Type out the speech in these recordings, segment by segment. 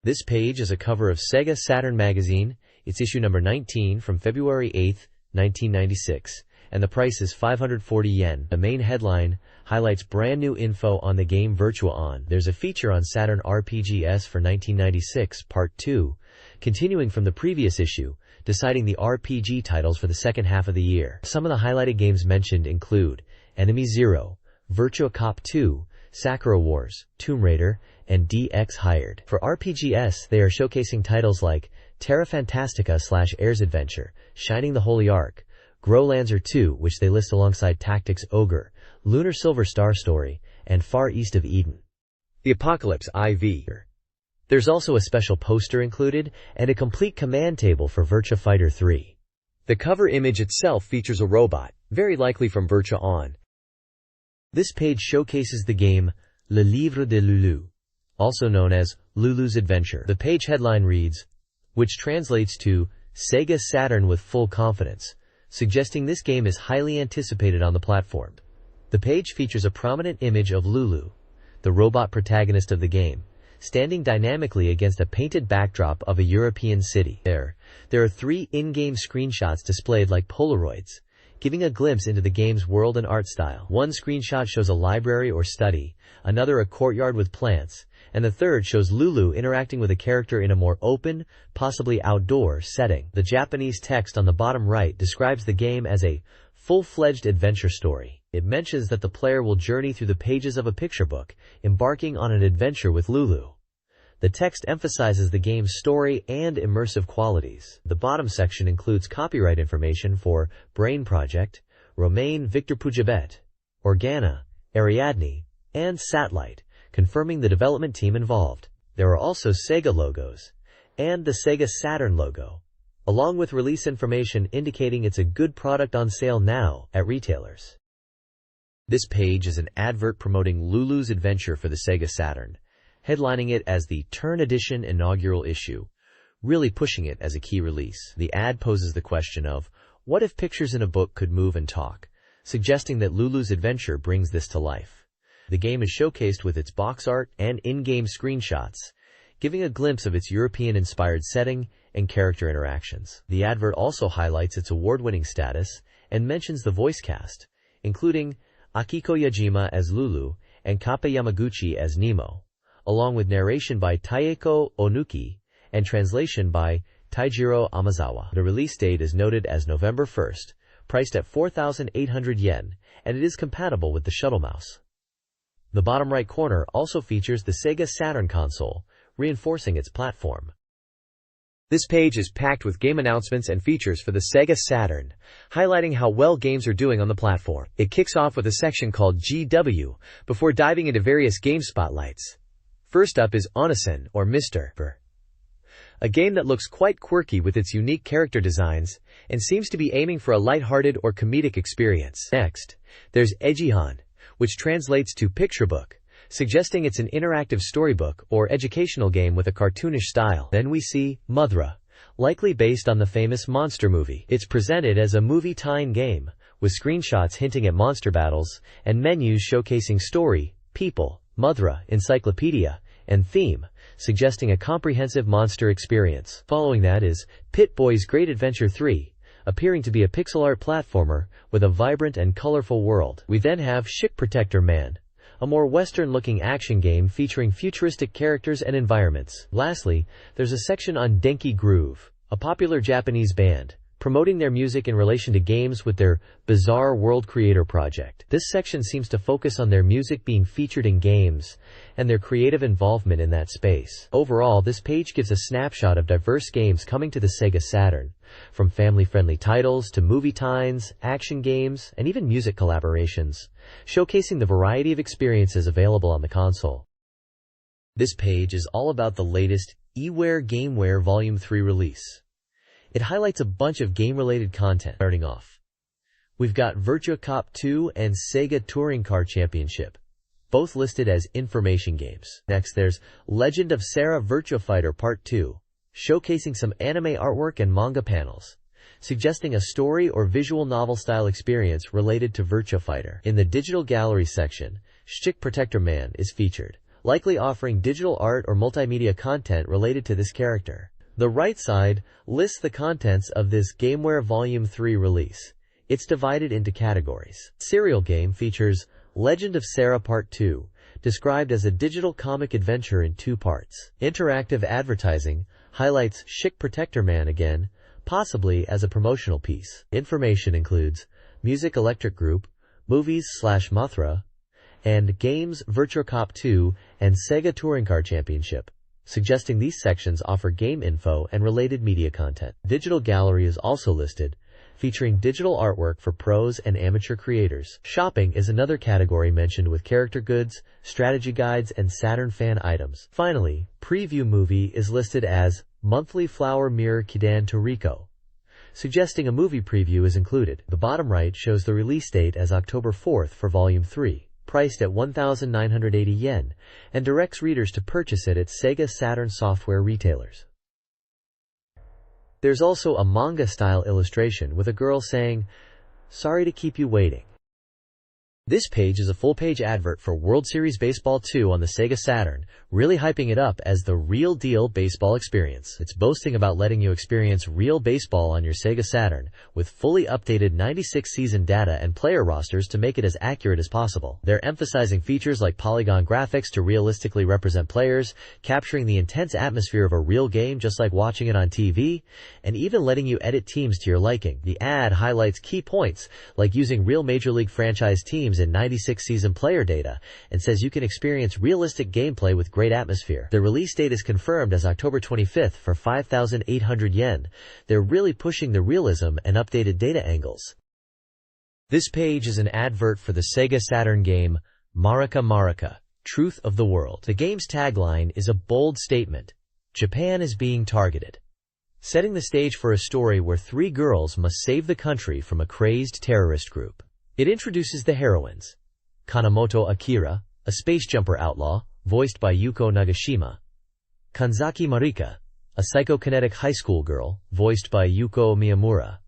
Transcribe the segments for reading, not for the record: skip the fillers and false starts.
This page is a cover of SEGA Saturn magazine. It's issue number 19 from February 8, 1996, and the price is 540 yen. The main headline highlights brand new info on the game Virtua On. There's a feature on Saturn RPGs for 1996, Part 2, continuing from the previous issue, deciding the RPG titles for the second half of the year. Some of the highlighted games mentioned include Enemy Zero, Virtua Cop 2, Sakura Wars, Tomb Raider, and DX Hired. For RPGs, they are showcasing titles like Terra Fantastica / Air's Adventure, Shining the Holy Ark, Growlancer 2, which they list alongside Tactics Ogre, Lunar Silver Star Story, and Far East of Eden. The Apocalypse IV. There's also a special poster included, and a complete command table for Virtua Fighter 3. The cover image itself features a robot, very likely from Virtua On. This page showcases the game Le Livre de Lulu, also known as Lulu's Adventure. The page headline reads, which translates to SEGA Saturn with full confidence, suggesting this game is highly anticipated on the platform. The page features a prominent image of Lulu, the robot protagonist of the game, standing dynamically against a painted backdrop of a European city. There are 3 in-game screenshots displayed like Polaroids, giving a glimpse into the game's world and art style. One screenshot shows a library or study, another a courtyard with plants, and the third shows Lulu interacting with a character in a more open, possibly outdoor setting. The Japanese text on the bottom right describes the game as a full-fledged adventure story. It mentions that the player will journey through the pages of a picture book, embarking on an adventure with Lulu. The text emphasizes the game's story and immersive qualities. The bottom section includes copyright information for Brain Project, Romain Victor Pujabet, Organa, Ariadne, and Satellite, confirming the development team involved. There are also SEGA logos, and the SEGA Saturn logo, along with release information indicating it's a good product on sale now at retailers. This page is an advert promoting Lulu's Adventure for the SEGA Saturn, headlining it as the Turn Edition inaugural issue, really pushing it as a key release. The ad poses the question of, what if pictures in a book could move and talk, suggesting that Lulu's Adventure brings this to life. The game is showcased with its box art and in-game screenshots, giving a glimpse of its European-inspired setting and character interactions. The advert also highlights its award-winning status and mentions the voice cast, including Akiko Yajima as Lulu and Kappe Yamaguchi as Nemo, along with narration by Taeko Onuki and translation by Taijiro Amazawa. The release date is noted as November 1st, priced at 4,800 yen, and it is compatible with the shuttle mouse. The bottom right corner also features the SEGA Saturn console, reinforcing its platform. This page is packed with game announcements and features for the SEGA Saturn, highlighting how well games are doing on the platform. It kicks off with a section called GW, before diving into various game spotlights. First up is Onisen, or Mr. A game that looks quite quirky with its unique character designs, and seems to be aiming for a lighthearted or comedic experience. Next, there's Ejihan, which translates to picture book, suggesting it's an interactive storybook or educational game with a cartoonish style. Then we see Muthra, likely based on the famous monster movie. It's presented as a movie-tie-in game, with screenshots hinting at monster battles, and menus showcasing story, people, Muthra, encyclopedia, and theme, suggesting a comprehensive monster experience. Following that is Pit-Boy's Great Adventure 3, appearing to be a pixel art platformer with a vibrant and colorful world. We then have Ship Protector Man, a more Western-looking action game featuring futuristic characters and environments. Lastly, there's a section on Denki Groove, a popular Japanese band, promoting their music in relation to games with their Bizarre World Creator project. This section seems to focus on their music being featured in games and their creative involvement in that space. Overall, this page gives a snapshot of diverse games coming to the SEGA Saturn, from family-friendly titles to movie tie-ins, action games, and even music collaborations, showcasing the variety of experiences available on the console. This page is all about the latest eWare Gameware Volume 3 release. It highlights a bunch of game-related content. Starting off, we've got Virtua Cop 2 and Sega Touring Car Championship, both listed as information games. Next, there's Legend of Sarah Virtua Fighter Part 2, showcasing some anime artwork and manga panels, suggesting a story or visual novel-style experience related to Virtua Fighter. In the digital gallery section, Ship Protector Man is featured, likely offering digital art or multimedia content related to this character. The right side lists the contents of this Gameware Volume 3 release. It's divided into categories. Serial game features Legend of Sarah Part 2, described as a digital comic adventure in 2 parts. Interactive advertising highlights Schick Protector Man again, possibly as a promotional piece. Information includes Music Electric Group, Movies/Mothra, and Games Virtua Cop 2 and Sega Touring Car Championship, suggesting these sections offer game info and related media content. Digital Gallery is also listed, featuring digital artwork for pros and amateur creators. Shopping is another category mentioned with character goods, strategy guides, and Saturn fan items. Finally, Preview Movie is listed as Monthly Flower Mirror Kidan Toriko, suggesting a movie preview is included. The bottom right shows the release date as October 4th for Volume 3, priced at 1,980 yen, and directs readers to purchase it at SEGA Saturn software retailers. There's also a manga-style illustration with a girl saying, "Sorry to keep you waiting." This page is a full-page advert for World Series Baseball 2 on the SEGA Saturn, really hyping it up as the real-deal baseball experience. It's boasting about letting you experience real baseball on your SEGA Saturn, with fully updated 96 season data and player rosters to make it as accurate as possible. They're emphasizing features like polygon graphics to realistically represent players, capturing the intense atmosphere of a real game just like watching it on TV, and even letting you edit teams to your liking. The ad highlights key points, like using real Major League franchise teams in 96 season player data, and says you can experience realistic gameplay with great atmosphere. The release date is confirmed as October 25th for 5,800 yen. They're really pushing the realism and updated data angles. This page is an advert for the SEGA Saturn game Marika Marika, Truth of the World. The game's tagline is a bold statement: Japan is being targeted, setting the stage for a story where 3 girls must save the country from a crazed terrorist group. It introduces the heroines: Kanemoto Akira, a space jumper outlaw, voiced by Yuko Nagashima; Kanzaki Marika, a psychokinetic high school girl, voiced by Yuko Miyamura;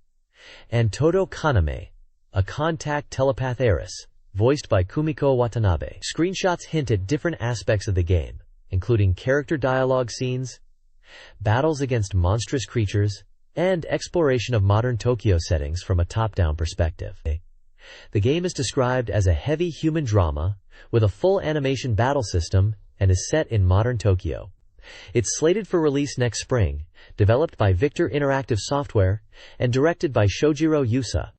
and Todo Kaname, a contact telepath heiress, voiced by Kumiko Watanabe. Screenshots hint at different aspects of the game, including character dialogue scenes, battles against monstrous creatures, and exploration of modern Tokyo settings from a top-down perspective. The game is described as a heavy human drama with a full animation battle system and is set in modern Tokyo. It's slated for release next spring, developed by Victor Interactive Software, and directed by Shojiro Yusa.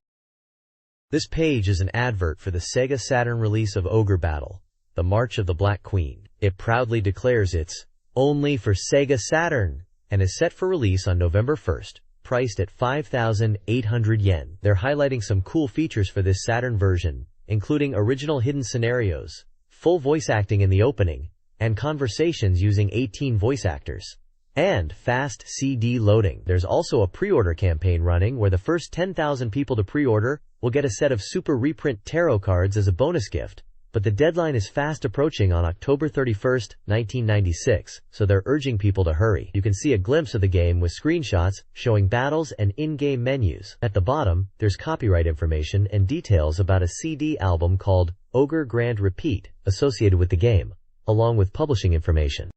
This page is an advert for the SEGA Saturn release of Ogre Battle, The March of the Black Queen. It proudly declares it's only for SEGA Saturn and is set for release on November 1st. Priced at 5,800 yen. They're highlighting some cool features for this Saturn version, including original hidden scenarios, full voice acting in the opening, and conversations using 18 voice actors, and fast CD loading. There's also a pre-order campaign running where the first 10,000 people to pre-order will get a set of super reprint tarot cards as a bonus gift, but the deadline is fast approaching on October 31st, 1996, so they're urging people to hurry. You can see a glimpse of the game with screenshots showing battles and in-game menus. At the bottom, there's copyright information and details about a CD album called Ogre Grand Repeat associated with the game, along with publishing information.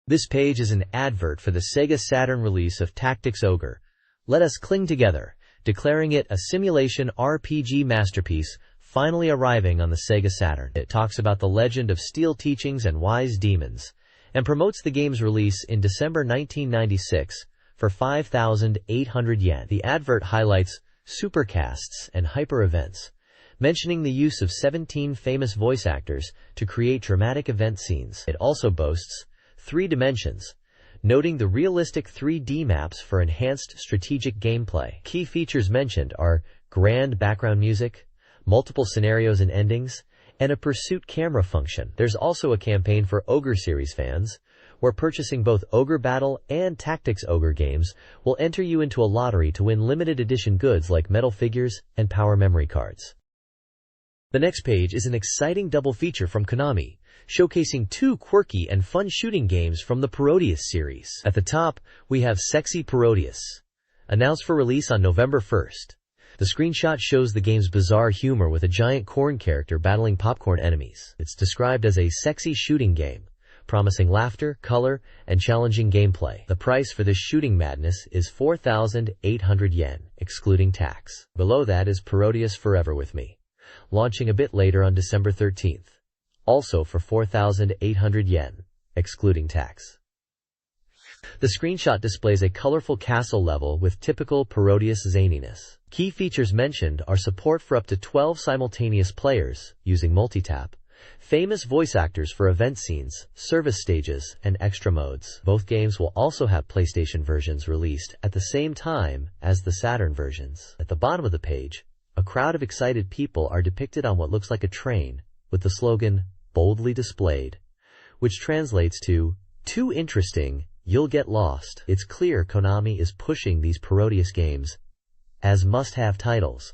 This page is an advert for the SEGA Saturn release of Tactics Ogre, Let Us Cling Together, declaring it a simulation RPG masterpiece finally arriving on the SEGA Saturn. It talks about the legend of steel teachings and wise demons, and promotes the game's release in December 1996 for 5,800 yen. The advert highlights supercasts and hyper events, mentioning the use of 17 famous voice actors to create dramatic event scenes. It also boasts 3 dimensions, noting the realistic 3D maps for enhanced strategic gameplay. Key features mentioned are grand background music, multiple scenarios and endings, and a pursuit camera function. There's also a campaign for Ogre series fans, where purchasing both Ogre Battle and Tactics Ogre games will enter you into a lottery to win limited edition goods like metal figures and power memory cards. The next page is an exciting double feature from Konami, showcasing 2 quirky and fun shooting games from the Parodius series. At the top, we have Sexy Parodius, announced for release on November 1st. The screenshot shows the game's bizarre humor with a giant corn character battling popcorn enemies. It's described as a sexy shooting game, promising laughter, color, and challenging gameplay. The price for this shooting madness is 4,800 yen, excluding tax. Below that is Parodius Forever With Me, launching a bit later on December 13th, also for 4,800 yen, excluding tax. The screenshot displays a colorful castle level with typical Parodius zaniness. Key features mentioned are support for up to 12 simultaneous players using multitap, famous voice actors for event scenes, service stages, and extra modes. Both games will also have PlayStation versions released at the same time as the Saturn versions. At the bottom of the page, a crowd of excited people are depicted on what looks like a train, with the slogan, boldly displayed, which translates to, "Too interesting, you'll get lost." It's clear Konami is pushing these Parodius games as must-have titles.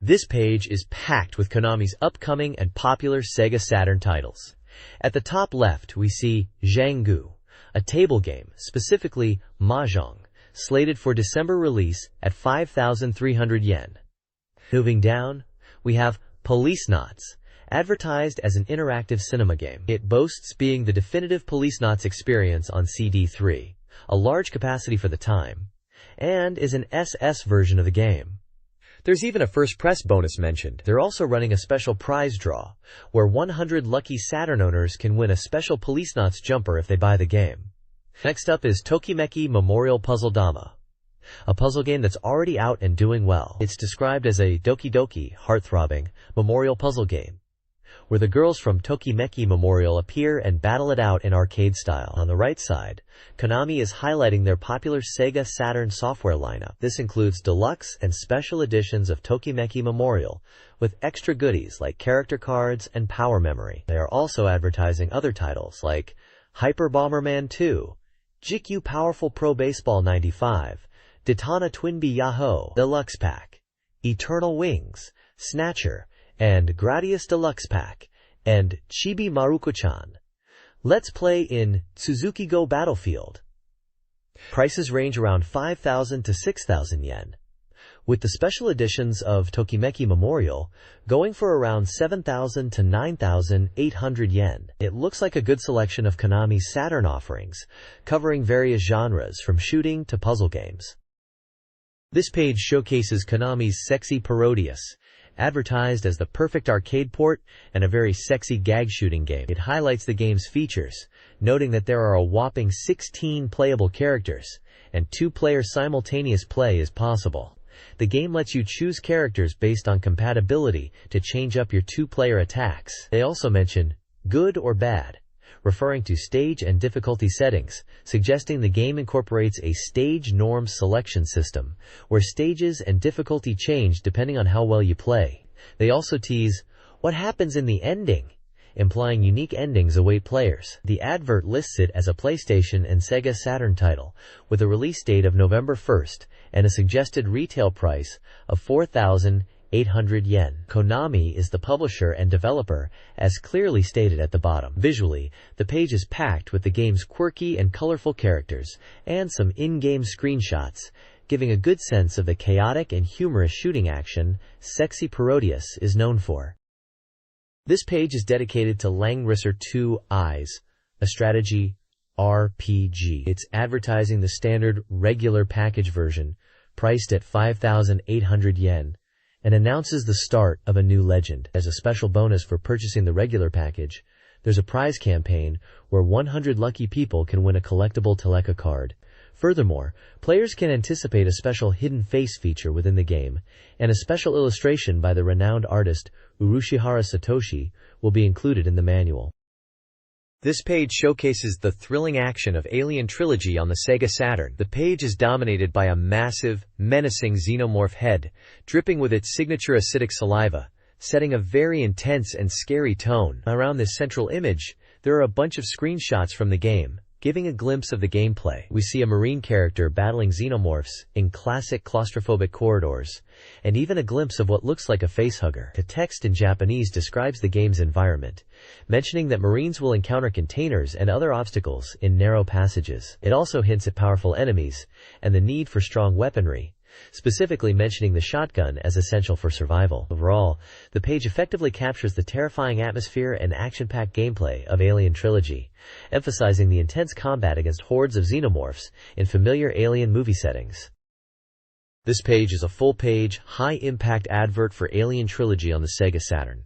This page is packed with Konami's upcoming and popular Sega Saturn titles. At the top left, we see Zhangu, a table game, specifically Mahjong, slated for December release at 5,300 yen. Moving down, we have Policenauts, advertised as an interactive cinema game. It boasts being the definitive Policenauts experience on CD3, a large capacity for the time, and is an SS version of the game. There's even a first press bonus mentioned. They're also running a special prize draw, where 100 lucky Saturn owners can win a special Policenauts jumper if they buy the game. Next up is Tokimeki Memorial Puzzle Dama, a puzzle game that's already out and doing well. It's described as a doki doki, heart-throbbing, memorial puzzle game, where the girls from Tokimeki Memorial appear and battle it out in arcade style. On the right side, Konami is highlighting their popular Sega Saturn software lineup. This includes deluxe and special editions of Tokimeki Memorial, with extra goodies like character cards and power memory. They are also advertising other titles like Hyper Bomberman 2, GQ Powerful Pro Baseball 95, Daytona Twinbee Yahoo Deluxe Pack, Eternal Wings, Snatcher, and Gradius Deluxe Pack, and Chibi Maruko-chan. Let's play in Suzuki Go Battlefield. Prices range around 5,000 to 6,000 yen, with the special editions of Tokimeki Memorial going for around 7,000 to 9,800 yen. It looks like a good selection of Konami's Saturn offerings, covering various genres from shooting to puzzle games. This page showcases Konami's Sexy Parodius, advertised as the perfect arcade port and a very sexy gag shooting game. It highlights the game's features, noting that there are a whopping 16 playable characters, and 2-player simultaneous play is possible. The game lets you choose characters based on compatibility to change up your 2-player attacks. They also mention good or bad, referring to stage and difficulty settings, suggesting the game incorporates a stage norm selection system, where stages and difficulty change depending on how well you play. They also tease, "What happens in the ending?" implying unique endings await players. The advert lists it as a PlayStation and Sega Saturn title, with a release date of November 1st and a suggested retail price of 4,800 yen. Konami is the publisher and developer, as clearly stated at the bottom. Visually, the page is packed with the game's quirky and colorful characters, and some in-game screenshots, giving a good sense of the chaotic and humorous shooting action Sexy Parodius is known for. This page is dedicated to Langrisser 2 Eyes, a strategy RPG. It's advertising the standard regular package version, priced at 5,800 yen, and announces the start of a new legend. As a special bonus for purchasing the regular package, there's a prize campaign where 100 lucky people can win a collectible Teleka card. Furthermore, players can anticipate a special hidden face feature within the game, and a special illustration by the renowned artist Urushihara Satoshi will be included in the manual. This page showcases the thrilling action of Alien Trilogy on the Sega Saturn. The page is dominated by a massive, menacing xenomorph head, dripping with its signature acidic saliva, setting a very intense and scary tone. Around this central image, there are a bunch of screenshots from the game, giving a glimpse of the gameplay. We see a marine character battling xenomorphs in classic claustrophobic corridors, and even a glimpse of what looks like a facehugger. The text in Japanese describes the game's environment, mentioning that Marines will encounter containers and other obstacles in narrow passages. It also hints at powerful enemies and the need for strong weaponry, specifically mentioning the shotgun as essential for survival. Overall, the page effectively captures the terrifying atmosphere and action-packed gameplay of Alien Trilogy, emphasizing the intense combat against hordes of xenomorphs in familiar alien movie settings. This page is a full-page, high-impact advert for Alien Trilogy on the Sega Saturn.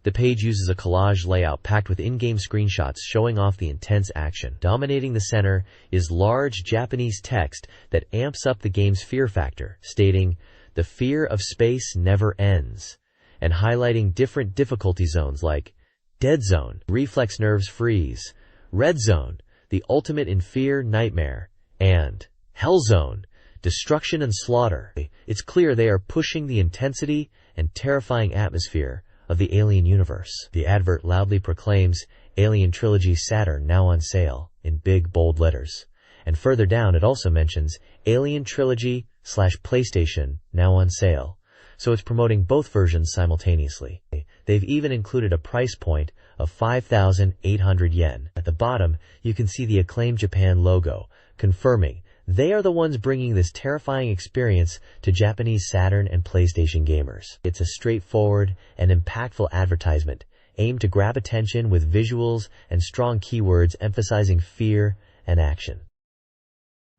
The page uses a collage layout packed with in-game screenshots showing off the intense action. Dominating the center is large Japanese text that amps up the game's fear factor, stating, "The fear of space never ends," and highlighting different difficulty zones like Dead Zone, Reflex Nerves Freeze, Red Zone, the ultimate in fear nightmare, and Hell Zone, destruction and slaughter. It's clear they are pushing the intensity and terrifying atmosphere of the Alien universe. The advert loudly proclaims Alien Trilogy Saturn now on sale in big bold letters. And further down it also mentions Alien Trilogy /PlayStation now on sale. So it's promoting both versions simultaneously. They've even included a price point of 5,800 yen. At the bottom, you can see the Acclaim Japan logo, confirming they are the ones bringing this terrifying experience to Japanese Saturn and PlayStation gamers. It's a straightforward and impactful advertisement aimed to grab attention with visuals and strong keywords emphasizing fear and action.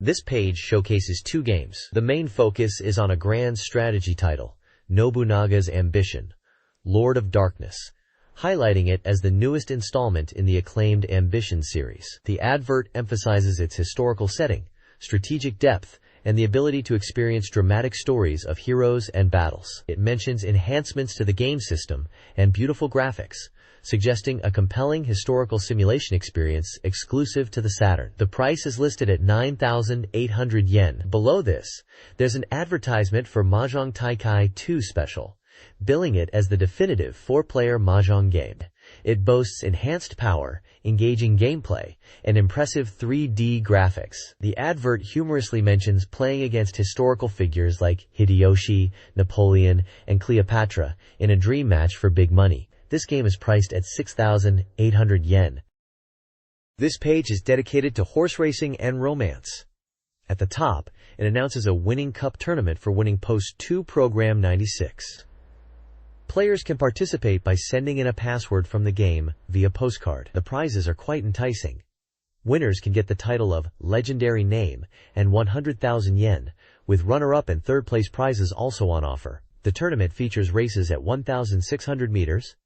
This page showcases two games. The main focus is on a grand strategy title, Nobunaga's Ambition, Lord of Darkness, highlighting it as the newest installment in the acclaimed Ambition series. The advert emphasizes its historical setting, strategic depth, and the ability to experience dramatic stories of heroes and battles. It mentions enhancements to the game system and beautiful graphics, suggesting a compelling historical simulation experience exclusive to the Saturn. The price is listed at 9,800 yen. Below this, there's an advertisement for Mahjong Taikai 2 Special, billing it as the definitive 4-player Mahjong game. It boasts enhanced power, engaging gameplay, and impressive 3D graphics. The advert humorously mentions playing against historical figures like Hideyoshi, Napoleon, and Cleopatra in a dream match for big money. This game is priced at 6,800 yen. This page is dedicated to horse racing and romance. At the top, it announces a winning cup tournament for winning Post 2 Program 96. Players can participate by sending in a password from the game via postcard. The prizes are quite enticing. Winners can get the title of Legendary Name and 100,000 yen, with runner-up and third-place prizes also on offer. The tournament features races at 1,600 meters,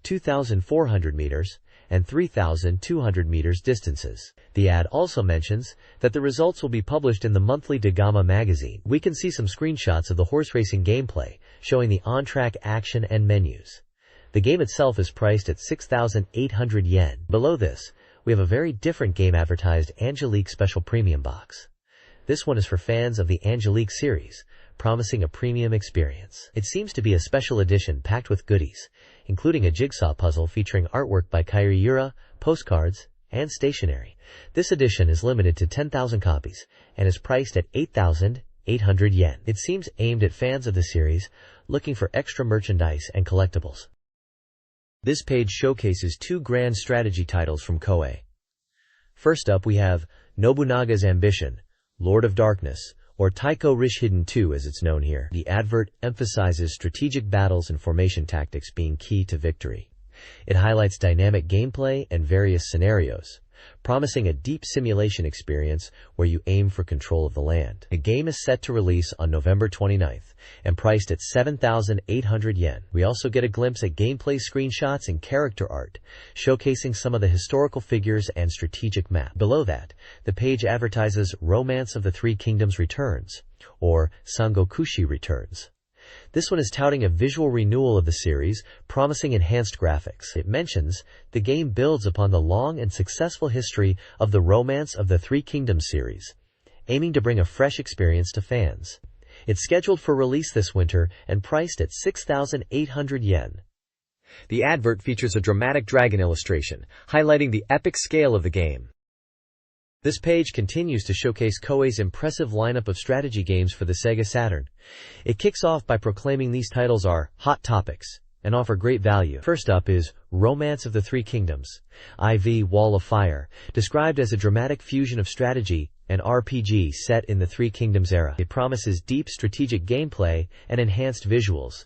2,400 meters, and 3,200 meters distances. The ad also mentions that the results will be published in the monthly Dagama magazine. We can see some screenshots of the horse racing gameplay, showing the on-track action and menus. The game itself is priced at 6,800 yen. Below this, we have a very different game advertised Angelique Special Premium Box. This one is for fans of the Angelique series, promising a premium experience. It seems to be a special edition packed with goodies, including a jigsaw puzzle featuring artwork by Kairi Yura, postcards, and stationery. This edition is limited to 10,000 copies and is priced at 8,800 yen. It seems aimed at fans of the series looking for extra merchandise and collectibles. This page showcases two grand strategy titles from Koei. First up we have Nobunaga's Ambition, Lord of Darkness, or Taiko Rishiden 2 as it's known here. The advert emphasizes strategic battles and formation tactics being key to victory. It highlights dynamic gameplay and various scenarios, promising a deep simulation experience where you aim for control of the land. The game is set to release on November 29th and priced at 7,800 yen. We also get a glimpse at gameplay screenshots and character art, showcasing some of the historical figures and strategic map. Below that, the page advertises Romance of the Three Kingdoms Returns, or Sangokushi Returns. This one is touting a visual renewal of the series, promising enhanced graphics. It mentions the game builds upon the long and successful history of the Romance of the Three Kingdoms series, aiming to bring a fresh experience to fans. It's scheduled for release this winter and priced at 6,800 yen. The advert features a dramatic dragon illustration, highlighting the epic scale of the game. This page continues to showcase Koei's impressive lineup of strategy games for the Sega Saturn. It kicks off by proclaiming these titles are hot topics and offer great value. First up is Romance of the Three Kingdoms, IV Wall of Fire, described as a dramatic fusion of strategy, an RPG set in the Three Kingdoms era. It promises deep strategic gameplay and enhanced visuals.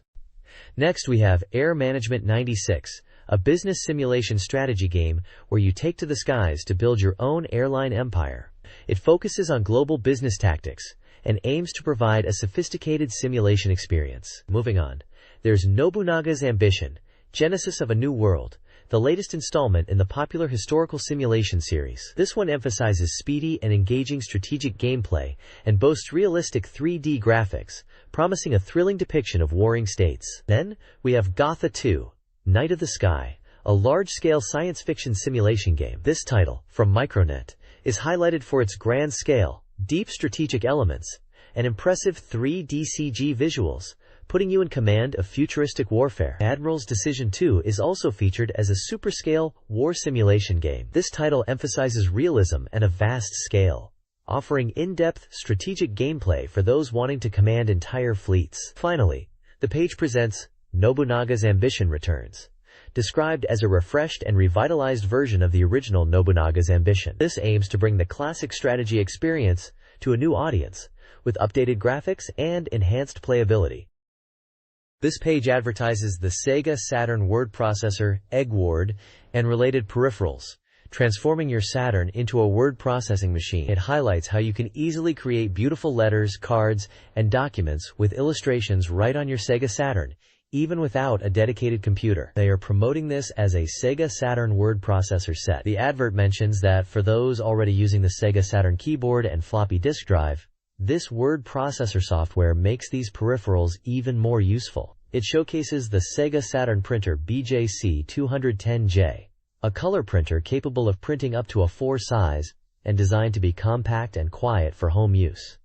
Next we have Air Management 96, a business simulation strategy game where you take to the skies to build your own airline empire. It focuses on global business tactics and aims to provide a sophisticated simulation experience. Moving on, there's Nobunaga's Ambition, Genesis of a New World, the latest installment in the popular historical simulation series. This one emphasizes speedy and engaging strategic gameplay and boasts realistic 3D graphics, promising a thrilling depiction of warring states. Then, we have Gotha 2, Night of the Sky, a large-scale science fiction simulation game. This title, from Micronet, is highlighted for its grand scale, deep strategic elements, and impressive 3D CG visuals, putting you in command of futuristic warfare. Admiral's Decision 2 is also featured as a super-scale war simulation game. This title emphasizes realism and a vast scale, offering in-depth strategic gameplay for those wanting to command entire fleets. Finally, the page presents Nobunaga's Ambition Returns, described as a refreshed and revitalized version of the original Nobunaga's Ambition. This aims to bring the classic strategy experience to a new audience, with updated graphics and enhanced playability. This page advertises the SEGA Saturn word processor, EggWord, and related peripherals, transforming your Saturn into a word processing machine. It highlights how you can easily create beautiful letters, cards, and documents with illustrations right on your SEGA Saturn, even without a dedicated computer. They are promoting this as a SEGA Saturn word processor set. The advert mentions that for those already using the SEGA Saturn keyboard and floppy disk drive, this word processor software makes these peripherals even more useful. It showcases the SEGA Saturn printer BJC210J, a color printer capable of printing up to a 4 size and designed to be compact and quiet for home use.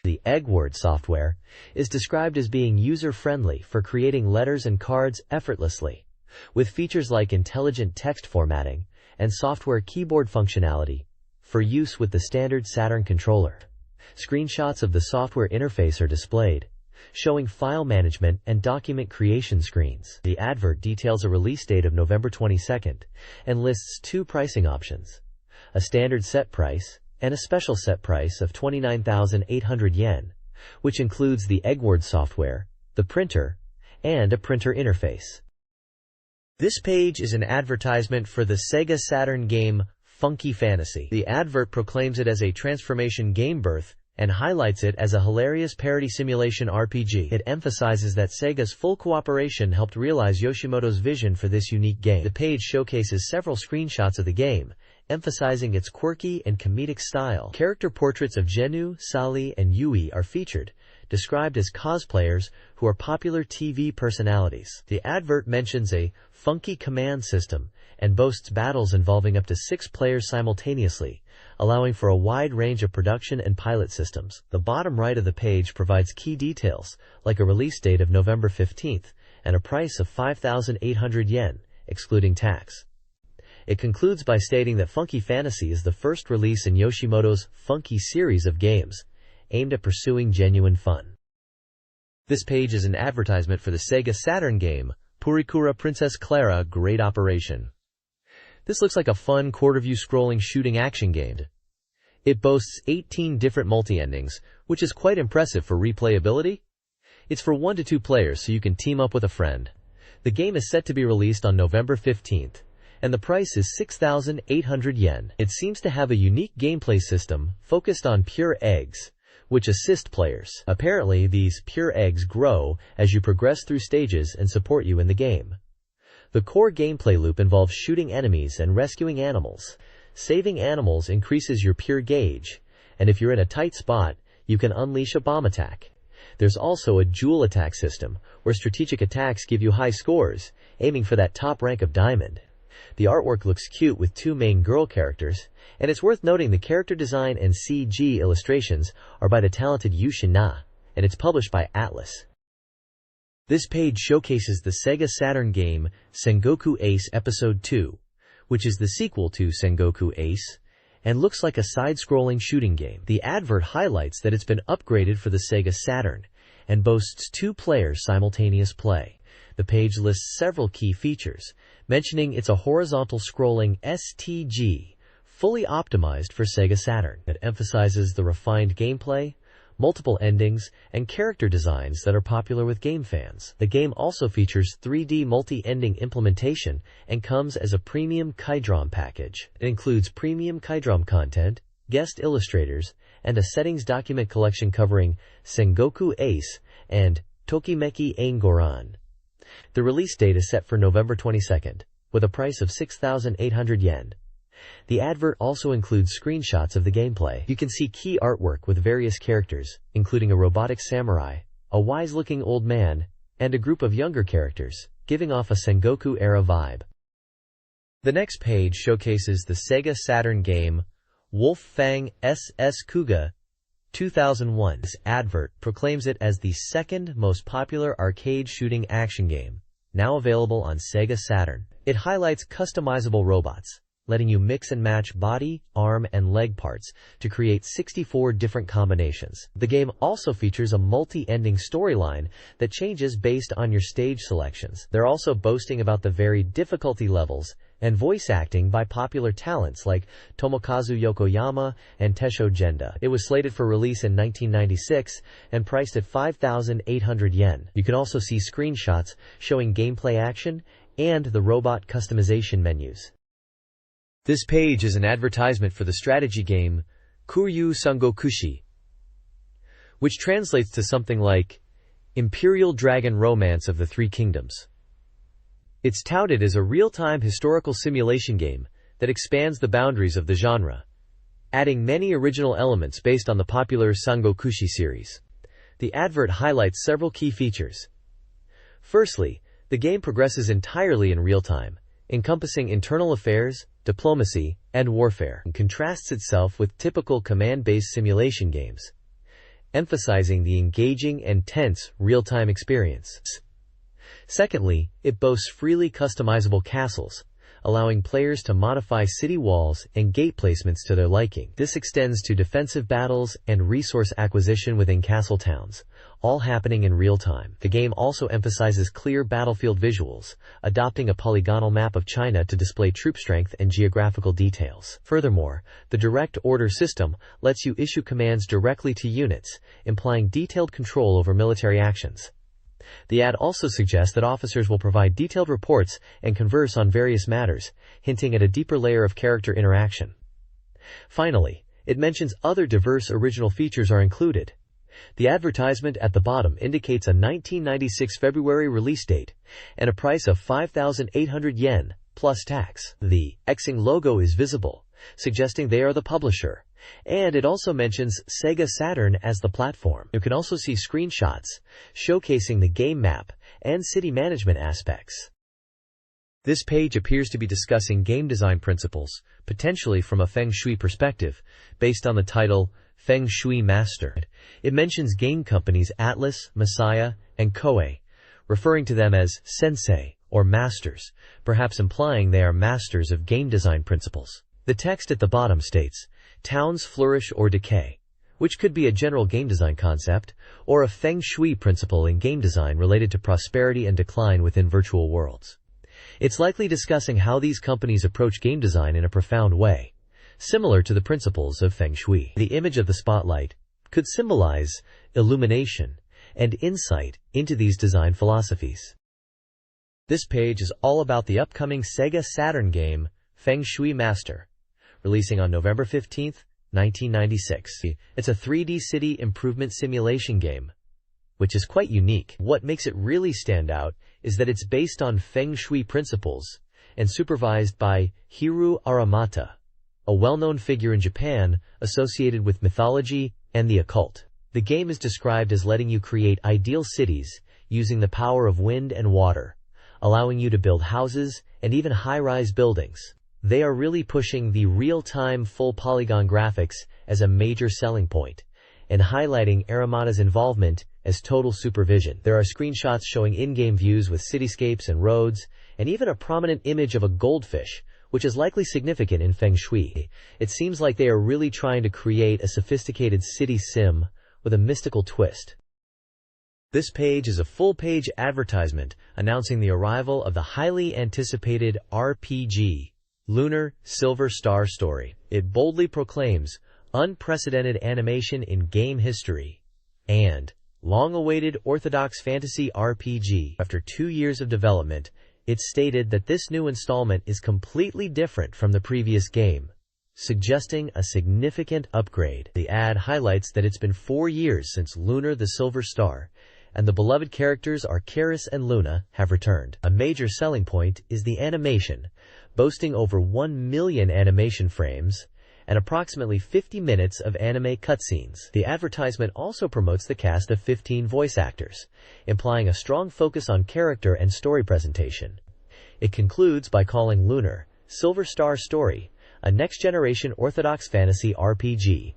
The EggWord software is described as being user-friendly for creating letters and cards effortlessly, with features like intelligent text formatting and software keyboard functionality for use with the standard Saturn controller. Screenshots of the software interface are displayed, showing file management and document creation screens. The advert details a release date of November 22nd and lists 2 pricing options: a standard set price and a special set price of 29,800 yen, which includes the EggWord software, the printer, and a printer interface. This page is an advertisement for the SEGA Saturn game Funky Fantasy. The advert proclaims it as a transformation game birth and highlights it as a hilarious parody simulation RPG. It emphasizes that Sega's full cooperation helped realize Yoshimoto's vision for this unique game. The page showcases several screenshots of the game, emphasizing its quirky and comedic style. Character portraits of Genu, Sali, and Yui are featured, described as cosplayers who are popular TV personalities. The advert mentions a funky command system and boasts battles involving up to 6 players simultaneously, allowing for a wide range of production and pilot systems. The bottom right of the page provides key details, like a release date of November 15th and a price of 5,800 yen, excluding tax. It concludes by stating that Funky Fantasy is the first release in Yoshimoto's Funky series of games, aimed at pursuing genuine fun. This page is an advertisement for the SEGA Saturn game, Purikura Princess Clara Great Operation. This looks like a fun quarter-view scrolling shooting action game. It boasts 18 different multi-endings, which is quite impressive for replayability. It's for 1 to 2 players, so you can team up with a friend. The game is set to be released on November 15th, and the price is 6,800 yen. It seems to have a unique gameplay system focused on pure eggs, which assist players. Apparently, these pure eggs grow as you progress through stages and support you in the game. The core gameplay loop involves shooting enemies and rescuing animals. Saving animals increases your pure gauge, and if you're in a tight spot, you can unleash a bomb attack. There's also a dual attack system, where strategic attacks give you high scores, aiming for that top rank of diamond. The artwork looks cute with 2 main girl characters, and it's worth noting the character design and CG illustrations are by the talented Yushin Na, and it's published by Atlas. This page showcases the SEGA Saturn game Sengoku Ace Episode 2, which is the sequel to Sengoku Ace, and looks like a side-scrolling shooting game. The advert highlights that it's been upgraded for the SEGA Saturn, and boasts 2 players simultaneous play. The page lists several key features, mentioning it's a horizontal scrolling STG, fully optimized for Sega Saturn. It emphasizes the refined gameplay, multiple endings, and character designs that are popular with game fans. The game also features 3D multi-ending implementation and comes as a premium Kydrom package. It includes premium Kydrom content, guest illustrators, and a settings document collection covering Sengoku Ace and Tokimeki Aingoran. The release date is set for November 22nd, with a price of 6,800 yen. The advert also includes screenshots of the gameplay. You can see key artwork with various characters, including a robotic samurai, a wise-looking old man, and a group of younger characters, giving off a Sengoku-era vibe. The next page showcases the Sega Saturn game Wolf Fang SS Kuga 2001. This advert proclaims it as the second most popular arcade shooting action game, now available on Sega Saturn. It highlights customizable robots, letting you mix and match body, arm, and leg parts to create 64 different combinations. The game also features a multi-ending storyline that changes based on your stage selections. They're also boasting about the varied difficulty levels and voice acting by popular talents like Tomokazu Yokoyama and Tesho Genda. It was slated for release in 1996 and priced at 5,800 yen. You can also see screenshots showing gameplay action and the robot customization menus. This page is an advertisement for the strategy game Kuryu Sangokushi, which translates to something like Imperial Dragon Romance of the Three Kingdoms. It's touted as a real-time historical simulation game that expands the boundaries of the genre, adding many original elements based on the popular Sangokushi series. The advert highlights several key features. Firstly, the game progresses entirely in real time, encompassing internal affairs, diplomacy, and warfare, and contrasts itself with typical command-based simulation games, emphasizing the engaging and tense real-time experience. Secondly, it boasts freely customizable castles, allowing players to modify city walls and gate placements to their liking. This extends to defensive battles and resource acquisition within castle towns, all happening in real time. The game also emphasizes clear battlefield visuals, adopting a polygonal map of China to display troop strength and geographical details. Furthermore, the direct order system lets you issue commands directly to units, implying detailed control over military actions. The ad also suggests that officers will provide detailed reports and converse on various matters, hinting at a deeper layer of character interaction. Finally, it mentions other diverse original features are included. The advertisement at the bottom indicates a 1996 February release date and a price of 5,800 yen plus tax. The Xing logo is visible, suggesting they are the publisher, and it also mentions Sega Saturn as the platform. You can also see screenshots showcasing the game map and city management aspects. This page appears to be discussing game design principles, potentially from a Feng Shui perspective, based on the title Feng Shui Master. It mentions game companies Atlas, Messiah, and Koei, referring to them as sensei or masters, perhaps implying they are masters of game design principles. The text at the bottom states, "Towns flourish or decay," which could be a general game design concept, or a Feng Shui principle in game design related to prosperity and decline within virtual worlds. It's likely discussing how these companies approach game design in a profound way, similar to the principles of Feng Shui. The image of the spotlight could symbolize illumination and insight into these design philosophies. This page is all about the upcoming Sega Saturn game, Feng Shui Master, releasing on November 15, 1996. It's a 3D city improvement simulation game, which is quite unique. What makes it really stand out is that it's based on Feng Shui principles and supervised by Hiru Aramata, a well-known figure in Japan associated with mythology and the occult. The game is described as letting you create ideal cities using the power of wind and water, allowing you to build houses and even high-rise buildings. They are really pushing the real-time full polygon graphics as a major selling point, and highlighting Aramata's involvement as total supervision. There are screenshots showing in-game views with cityscapes and roads, and even a prominent image of a goldfish, which is likely significant in Feng Shui. It seems like they are really trying to create a sophisticated city sim with a mystical twist. This page is a full-page advertisement announcing the arrival of the highly anticipated RPG Lunar Silver Star Story. It boldly proclaims unprecedented animation in game history and long-awaited orthodox fantasy RPG. After 2 years of development, it's stated that this new installment is completely different from the previous game, suggesting a significant upgrade. The ad highlights that it's been 4 years since Lunar the Silver Star, and the beloved characters Arcaris and Luna have returned. A major selling point is the animation, boasting over 1 million animation frames and approximately 50 minutes of anime cutscenes. The advertisement also promotes the cast of 15 voice actors, implying a strong focus on character and story presentation. It concludes by calling Lunar Silver Star Story a next-generation orthodox fantasy RPG,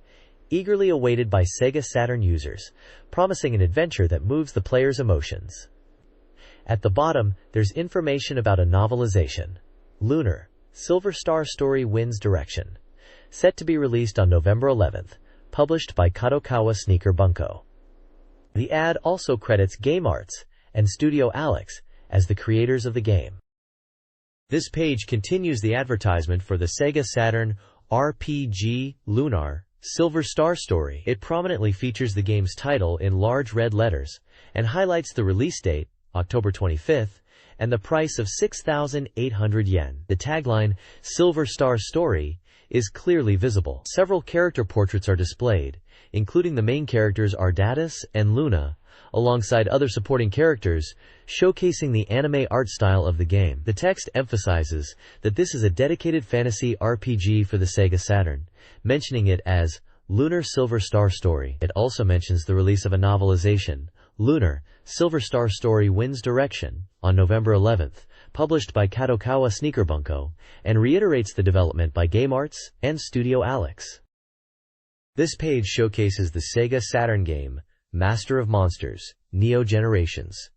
eagerly awaited by SEGA Saturn users, promising an adventure that moves the player's emotions. At the bottom, there's information about a novelization. Lunar Silver Star Story wins direction. Set to be released on November 11th, published by Kadokawa Sneaker Bunko. The ad also credits Game Arts and Studio Alex as the creators of the game. This page continues the advertisement for the SEGA Saturn RPG Lunar Silver Star Story. It prominently features the game's title in large red letters and highlights the release date, October 25th, and the price of 6,800 yen. The tagline, Silver Star Story, is clearly visible. Several character portraits are displayed, including the main characters Ardatus and Luna, alongside other supporting characters, showcasing the anime art style of the game. The text emphasizes that this is a dedicated fantasy RPG for the SEGA Saturn, mentioning it as Lunar Silver Star Story. It also mentions the release of a novelization, Lunar Silver Star Story Wins Direction, on November 11th, published by Kadokawa Sneaker Bunko, and reiterates the development by Game Arts and Studio Alex. This page showcases the SEGA Saturn game, Master of Monsters, Neo Generations.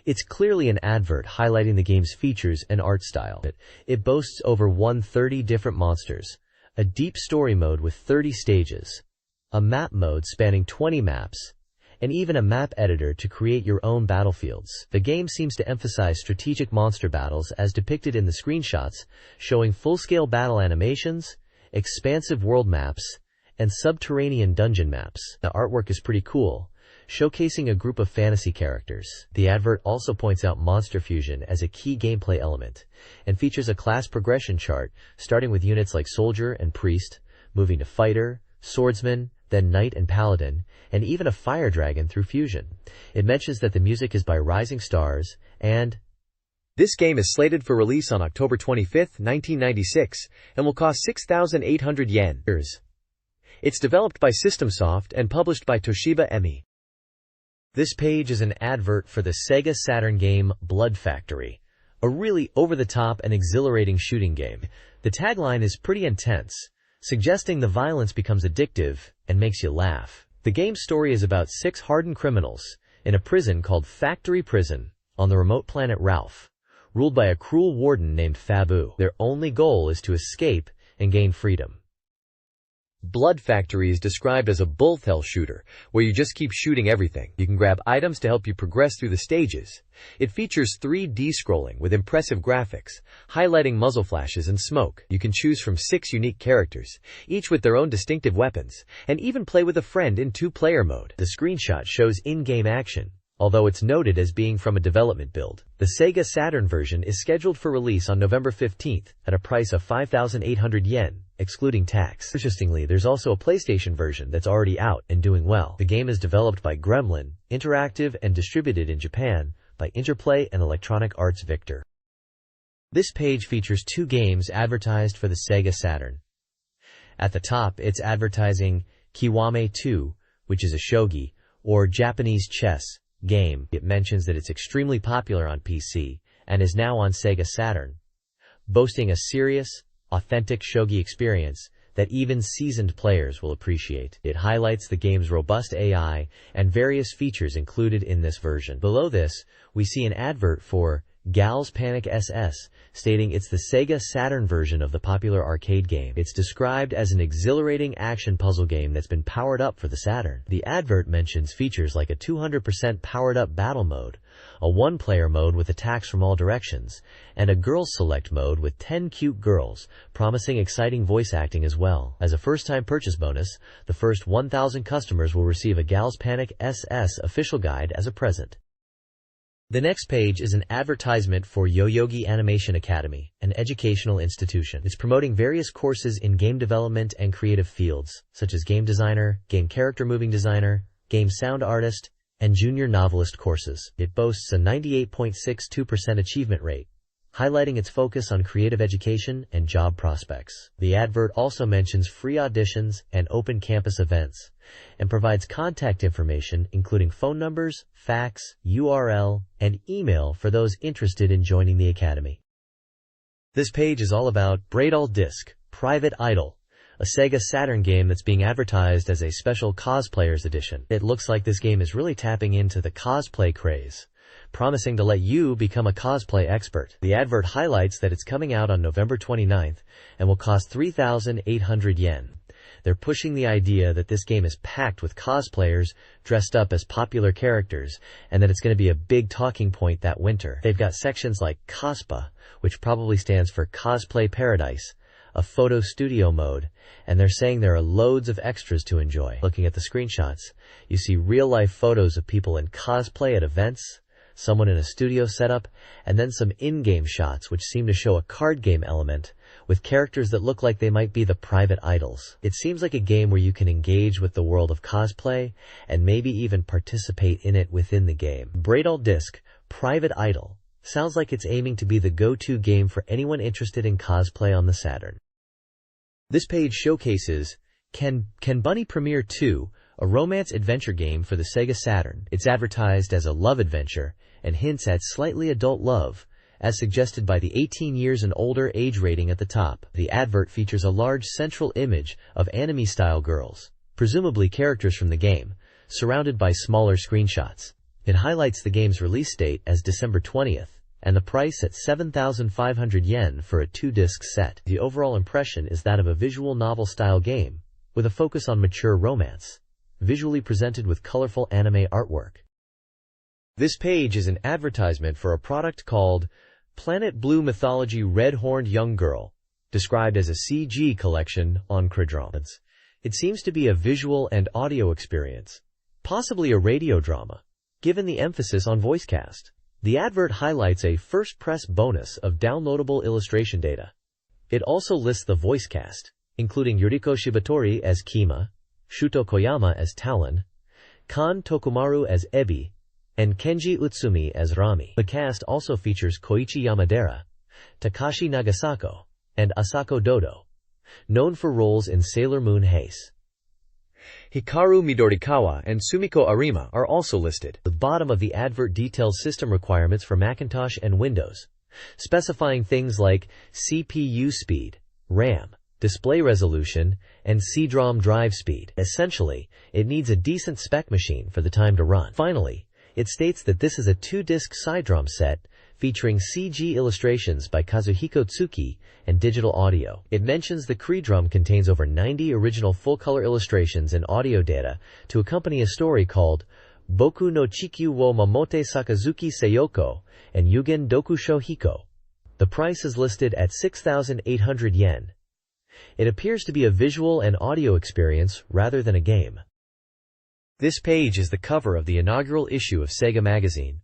It's clearly an advert highlighting the game's features and art style. It boasts over 130 different monsters, a deep story mode with 30 stages, a map mode spanning 20 maps, and even a map editor to create your own battlefields. The game seems to emphasize strategic monster battles as depicted in the screenshots, showing full-scale battle animations, expansive world maps, and subterranean dungeon maps. The artwork is pretty cool, showcasing a group of fantasy characters. The advert also points out monster fusion as a key gameplay element, and features a class progression chart, starting with units like Soldier and Priest, moving to Fighter, Swordsman, then Knight and Paladin, and even a Fire Dragon through fusion. It mentions that the music is by Rising Stars, and this game is slated for release on October 25, 1996, and will cost 6,800 yen. It's developed by SystemSoft and published by Toshiba Emi. This page is an advert for the SEGA Saturn game Blood Factory, a really over-the-top and exhilarating shooting game. The tagline is pretty intense, suggesting the violence becomes addictive and makes you laugh. The game's story is about 6 hardened criminals in a prison called Factory Prison on the remote planet Ralph, ruled by a cruel warden named Fabu. Their only goal is to escape and gain freedom. Blood Factory is described as a bullet hell shooter, where you just keep shooting everything. You can grab items to help you progress through the stages. It features 3D scrolling with impressive graphics, highlighting muzzle flashes and smoke. You can choose from 6 unique characters, each with their own distinctive weapons, and even play with a friend in 2-player mode. The screenshot shows in-game action, although it's noted as being from a development build. The SEGA Saturn version is scheduled for release on November 15th at a price of 5,800 yen, excluding tax. Interestingly, there's also a PlayStation version that's already out and doing well. The game is developed by Gremlin Interactive and distributed in Japan by Interplay and Electronic Arts Victor. This page features 2 games advertised for the SEGA Saturn. At the top, it's advertising Kiwame 2, which is a shogi, or Japanese chess, game. It mentions that it's extremely popular on PC and is now on SEGA Saturn, boasting a serious, authentic shogi experience that even seasoned players will appreciate. It highlights the game's robust AI and various features included in this version. Below this, we see an advert for Gal's Panic SS, stating it's the SEGA Saturn version of the popular arcade game. It's described as an exhilarating action puzzle game that's been powered up for the Saturn. The advert mentions features like a 200% powered up battle mode, a one-player mode with attacks from all directions, and a girls select mode with 10 cute girls, promising exciting voice acting as well. As a first-time purchase bonus, the first 1,000 customers will receive a Gals Panic SS official guide as a present. The next page is an advertisement for Yoyogi Animation Academy, an educational institution. It's promoting various courses in game development and creative fields, such as game designer, game character moving designer, game sound artist, and junior novelist courses. It boasts a 98.62% achievement rate, highlighting its focus on creative education and job prospects. The advert also mentions free auditions and open campus events, and provides contact information including phone numbers, fax, URL, and email for those interested in joining the academy. This page is all about Braidal Disc, Private Idol, a SEGA Saturn game that's being advertised as a special cosplayers edition. It looks like this game is really tapping into the cosplay craze, promising to let you become a cosplay expert. The advert highlights that it's coming out on November 29th and will cost 3,800 yen. They're pushing the idea that this game is packed with cosplayers dressed up as popular characters and that it's going to be a big talking point that winter. They've got sections like Cospa, which probably stands for Cosplay Paradise, a photo studio mode, and they're saying there are loads of extras to enjoy. Looking at the screenshots, you see real-life photos of people in cosplay at events, someone in a studio setup, and then some in-game shots which seem to show a card game element with characters that look like they might be the private idols. It seems like a game where you can engage with the world of cosplay and maybe even participate in it within the game. Braidal Disc, Private Idol, sounds like it's aiming to be the go-to game for anyone interested in cosplay on the Saturn. This page showcases Can Bunny Premiere 2, a romance adventure game for the SEGA Saturn. It's advertised as a love adventure and hints at slightly adult love, as suggested by the 18 years and older age rating at the top. The advert features a large central image of anime-style girls, presumably characters from the game, surrounded by smaller screenshots. It highlights the game's release date as December 20th, and the price at 7,500 yen for a 2-disc set. The overall impression is that of a visual novel-style game, with a focus on mature romance, visually presented with colorful anime artwork. This page is an advertisement for a product called Planet Blue Mythology Red-Horned Young Girl, described as a CG collection on Credrons. It seems to be a visual and audio experience, possibly a radio drama, given the emphasis on voicecast. The advert highlights a first press bonus of downloadable illustration data. It also lists the voicecast, including Yuriko Shibatori as Kima, Shuto Koyama as Talon, Kan Tokumaru as Ebi, and Kenji Utsumi as Rami. The cast also features Koichi Yamadera, Takashi Nagasako, and Asako Dodo, known for roles in Sailor Moon Haze. Hikaru Midorikawa and Sumiko Arima are also listed. The bottom of the advert details system requirements for Macintosh and Windows, specifying things like CPU speed, RAM, display resolution, and CD-ROM drive speed. Essentially, it needs a decent spec machine for the time to run. Finally, it states that this is a 2-disc CD-ROM set featuring CG illustrations by Kazuhiko Tsuki and digital audio. It mentions the CD-ROM contains over 90 original full-color illustrations and audio data to accompany a story called Boku no Chikyu wo Mamote Sakazuki Seiyoko and Yugen Dokusho Hiko. The price is listed at 6,800 yen. It appears to be a visual and audio experience rather than a game. This page is the cover of the inaugural issue of SEGA Magazine.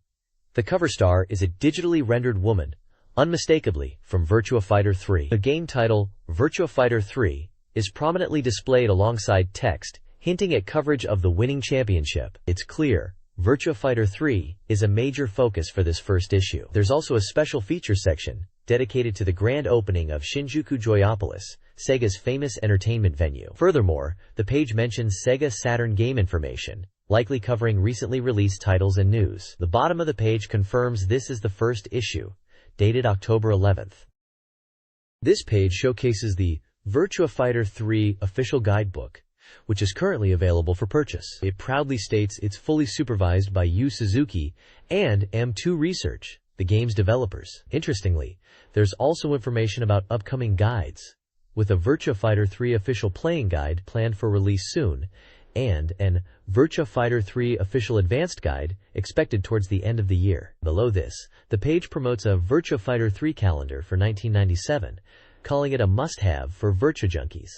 The cover star is a digitally rendered woman, unmistakably from Virtua Fighter 3. The game title, Virtua Fighter 3, is prominently displayed alongside text, hinting at coverage of the winning championship. It's clear, Virtua Fighter 3 is a major focus for this first issue. There's also a special feature section dedicated to the grand opening of Shinjuku Joyopolis, Sega's famous entertainment venue. Furthermore, the page mentions Sega Saturn game information, likely covering recently released titles and news. The bottom of the page confirms this is the first issue, dated October 11th. This page showcases the Virtua Fighter 3 official guidebook, which is currently available for purchase. It proudly states it's fully supervised by Yu Suzuki and M2 Research, the game's developers. Interestingly, there's also information about upcoming guides, with a Virtua Fighter 3 official playing guide planned for release soon, and an Virtua Fighter 3 official advanced guide expected towards the end of the year. Below this, the page promotes a Virtua Fighter 3 calendar for 1997, calling it a must-have for Virtua junkies.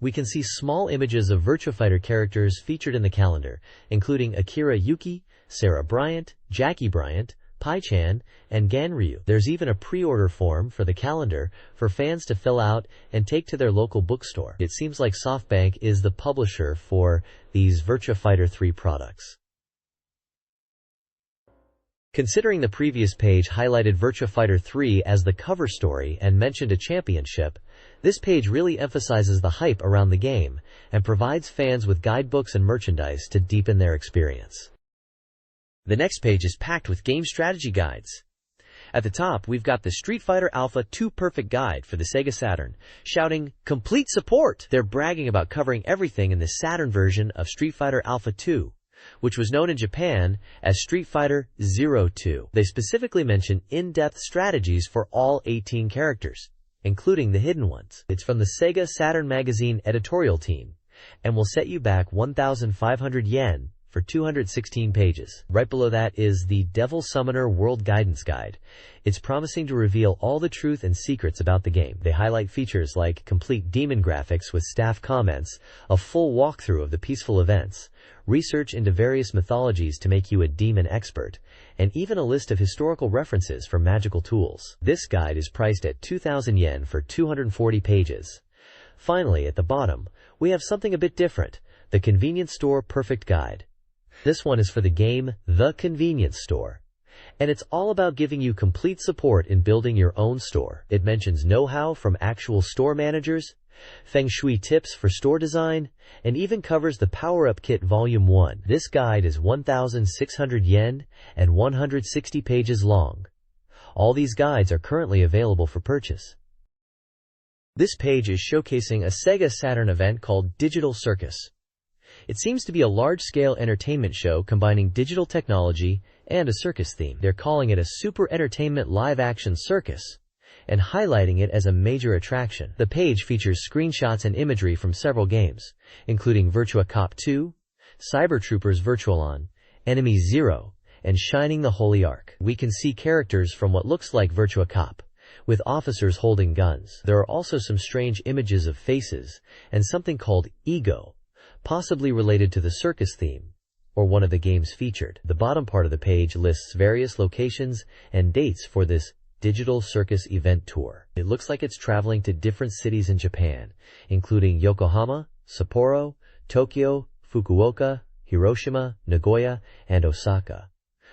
We can see small images of Virtua Fighter characters featured in the calendar, including Akira Yuki, Sarah Bryant, Jackie Bryant, Pai-chan, and Ganryu. There's even a pre-order form for the calendar for fans to fill out and take to their local bookstore. It seems like SoftBank is the publisher for these Virtua Fighter 3 products. Considering the previous page highlighted Virtua Fighter 3 as the cover story and mentioned a championship, this page really emphasizes the hype around the game and provides fans with guidebooks and merchandise to deepen their experience. The next page is packed with game strategy guides. At the top, we've got the Street Fighter Alpha 2 Perfect Guide for the SEGA Saturn, shouting, "Complete support!" They're bragging about covering everything in the Saturn version of Street Fighter Alpha 2, which was known in Japan as Street Fighter 02. They specifically mention in-depth strategies for all 18 characters, including the hidden ones. It's from the SEGA Saturn Magazine editorial team, and will set you back 1,500 yen for 216 pages. Right below that is the Devil Summoner World Guidance Guide. It's promising to reveal all the truth and secrets about the game. They highlight features like complete demon graphics with staff comments, a full walkthrough of the peaceful events, research into various mythologies to make you a demon expert, and even a list of historical references for magical tools. This guide is priced at 2,000 yen for 240 pages. Finally, at the bottom, we have something a bit different, the Convenience Store Perfect Guide. This one is for the game The Convenience Store, and it's all about giving you complete support in building your own store. It mentions know-how from actual store managers, feng shui tips for store design, and even covers the Power-Up Kit Volume 1. This guide is 1,600 yen and 160 pages long. All these guides are currently available for purchase. This page is showcasing a SEGA Saturn event called Digital Circus. It seems to be a large-scale entertainment show combining digital technology and a circus theme. They're calling it a super entertainment live-action circus and highlighting it as a major attraction. The page features screenshots and imagery from several games, including Virtua Cop 2, Cyber Troopers Virtualon, Enemy Zero, and Shining the Holy Ark. We can see characters from what looks like Virtua Cop, with officers holding guns. There are also some strange images of faces and something called Ego, possibly related to the circus theme, or one of the games featured. The bottom part of the page lists various locations and dates for this Digital Circus event tour. It looks like it's traveling to different cities in Japan, including Yokohama, Sapporo, Tokyo, Fukuoka, Hiroshima, Nagoya, and Osaka,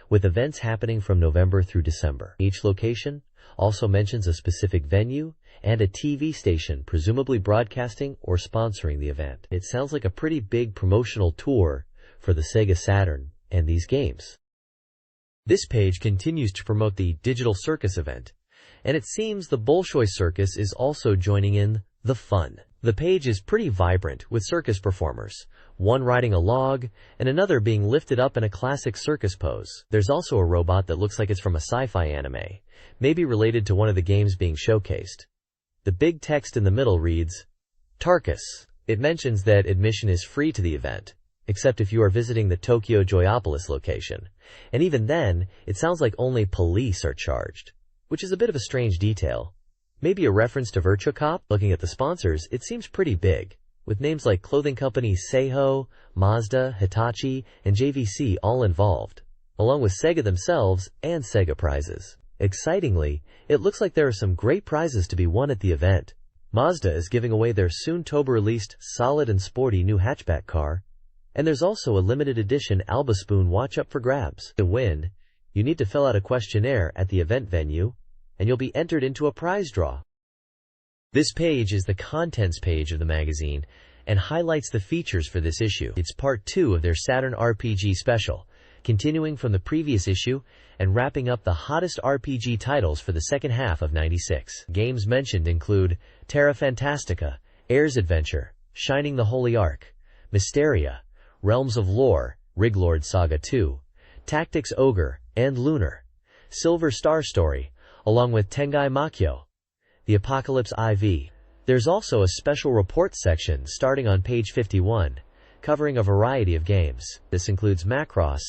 with events happening from November through December. Each location also mentions a specific venue and a TV station presumably broadcasting or sponsoring the event. It sounds like a pretty big promotional tour for the SEGA Saturn and these games. This page continues to promote the Digital Circus event, and it seems the Bolshoi Circus is also joining in the fun. The page is pretty vibrant with circus performers, one riding a log and another being lifted up in a classic circus pose. There's also a robot that looks like it's from a sci-fi anime, maybe related to one of the games being showcased. The big text in the middle reads, Tarkus. It mentions that admission is free to the event, except if you are visiting the Tokyo Joyopolis location, and even then, it sounds like only police are charged, which is a bit of a strange detail. Maybe a reference to Virtua Cop? Looking at the sponsors, it seems pretty big, with names like clothing company Seiho, Mazda, Hitachi, and JVC all involved, along with SEGA themselves and SEGA prizes. Excitingly, it looks like there are some great prizes to be won at the event. Mazda is giving away their soon-to-be-released solid and sporty new hatchback car, and there's also a limited edition Alba Spoon watch up for grabs. To win, you need to fill out a questionnaire at the event venue, and you'll be entered into a prize draw. This page is the contents page of the magazine and highlights the features for this issue. It's part 2 of their Saturn RPG special, continuing from the previous issue and wrapping up the hottest RPG titles for the second half of '96. Games mentioned include Terra Fantastica, Air's Adventure, Shining the Holy Ark, Mysteria, Realms of Lore, Riglord Saga 2, Tactics Ogre, and Lunar, Silver Star Story, along with Tengai Makyo, The Apocalypse IV. There's also a special report section starting on page 51, covering a variety of games. This includes Macross,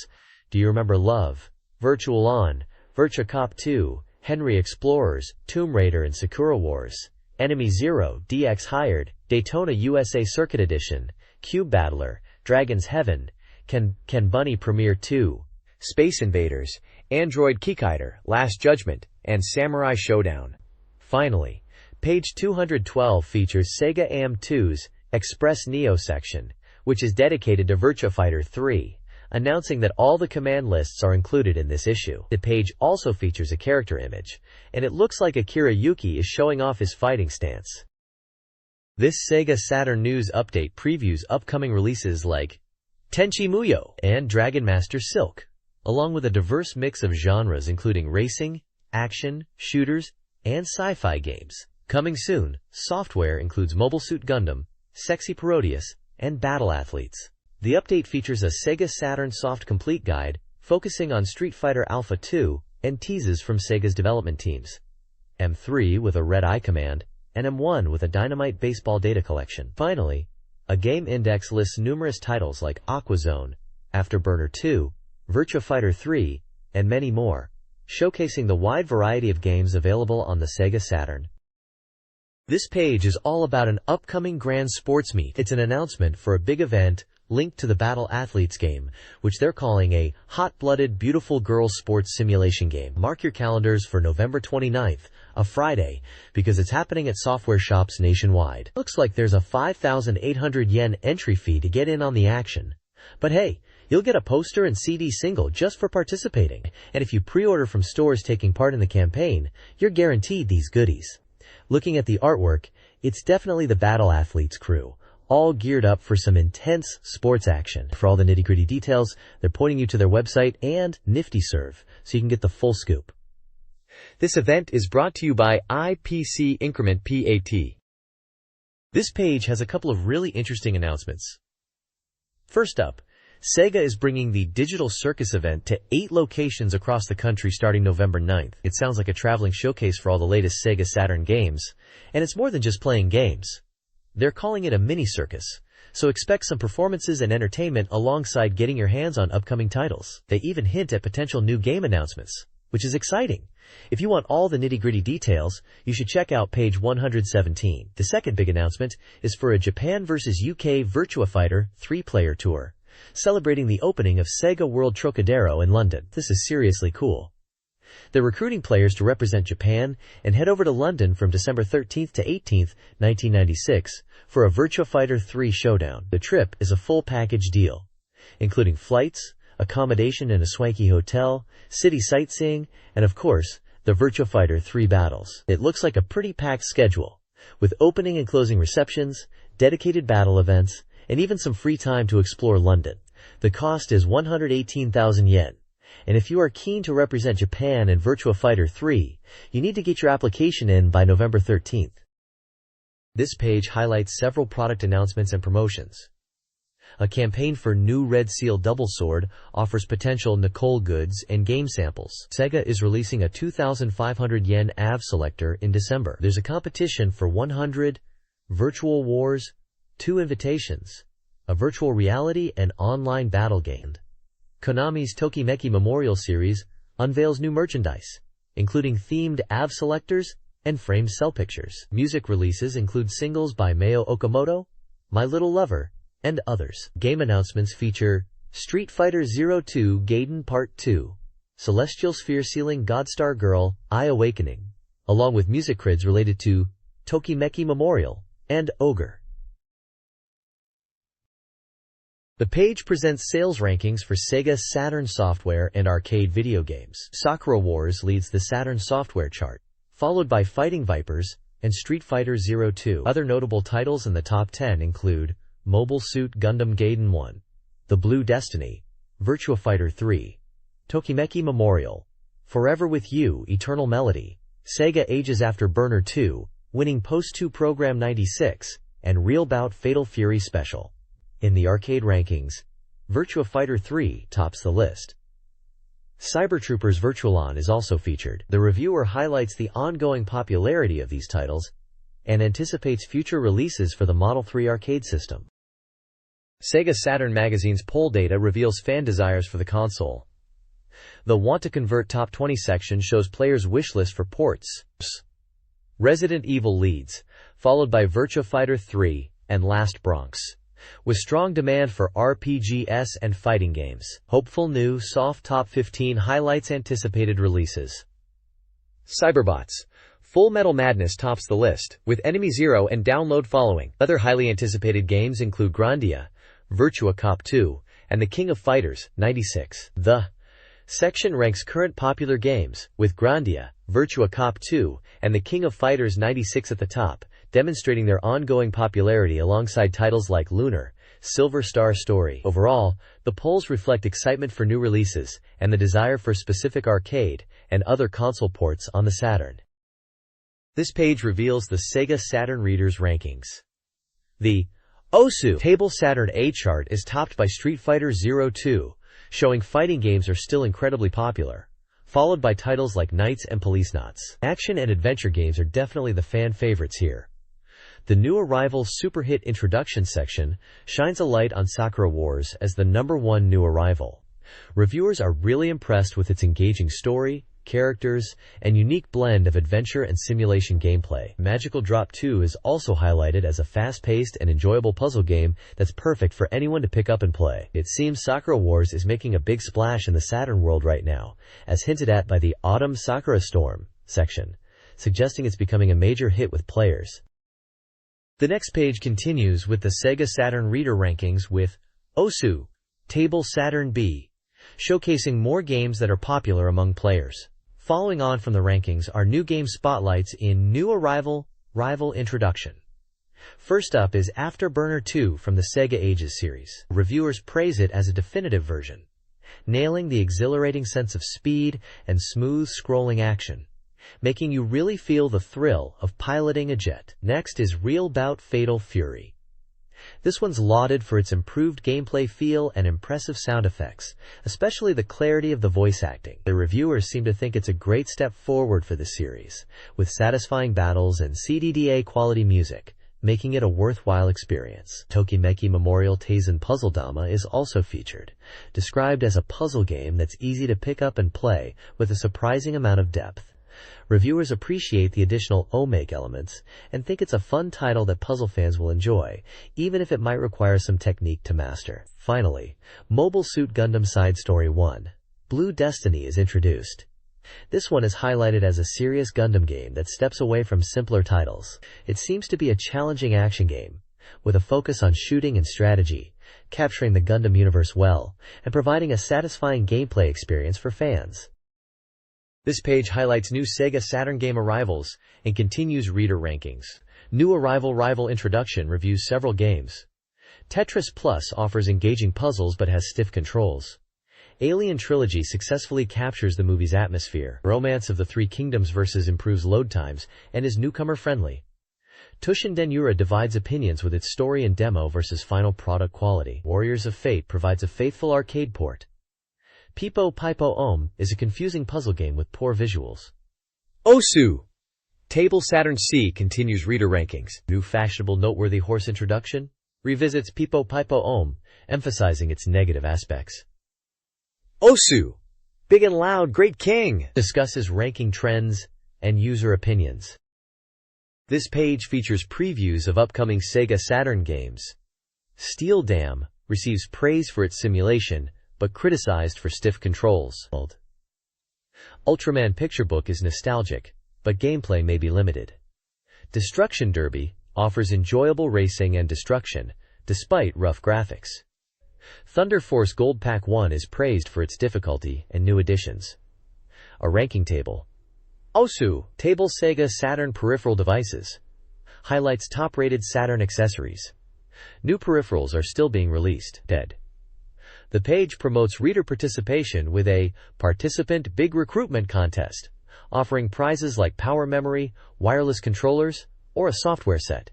Do You Remember Love, Virtual On, Virtua Cop 2, Henry Explorers, Tomb Raider and Sakura Wars, Enemy Zero, DX Hired, Daytona USA Circuit Edition, Cube Battler, Dragon's Heaven, Ken Bunny Premiere 2, Space Invaders, Android Keykider, Last Judgment, and Samurai Showdown. Finally, page 212 features Sega AM2's Express Neo section, which is dedicated to Virtua Fighter 3, announcing that all the command lists are included in this issue. The page also features a character image, and it looks like Akira Yuki is showing off his fighting stance. This Sega Saturn news update previews upcoming releases like Tenchi Muyo and Dragon Master Silk, along with a diverse mix of genres including racing, action, shooters, and sci-fi games. Coming soon, software includes Mobile Suit Gundam, Sexy Parodius, and Battle Athletes. The update features a Sega Saturn Soft Complete Guide focusing on Street Fighter Alpha 2 and teases from Sega's development teams. M3 with a Red Eye command, and M1 with a Dynamite Baseball data collection. Finally, a game index lists numerous titles like Aquazone, Afterburner 2, Virtua Fighter 3, and many more, showcasing the wide variety of games available on the Sega Saturn. This page is all about an upcoming Grand Sports Meet. It's an announcement for a big event linked to the Battle Athletes game, which they're calling a hot-blooded, beautiful girls sports simulation game. Mark your calendars for November 29th, a Friday, because it's happening at software shops nationwide. Looks like there's a 5,800 yen entry fee to get in on the action. But hey, you'll get a poster and CD single just for participating. And if you pre-order from stores taking part in the campaign, you're guaranteed these goodies. Looking at the artwork, it's definitely the Battle Athletes crew, all geared up for some intense sports action. For all the nitty-gritty details, they're pointing you to their website and Nifty Serve, so you can get the full scoop. This event is brought to you by IPC Increment PAT. This page has a couple of really interesting announcements. First up, Sega is bringing the Digital Circus event to 8 locations across the country starting November 9th. It sounds like a traveling showcase for all the latest Sega Saturn games, and it's more than just playing games. They're calling it a mini-circus, so expect some performances and entertainment alongside getting your hands on upcoming titles. They even hint at potential new game announcements, which is exciting. If you want all the nitty-gritty details, you should check out page 117. The second big announcement is for a Japan vs. UK Virtua Fighter 3-player tour, celebrating the opening of Sega World Trocadero in London. This is seriously cool. They're recruiting players to represent Japan and head over to London from December 13th to 18th, 1996, for a Virtua Fighter 3 showdown. The trip is a full package deal, including flights, accommodation in a swanky hotel, city sightseeing, and of course, the Virtua Fighter 3 battles. It looks like a pretty packed schedule, with opening and closing receptions, dedicated battle events, and even some free time to explore London. The cost is 118,000 yen. And if you are keen to represent Japan in Virtua Fighter 3, you need to get your application in by November 13th. This page highlights several product announcements and promotions. A campaign for new Red Seal Double Sword offers potential Nicole goods and game samples. Sega is releasing a 2,500 yen AV selector in December. There's a competition for 100 Virtual Wars, 2 invitations, a virtual reality and online battle game. Konami's Tokimeki Memorial Series unveils new merchandise, including themed AV selectors and framed cell pictures. Music releases include singles by Mayo Okamoto, My Little Lover, and others. Game announcements feature Street Fighter 02 Gaiden Part 2, Celestial Sphere Sealing Godstar Girl, Eye Awakening, along with music crids related to Tokimeki Memorial and Ogre. The page presents sales rankings for Sega Saturn software and arcade video games. Sakura Wars leads the Saturn software chart, followed by Fighting Vipers and Street Fighter 02. Other notable titles in the top 10 include Mobile Suit Gundam Gaiden 1, The Blue Destiny, Virtua Fighter 3, Tokimeki Memorial, Forever With You, Eternal Melody, Sega Ages After Burner 2, Winning Post 2 Program 96, and Real Bout Fatal Fury Special. In the arcade rankings, Virtua Fighter 3 tops the list. Cybertroopers Virtual On is also featured. The reviewer highlights the ongoing popularity of these titles and anticipates future releases for the Model 3 arcade system. SEGA Saturn Magazine's poll data reveals fan desires for the console. The Want to Convert Top 20 section shows players' wish list for ports. Resident Evil leads, followed by Virtua Fighter 3 and Last Bronx, with strong demand for RPGs and fighting games. Hopeful new soft top 15 highlights anticipated releases. Cyberbots. Full Metal Madness tops the list, with Enemy Zero and Download following. Other highly anticipated games include Grandia, Virtua Cop 2, and The King of Fighters, 96. The section ranks current popular games, with Grandia, Virtua Cop 2, and The King of Fighters 96 at the top, demonstrating their ongoing popularity alongside titles like Lunar, Silver Star Story. Overall, the polls reflect excitement for new releases, and the desire for specific arcade and other console ports on the Saturn. This page reveals the SEGA Saturn Readers rankings. The OSU Table Saturn A chart is topped by Street Fighter 02, showing fighting games are still incredibly popular, followed by titles like Knights and Policenauts. Action and adventure games are definitely the fan favorites here. The New Arrival Super Hit Introduction section shines a light on Sakura Wars as the #1 new arrival. Reviewers are really impressed with its engaging story, characters, and unique blend of adventure and simulation gameplay. Magical Drop 2 is also highlighted as a fast-paced and enjoyable puzzle game that's perfect for anyone to pick up and play. It seems Sakura Wars is making a big splash in the Saturn world right now, as hinted at by the Autumn Sakura Storm section, suggesting it's becoming a major hit with players. The next page continues with the SEGA Saturn Reader rankings with OSU Table Saturn B, showcasing more games that are popular among players. Following on from the rankings are new game spotlights in New Arrival Rival Introduction. First up is Afterburner 2 from the Sega Ages series. Reviewers praise it as a definitive version, nailing the exhilarating sense of speed and smooth scrolling action, making you really feel the thrill of piloting a jet. Next is Real Bout Fatal Fury. This one's lauded for its improved gameplay feel and impressive sound effects, especially the clarity of the voice acting. The reviewers seem to think it's a great step forward for the series, with satisfying battles and CDDA quality music, making it a worthwhile experience. Tokimeki Memorial Taisen Puzzle Dama is also featured, described as a puzzle game that's easy to pick up and play with a surprising amount of depth. Reviewers appreciate the additional OMake elements and think it's a fun title that puzzle fans will enjoy, even if it might require some technique to master. Finally, Mobile Suit Gundam Side Story 1, Blue Destiny is introduced. This one is highlighted as a serious Gundam game that steps away from simpler titles. It seems to be a challenging action game, with a focus on shooting and strategy, capturing the Gundam universe well, and providing a satisfying gameplay experience for fans. This page highlights new SEGA Saturn game arrivals and continues reader rankings. New Arrival Rival Introduction reviews several games. Tetris Plus offers engaging puzzles but has stiff controls. Alien Trilogy successfully captures the movie's atmosphere. Romance of the Three Kingdoms vs. improves load times and is newcomer-friendly. Tushin Denura divides opinions with its story and demo versus final product quality. Warriors of Fate provides a faithful arcade port. Pipo Pipo Om is a confusing puzzle game with poor visuals. OSU Table Saturn C continues reader rankings. New fashionable noteworthy horse introduction revisits Pipo Pipo Om, emphasizing its negative aspects. OSU Big and Loud Great King discusses ranking trends and user opinions. This page features previews of upcoming SEGA Saturn games. Steel Dam receives praise for its simulation, but criticized for stiff controls. Ultraman Picture Book is nostalgic, but gameplay may be limited. Destruction Derby offers enjoyable racing and destruction, despite rough graphics. Thunder Force Gold Pack 1 is praised for its difficulty and new additions. A ranking table. OSU Table SEGA Saturn Peripheral Devices highlights top-rated Saturn accessories. New peripherals are still being released. The page promotes reader participation with a participant big recruitment contest, offering prizes like power memory, wireless controllers, or a software set.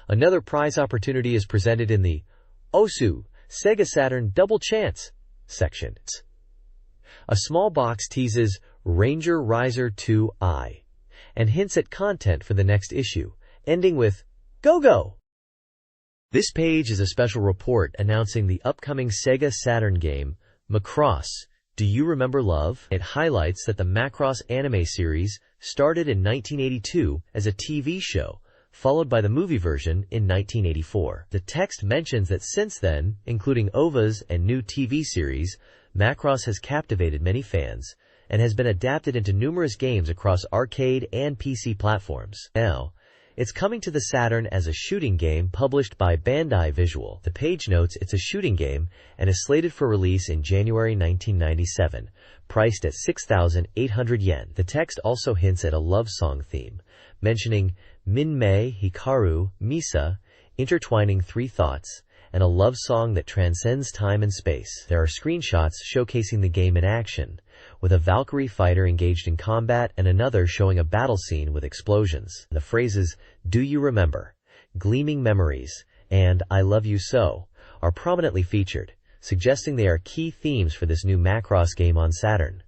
Another prize opportunity is presented in the OSU SEGA Saturn Double Chance section. A small box teases Ranger Riser 2i and hints at content for the next issue, ending with Go Go! This page is a special report announcing the upcoming SEGA Saturn game, Macross. Do You Remember Love? It highlights that the Macross anime series started in 1982 as a TV show, followed by the movie version in 1984. The text mentions that since then, including OVAs and new TV series, Macross has captivated many fans and has been adapted into numerous games across arcade and PC platforms. Now, it's coming to the Saturn as a shooting game published by Bandai Visual. The page notes it's a shooting game and is slated for release in January 1997, priced at 6,800 yen. The text also hints at a love song theme, mentioning Minmay, Hikaru, Misa, intertwining three thoughts, and a love song that transcends time and space. There are screenshots showcasing the game in action, with a Valkyrie fighter engaged in combat and another showing a battle scene with explosions. The phrases, "Do you remember?" "Gleaming memories," and "I love you so" are prominently featured, suggesting they are key themes for this new Macross game on Saturn.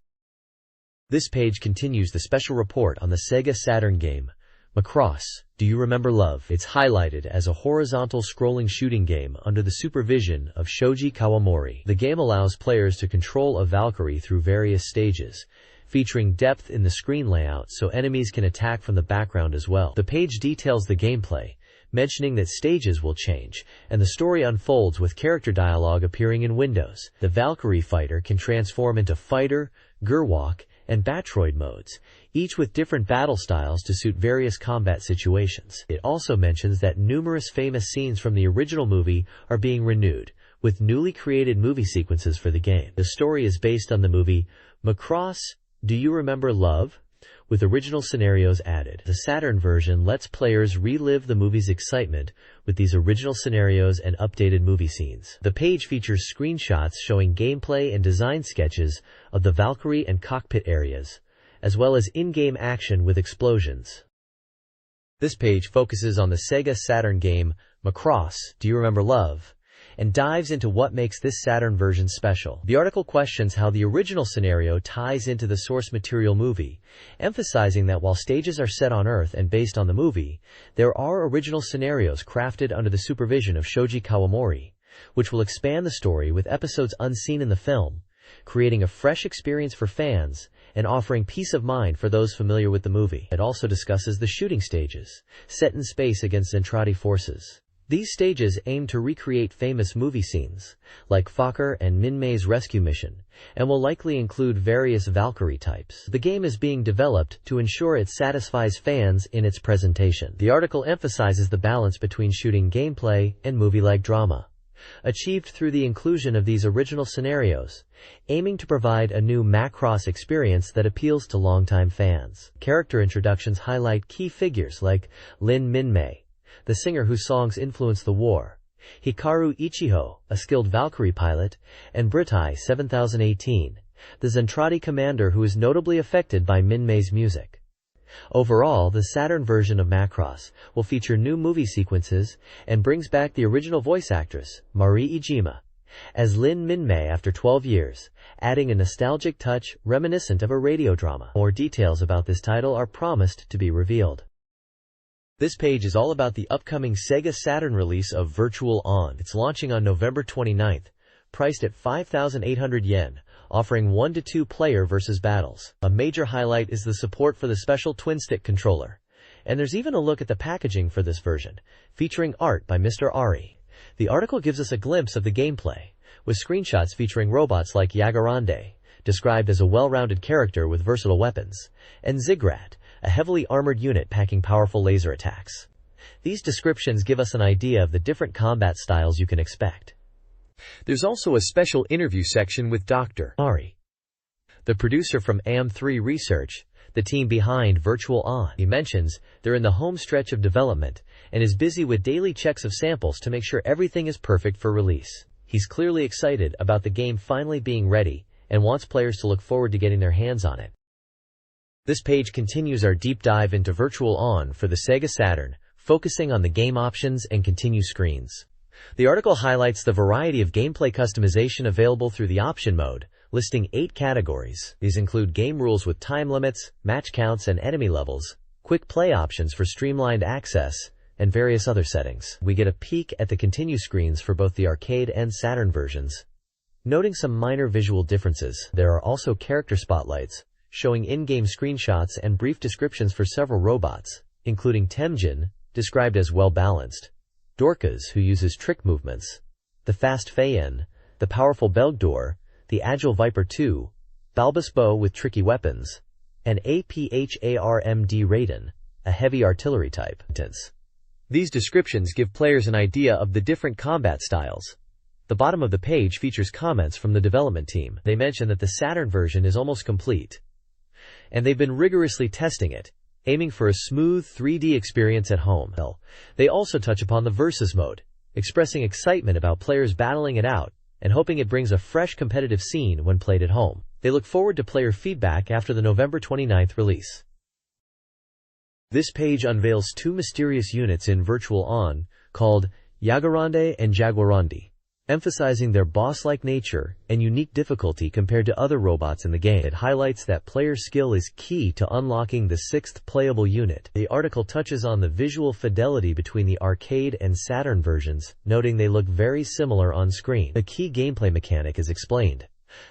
This page continues the special report on the SEGA Saturn game, Macross. Do You Remember Love? It's highlighted as a horizontal scrolling shooting game under the supervision of Shoji Kawamori. The game allows players to control a Valkyrie through various stages, featuring depth in the screen layout so enemies can attack from the background as well. The page details the gameplay, mentioning that stages will change, and the story unfolds with character dialogue appearing in windows. The Valkyrie fighter can transform into fighter, Gerwalk, and Batroid modes, each with different battle styles to suit various combat situations. It also mentions that numerous famous scenes from the original movie are being renewed, with newly created movie sequences for the game. The story is based on the movie Macross, Do You Remember Love?, with original scenarios added. The Saturn version lets players relive the movie's excitement with these original scenarios and updated movie scenes. The page features screenshots showing gameplay and design sketches of the Valkyrie and cockpit areas, as well as in-game action with explosions. This page focuses on the SEGA Saturn game, Macross, Do You Remember Love?, and dives into what makes this Saturn version special. The article questions how the original scenario ties into the source material movie, emphasizing that while stages are set on Earth and based on the movie, there are original scenarios crafted under the supervision of Shoji Kawamori, which will expand the story with episodes unseen in the film, creating a fresh experience for fans and offering peace of mind for those familiar with the movie. It also discusses the shooting stages, set in space against Zentradi forces. These stages aim to recreate famous movie scenes, like Fokker and Minmay's rescue mission, and will likely include various Valkyrie types. The game is being developed to ensure it satisfies fans in its presentation. The article emphasizes the balance between shooting gameplay and movie-like drama, achieved through the inclusion of these original scenarios, aiming to provide a new Macross experience that appeals to longtime fans. Character introductions highlight key figures like Lin Minmay, the singer whose songs influenced the war, Hikaru Ichiho, a skilled Valkyrie pilot, and Britai 7018, the Zentradi commander who is notably affected by Minmay's music. Overall, the Saturn version of Macross will feature new movie sequences and brings back the original voice actress, Mari Ijima, as Lin Minmay after 12 years, adding a nostalgic touch reminiscent of a radio drama. More details about this title are promised to be revealed. This page is all about the upcoming SEGA Saturn release of Virtual On. It's launching on November 29th, priced at 5,800 yen, offering 1 to 2 player versus battles. A major highlight is the support for the special twin-stick controller. And there's even a look at the packaging for this version, featuring art by Mr. Ari. The article gives us a glimpse of the gameplay, with screenshots featuring robots like Yagarande, described as a well-rounded character with versatile weapons, and Ziggurat, a heavily armored unit packing powerful laser attacks. These descriptions give us an idea of the different combat styles you can expect. There's also a special interview section with Dr. Ari, the producer from AM3 Research, the team behind Virtual On. He mentions they're in the home stretch of development and is busy with daily checks of samples to make sure everything is perfect for release. He's clearly excited about the game finally being ready and wants players to look forward to getting their hands on it. This page continues our deep dive into Virtual On for the SEGA Saturn, focusing on the game options and continue screens. The article highlights the variety of gameplay customization available through the option mode, listing 8 categories. These include game rules with time limits, match counts and enemy levels, quick play options for streamlined access, and various other settings. We get a peek at the continue screens for both the arcade and Saturn versions. Noting some minor visual differences, there are also character spotlights, showing in-game screenshots and brief descriptions for several robots, including Temujin, described as well-balanced, Dorcas, who uses trick movements, the fast Feyen, the powerful Belgdor, the agile Viper 2, Balbus Bow with tricky weapons, and APHARMD Raiden, a heavy artillery type. These descriptions give players an idea of the different combat styles. The bottom of the page features comments from the development team. They mention that the Saturn version is almost complete, and they've been rigorously testing it, aiming for a smooth 3D experience at home. They also touch upon the versus mode, expressing excitement about players battling it out and hoping it brings a fresh competitive scene when played at home. They look forward to player feedback after the November 29th release. This page unveils two mysterious units in Virtual On, called Jaguarande and Jaguarandi, emphasizing their boss-like nature and unique difficulty compared to other robots in the game. It highlights that player skill is key to unlocking the sixth playable unit. The article touches on the visual fidelity between the arcade and Saturn versions, noting they look very similar on screen. A key gameplay mechanic is explained.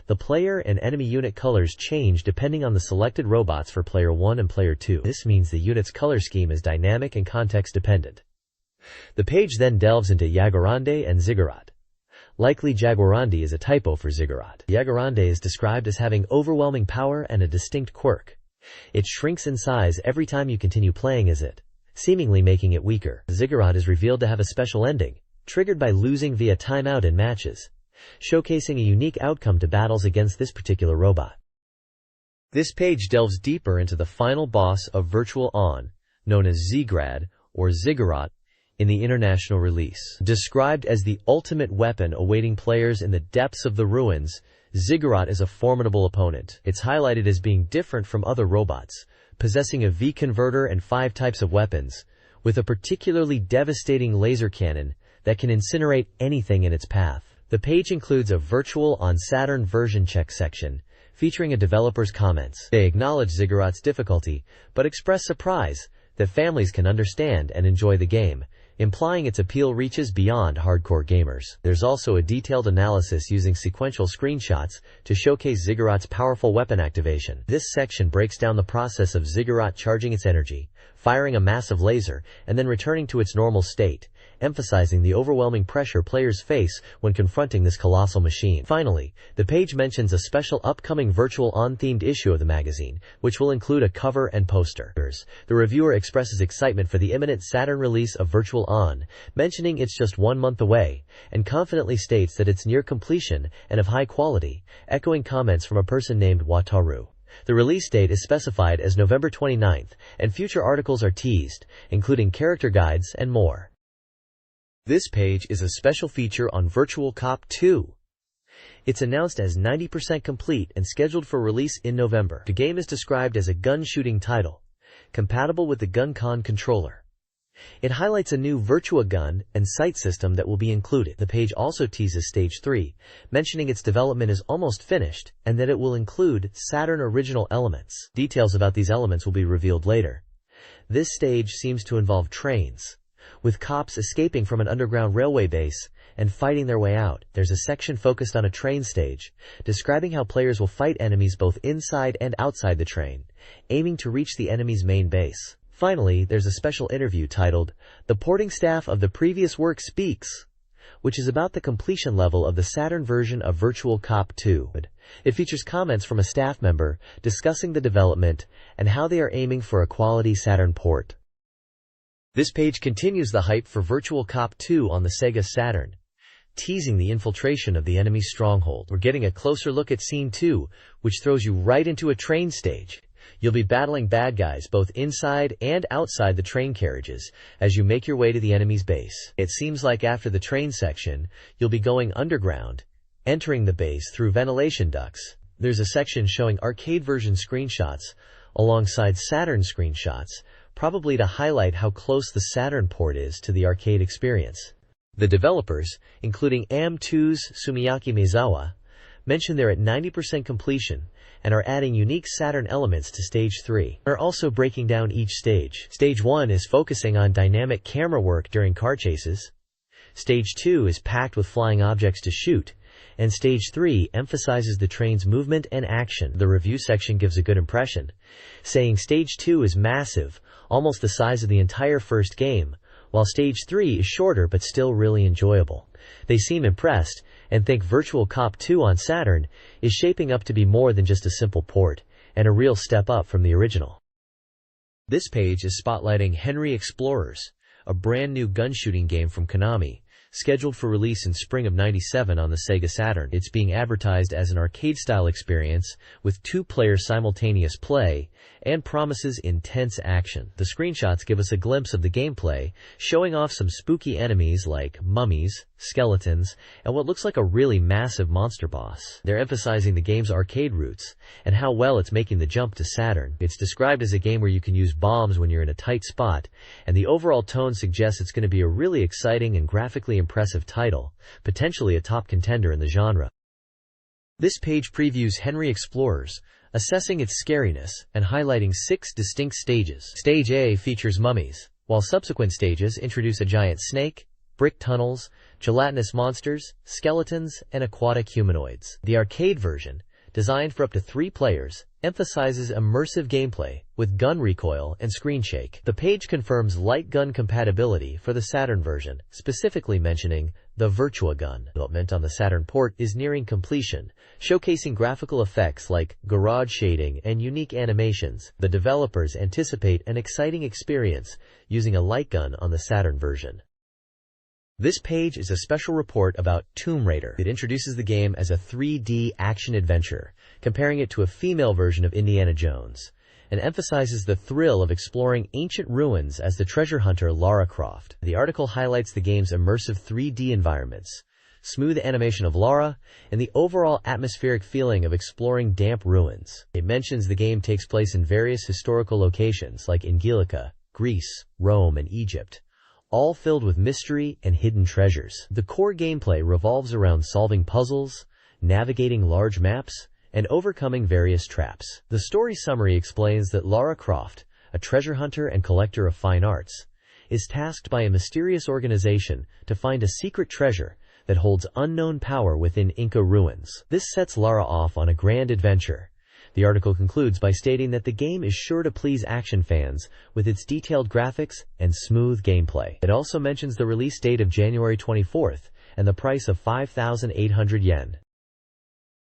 The player and enemy unit colors change depending on the selected robots for Player 1 and Player 2. This means the unit's color scheme is dynamic and context-dependent. The page then delves into Jaguarande and Ziggurat. Likely Jaguarandi is a typo for Ziggurat. Jaguarande is described as having overwhelming power and a distinct quirk. It shrinks in size every time you continue playing as it, seemingly making it weaker. Ziggurat is revealed to have a special ending, triggered by losing via timeout in matches, showcasing a unique outcome to battles against this particular robot. This page delves deeper into the final boss of Virtual On, known as Zgrad or Ziggurat in the international release. Described as the ultimate weapon awaiting players in the depths of the ruins, Ziggurat is a formidable opponent. It's highlighted as being different from other robots, possessing a V-converter and 5 types of weapons, with a particularly devastating laser cannon that can incinerate anything in its path. The page includes a Virtual On Saturn version check section, featuring a developer's comments. They acknowledge Ziggurat's difficulty, but express surprise that families can understand and enjoy the game, implying its appeal reaches beyond hardcore gamers. There's also a detailed analysis using sequential screenshots to showcase Ziggurat's powerful weapon activation. This section breaks down the process of Ziggurat charging its energy, firing a massive laser, and then returning to its normal state, emphasizing the overwhelming pressure players face when confronting this colossal machine. Finally, the page mentions a special upcoming Virtual On-themed issue of the magazine, which will include a cover and poster. The reviewer expresses excitement for the imminent Saturn release of Virtual On, mentioning it's just 1 month away, and confidently states that it's near completion and of high quality, echoing comments from a person named Wataru. The release date is specified as November 29th, and future articles are teased, including character guides and more. This page is a special feature on Virtual Cop 2. It's announced as 90% complete and scheduled for release in November. The game is described as a gun-shooting title, compatible with the GunCon controller. It highlights a new Virtua gun and sight system that will be included. The page also teases Stage 3, mentioning its development is almost finished and that it will include Saturn original elements. Details about these elements will be revealed later. This stage seems to involve trains, with cops escaping from an underground railway base and fighting their way out. There's a section focused on a train stage, describing how players will fight enemies both inside and outside the train, aiming to reach the enemy's main base. Finally, there's a special interview titled, "The Porting Staff of the Previous Work Speaks," which is about the completion level of the Saturn version of Virtual Cop 2. It features comments from a staff member discussing the development and how they are aiming for a quality Saturn port. This page continues the hype for Virtual Cop 2 on the SEGA Saturn, teasing the infiltration of the enemy stronghold. We're getting a closer look at Scene 2, which throws you right into a train stage. You'll be battling bad guys both inside and outside the train carriages as you make your way to the enemy's base. It seems like after the train section, you'll be going underground, entering the base through ventilation ducts. There's a section showing arcade version screenshots alongside Saturn screenshots, probably to highlight how close the Saturn port is to the arcade experience. The developers, including AM2's Sumiyaki Maezawa, mentioned they're at 90% completion and are adding unique Saturn elements to Stage 3. They're also breaking down each stage. Stage 1 is focusing on dynamic camera work during car chases. Stage 2 is packed with flying objects to shoot, and Stage 3 emphasizes the train's movement and action. The review section gives a good impression, saying Stage 2 is massive, almost the size of the entire first game, while Stage 3 is shorter but still really enjoyable. They seem impressed and think Virtual Cop 2 on Saturn is shaping up to be more than just a simple port, and a real step up from the original. This page is spotlighting Henry Explorers, a brand new gun shooting game from Konami, scheduled for release in spring of '97 on the SEGA Saturn. It's being advertised as an arcade-style experience with two-player simultaneous play and promises intense action. The screenshots give us a glimpse of the gameplay, showing off some spooky enemies like mummies, skeletons, and what looks like a really massive monster boss. They're emphasizing the game's arcade roots and how well it's making the jump to Saturn. It's described as a game where you can use bombs when you're in a tight spot, and the overall tone suggests it's going to be a really exciting and graphically impressive title, potentially a top contender in the genre. This page previews Henry Explorers, assessing its scariness and highlighting 6 distinct stages. Stage A features mummies, while subsequent stages introduce a giant snake, brick tunnels, gelatinous monsters, skeletons, and aquatic humanoids. The arcade version, designed for up to 3 players, emphasizes immersive gameplay with gun recoil and screen shake. The page confirms light gun compatibility for the Saturn version, specifically mentioning the Virtua gun. Development on the Saturn port is nearing completion, showcasing graphical effects like garage shading and unique animations. The developers anticipate an exciting experience using a light gun on the Saturn version. This page is a special report about Tomb Raider. It introduces the game as a 3D action-adventure, comparing it to a female version of Indiana Jones, and emphasizes the thrill of exploring ancient ruins as the treasure hunter Lara Croft. The article highlights the game's immersive 3D environments, smooth animation of Lara, and the overall atmospheric feeling of exploring damp ruins. It mentions the game takes place in various historical locations like Angelica, Greece, Rome, and Egypt, all filled with mystery and hidden treasures. The core gameplay revolves around solving puzzles, navigating large maps, and overcoming various traps. The story summary explains that Lara Croft, a treasure hunter and collector of fine arts, is tasked by a mysterious organization to find a secret treasure that holds unknown power within Inca ruins. This sets Lara off on a grand adventure. The article concludes by stating that the game is sure to please action fans with its detailed graphics and smooth gameplay. It also mentions the release date of January 24th and the price of 5,800 yen.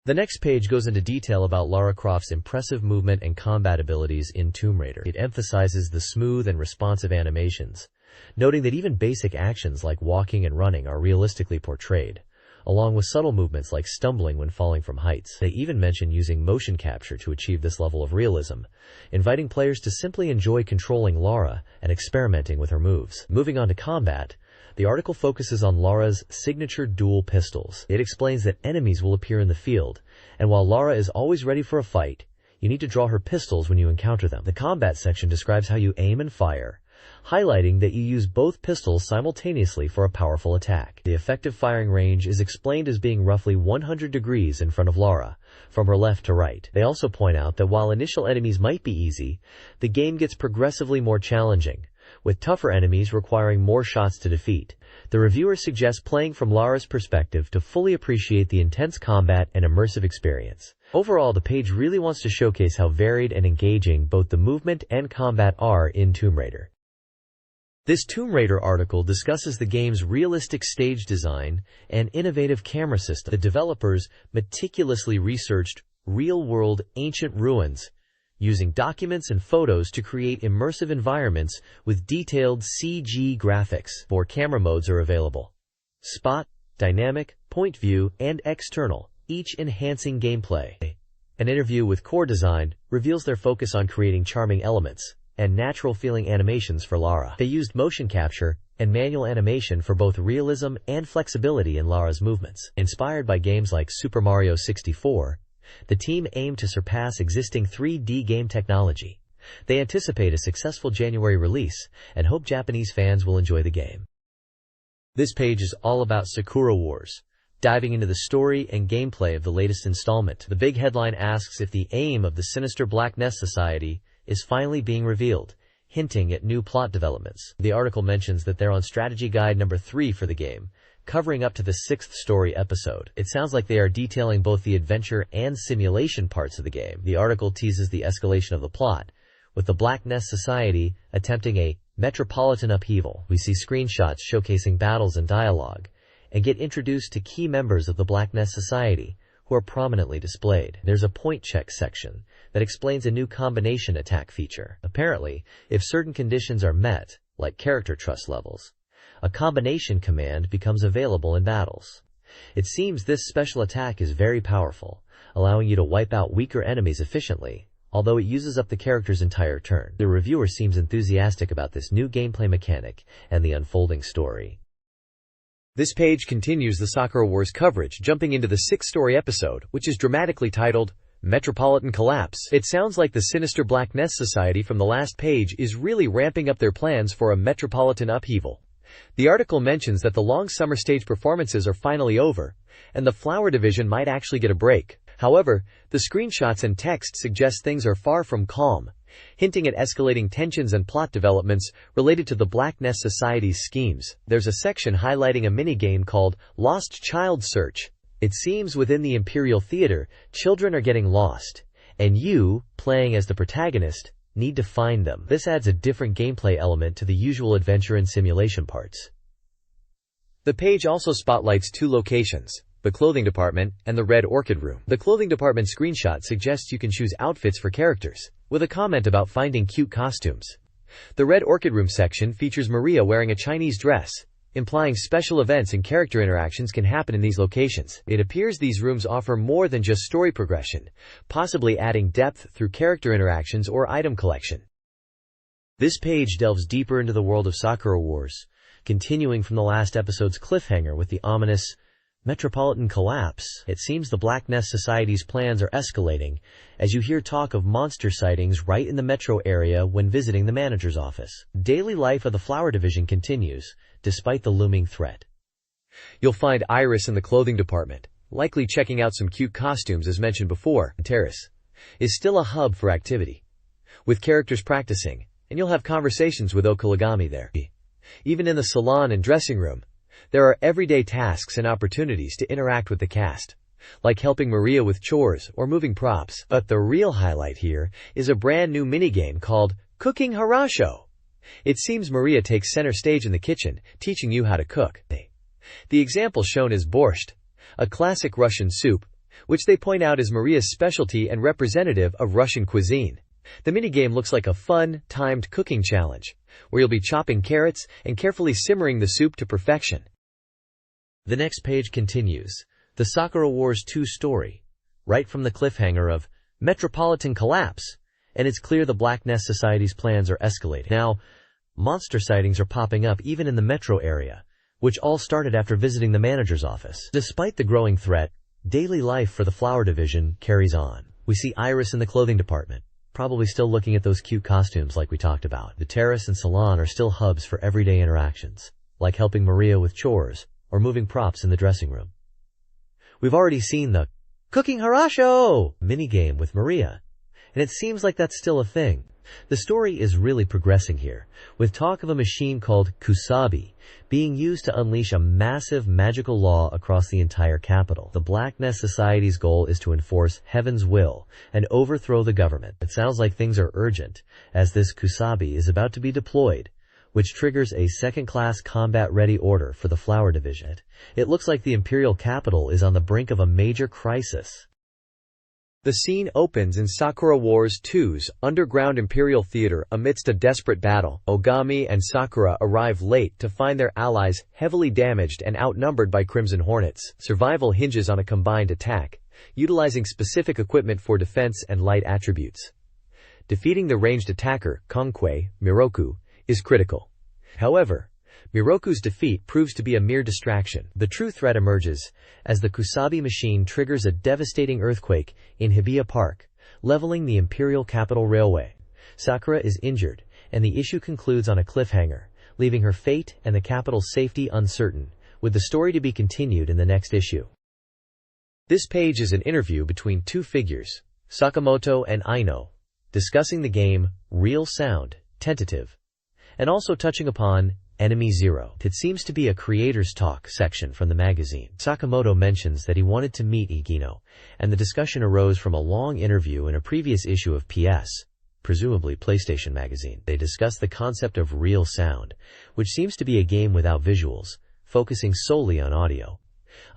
The next page goes into detail about Lara Croft's impressive movement and combat abilities in Tomb Raider. It emphasizes the smooth and responsive animations, noting that even basic actions like walking and running are realistically portrayed, along with subtle movements like stumbling when falling from heights. They even mention using motion capture to achieve this level of realism, inviting players to simply enjoy controlling Lara and experimenting with her moves. Moving on to combat, the article focuses on Lara's signature dual pistols. It explains that enemies will appear in the field, and while Lara is always ready for a fight, you need to draw her pistols when you encounter them. The combat section describes how you aim and fire, highlighting that you use both pistols simultaneously for a powerful attack. The effective firing range is explained as being roughly 100 degrees in front of Lara, from her left to right. They also point out that while initial enemies might be easy, the game gets progressively more challenging, with tougher enemies requiring more shots to defeat. The reviewer suggests playing from Lara's perspective to fully appreciate the intense combat and immersive experience. Overall, the page really wants to showcase how varied and engaging both the movement and combat are in Tomb Raider. This Tomb Raider article discusses the game's realistic stage design and innovative camera system. The developers meticulously researched real-world ancient ruins, using documents and photos to create immersive environments with detailed CG graphics. 4 camera modes are available: Spot, Dynamic, Point View, and External, each enhancing gameplay. An interview with Core Design reveals their focus on creating charming elements and natural-feeling animations for Lara. They used motion capture and manual animation for both realism and flexibility in Lara's movements. Inspired by games like Super Mario 64, the team aimed to surpass existing 3D game technology. They anticipate a successful January release and hope Japanese fans will enjoy the game. This page is all about Sakura Wars, diving into the story and gameplay of the latest installment. The big headline asks if the aim of the sinister Black Nest Society is finally being revealed, hinting at new plot developments. The article mentions that they're on strategy guide number 3 for the game, covering up to the 6th story episode. It sounds like they are detailing both the adventure and simulation parts of the game. The article teases the escalation of the plot, with the Black Nest Society attempting a metropolitan upheaval. We see screenshots showcasing battles and dialogue, and get introduced to key members of the Black Nest Society, who are prominently displayed. There's a point check section that explains a new combination attack feature. Apparently, if certain conditions are met, like character trust levels, a combination command becomes available in battles. It seems this special attack is very powerful, allowing you to wipe out weaker enemies efficiently, although it uses up the character's entire turn. The reviewer seems enthusiastic about this new gameplay mechanic and the unfolding story. This page continues the Sakura Wars coverage, jumping into the 6th story episode, which is dramatically titled, Metropolitan Collapse. It sounds like the sinister Black Nest Society from the last page is really ramping up their plans for a metropolitan upheaval. The article mentions that the long summer stage performances are finally over, and the Flower Division might actually get a break. However, the screenshots and text suggest things are far from calm, hinting at escalating tensions and plot developments related to the Black Nest Society's schemes. There's a section highlighting a minigame called Lost Child Search. It seems within the Imperial Theater, children are getting lost, and you, playing as the protagonist, need to find them. This adds a different gameplay element to the usual adventure and simulation parts. The page also spotlights 2 locations, the clothing department and the Red Orchid Room. The clothing department screenshot suggests you can choose outfits for characters, with a comment about finding cute costumes. The Red Orchid Room section features Maria wearing a Chinese dress, implying special events and character interactions can happen in these locations. It appears these rooms offer more than just story progression, possibly adding depth through character interactions or item collection. This page delves deeper into the world of Sakura Wars, continuing from the last episode's cliffhanger with the ominous metropolitan collapse. It seems the Black Nest Society's plans are escalating, as you hear talk of monster sightings right in the metro area when visiting the manager's office. Daily life of the Flower Division continues, despite the looming threat. You'll find Iris in the clothing department, likely checking out some cute costumes as mentioned before. The terrace is still a hub for activity, with characters practicing, and you'll have conversations with Okurigami there. Even in the salon and dressing room, there are everyday tasks and opportunities to interact with the cast, like helping Maria with chores or moving props. But the real highlight here is a brand new minigame called Cooking Harasho. It seems Maria takes center stage in the kitchen, teaching you how to cook. The example shown is borscht, a classic Russian soup, which they point out is Maria's specialty and representative of Russian cuisine. The minigame looks like a fun, timed cooking challenge, where you'll be chopping carrots and carefully simmering the soup to perfection. The next page continues, the Sakura Wars 2 story, right from the cliffhanger of Metropolitan Collapse, and it's clear the Black Nest Society's plans are escalating. Now, monster sightings are popping up even in the metro area, which all started after visiting the manager's office. Despite the growing threat, daily life for the Flower Division carries on. We see Iris in the clothing department, probably still looking at those cute costumes like we talked about. The terrace and salon are still hubs for everyday interactions, like helping Maria with chores or moving props in the dressing room. We've already seen the Cooking Harasho minigame with Maria, and it seems like that's still a thing. The story is really progressing here, with talk of a machine called Kusabi being used to unleash a massive magical law across the entire capital. The Black Nest Society's goal is to enforce heaven's will and overthrow the government. It sounds like things are urgent, as this Kusabi is about to be deployed, which triggers a second-class combat-ready order for the Flower Division. It looks like the Imperial capital is on the brink of a major crisis. The scene opens in Sakura Wars 2's underground Imperial Theater amidst a desperate battle. Ogami and Sakura arrive late to find their allies heavily damaged and outnumbered by Crimson Hornets. Survival hinges on a combined attack, utilizing specific equipment for defense and light attributes. Defeating the ranged attacker, Konkei, Miroku, is critical. However, Miroku's defeat proves to be a mere distraction. The true threat emerges as the Kusabi machine triggers a devastating earthquake in Hibiya Park, leveling the Imperial Capital Railway. Sakura is injured, and the issue concludes on a cliffhanger, leaving her fate and the capital's safety uncertain, with the story to be continued in the next issue. This page is an interview between two figures, Sakamoto and Aino, discussing the game Real Sound, Tentative, and also touching upon Enemy Zero. It seems to be a creator's talk section from the magazine. Sakamoto mentions that he wanted to meet Igino, and the discussion arose from a long interview in a previous issue of PS, presumably PlayStation magazine. They discuss the concept of Real Sound, which seems to be a game without visuals, focusing solely on audio.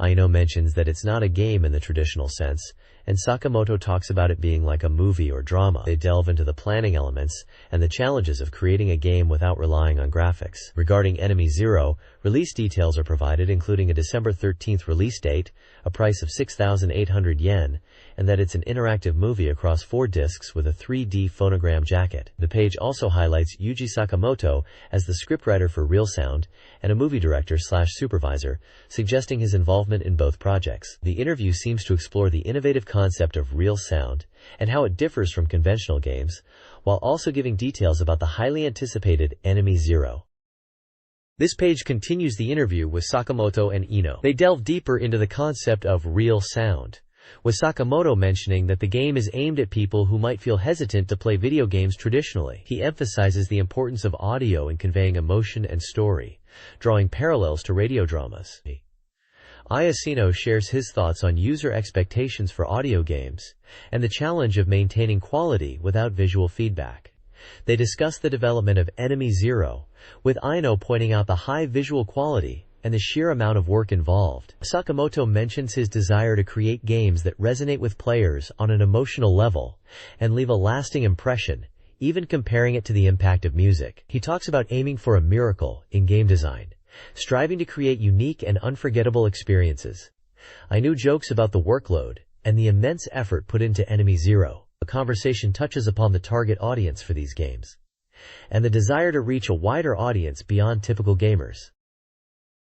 Aino mentions that it's not a game in the traditional sense, and Sakamoto talks about it being like a movie or drama. They delve into the planning elements and the challenges of creating a game without relying on graphics. Regarding Enemy Zero, release details are provided, including a December 13th release date, a price of 6,800 yen, and that it's an interactive movie across 4 discs with a 3D phonogram jacket. The page also highlights Yuji Sakamoto as the scriptwriter for Real Sound and a movie director/supervisor, suggesting his involvement in both projects. The interview seems to explore the innovative concept of Real Sound and how it differs from conventional games, while also giving details about the highly anticipated Enemy Zero. This page continues the interview with Sakamoto and Ino. They delve deeper into the concept of Real Sound, with Sakamoto mentioning that the game is aimed at people who might feel hesitant to play video games traditionally. He emphasizes the importance of audio in conveying emotion and story, drawing parallels to radio dramas. Ayasino shares his thoughts on user expectations for audio games and the challenge of maintaining quality without visual feedback. They discuss the development of Enemy Zero, with Aino pointing out the high visual quality and the sheer amount of work involved. Sakamoto mentions his desire to create games that resonate with players on an emotional level and leave a lasting impression, even comparing it to the impact of music. He talks about aiming for a miracle in game design, striving to create unique and unforgettable experiences. Aino jokes about the workload and the immense effort put into Enemy Zero. The conversation touches upon the target audience for these games and the desire to reach a wider audience beyond typical gamers.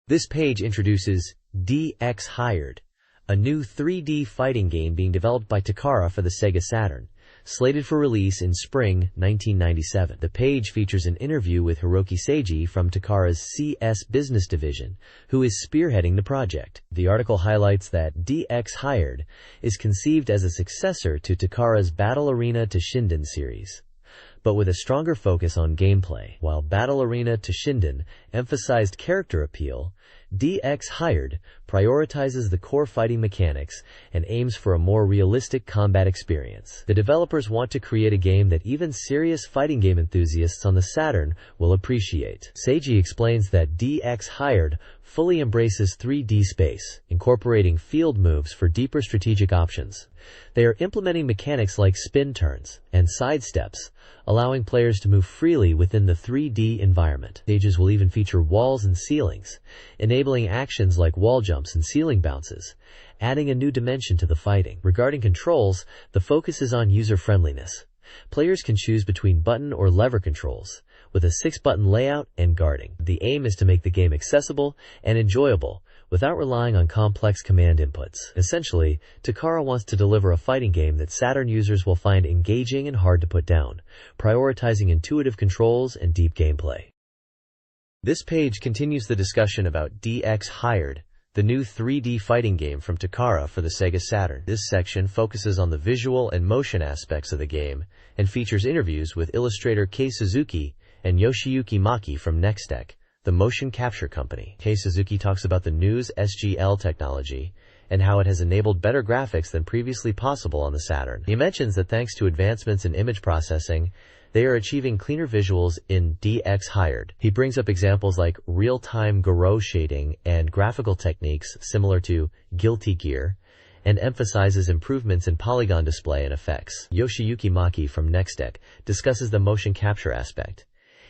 This page introduces DX Hired, a new 3D fighting game being developed by Takara for the SEGA Saturn, slated for release in spring 1997. The page features an interview with Hiroki Seiji from Takara's CS business division, who is spearheading the project. The article highlights that DX Hired is conceived as a successor to Takara's Battle Arena to Shinden series, but with a stronger focus on gameplay. While Battle Arena to Shinden emphasized character appeal, DX Hired prioritizes the core fighting mechanics and aims for a more realistic combat experience. The developers want to create a game that even serious fighting game enthusiasts on the Saturn will appreciate. Seiji explains that DX Hired fully embraces 3D space, incorporating field moves for deeper strategic options. They are implementing mechanics like spin turns and side steps, allowing players to move freely within the 3D environment. Stages will even feature walls and ceilings, enabling actions like wall jumps and ceiling bounces, adding a new dimension to the fighting. Regarding controls, the focus is on user-friendliness. Players can choose between button or lever controls, with a 6-button layout and guarding. The aim is to make the game accessible and enjoyable without relying on complex command inputs. Essentially, Takara wants to deliver a fighting game that Saturn users will find engaging and hard to put down, prioritizing intuitive controls and deep gameplay. This page continues the discussion about DX Hired, the new 3D fighting game from Takara for the SEGA Saturn. This section focuses on the visual and motion aspects of the game and features interviews with illustrator Kei Suzuki and Yoshiyuki Maki from Nextech, the motion capture company. Kei Suzuki talks about the new's SGL technology and how it has enabled better graphics than previously possible on the Saturn. He mentions that thanks to advancements in image processing, they are achieving cleaner visuals in DX Hired. He brings up examples like real-time Garo shading and graphical techniques similar to Guilty Gear, and emphasizes improvements in polygon display and effects. Yoshiyuki Maki from Nextech discusses the motion capture aspect.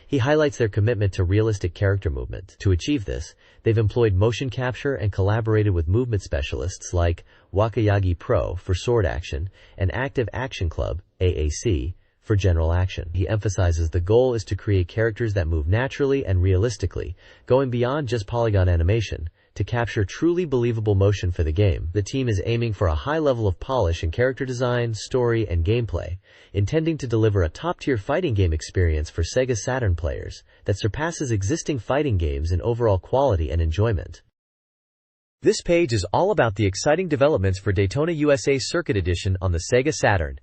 He highlights their commitment to realistic character movement. To achieve this, they've employed motion capture and collaborated with movement specialists like Wakayagi Pro for sword action and Active Action Club, AAC, for general action. He emphasizes the goal is to create characters that move naturally and realistically, going beyond just polygon animation, to capture truly believable motion for the game. The team is aiming for a high level of polish in character design, story, and gameplay, intending to deliver a top-tier fighting game experience for SEGA Saturn players that surpasses existing fighting games in overall quality and enjoyment. This page is all about the exciting developments for Daytona USA Circuit Edition on the SEGA Saturn.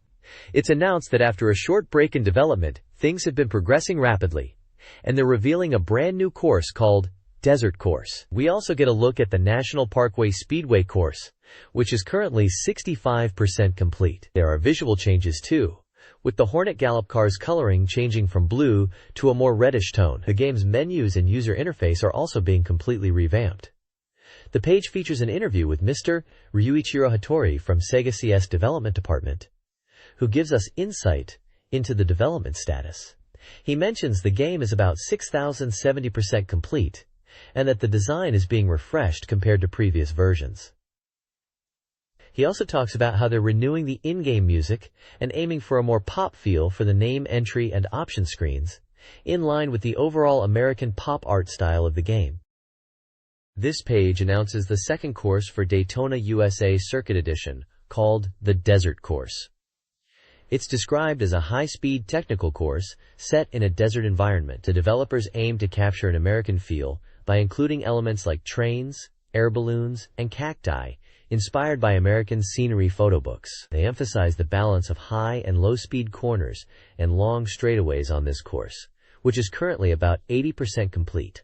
It's announced that after a short break in development, things have been progressing rapidly, and they're revealing a brand new course called Desert Course. We also get a look at the National Parkway Speedway course, which is currently 65% complete. There are visual changes too, with the Hornet Gallop car's coloring changing from blue to a more reddish tone. The game's menus and user interface are also being completely revamped. The page features an interview with Mr. Ryuichiro Hattori from SEGA CS Development Department, who gives us insight into the development status. He mentions the game is about 6,070% complete, and that the design is being refreshed compared to previous versions. He also talks about how they're renewing the in-game music and aiming for a more pop feel for the name entry and option screens, in line with the overall American pop art style of the game. This page announces the second course for Daytona USA Circuit Edition, called the Desert Course. It's described as a high-speed technical course set in a desert environment. The developers aim to capture an American feel by including elements like trains, air balloons, and cacti, inspired by American scenery photo books. They emphasize the balance of high and low-speed corners and long straightaways on this course, which is currently about 80% complete.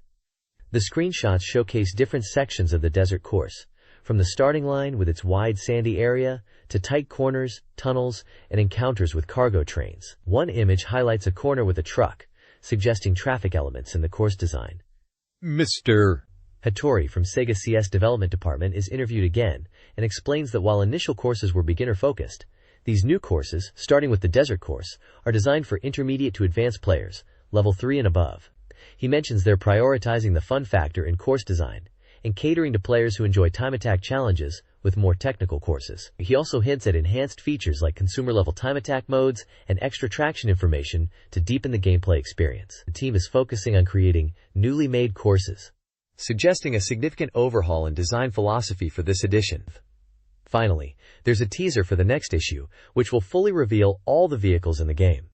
The screenshots showcase different sections of the desert course, from the starting line with its wide sandy area to tight corners, tunnels, and encounters with cargo trains. One image highlights a corner with a truck, suggesting traffic elements in the course design. Mr. Hattori from SEGA CS Development Department is interviewed again and explains that while initial courses were beginner-focused, these new courses, starting with the Desert Course, are designed for intermediate to advanced players, level 3 and above. He mentions they're prioritizing the fun factor in course design and catering to players who enjoy time attack challenges with more technical courses. He also hints at enhanced features like consumer-level time attack modes and extra traction information to deepen the gameplay experience. The team is focusing on creating newly made courses, suggesting a significant overhaul in design philosophy for this edition. Finally, there's a teaser for the next issue, which will fully reveal all the vehicles in the game.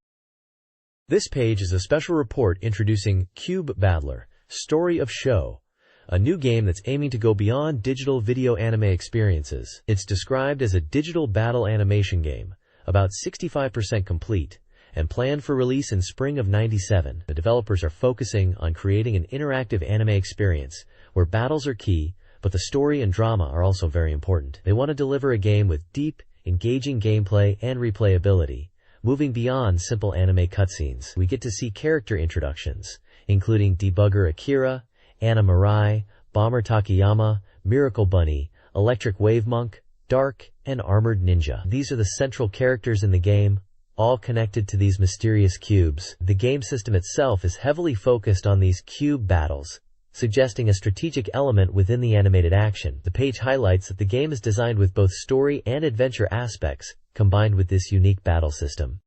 This page is a special report introducing Cube Battler, Story of Show, a new game that's aiming to go beyond digital video anime experiences. It's described as a digital battle animation game, about 65% complete, and planned for release in spring of '97. The developers are focusing on creating an interactive anime experience where battles are key, but the story and drama are also very important. They want to deliver a game with deep, engaging gameplay and replayability, moving beyond simple anime cutscenes. We get to see character introductions, including Debugger Akira, Anna Mirai, Bomber Takayama, Miracle Bunny, Electric Wave Monk, Dark, and Armored Ninja. These are the central characters in the game, all connected to these mysterious cubes. The game system itself is heavily focused on these cube battles, suggesting a strategic element within the animated action. The page highlights that the game is designed with both story and adventure aspects, combined with this unique battle system.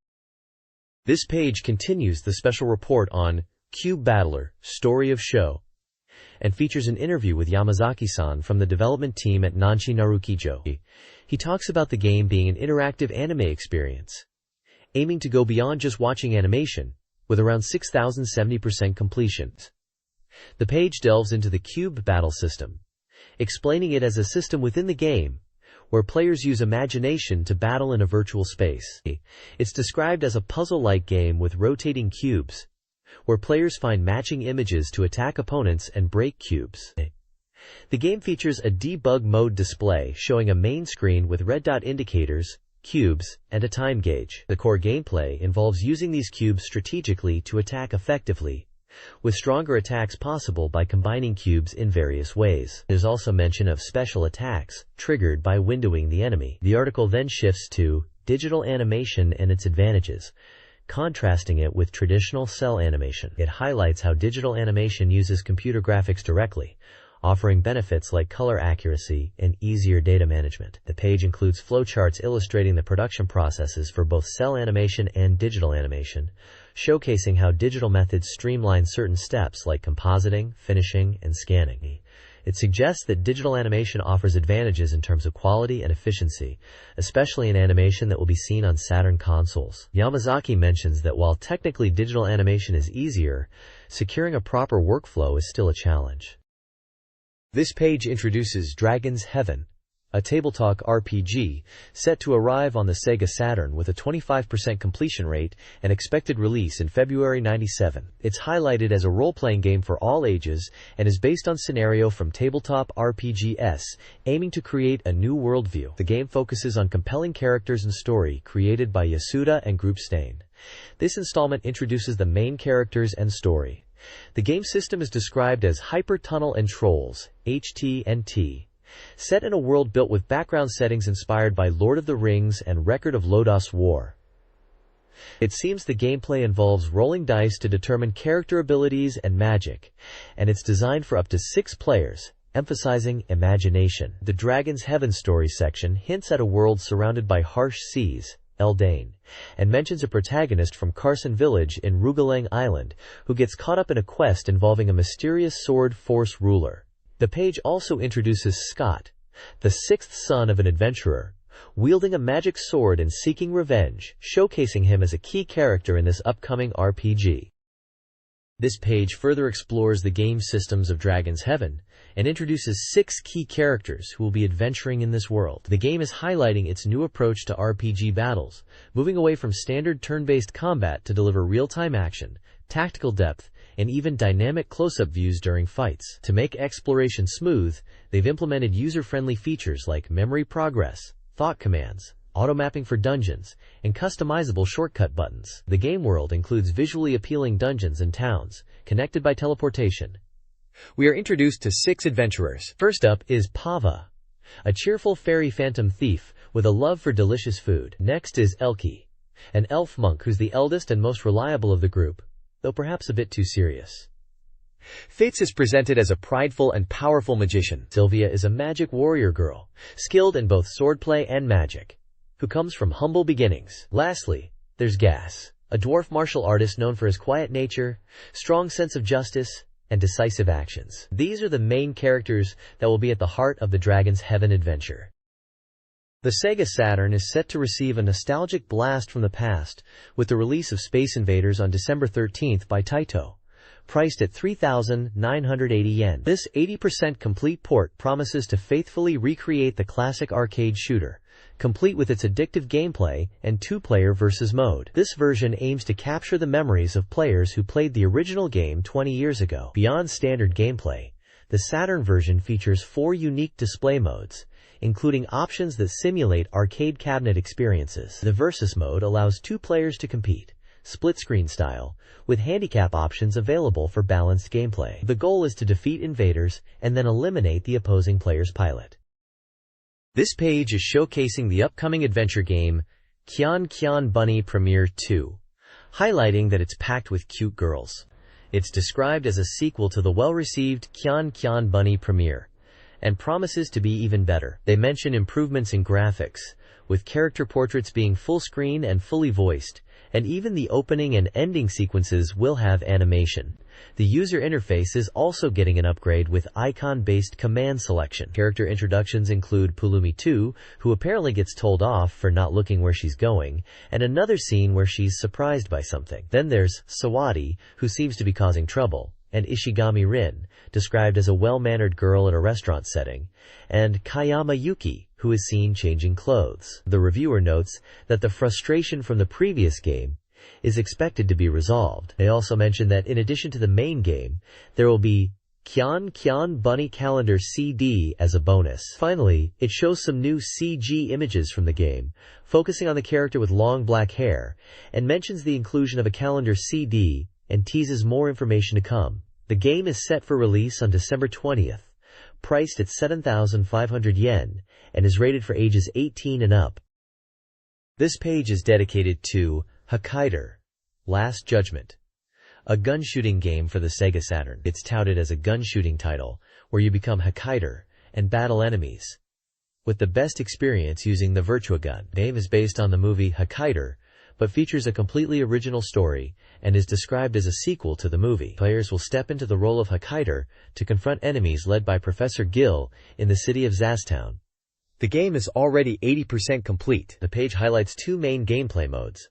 This page continues the special report on Cube Battler, Story of Show, and features an interview with Yamazaki-san from the development team at Nanchi Narukijo. He talks about the game being an interactive anime experience, aiming to go beyond just watching animation, with around 6,070% completion. The page delves into the cube battle system, explaining it as a system within the game, where players use imagination to battle in a virtual space. It's described as a puzzle-like game with rotating cubes, where players find matching images to attack opponents and break cubes. The game features a debug mode display showing a main screen with red dot indicators, cubes, and a time gauge. The core gameplay involves using these cubes strategically to attack effectively, with stronger attacks possible by combining cubes in various ways. There's also mention of special attacks, triggered by windowing the enemy. The article then shifts to digital animation and its advantages, contrasting it with traditional cell animation. It highlights how digital animation uses computer graphics directly, offering benefits like color accuracy and easier data management. The page includes flowcharts illustrating the production processes for both cell animation and digital animation, showcasing how digital methods streamline certain steps like compositing, finishing, and scanning. It suggests that digital animation offers advantages in terms of quality and efficiency, especially in animation that will be seen on Saturn consoles. Yamazaki mentions that while technically digital animation is easier, securing a proper workflow is still a challenge. This page introduces Dragon's Heaven, a tabletop RPG set to arrive on the Sega Saturn with a 25% completion rate and expected release in February '97. It's highlighted as a role-playing game for all ages and is based on scenario from tabletop RPGs, aiming to create a new worldview. The game focuses on compelling characters and story created by Yasuda and Group Stain. This installment introduces the main characters and story. The game system is described as Hyper Tunnel and Trolls, HT&T. Set in a world built with background settings inspired by Lord of the Rings and Record of Lodoss War. It seems the gameplay involves rolling dice to determine character abilities and magic, and it's designed for up to 6 players, emphasizing imagination. The Dragon's Heaven story section hints at a world surrounded by harsh seas, Eldain, and mentions a protagonist from Carson Village in Rugaleng Island who gets caught up in a quest involving a mysterious sword force ruler. The page also introduces Scott, the 6th son of an adventurer, wielding a magic sword and seeking revenge, showcasing him as a key character in this upcoming RPG. This page further explores the game systems of Dragon's Heaven and introduces 6 key characters who will be adventuring in this world. The game is highlighting its new approach to RPG battles, moving away from standard turn-based combat to deliver real-time action, tactical depth, and even dynamic close-up views during fights. To make exploration smooth, they've implemented user-friendly features like memory progress, thought commands, auto-mapping for dungeons, and customizable shortcut buttons. The game world includes visually appealing dungeons and towns, connected by teleportation. We are introduced to 6 adventurers. First up is Pava, a cheerful fairy phantom thief with a love for delicious food. Next is Elki, an elf monk who's the eldest and most reliable of the group, though perhaps a bit too serious. Fitz is presented as a prideful and powerful magician. Sylvia is a magic warrior girl, skilled in both swordplay and magic, who comes from humble beginnings. Lastly, there's Gas, a dwarf martial artist known for his quiet nature, strong sense of justice, and decisive actions. These are the main characters that will be at the heart of the Dragon's Heaven adventure. The Sega Saturn is set to receive a nostalgic blast from the past with the release of Space Invaders on December 13th by Taito, priced at 3,980 yen. This 80% complete port promises to faithfully recreate the classic arcade shooter, complete with its addictive gameplay and 2-player versus mode. This version aims to capture the memories of players who played the original game 20 years ago. Beyond standard gameplay, the Saturn version features 4 unique display modes, including options that simulate arcade cabinet experiences. The Versus mode allows 2 players to compete, split-screen style, with handicap options available for balanced gameplay. The goal is to defeat invaders and then eliminate the opposing player's pilot. This page is showcasing the upcoming adventure game, Kyan Kyan Bunny Premiere 2, highlighting that it's packed with cute girls. It's described as a sequel to the well-received Kyan Kyan Bunny Premiere, and promises to be even better. They mention improvements in graphics, with character portraits being full screen and fully voiced, and even the opening and ending sequences will have animation. The user interface is also getting an upgrade with icon-based command selection. Character introductions include Pulumi 2, who apparently gets told off for not looking where she's going, and another scene where she's surprised by something. Then there's Sawadi, who seems to be causing trouble, and Ishigami Rin, described as a well-mannered girl in a restaurant setting, and Kayama Yuki, who is seen changing clothes. The reviewer notes that the frustration from the previous game is expected to be resolved. They also mention that in addition to the main game, there will be Kyan Kyan Bunny Calendar CD as a bonus. Finally, it shows some new CG images from the game, focusing on the character with long black hair, and mentions the inclusion of a calendar CD and teases more information to come. The game is set for release on December 20th, priced at 7,500 yen, and is rated for ages 18 and up. This page is dedicated to Hokkaido, Last Judgment, a gun-shooting game for the Sega Saturn. It's touted as a gun-shooting title, where you become Hokkaido and battle enemies, with the best experience using the Virtua gun. The game is based on the movie Hokkaido, but features a completely original story and is described as a sequel to the movie. Players will step into the role of Hokkaido to confront enemies led by Professor Gill in the city of Zaztown. The game is already 80% complete. The page highlights 2 main gameplay modes.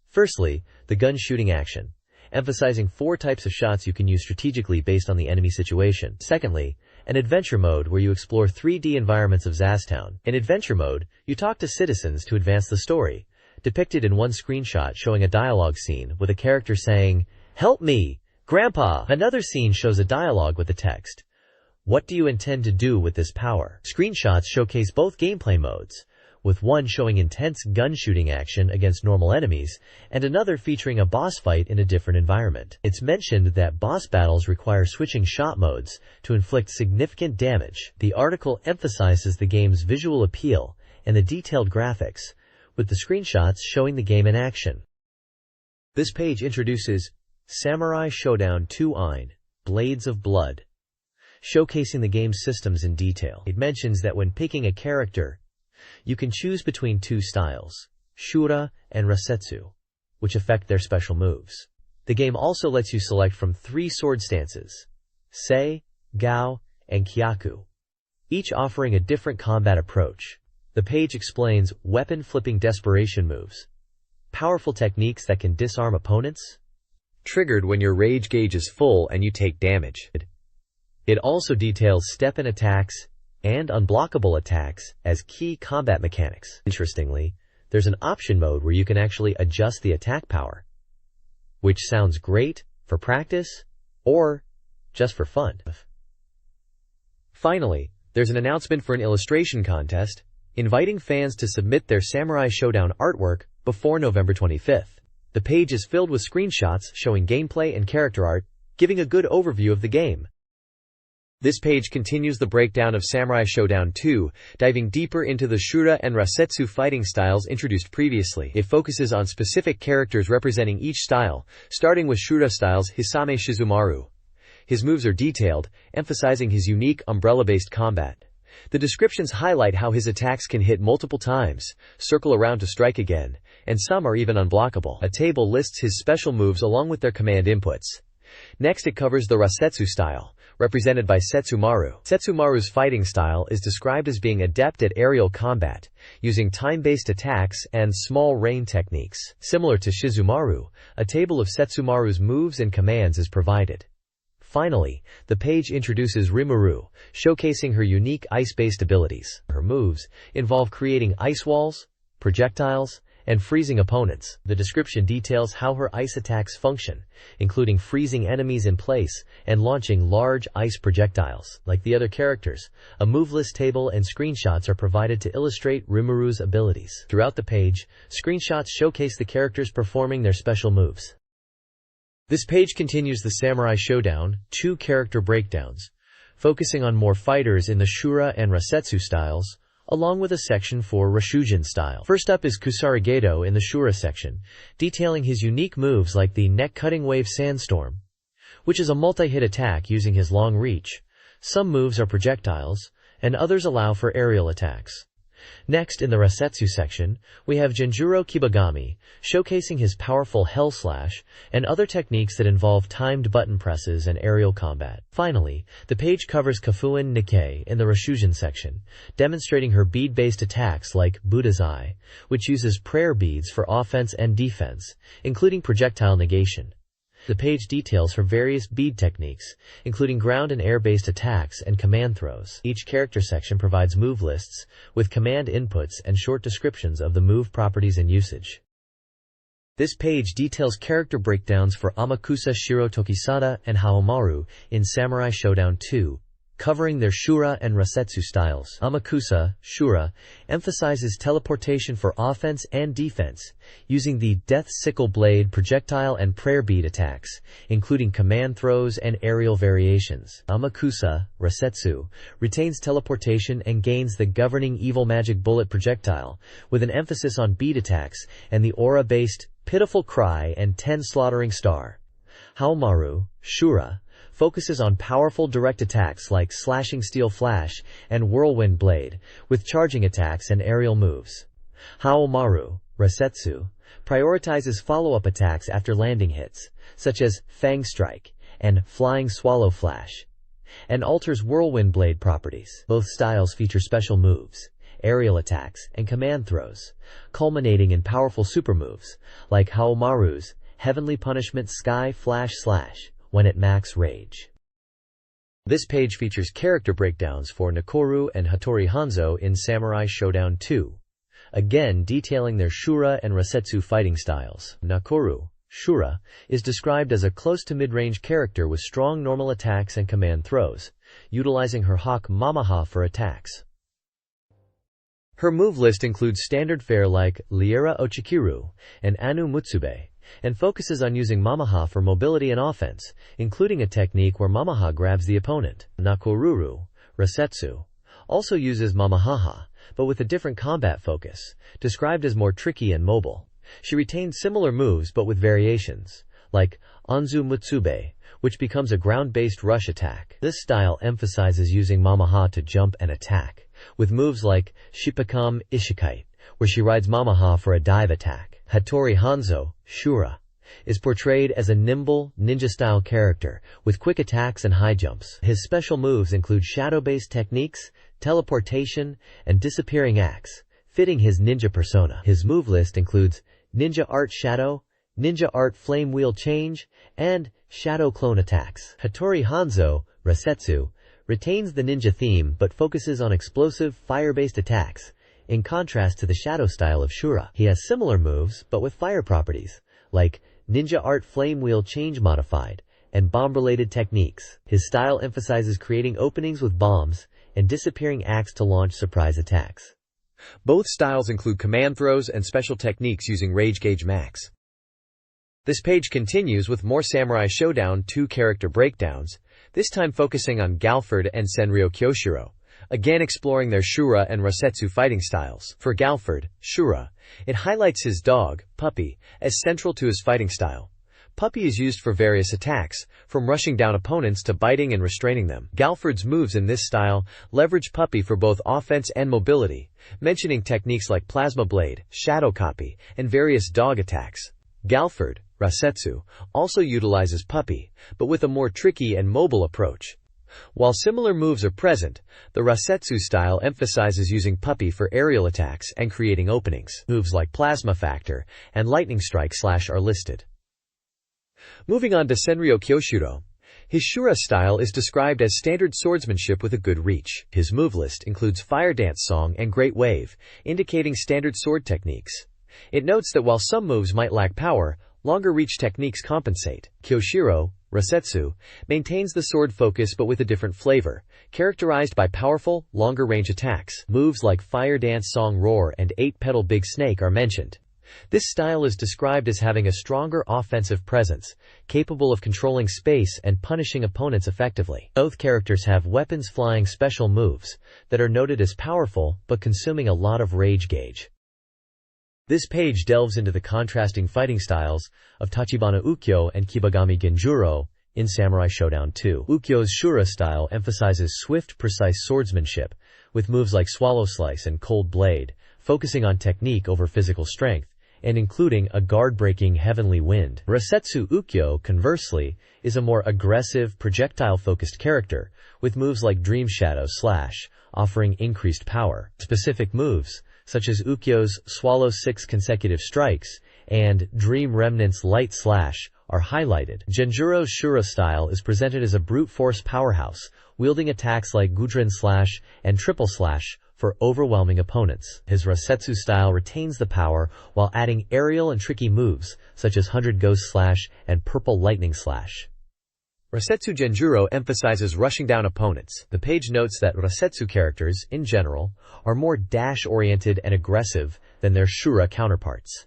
Firstly, the gun shooting action, emphasizing 4 types of shots you can use strategically based on the enemy situation. Secondly, and Adventure Mode, where you explore 3D environments of Zaztown. In Adventure Mode, you talk to citizens to advance the story, depicted in one screenshot showing a dialogue scene with a character saying, "Help me, Grandpa!" Another scene shows a dialogue with the text, "What do you intend to do with this power?" Screenshots showcase both gameplay modes, with one showing intense gun shooting action against normal enemies, and another featuring a boss fight in a different environment. It's mentioned that boss battles require switching shot modes to inflict significant damage. The article emphasizes the game's visual appeal and the detailed graphics, with the screenshots showing the game in action. This page introduces Samurai Showdown 2 Ein, Blades of Blood, showcasing the game's systems in detail. It mentions that when picking a character, you can choose between two styles, Shura and Rasetsu, which affect their special moves. The game also lets you select from 3 sword stances, Sei, Gao, and Kyaku, each offering a different combat approach. The page explains weapon-flipping desperation moves, powerful techniques that can disarm opponents, triggered when your rage gauge is full and you take damage. It also details step-in attacks and unblockable attacks as key combat mechanics. Interestingly, there's an option mode where you can actually adjust the attack power, which sounds great for practice or just for fun. Finally, there's an announcement for an illustration contest, inviting fans to submit their Samurai Showdown artwork before November 25th. The page is filled with screenshots showing gameplay and character art, giving a good overview of the game. This page continues the breakdown of Samurai Showdown 2, diving deeper into the Shura and Rasetsu fighting styles introduced previously. It focuses on specific characters representing each style, starting with Shura style's Hisame Shizumaru. His moves are detailed, emphasizing his unique umbrella-based combat. The descriptions highlight how his attacks can hit multiple times, circle around to strike again, and some are even unblockable. A table lists his special moves along with their command inputs. Next, it covers the Rasetsu style, represented by Setsumaru. Setsumaru's fighting style is described as being adept at aerial combat, using time-based attacks and small rain techniques. Similar to Shizumaru, a table of Setsumaru's moves and commands is provided. Finally, the page introduces Rimuru, showcasing her unique ice-based abilities. Her moves involve creating ice walls, projectiles, and freezing opponents. The description details how her ice attacks function, including freezing enemies in place and launching large ice projectiles. Like the other characters, a move list table and screenshots are provided to illustrate Rimuru's abilities. Throughout the page, screenshots showcase the characters performing their special moves. This page continues the Samurai Showdown 2 character breakdowns, focusing on more fighters in the Shura and Rasetsu styles, along with a section for Rashujin style. First up is Kusarigedo in the Shura section, detailing his unique moves like the neck-cutting wave sandstorm, which is a multi-hit attack using his long reach. Some moves are projectiles, and others allow for aerial attacks. Next, in the Rasetsu section, we have Genjuro Kibagami, showcasing his powerful Hell Slash and other techniques that involve timed button presses and aerial combat. Finally, the page covers Kafuen Nikkei in the Rashujin section, demonstrating her bead-based attacks like Buddha's Eye, which uses prayer beads for offense and defense, including projectile negation. The page details her various bead techniques, including ground and air-based attacks and command throws. Each character section provides move lists, with command inputs and short descriptions of the move properties and usage. This page details character breakdowns for Amakusa Shiro Tokisada and Haomaru in Samurai Showdown 2, covering their Shura and Rasetsu styles. Amakusa, Shura, emphasizes teleportation for offense and defense, using the Death Sickle Blade projectile and prayer bead attacks, including command throws and aerial variations. Amakusa, Rasetsu, retains teleportation and gains the governing Evil Magic Bullet projectile, with an emphasis on bead attacks and the aura-based Pitiful Cry and 10 Slaughtering Star. Haomaru, Shura, focuses on powerful direct attacks like Slashing Steel Flash and Whirlwind Blade, with charging attacks and aerial moves. Haomaru, Rasetsu, prioritizes follow-up attacks after landing hits, such as Fang Strike and Flying Swallow Flash, and alters Whirlwind Blade properties. Both styles feature special moves, aerial attacks, and command throws, culminating in powerful super moves, like Haomaru's Heavenly Punishment Sky Flash Slash, when at max rage. This page features character breakdowns for Nakoru and Hattori Hanzo in Samurai Shodown 2, again detailing their Shura and Rasetsu fighting styles. Nakoru, Shura, is described as a close to mid-range character with strong normal attacks and command throws, utilizing her Hawk Mamaha for attacks. Her move list includes standard fare like Liera Ochikiru and Anu Mutsube, and focuses on using Mamaha for mobility and offense, including a technique where Mamaha grabs the opponent. Nakoruru, Rasetsu, also uses Mamahaha, but with a different combat focus, described as more tricky and mobile. She retains similar moves but with variations, like Anzu Mutsube, which becomes a ground-based rush attack. This style emphasizes using Mamaha to jump and attack, with moves like Shipakam Ishikite, where she rides Mamaha for a dive attack. Hattori Hanzo, Shura, is portrayed as a nimble, ninja-style character, with quick attacks and high jumps. His special moves include shadow-based techniques, teleportation, and disappearing acts, fitting his ninja persona. His move list includes Ninja Art Shadow, Ninja Art Flame Wheel Change, and Shadow Clone attacks. Hattori Hanzo, Rasetsu, retains the ninja theme but focuses on explosive, fire-based attacks, in contrast to the shadow style of Shura. He has similar moves but with fire properties, like Ninja Art Flame Wheel Change Modified, and bomb-related techniques. His style emphasizes creating openings with bombs and disappearing acts to launch surprise attacks. Both styles include command throws and special techniques using Rage Gauge Max. This page continues with more Samurai Shodown 2 character breakdowns, this time focusing on Galford and Senryo Kyoshiro, again exploring their Shura and Rasetsu fighting styles. For Galford, Shura, it highlights his dog, Puppy, as central to his fighting style. Puppy is used for various attacks, from rushing down opponents to biting and restraining them. Galford's moves in this style leverage Puppy for both offense and mobility, mentioning techniques like Plasma Blade, Shadow Copy, and various dog attacks. Galford, Rasetsu, also utilizes Puppy, but with a more tricky and mobile approach. While similar moves are present, the Rasetsu style emphasizes using Puppy for aerial attacks and creating openings. Moves like Plasma Factor and Lightning Strike / are listed. Moving on to Senryo Kyoshiro, his Shura style is described as standard swordsmanship with a good reach. His move list includes Fire Dance Song and Great Wave, indicating standard sword techniques. It notes that while some moves might lack power, longer reach techniques compensate. Kyoshiro, Rasetsu, maintains the sword focus but with a different flavor, characterized by powerful, longer range attacks. Moves like Fire Dance Song Roar and 8-Petal Big Snake are mentioned. This style is described as having a stronger offensive presence, capable of controlling space and punishing opponents effectively. Both characters have weapons flying special moves that are noted as powerful but consuming a lot of rage gauge. This page delves into the contrasting fighting styles of Tachibana Ukyo and Kibagami Genjuro in Samurai Shodown 2. Ukyo's Shura style emphasizes swift, precise swordsmanship, with moves like Swallow Slice and Cold Blade, focusing on technique over physical strength, and including a guard-breaking Heavenly Wind. Rasetsu Ukyo, conversely, is a more aggressive, projectile-focused character, with moves like Dream Shadow / offering increased power. Specific moves, such as Ukyo's Swallow 6 consecutive strikes and Dream Remnant's Light Slash, are highlighted. Genjuro's Shura style is presented as a brute force powerhouse, wielding attacks like Gudrin Slash and Triple Slash for overwhelming opponents. His Rasetsu style retains the power while adding aerial and tricky moves, such as 100 Ghost Slash and Purple Lightning Slash. Rasetsu Genjuro emphasizes rushing down opponents. The page notes that Rasetsu characters, in general, are more dash-oriented and aggressive than their Shura counterparts.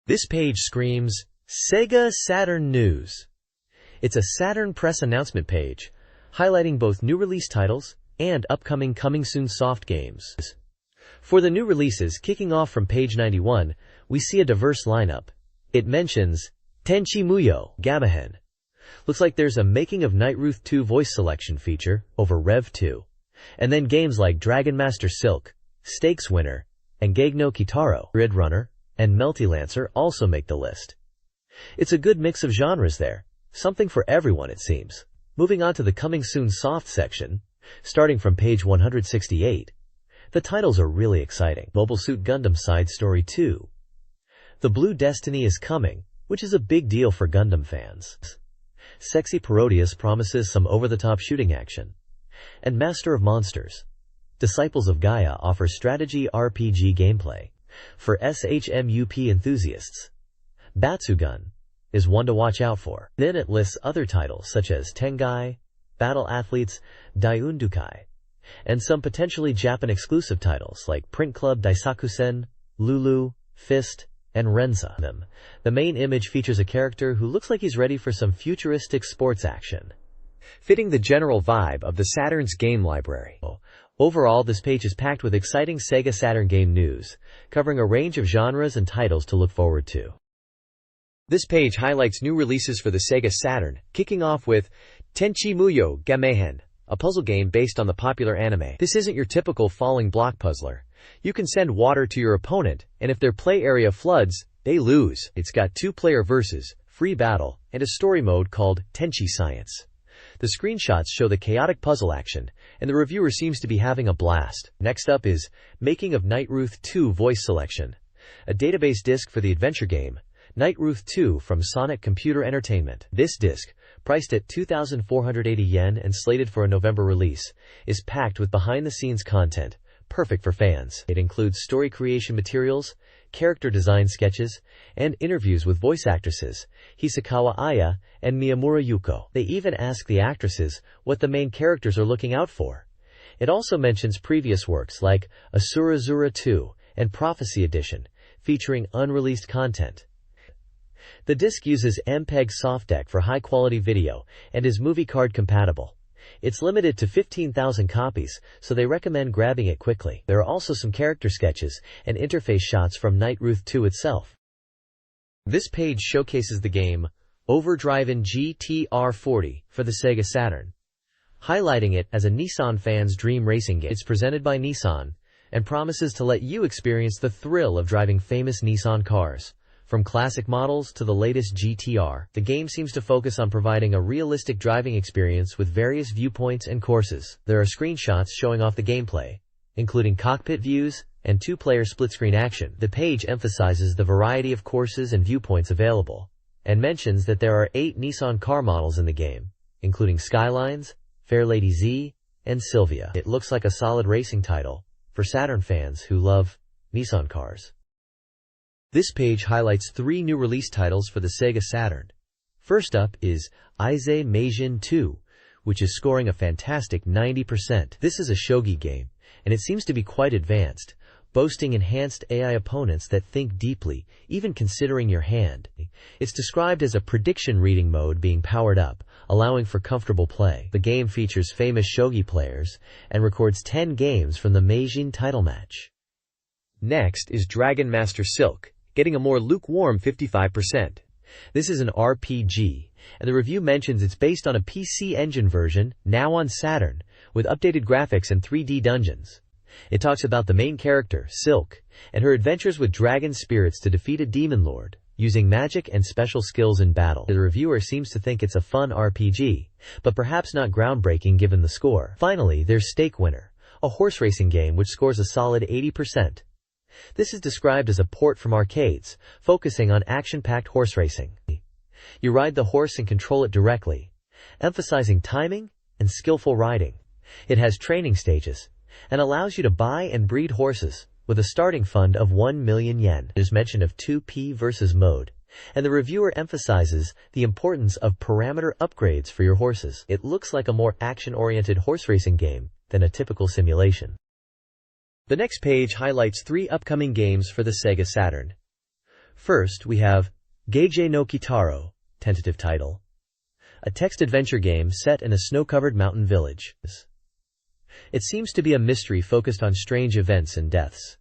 This page screams, SEGA Saturn News. It's a Saturn press announcement page, highlighting both new release titles and upcoming coming soon soft games. For the new releases kicking off from page 91, we see a diverse lineup. It mentions Tenchi Muyo, Gamahen. Looks like there's a Making of Nightruth 2 voice selection feature over Rev 2. And then games like Dragon Master Silk, Stakes Winner, and Gegno Kitaro, Grid Runner, and Melty Lancer also make the list. It's a good mix of genres there. Something for everyone, it seems. Moving on to the coming soon soft section, starting from page 168, the titles are really exciting. Mobile Suit Gundam Side Story 2. The Blue Destiny is coming, which is a big deal for Gundam fans. Sexy Parodius promises some over-the-top shooting action. And Master of Monsters. Disciples of Gaia offers strategy RPG gameplay for SHMUP enthusiasts. Batsugun is one to watch out for. Then it lists other titles such as Tengai, Battle Athletes, Daiundukai, and some potentially Japan-exclusive titles like Print Club Daisakusen, Lulu, Fist, and Renza. The main image features a character who looks like he's ready for some futuristic sports action, fitting the general vibe of the Saturn's game library. Overall, this page is packed with exciting Sega Saturn game news, covering a range of genres and titles to look forward to. This page highlights new releases for the Sega Saturn, kicking off with Tenchi Muyo Gamehen, a puzzle game based on the popular anime. This isn't your typical falling block puzzler. You can send water to your opponent, and if their play area floods, they lose. It's got 2-player versus, free battle, and a story mode called Tenchi Science. The screenshots show the chaotic puzzle action, and the reviewer seems to be having a blast. Next up is Making of Nightruth 2 Voice Selection, a database disc for the adventure game Nightruth 2 from Sonic Computer Entertainment. This disc, priced at 2,480 yen and slated for a November release, is packed with behind-the-scenes content, perfect for fans. It includes story creation materials, character design sketches, and interviews with voice actresses Hisakawa Aya and Miyamura Yuko. They even ask the actresses what the main characters are looking out for. It also mentions previous works like Asura Zura 2 and Prophecy Edition, featuring unreleased content. The disc uses MPEG softdeck for high-quality video and is movie card compatible. It's limited to 15,000 copies, so they recommend grabbing it quickly. There are also some character sketches and interface shots from Nightruth 2 itself. This page showcases the game Overdriven GTR40 for the Sega Saturn, highlighting it as a Nissan fan's dream racing game. It's presented by Nissan and promises to let you experience the thrill of driving famous Nissan cars. From classic models to the latest GTR, the game seems to focus on providing a realistic driving experience with various viewpoints and courses. There are screenshots showing off the gameplay, including cockpit views and 2-player split-screen action. The page emphasizes the variety of courses and viewpoints available, and mentions that there are 8 Nissan car models in the game, including Skylines, Fairlady Z, and Sylvia. It looks like a solid racing title for Saturn fans who love Nissan cars. This page highlights 3 new release titles for the Sega Saturn. First up is Ise Meijin 2, which is scoring a fantastic 90%. This is a shogi game, and it seems to be quite advanced, boasting enhanced AI opponents that think deeply, even considering your hand. It's described as a prediction reading mode being powered up, allowing for comfortable play. The game features famous shogi players and records 10 games from the Meijin title match. Next is Dragon Master Silk, getting a more lukewarm 55%. This is an RPG, and the review mentions it's based on a PC Engine version, now on Saturn, with updated graphics and 3D dungeons. It talks about the main character, Silk, and her adventures with dragon spirits to defeat a demon lord, using magic and special skills in battle. The reviewer seems to think it's a fun RPG, but perhaps not groundbreaking given the score. Finally, there's Stake Winner, a horse racing game which scores a solid 80%. This is described as a port from arcades, focusing on action-packed horse racing. You ride the horse and control it directly, emphasizing timing and skillful riding. It has training stages, and allows you to buy and breed horses, with a starting fund of 1 million yen. There's mention of 2P versus mode, and the reviewer emphasizes the importance of parameter upgrades for your horses. It looks like a more action-oriented horse racing game than a typical simulation. The next page highlights 3 upcoming games for the Sega Saturn. First, we have Geijei no Kitaro, tentative title, a text-adventure game set in a snow-covered mountain village. It seems to be a mystery focused on strange events and deaths,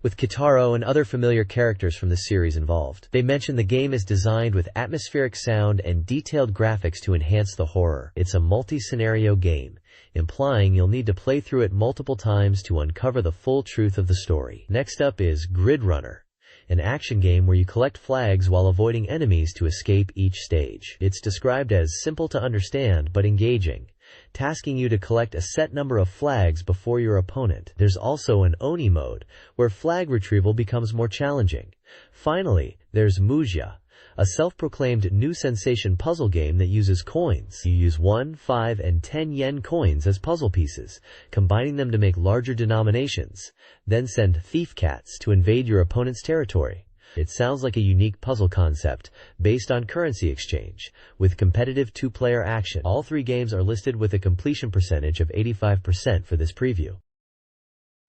with Kitaro and other familiar characters from the series involved. They mention the game is designed with atmospheric sound and detailed graphics to enhance the horror. It's a multi-scenario game, implying you'll need to play through it multiple times to uncover the full truth of the story. Next up is Grid Runner, an action game where you collect flags while avoiding enemies to escape each stage. It's described as simple to understand but engaging, tasking you to collect a set number of flags before your opponent. There's also an Oni mode, where flag retrieval becomes more challenging. Finally, there's Muja, a self-proclaimed new sensation puzzle game that uses coins. You use 1, 5, and 10 yen coins as puzzle pieces, combining them to make larger denominations, then send thief cats to invade your opponent's territory. It sounds like a unique puzzle concept based on currency exchange, with competitive two-player action. All three games are listed with a completion percentage of 85% for this preview.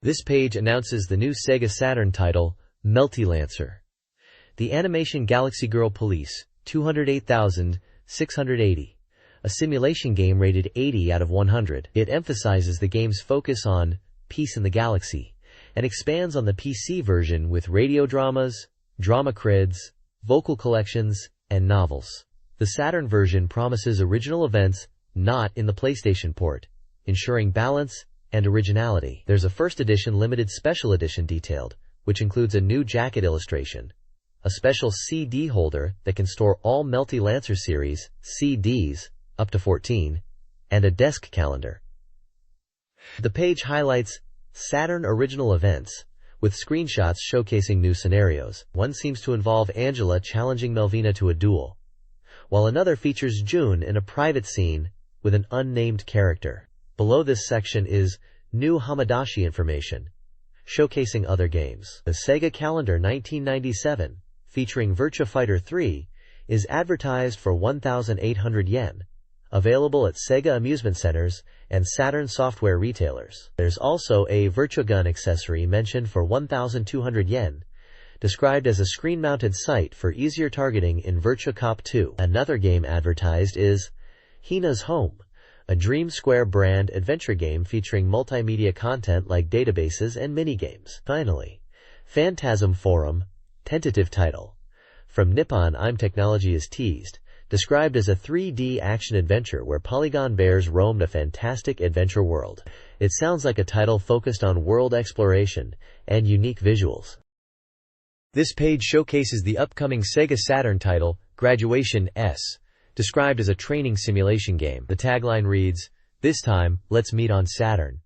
This page announces the new SEGA Saturn title, Melty Lancer. The Animation Galaxy Girl Police, 208,680. A simulation game rated 80 out of 100. It emphasizes the game's focus on peace in the galaxy, and expands on the PC version with radio dramas, drama crids, vocal collections, and novels. The Saturn version promises original events not in the PlayStation port, ensuring balance and originality. There's a first edition limited special edition detailed, which includes a new jacket illustration, a special CD holder that can store all Melty Lancer series CDs, up to 14, and a desk calendar. The page highlights Saturn original events, with screenshots showcasing new scenarios. One seems to involve Angela challenging Melvina to a duel, while another features June in a private scene with an unnamed character. Below this section is new Hamadashi information, showcasing other games. The Sega Calendar 1997, featuring Virtua Fighter 3, is advertised for 1,800 yen, available at Sega amusement centers and Saturn software retailers. There's also a Virtua Gun accessory mentioned for 1,200 yen, described as a screen-mounted sight for easier targeting in Virtua Cop 2. Another game advertised is Hina's Home, a Dream Square brand adventure game featuring multimedia content like databases and minigames. Finally, Phantasm Forum, tentative title, from Nippon IM Technology is teased, described as a 3D action-adventure where polygon bears roamed a fantastic adventure world. It sounds like a title focused on world exploration and unique visuals. This page showcases the upcoming Sega Saturn title, Graduation S, described as a training simulation game. The tagline reads, "This time, let's meet on Saturn,"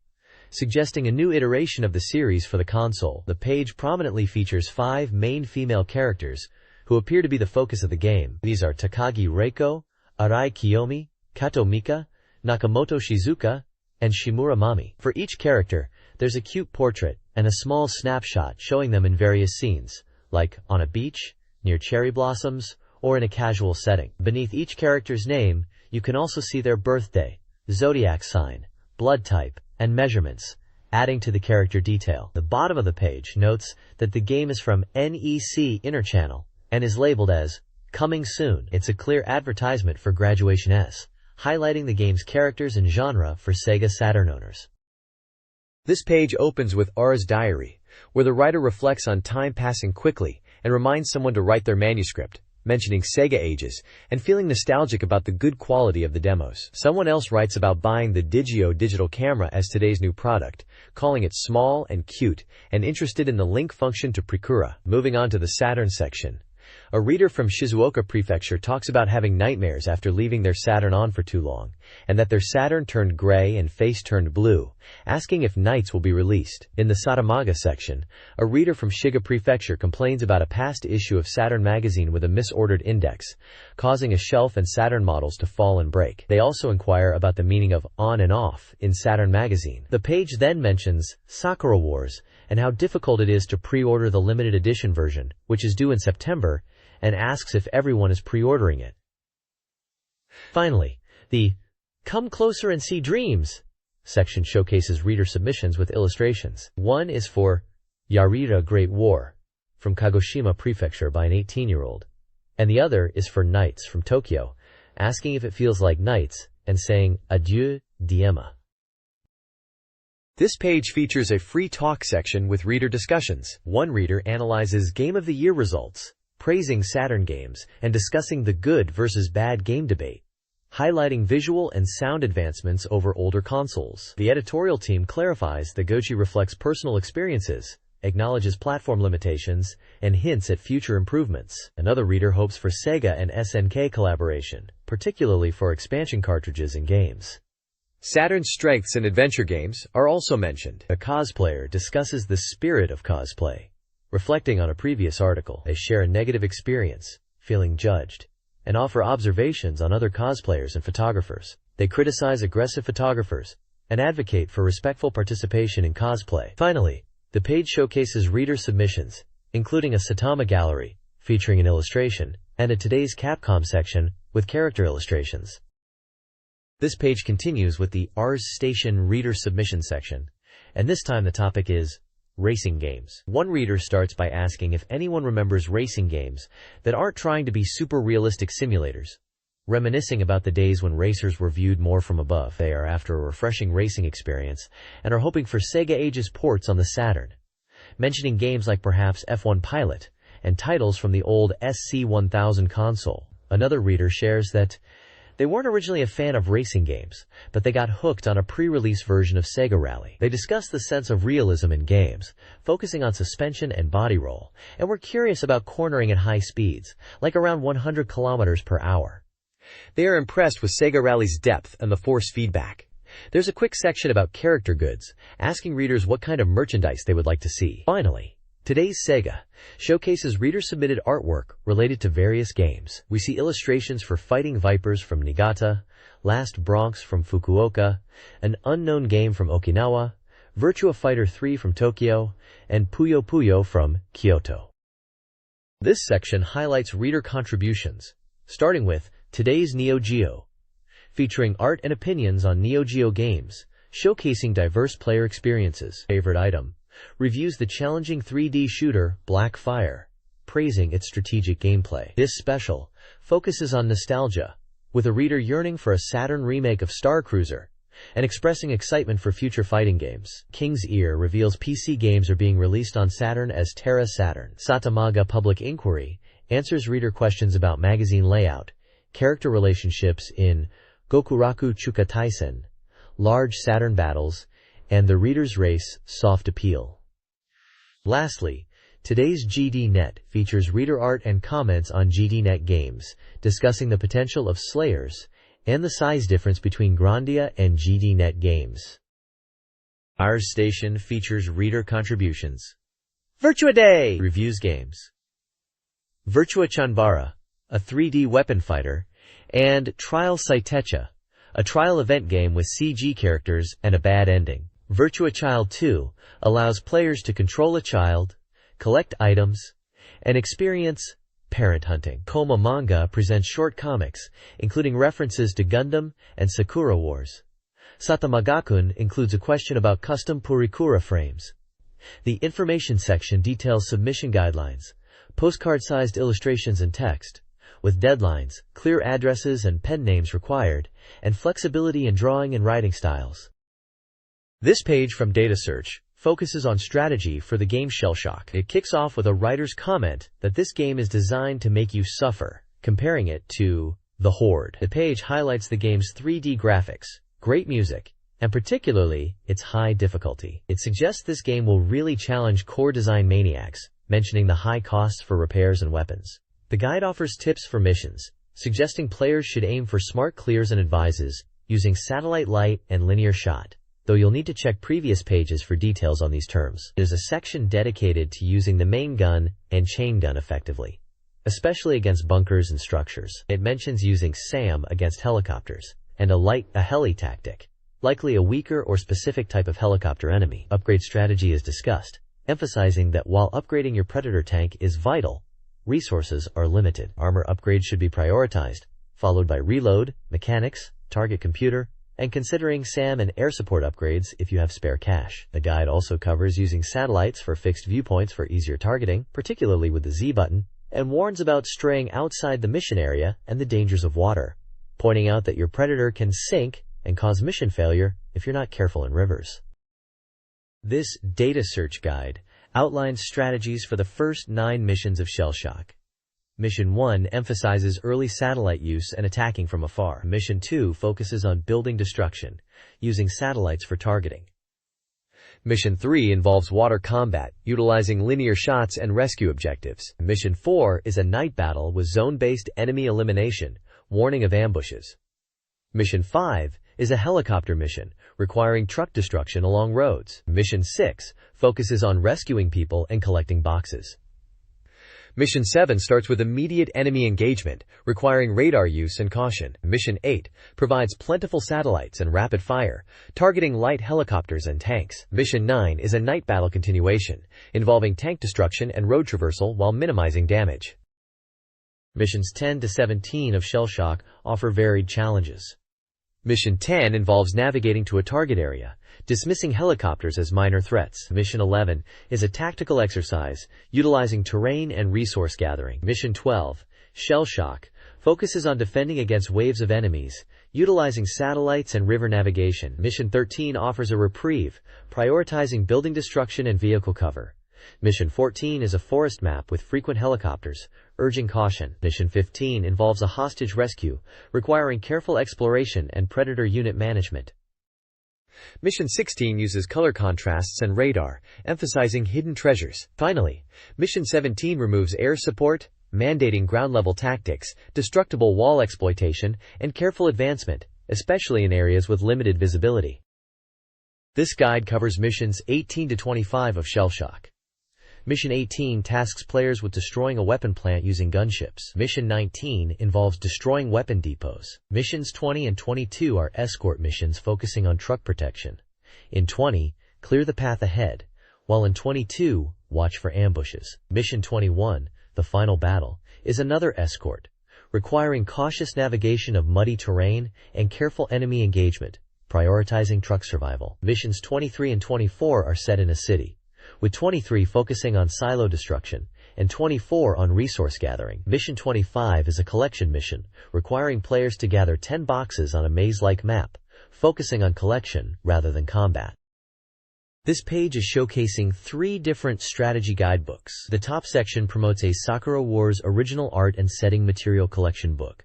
suggesting a new iteration of the series for the console. The page prominently features 5 main female characters, who appear to be the focus of the game. These are Takagi Reiko, Arai Kiyomi, Kato Mika, Nakamoto Shizuka, and Shimura Mami. For each character, there's a cute portrait and a small snapshot showing them in various scenes, like on a beach, near cherry blossoms, or in a casual setting. Beneath each character's name, you can also see their birthday, zodiac sign, blood type, and measurements, adding to the character detail. The bottom of the page notes that the game is from NEC Interchannel and is labeled as Coming Soon. It's a clear advertisement for Graduation S, highlighting the game's characters and genre for Sega Saturn owners. This page opens with Ara's diary, where the writer reflects on time passing quickly and reminds someone to write their manuscript, mentioning Sega ages, and feeling nostalgic about the good quality of the demos. Someone else writes about buying the Digio digital camera as today's new product, calling it small and cute, and interested in the link function to Precura. Moving on to the Saturn section. A reader from Shizuoka Prefecture talks about having nightmares after leaving their Saturn on for too long, and that their Saturn turned gray and face turned blue, asking if Nights will be released. In the Satamaga section, a reader from Shiga Prefecture complains about a past issue of Saturn magazine with a misordered index, causing a shelf and Saturn models to fall and break. They also inquire about the meaning of on and off in Saturn magazine. The page then mentions Sakura Wars and how difficult it is to pre-order the limited edition version, which is due in September, and asks if everyone is pre-ordering it. Finally, the Come Closer and See Dreams section showcases reader submissions with illustrations. One is for Yarira Great War from Kagoshima Prefecture by an 18-year-old, and the other is for Nights from Tokyo, asking if it feels like nights and saying Adieu, Diema. This page features a free talk section with reader discussions. One reader analyzes Game of the Year results, praising Saturn games, and discussing the good versus bad game debate, highlighting visual and sound advancements over older consoles. The editorial team clarifies that Gochi reflects personal experiences, acknowledges platform limitations, and hints at future improvements. Another reader hopes for Sega and SNK collaboration, particularly for expansion cartridges and games. Saturn's strengths in adventure games are also mentioned. A cosplayer discusses the spirit of cosplay, reflecting on a previous article. They share a negative experience, feeling judged, and offer observations on other cosplayers and photographers. They criticize aggressive photographers and advocate for respectful participation in cosplay. Finally, the page showcases reader submissions, including a Saitama gallery featuring an illustration and a Today's Capcom section with character illustrations. This page continues with the Ars Station reader submission section, and this time the topic is racing games. One reader starts by asking if anyone remembers racing games that aren't trying to be super realistic simulators, reminiscing about the days when racers were viewed more from above. They are after a refreshing racing experience and are hoping for Sega Ages ports on the Saturn, mentioning games like perhaps F1 Pilot and titles from the old SC-1000 console. Another reader shares that they weren't originally a fan of racing games, but they got hooked on a pre-release version of Sega Rally. They discussed the sense of realism in games, focusing on suspension and body roll, and were curious about cornering at high speeds, like around 100 kilometers per hour. They are impressed with Sega Rally's depth and the force feedback. There's a quick section about character goods, asking readers what kind of merchandise they would like to see. Finally, Today's Sega showcases reader-submitted artwork related to various games. We see illustrations for Fighting Vipers from Niigata, Last Bronx from Fukuoka, an unknown game from Okinawa, Virtua Fighter 3 from Tokyo, and Puyo Puyo from Kyoto. This section highlights reader contributions, starting with Today's Neo Geo, featuring art and opinions on Neo Geo games, showcasing diverse player experiences. Favorite item reviews the challenging 3D shooter Black Fire, praising its strategic gameplay. This special focuses on nostalgia, with a reader yearning for a Saturn remake of Star Cruiser and expressing excitement for future fighting games. King's Ear reveals PC games are being released on Saturn as Terra Saturn. Satamaga Public Inquiry answers reader questions about magazine layout, character relationships in Gokuraku Chuka Taisen, large Saturn battles, and the reader's race soft appeal. Lastly, Today's GDNet features reader art and comments on GDNet games, discussing the potential of Slayers and the size difference between Grandia and GDNet games. Ars Station features reader contributions. Virtua Day reviews games. Virtua Chanbara, a 3D weapon fighter, and Trial Saitecha, a trial event game with CG characters and a bad ending. Virtua Child 2 allows players to control a child, collect items, and experience parent hunting. Koma Manga presents short comics, including references to Gundam and Sakura Wars. Satamagakun includes a question about custom Purikura frames. The information section details submission guidelines, postcard-sized illustrations and text, with deadlines, clear addresses and pen names required, and flexibility in drawing and writing styles. This page from Data Search focuses on strategy for the game Shellshock. It kicks off with a writer's comment that this game is designed to make you suffer, comparing it to The Horde. The page highlights the game's 3D graphics, great music, and particularly its high difficulty. It suggests this game will really challenge core design maniacs, mentioning the high costs for repairs and weapons. The guide offers tips for missions, suggesting players should aim for smart clears and advises, using satellite light and linear shot, though you'll need to check previous pages for details on these terms. There's a section dedicated to using the main gun and chain gun effectively, especially against bunkers and structures. It mentions using SAM against helicopters, and a heli tactic, likely a weaker or specific type of helicopter enemy. Upgrade strategy is discussed, emphasizing that while upgrading your Predator tank is vital, resources are limited. Armor upgrades should be prioritized, followed by reload, mechanics, target computer, and considering SAM and air support upgrades if you have spare cash. The guide also covers using satellites for fixed viewpoints for easier targeting, particularly with the Z button, and warns about straying outside the mission area and the dangers of water, pointing out that your Predator can sink and cause mission failure if you're not careful in rivers. This data search guide outlines strategies for the first 9 missions of Shellshock. Mission 1 emphasizes early satellite use and attacking from afar. Mission 2 focuses on building destruction, using satellites for targeting. Mission 3 involves water combat, utilizing linear shots and rescue objectives. Mission 4 is a night battle with zone-based enemy elimination, warning of ambushes. Mission 5 is a helicopter mission, requiring truck destruction along roads. Mission 6 focuses on rescuing people and collecting boxes. Mission 7 starts with immediate enemy engagement, requiring radar use and caution. Mission 8 provides plentiful satellites and rapid fire, targeting light helicopters and tanks. Mission 9 is a night battle continuation, involving tank destruction and road traversal while minimizing damage. Missions 10 to 17 of Shell Shock offer varied challenges. Mission 10 involves navigating to a target area, dismissing helicopters as minor threats. Mission 11 is a tactical exercise, utilizing terrain and resource gathering. Mission 12, Shell Shock, focuses on defending against waves of enemies, utilizing satellites and river navigation. Mission 13 offers a reprieve, prioritizing building destruction and vehicle cover. Mission 14 is a forest map with frequent helicopters, urging caution. Mission 15 involves a hostage rescue, requiring careful exploration and predator unit management. Mission 16 uses color contrasts and radar, emphasizing hidden treasures. Finally, Mission 17 removes air support, mandating ground-level tactics, destructible wall exploitation, and careful advancement, especially in areas with limited visibility. This guide covers missions 18 to 25 of Shell Shock. Mission 18 tasks players with destroying a weapon plant using gunships. Mission 19 involves destroying weapon depots. Missions 20 and 22 are escort missions focusing on truck protection. In 20, clear the path ahead, while in 22, watch for ambushes. Mission 21, the final battle, is another escort, requiring cautious navigation of muddy terrain and careful enemy engagement, prioritizing truck survival. Missions 23 and 24 are set in a city, with 23 focusing on silo destruction, and 24 on resource gathering. Mission 25 is a collection mission, requiring players to gather 10 boxes on a maze-like map, focusing on collection rather than combat. This page is showcasing 3 different strategy guidebooks. The top section promotes a Sakura Wars original art and setting material collection book,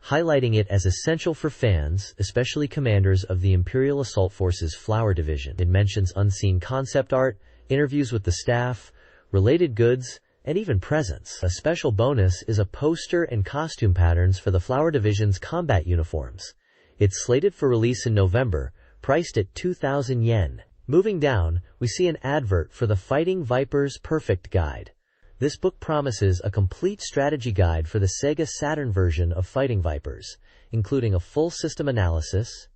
highlighting it as essential for fans, especially commanders of the Imperial Assault Forces Flower Division. It mentions unseen concept art, interviews with the staff, related goods, and even presents. A special bonus is a poster and costume patterns for the Flower Division's combat uniforms. It's slated for release in November, priced at 2,000 yen. Moving down, we see an advert for the Fighting Vipers Perfect Guide. This book promises a complete strategy guide for the SEGA Saturn version of Fighting Vipers, including a full system analysis,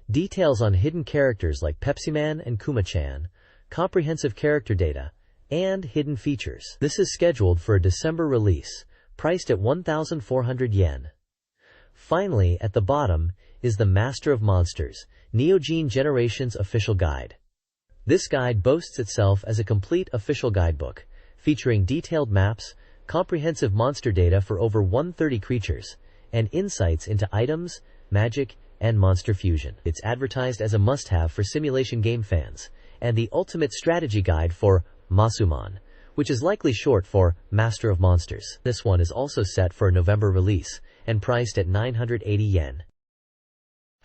details on hidden characters like Pepsi-Man and Kuma-chan, comprehensive character data, and hidden features. This is scheduled for a December release, priced at 1,400 yen. Finally, at the bottom, is the Master of Monsters, Neo Gene Generation's official guide. This guide boasts itself as a complete official guidebook, featuring detailed maps, comprehensive monster data for over 130 creatures, and insights into items, magic, and monster fusion. It's advertised as a must-have for simulation game fans, and the ultimate strategy guide for Masuman, which is likely short for Master of Monsters. This one is also set for a November release, and priced at 980 yen.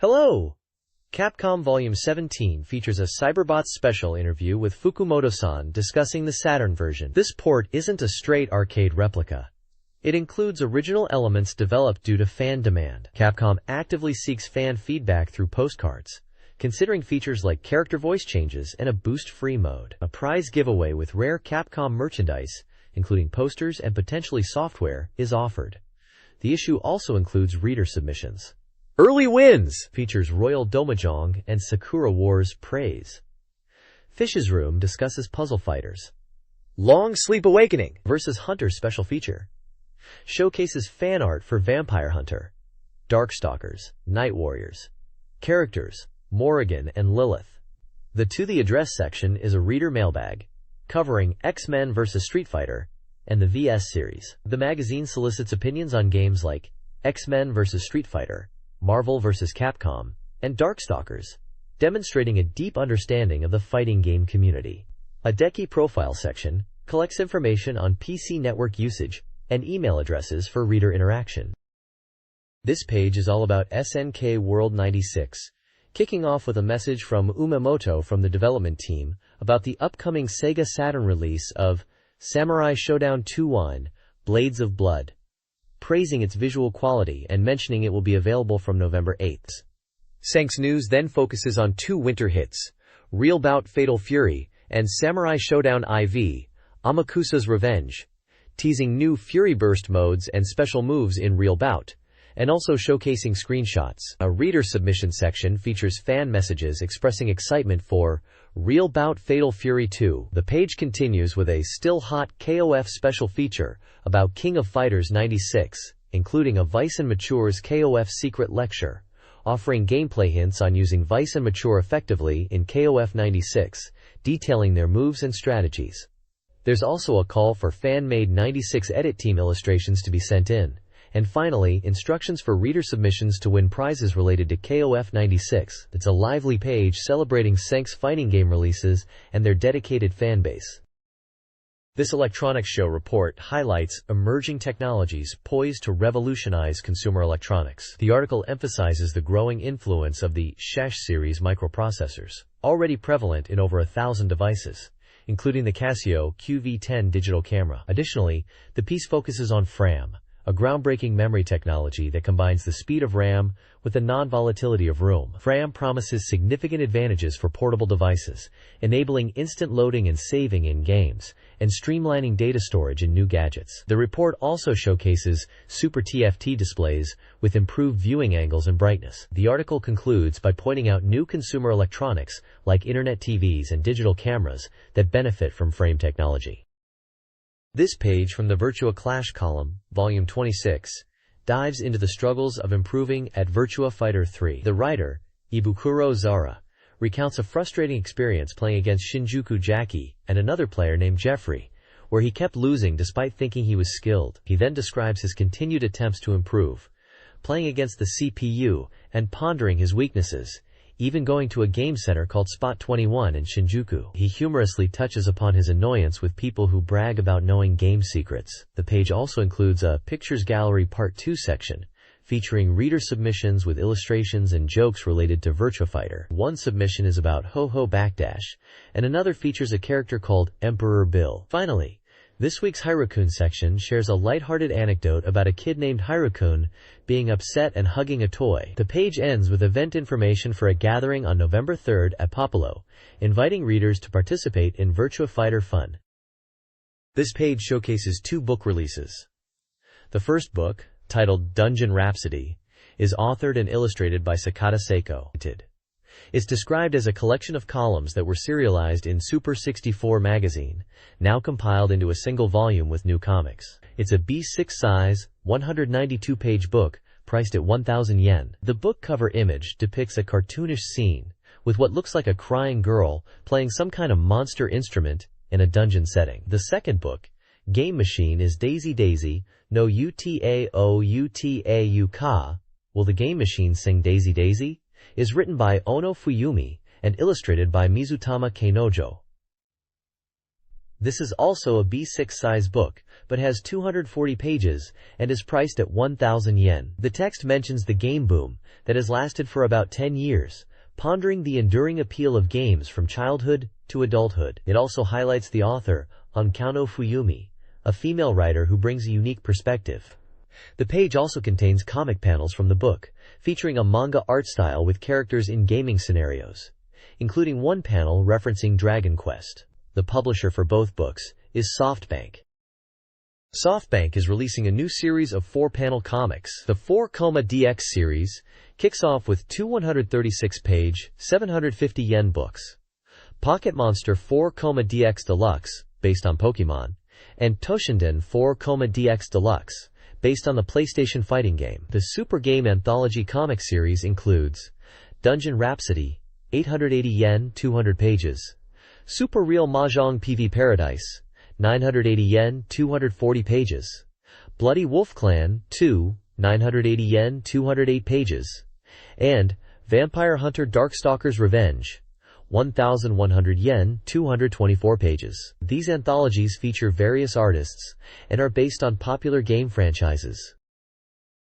Hello! Capcom Volume 17 features a Cyberbots special interview with Fukumoto-san discussing the Saturn version. This port isn't a straight arcade replica. It includes original elements developed due to fan demand. Capcom actively seeks fan feedback through postcards, considering features like character voice changes and a boost-free mode. A prize giveaway with rare Capcom merchandise, including posters and potentially software, is offered. The issue also includes reader submissions. Early Wins features Royal Domajong and Sakura Wars Praise. Fish's Room discusses puzzle fighters. Long Sleep Awakening vs. Hunter special feature. Showcases fan art for Vampire Hunter, Darkstalkers, Night Warriors. Characters, Morrigan and Lilith. The To the Address section is a reader mailbag, covering X-Men vs. Street Fighter and the VS series. The magazine solicits opinions on games like X-Men vs. Street Fighter, Marvel vs. Capcom, and Darkstalkers, demonstrating a deep understanding of the fighting game community. A Deki profile section collects information on PC network usage and email addresses for reader interaction. This page is all about SNK World 96, kicking off with a message from Umemoto from the development team about the upcoming SEGA Saturn release of Samurai Shodown 2-1, Blades of Blood, praising its visual quality and mentioning it will be available from November 8th. Sank's news then focuses on 2 winter hits, Real Bout Fatal Fury and Samurai Shodown IV, Amakusa's Revenge, teasing new Fury Burst modes and special moves in Real Bout, and also showcasing screenshots. A reader submission section features fan messages expressing excitement for Real Bout Fatal Fury 2. The page continues with a still-hot KOF special feature about King of Fighters 96, including a Vice and Mature's KOF secret lecture, offering gameplay hints on using Vice and Mature effectively in KOF 96, detailing their moves and strategies. There's also a call for fan-made 96 edit team illustrations to be sent in. And finally, instructions for reader submissions to win prizes related to KOF 96. It's a lively page celebrating SEGA's fighting game releases and their dedicated fanbase. This electronics show report highlights emerging technologies poised to revolutionize consumer electronics. The article emphasizes the growing influence of the SHASH series microprocessors, already prevalent in over 1,000 devices, including the Casio QV10 digital camera. Additionally, the piece focuses on FRAM, a groundbreaking memory technology that combines the speed of RAM with the non-volatility of room. FRAM promises significant advantages for portable devices, enabling instant loading and saving in games, and streamlining data storage in new gadgets. The report also showcases Super TFT displays with improved viewing angles and brightness. The article concludes by pointing out new consumer electronics like internet TVs and digital cameras that benefit from FRAM technology. This page from the Virtua Clash column, Volume 26, dives into the struggles of improving at Virtua Fighter 3. The writer, Ibukuro Zara, recounts a frustrating experience playing against Shinjuku Jackie and another player named Jeffrey, where he kept losing despite thinking he was skilled. He then describes his continued attempts to improve, playing against the CPU and pondering his weaknesses, even going to a game center called Spot 21 in Shinjuku. He humorously touches upon his annoyance with people who brag about knowing game secrets. The page also includes a Pictures Gallery Part 2 section, featuring reader submissions with illustrations and jokes related to Virtua Fighter. One submission is about Ho-Ho Backdash, and another features a character called Emperor Bill. Finally, this week's Hirokun section shares a lighthearted anecdote about a kid named Hirokun being upset and hugging a toy. The page ends with event information for a gathering on November 3rd at Popolo, inviting readers to participate in Virtua Fighter fun. This page showcases 2 book releases. The first book, titled Dungeon Rhapsody, is authored and illustrated by Sakata Seiko. It's described as a collection of columns that were serialized in Super 64 magazine, now compiled into a single volume with new comics. It's a B6 size, 192-page book, priced at 1,000 yen. The book cover image depicts a cartoonish scene, with what looks like a crying girl playing some kind of monster instrument in a dungeon setting. The second book, Game Machine, is Daisy Daisy no Uta o Uta Yuka. Will the Game Machine sing Daisy Daisy? Is written by Ono Fuyumi and illustrated by Mizutama Keinojo. This is also a B6 size book, but has 240 pages and is priced at 1,000 yen. The text mentions the game boom that has lasted for about 10 years, pondering the enduring appeal of games from childhood to adulthood. It also highlights the author, Onkano Fuyumi, a female writer who brings a unique perspective. The page also contains comic panels from the book, featuring a manga art style with characters in gaming scenarios, including one panel referencing Dragon Quest. The publisher for both books is SoftBank. SoftBank is releasing a new series of 4-panel comics. The 4 DX series kicks off with 2 136-page, 750 yen books. Pocket Monster 4 DX Deluxe, based on Pokemon, and Toshinden 4 DX Deluxe, based on the PlayStation fighting game. The Super Game Anthology comic series includes Dungeon Rhapsody, 880 yen, 200 pages. Super Real Mahjong PV Paradise, 980 yen, 240 pages. Bloody Wolf Clan 2, 980 yen, 208 pages. And Vampire Hunter Darkstalker's Revenge, 1,100 yen, 224 pages. These anthologies feature various artists and are based on popular game franchises.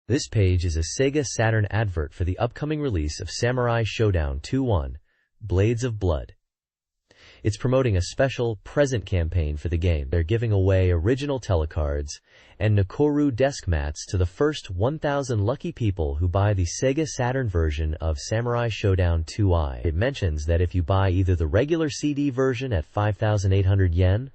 This page is a SEGA Saturn advert for the upcoming release of Samurai Shodown 2-1, Blades of Blood. It's promoting a special present campaign for the game. They're giving away original telecards and Nakoru desk mats to the first 1,000 lucky people who buy the SEGA Saturn version of Samurai Shodown 2i. It mentions that if you buy either the regular CD version at 5,800 yen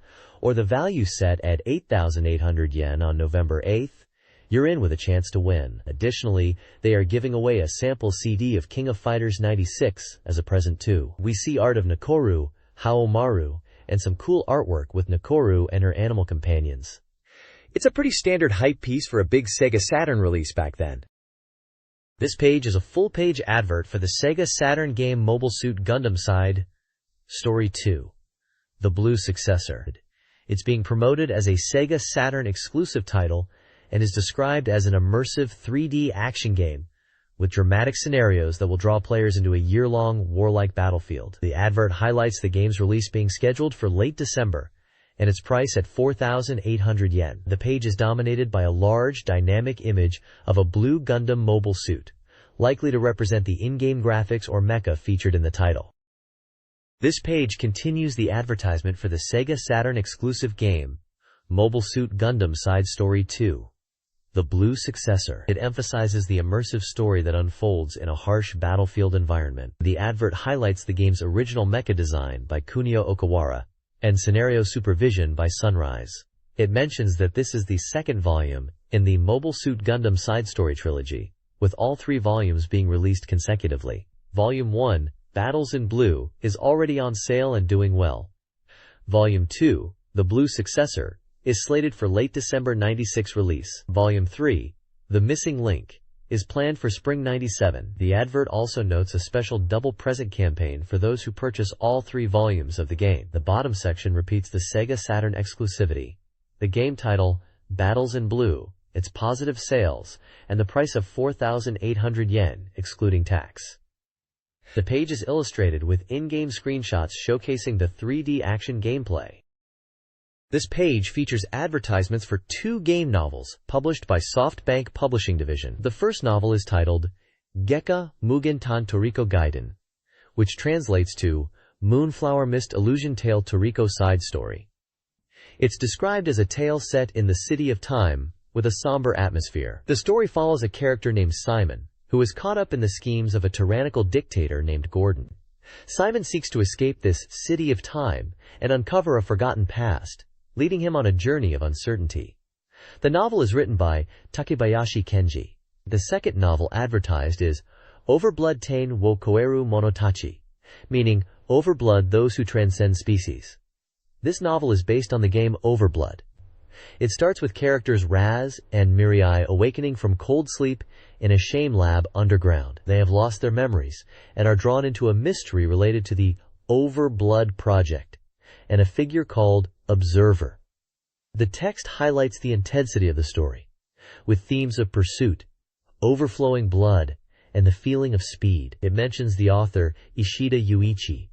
or the value set at 8,800 yen on November 8th, you're in with a chance to win. Additionally, they are giving away a sample CD of King of Fighters 96 as a present too. We see art of Nakoru, Haomaru, and some cool artwork with Nakoru and her animal companions. It's a pretty standard hype piece for a big SEGA Saturn release back then. This page is a full-page advert for the SEGA Saturn game Mobile Suit Gundam Side Story 2, The Blue Successor. It's being promoted as a SEGA Saturn exclusive title and is described as an immersive 3D action game with dramatic scenarios that will draw players into a year-long warlike battlefield. The advert highlights the game's release being scheduled for late December and its price at 4,800 yen. The page is dominated by a large, dynamic image of a blue Gundam mobile suit, likely to represent the in-game graphics or mecha featured in the title. This page continues the advertisement for the SEGA Saturn exclusive game, Mobile Suit Gundam Side Story 2, The Blue Successor. It emphasizes the immersive story that unfolds in a harsh battlefield environment. The advert highlights the game's original mecha design by Kunio Okawara and scenario supervision by Sunrise. It mentions that this is the second volume in the Mobile Suit Gundam Side Story trilogy, with all 3 volumes being released consecutively. Volume 1, Battles in Blue, is already on sale and doing well. Volume 2, The Blue Successor, is slated for late December 96 release. Volume 3, The Missing Link, is planned for spring 97. The advert also notes a special double present campaign for those who purchase all 3 volumes of the game. The bottom section repeats the SEGA Saturn exclusivity, the game title, Battles in Blue, its positive sales, and the price of 4,800 yen, excluding tax. The page is illustrated with in-game screenshots showcasing the 3D action gameplay. This page features advertisements for 2 game novels published by SoftBank Publishing Division. The first novel is titled Gekka Mugen Tan Toriko Gaiden, which translates to Moonflower Mist Illusion Tale Toriko Side Story. It's described as a tale set in the City of Time with a somber atmosphere. The story follows a character named Simon, who is caught up in the schemes of a tyrannical dictator named Gordon. Simon seeks to escape this City of Time and uncover a forgotten past, leading him on a journey of uncertainty. The novel is written by Takebayashi Kenji. The second novel advertised is Overblood Tain wo Koeru Monotachi, meaning Overblood Those Who Transcend Species. This novel is based on the game Overblood. It starts with characters Raz and Mirai awakening from cold sleep in a shame lab underground. They have lost their memories and are drawn into a mystery related to the Overblood Project and a figure called Observer. The text highlights the intensity of the story, with themes of pursuit, overflowing blood, and the feeling of speed. It mentions the author Ishida Yuichi,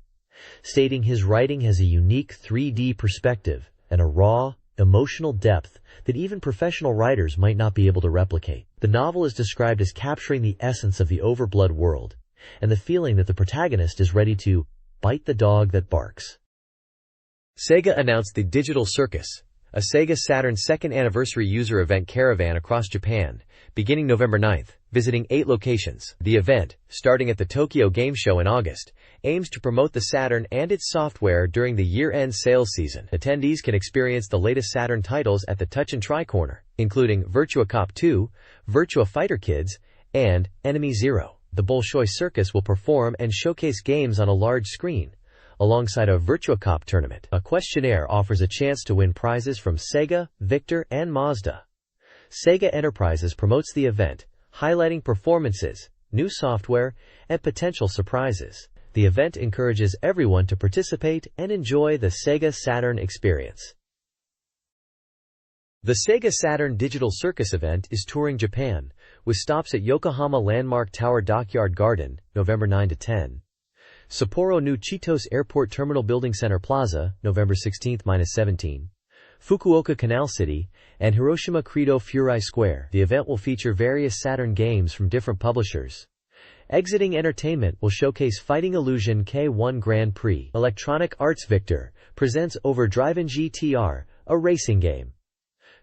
stating his writing has a unique 3D perspective and a raw, emotional depth that even professional writers might not be able to replicate. The novel is described as capturing the essence of the Overblood world and the feeling that the protagonist is ready to bite the dog that barks. SEGA announced the Digital Circus, a SEGA Saturn 2nd anniversary user event caravan across Japan, beginning November 9th, visiting 8 locations. The event, starting at the Tokyo Game Show in August, aims to promote the Saturn and its software during the year-end sales season. Attendees can experience the latest Saturn titles at the Touch and Try Corner, including Virtua Cop 2, Virtua Fighter Kids, and Enemy Zero. The Bolshoi Circus will perform and showcase games on a large screen, alongside a Virtua Cop tournament. A questionnaire offers a chance to win prizes from Sega, Victor, and Mazda. Sega Enterprises promotes the event, highlighting performances, new software, and potential surprises. The event encourages everyone to participate and enjoy the SEGA Saturn experience. The SEGA Saturn Digital Circus event is touring Japan, with stops at Yokohama Landmark Tower Dockyard Garden, November 9 to 10. Sapporo New Chitos Airport Terminal Building Center Plaza, November 16-17. Fukuoka Canal City, and Hiroshima Credo Furai Square. The event will feature various Saturn games from different publishers. Exiting Entertainment will showcase Fighting Illusion K1 Grand Prix. Electronic Arts Victor presents Overdriven GTR, a racing game.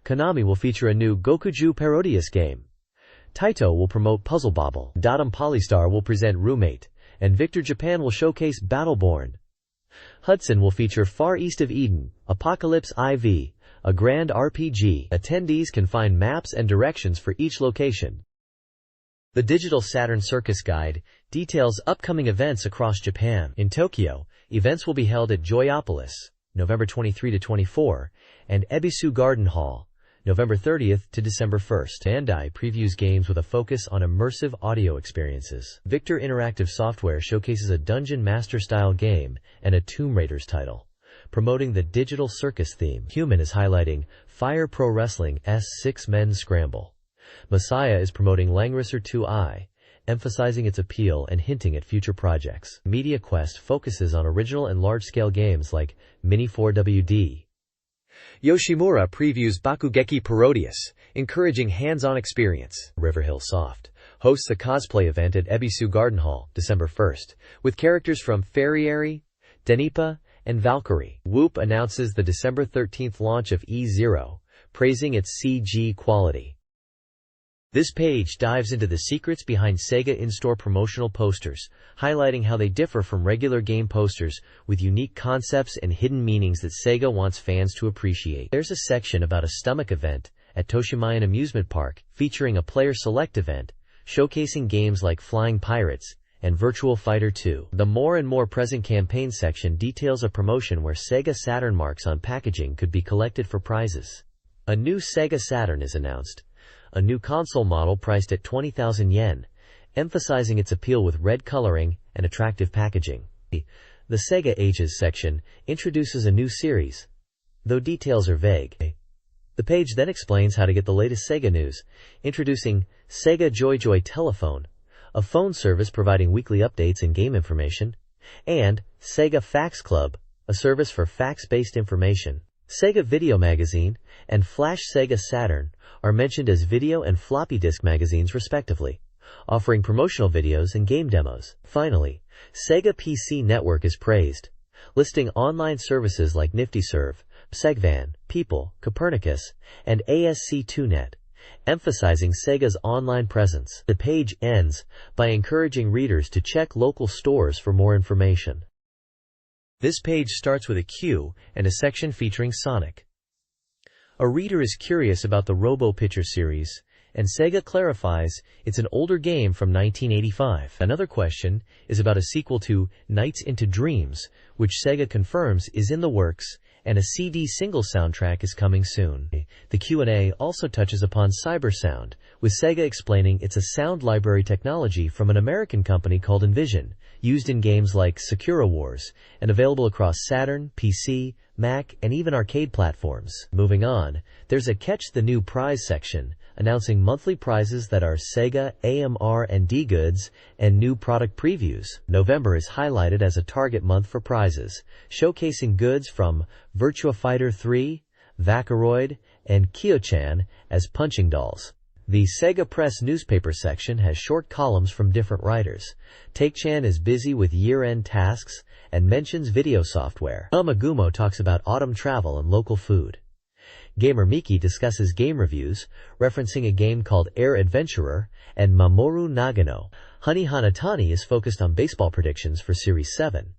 Konami will feature a new Gokuju Parodius game. Taito will promote Puzzle Bobble. Datum Polystar will present Roommate, and Victor Japan will showcase Battleborn. Hudson will feature Far East of Eden, Apocalypse IV, a grand RPG. Attendees can find maps and directions for each location. The Digital Saturn Circus Guide details upcoming events across Japan. In Tokyo, events will be held at Joyopolis, November 23 to 24, and Ebisu Garden Hall, November 30th to December 1st. Bandai previews games with a focus on immersive audio experiences. Victor Interactive Software showcases a Dungeon Master-style game and a Tomb Raiders title, promoting the digital circus theme. Human is highlighting Fire Pro Wrestling's 6-Men Scramble. Messiah is promoting Langrisser 2i, emphasizing its appeal and hinting at future projects. Media Quest focuses on original and large-scale games like Mini 4WD. Yoshimura previews Bakugeki Parodius, encouraging hands-on experience. Riverhill Soft hosts a cosplay event at Ebisu Garden Hall, December 1st, with characters from Ferrieri, Denipa, and Valkyrie. Whoop announces the December 13th launch of E0, praising its CG quality. This page dives into the secrets behind SEGA in-store promotional posters, highlighting how they differ from regular game posters with unique concepts and hidden meanings that SEGA wants fans to appreciate. There's a section about a stomach event at Toshimayan Amusement Park featuring a player select event, showcasing games like Flying Pirates and Virtual Fighter 2. The More and More Present campaign section details a promotion where SEGA Saturn marks on packaging could be collected for prizes. A new SEGA Saturn is announced, a new console model priced at 20,000 yen, emphasizing its appeal with red coloring and attractive packaging. The Sega Ages section introduces a new series, though details are vague. The page then explains how to get the latest Sega news, introducing Sega Joy Telephone, a phone service providing weekly updates and game information, and Sega Fax Club, a service for fax-based information. Sega Video Magazine and Flash Sega Saturn are mentioned as video and floppy disk magazines respectively, offering promotional videos and game demos. Finally, Sega PC Network is praised, listing online services like NiftyServe, Segvan, People, Copernicus, and ASC2Net, emphasizing Sega's online presence. The page ends by encouraging readers to check local stores for more information. This page starts with a queue and a section featuring Sonic. A reader is curious about the Robo Pitcher series, and Sega clarifies it's an older game from 1985. Another question is about a sequel to Nights into Dreams, which Sega confirms is in the works, and a CD single soundtrack is coming soon. The Q&A also touches upon Cybersound, with Sega explaining it's a sound library technology from an American company called Envision, used in games like Sakura Wars, and available across Saturn, PC, Mac, and even arcade platforms. Moving on, there's a Catch the New Prize section, announcing monthly prizes that are Sega, AMR, and D goods, and new product previews. November is highlighted as a target month for prizes, showcasing goods from Virtua Fighter 3, Vakaroid, and Kyo-chan as punching dolls. The Sega Press newspaper section has short columns from different writers. Take-chan is busy with year-end tasks and mentions video software. Amagumo talks about autumn travel and local food. Gamer Miki discusses game reviews, referencing a game called Air Adventurer and Mamoru Nagano. Honey Hanatani is focused on baseball predictions for Series 7.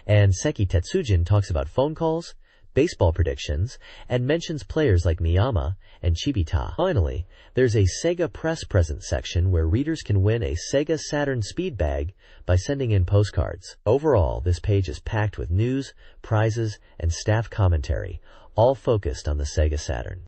And Seki Tetsujin talks about phone calls, baseball predictions, and mentions players like Miyama and Chibita. Finally, there's a Sega Press Present section where readers can win a Sega Saturn Speed Bag by sending in postcards. Overall, this page is packed with news, prizes, and staff commentary, all focused on the Sega Saturn.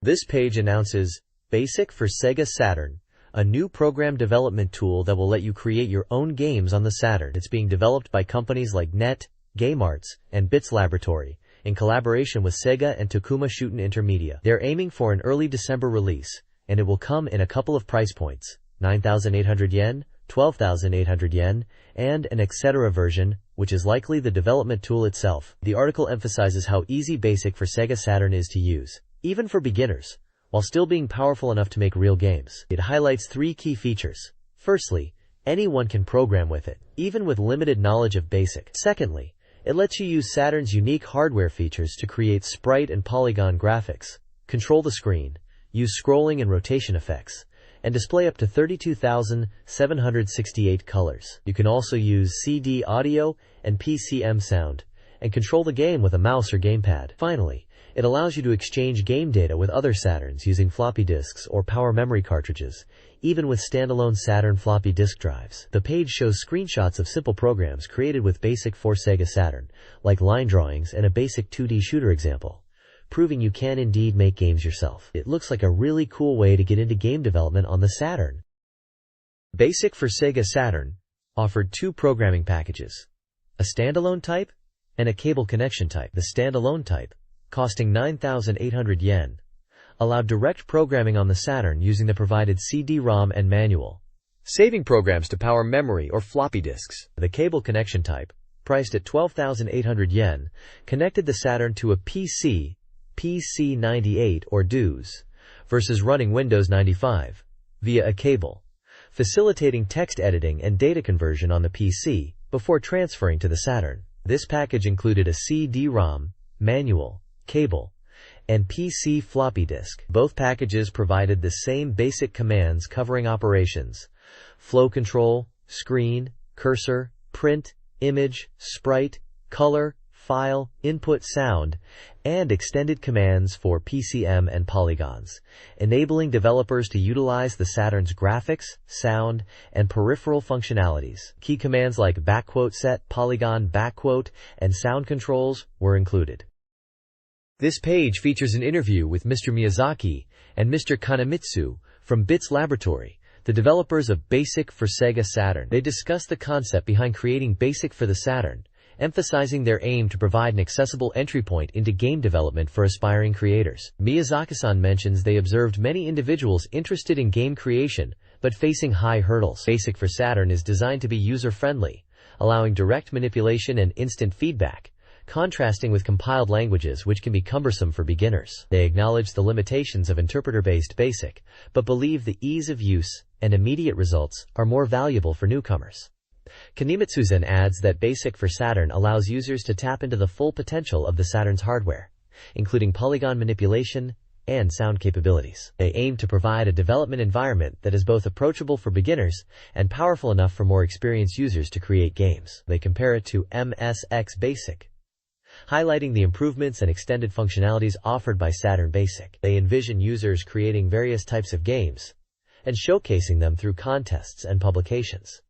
This page announces Basic for Sega Saturn, a new program development tool that will let you create your own games on the Saturn. It's being developed by companies like NET, GameArts, and Bits Laboratory, in collaboration with Sega and Takuma Shuten Intermedia. They're aiming for an early December release, and it will come in a couple of price points, 9,800 yen, 12,800 yen, and an etc. version, which is likely the development tool itself. The article emphasizes how easy Basic for Sega Saturn is to use, even for beginners, while still being powerful enough to make real games. It highlights 3 key features. Firstly, anyone can program with it, even with limited knowledge of Basic. Secondly, it lets you use Saturn's unique hardware features to create sprite and polygon graphics, control the screen, use scrolling and rotation effects, and display up to 32,768 colors. You can also use CD audio and PCM sound, and control the game with a mouse or gamepad. Finally, it allows you to exchange game data with other Saturns using floppy disks or power memory cartridges, even with standalone Saturn floppy disk drives. The page shows screenshots of simple programs created with BASIC for SEGA Saturn, like line drawings and a basic 2D shooter example, proving you can indeed make games yourself. It looks like a really cool way to get into game development on the Saturn. BASIC for SEGA Saturn offered two programming packages, a standalone type and a cable connection type. The standalone type, costing 9,800 yen, allowed direct programming on the Saturn using the provided CD-ROM and manual, saving programs to power memory or floppy disks. The cable connection type, priced at 12,800 yen, connected the Saturn to a PC-98 or DOS, versus running Windows 95, via a cable, facilitating text editing and data conversion on the PC before transferring to the Saturn. This package included a CD-ROM, manual, cable, and PC floppy disk. Both packages provided the same basic commands covering operations: flow control, screen, cursor, print, image, sprite, color, file, input sound, and extended commands for PCM and polygons, enabling developers to utilize the Saturn's graphics, sound, and peripheral functionalities. Key commands like !set, polygon, and sound controls were included. This page features an interview with Mr. Miyazaki and Mr. Kanemitsu from Bits Laboratory, the developers of BASIC for SEGA Saturn. They discuss the concept behind creating BASIC for the Saturn, emphasizing their aim to provide an accessible entry point into game development for aspiring creators. Miyazaki-san mentions they observed many individuals interested in game creation but facing high hurdles. BASIC for Saturn is designed to be user-friendly, allowing direct manipulation and instant feedback, contrasting with compiled languages which can be cumbersome for beginners. They acknowledge the limitations of interpreter-based BASIC, but believe the ease of use and immediate results are more valuable for newcomers. Kanemitsu adds that BASIC for Saturn allows users to tap into the full potential of the Saturn's hardware, including polygon manipulation and sound capabilities. They aim to provide a development environment that is both approachable for beginners and powerful enough for more experienced users to create games. They compare it to MSX BASIC, highlighting the improvements and extended functionalities offered by Saturn BASIC. They envision users creating various types of games and showcasing them through contests and publications.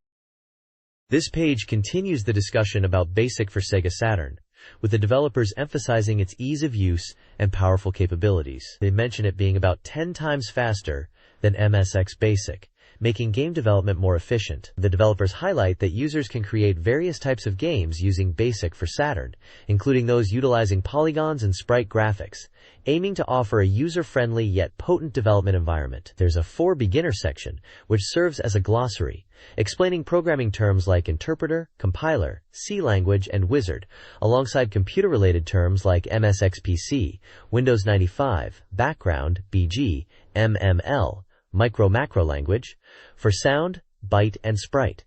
This page continues the discussion about BASIC for SEGA Saturn, with the developers emphasizing its ease of use and powerful capabilities. They mention it being about 10 times faster than MSX BASIC, making game development more efficient. The developers highlight that users can create various types of games using BASIC for Saturn, including those utilizing polygons and sprite graphics, aiming to offer a user-friendly yet potent development environment. There's a For Beginner section, which serves as a glossary, explaining programming terms like interpreter, compiler, C language, and wizard, alongside computer-related terms like MSXPC, Windows 95, background, BG, MML, micro-macro language, for sound, byte, and sprite.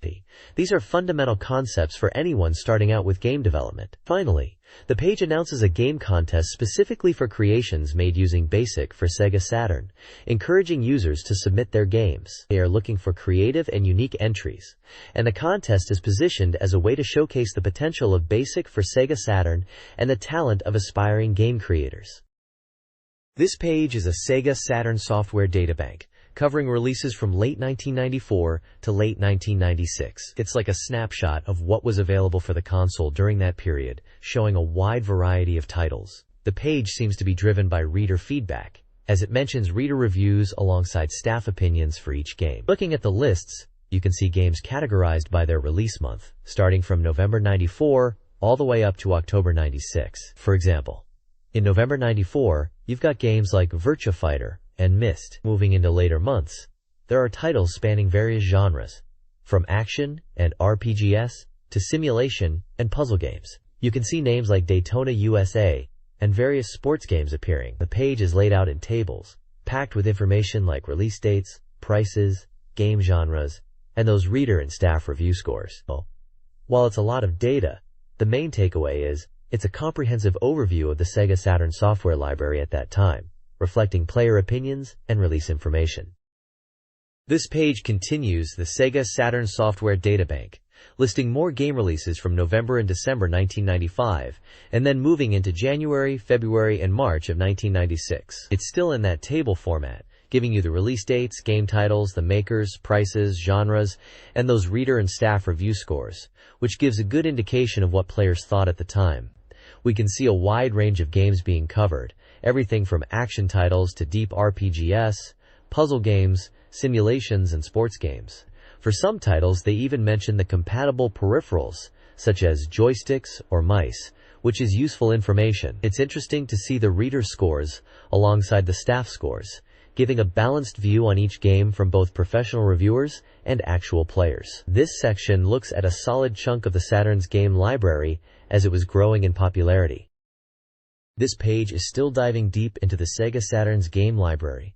These are fundamental concepts for anyone starting out with game development. Finally, the page announces a game contest specifically for creations made using BASIC for SEGA Saturn, encouraging users to submit their games. They are looking for creative and unique entries, and the contest is positioned as a way to showcase the potential of BASIC for SEGA Saturn and the talent of aspiring game creators. This page is a SEGA Saturn software databank, covering releases from late 1994 to late 1996. It's like a snapshot of what was available for the console during that period, showing a wide variety of titles. The page seems to be driven by reader feedback, as it mentions reader reviews alongside staff opinions for each game. Looking at the lists, you can see games categorized by their release month, starting from November 94 all the way up to October 96. For example, in November 94, you've got games like Virtua Fighter and Myst. Moving into later months, there are titles spanning various genres, from action and RPGs to simulation and puzzle games. You can see names like Daytona USA and various sports games appearing. The page is laid out in tables, packed with information like release dates, prices, game genres, and those reader and staff review scores. While it's a lot of data, the main takeaway is it's a comprehensive overview of the SEGA Saturn software library at that time, reflecting player opinions and release information. This page continues the SEGA Saturn software databank, listing more game releases from November and December 1995, and then moving into January, February, and March of 1996. It's still in that table format, giving you the release dates, game titles, the makers, prices, genres, and those reader and staff review scores, which gives a good indication of what players thought at the time. We can see a wide range of games being covered, everything from action titles to deep RPGs, puzzle games, simulations, and sports games. For some titles, they even mention the compatible peripherals, such as joysticks or mice, which is useful information. It's interesting to see the reader scores alongside the staff scores, giving a balanced view on each game from both professional reviewers and actual players. This section looks at a solid chunk of the Saturn's game library as it was growing in popularity. This page is still diving deep into the SEGA Saturn's game library,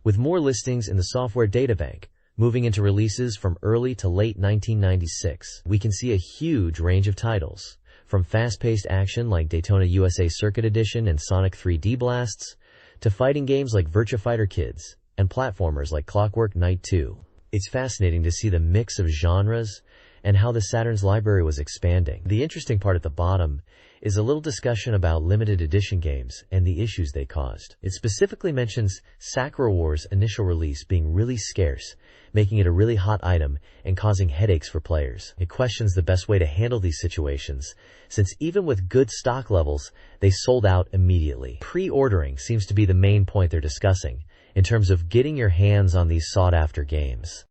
with more listings in the software databank. Moving into releases from early to late 1996, we can see a huge range of titles, from fast-paced action like Daytona USA Circuit Edition and Sonic 3D Blasts, to fighting games like Virtua Fighter Kids, and platformers like Clockwork Knight 2. It's fascinating to see the mix of genres and how the Saturn's library was expanding. The interesting part at the bottom is a little discussion about limited edition games and the issues they caused. It specifically mentions Sakura Wars' initial release being really scarce, making it a really hot item and causing headaches for players. It questions the best way to handle these situations, since even with good stock levels, they sold out immediately. Pre-ordering seems to be the main point they're discussing, in terms of getting your hands on these sought-after games.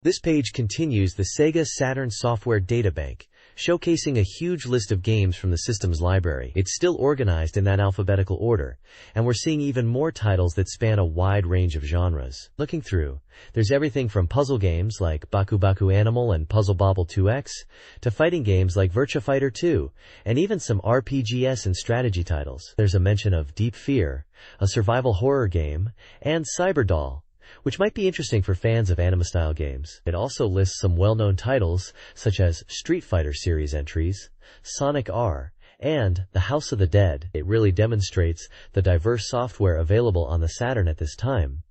This page continues the SEGA Saturn software databank, showcasing a huge list of games from the system's library. It's still organized in that alphabetical order, and we're seeing even more titles that span a wide range of genres. Looking through, there's everything from puzzle games like Baku Baku Animal and Puzzle Bobble 2X, to fighting games like Virtua Fighter 2, and even some RPGs and strategy titles. There's a mention of Deep Fear, a survival horror game, and Cyberdoll, which might be interesting for fans of anime-style games. It also lists some well-known titles, such as Street Fighter series entries, Sonic R, and The House of the Dead. It really demonstrates the diverse software available on the Saturn at this time,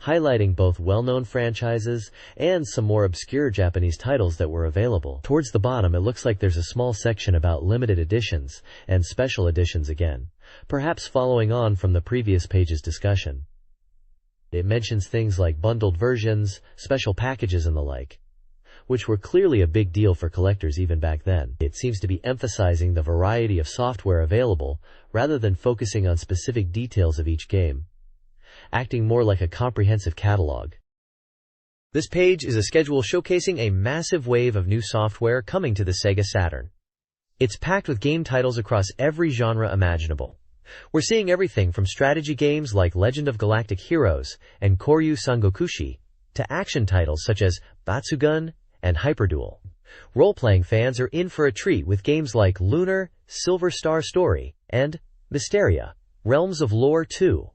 highlighting both well-known franchises and some more obscure Japanese titles that were available. Towards the bottom, it looks like there's a small section about limited editions and special editions again, perhaps following on from the previous page's discussion. It mentions things like bundled versions, special packages, and the like, which were clearly a big deal for collectors even back then. It seems to be emphasizing the variety of software available rather than focusing on specific details of each game, acting more like a comprehensive catalog. This page is a schedule showcasing a massive wave of new software coming to the SEGA Saturn. It's packed with game titles across every genre imaginable. We're seeing everything from strategy games like Legend of Galactic Heroes and Koryu Sangokushi, to action titles such as Batsugun and Hyperduel. Role-playing fans are in for a treat with games like Lunar, Silver Star Story, and Mysteria, Realms of Lore 2.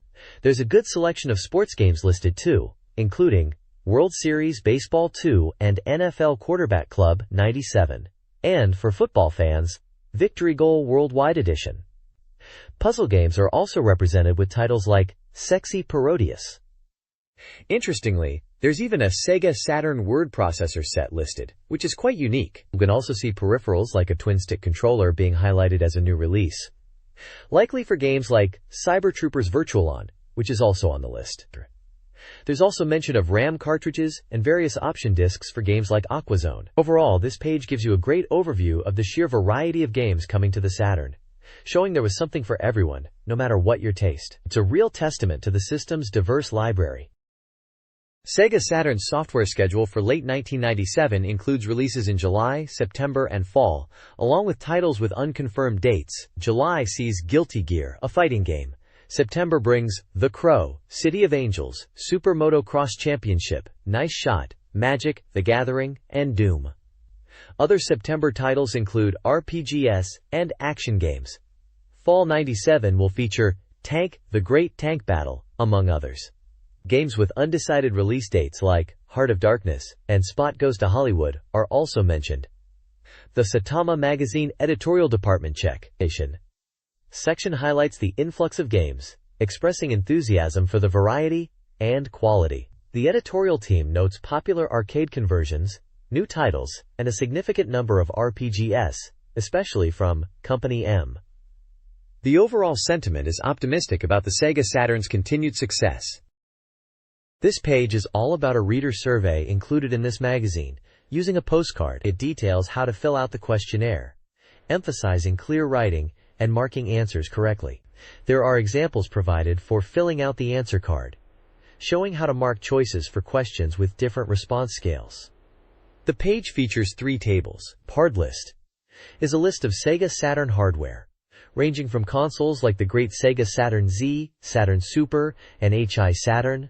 There's a good selection of sports games listed too, including World Series Baseball 2 and NFL Quarterback Club 97. And for football fans, Victory Goal Worldwide Edition. Puzzle games are also represented with titles like Sexy Parodius. Interestingly, there's even a SEGA Saturn word processor set listed, which is quite unique. You can also see peripherals like a twin-stick controller being highlighted as a new release, likely for games like Cyber Troopers Virtualon, which is also on the list. There's also mention of RAM cartridges and various option discs for games like Aquazone. Overall, this page gives you a great overview of the sheer variety of games coming to the Saturn, showing there was something for everyone, no matter what your taste. It's a real testament to the system's diverse library. SEGA Saturn's software schedule for late 1997 includes releases in July, September, and fall, along with titles with unconfirmed dates. July sees Guilty Gear, a fighting game. September brings The Crow, City of Angels, Super Motocross Championship, Nice Shot, Magic, The Gathering, and Doom. Other September titles include RPGs and action games. Fall 97 will feature Tank, The Great Tank Battle, among others. Games with undecided release dates like Heart of Darkness and Spot Goes to Hollywood are also mentioned. The SATURN Magazine editorial department section highlights the influx of games, expressing enthusiasm for the variety and quality. The editorial team notes popular arcade conversions, new titles, and a significant number of RPGs, especially from Company M. The overall sentiment is optimistic about the Sega Saturn's continued success. This page is all about a reader survey included in this magazine. Using a postcard, it details how to fill out the questionnaire, emphasizing clear writing and marking answers correctly. There are examples provided for filling out the answer card, showing how to mark choices for questions with different response scales. The page features 3 tables. Hard list is a list of Sega Saturn hardware, ranging from consoles like the great Sega Saturn Z, Saturn Super, and HI Saturn,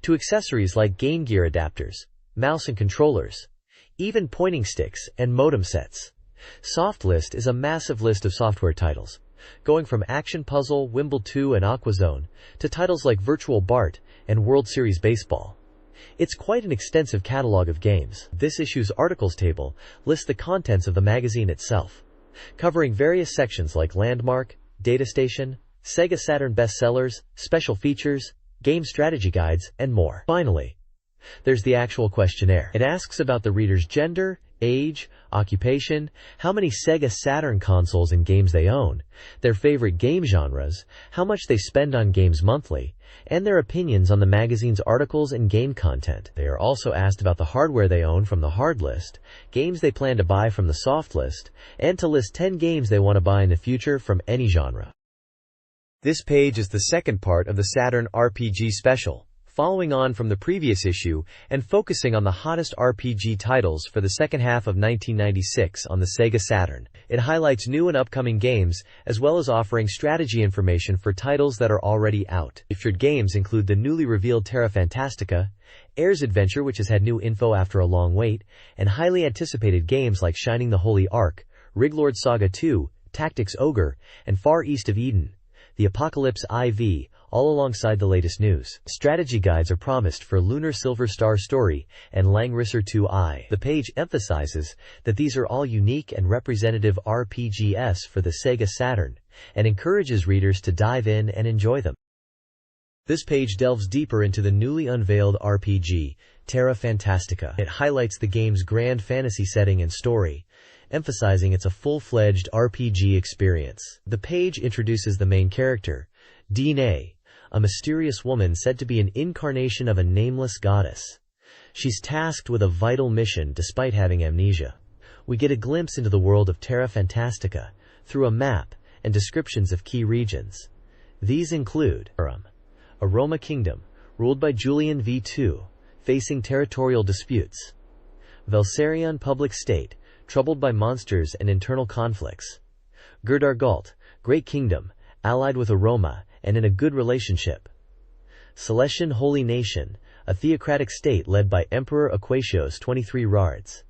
to accessories like Game Gear adapters, mouse and controllers, even pointing sticks and modem sets. Soft list is a massive list of software titles, going from Action Puzzle, Wimble 2, and Aquazone, to titles like Virtual Bart and World Series Baseball. It's quite an extensive catalog of games. This issue's articles table lists the contents of the magazine itself, covering various sections like Landmark, Data Station, Sega Saturn bestsellers, special features, game strategy guides, and more. Finally, there's the actual questionnaire. It asks about the reader's gender, age, occupation, how many Sega Saturn consoles and games they own, their favorite game genres, how much they spend on games monthly, and their opinions on the magazine's articles and game content. They are also asked about the hardware they own from the hard list, games they plan to buy from the soft list, and to list 10 games they want to buy in the future from any genre. This page is the second part of the Saturn RPG special, following on from the previous issue and focusing on the hottest RPG titles for the second half of 1996 on the Sega Saturn. It highlights new and upcoming games, as well as offering strategy information for titles that are already out. Featured games include the newly revealed Terra Fantastica, Air's Adventure, which has had new info after a long wait, and highly anticipated games like Shining the Holy Ark, Riglord Saga 2, Tactics Ogre, and Far East of Eden, The Apocalypse IV, all alongside the latest news. Strategy guides are promised for Lunar Silver Star Story and Langrisser 2i. The page emphasizes that these are all unique and representative RPGs for the Sega Saturn, and encourages readers to dive in and enjoy them. This page delves deeper into the newly unveiled RPG, Terra Fantastica. It highlights the game's grand fantasy setting and story, emphasizing it's a full-fledged RPG experience. The page introduces the main character, Dine, a mysterious woman said to be an incarnation of a nameless goddess. She's tasked with a vital mission despite having amnesia. We get a glimpse into the world of Terra Fantastica through a map and descriptions of key regions. These include Aroma Kingdom, ruled by Julian V2, facing territorial disputes. Velsarion Public State, troubled by monsters and internal conflicts. Gerdar Galt, Great Kingdom, allied with Aroma and in a good relationship. Celestian Holy Nation, a theocratic state led by Emperor Aquatios 23 Rards.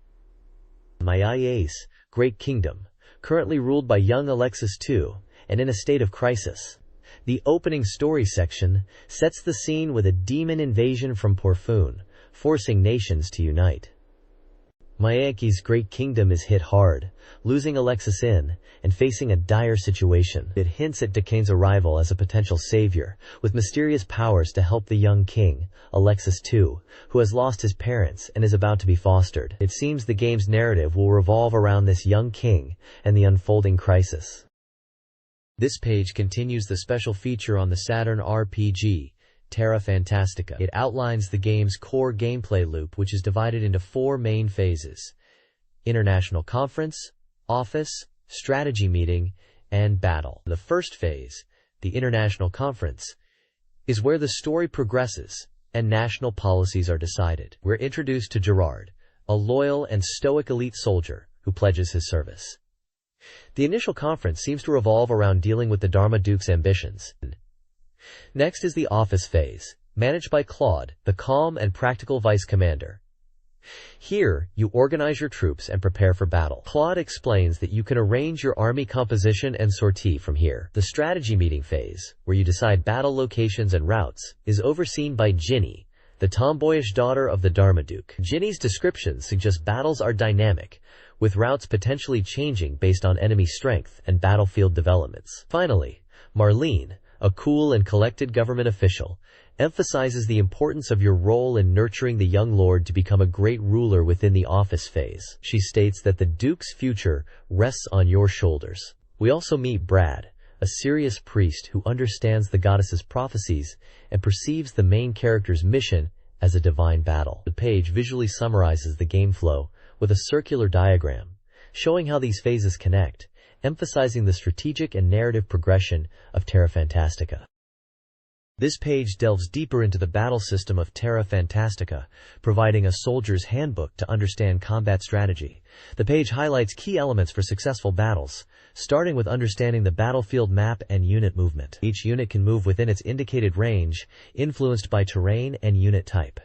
Maiais, Great Kingdom, currently ruled by young Alexis II, and in a state of crisis. The opening story section sets the scene with a demon invasion from Porfoon, forcing nations to unite. Maiai's Great Kingdom is hit hard, losing Alexis in, and facing a dire situation. It hints at Decane's arrival as a potential savior, with mysterious powers to help the young king, Alexis II, who has lost his parents and is about to be fostered. It seems the game's narrative will revolve around this young king and the unfolding crisis. This page continues the special feature on the Saturn RPG, Terra Fantastica. It outlines the game's core gameplay loop, which is divided into 4 main phases: International Conference, Office, Strategy Meeting, and Battle. The first phase, the International Conference, is where the story progresses and national policies are decided. We're introduced to Gerard, a loyal and stoic elite soldier who pledges his service. The initial conference seems to revolve around dealing with the Dharma Duke's ambitions. Next is the office phase, managed by Claude, the calm and practical vice commander. Here, you organize your troops and prepare for battle. Claude explains that you can arrange your army composition and sortie from here. The strategy meeting phase, where you decide battle locations and routes, is overseen by Ginny, the tomboyish daughter of the Dharma Duke. Ginny's descriptions suggest battles are dynamic, with routes potentially changing based on enemy strength and battlefield developments. Finally, Marlene, a cool and collected government official, emphasizes the importance of your role in nurturing the young lord to become a great ruler within the office phase. She states that the Duke's future rests on your shoulders. We also meet Brad, a serious priest who understands the goddess's prophecies and perceives the main character's mission as a divine battle. The page visually summarizes the game flow with a circular diagram, showing how these phases connect, emphasizing the strategic and narrative progression of Terra Fantastica. This page delves deeper into the battle system of Terra Fantastica, providing a soldier's handbook to understand combat strategy. The page highlights key elements for successful battles, starting with understanding the battlefield map and unit movement. Each unit can move within its indicated range, influenced by terrain and unit type.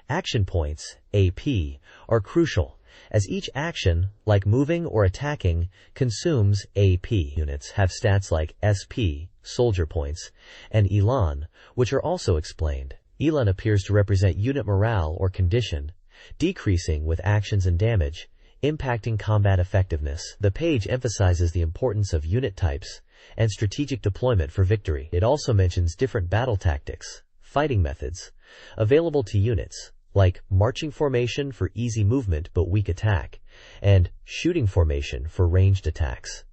Action points, AP, are crucial, as each action, like moving or attacking, consumes AP. Units have stats like SP, soldier points, and Elan, which are also explained. Elan appears to represent unit morale or condition, decreasing with actions and damage, impacting combat effectiveness. The page emphasizes the importance of unit types and strategic deployment for victory. It also mentions different battle tactics, fighting methods, available to units, like marching formation for easy movement but weak attack, and shooting formation for ranged attacks.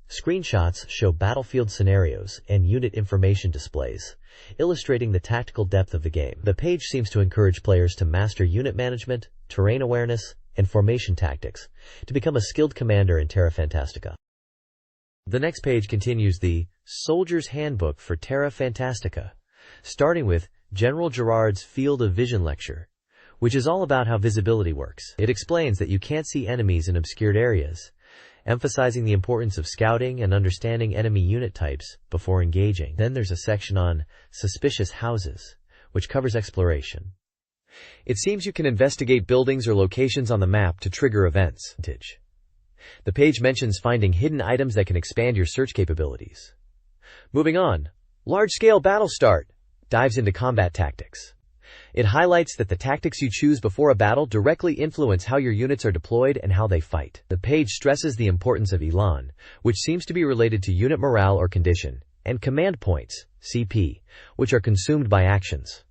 Screenshots show battlefield scenarios and unit information displays, illustrating the tactical depth of the game. The page seems to encourage players to master unit management, terrain awareness, and formation tactics to become a skilled commander in Terra Fantastica. The next page continues the Soldier's Handbook for Terra Fantastica, starting with General Gerard's Field of Vision lecture, which is all about how visibility works. It explains that you can't see enemies in obscured areas, emphasizing the importance of scouting and understanding enemy unit types before engaging. Then there's a section on suspicious houses, which covers exploration. It seems you can investigate buildings or locations on the map to trigger events. The page mentions finding hidden items that can expand your search capabilities. Moving on, large-scale battle start dives into combat tactics. It highlights that the tactics you choose before a battle directly influence how your units are deployed and how they fight. The page stresses the importance of Elan, which seems to be related to unit morale or condition, and command points, CP, which are consumed by actions.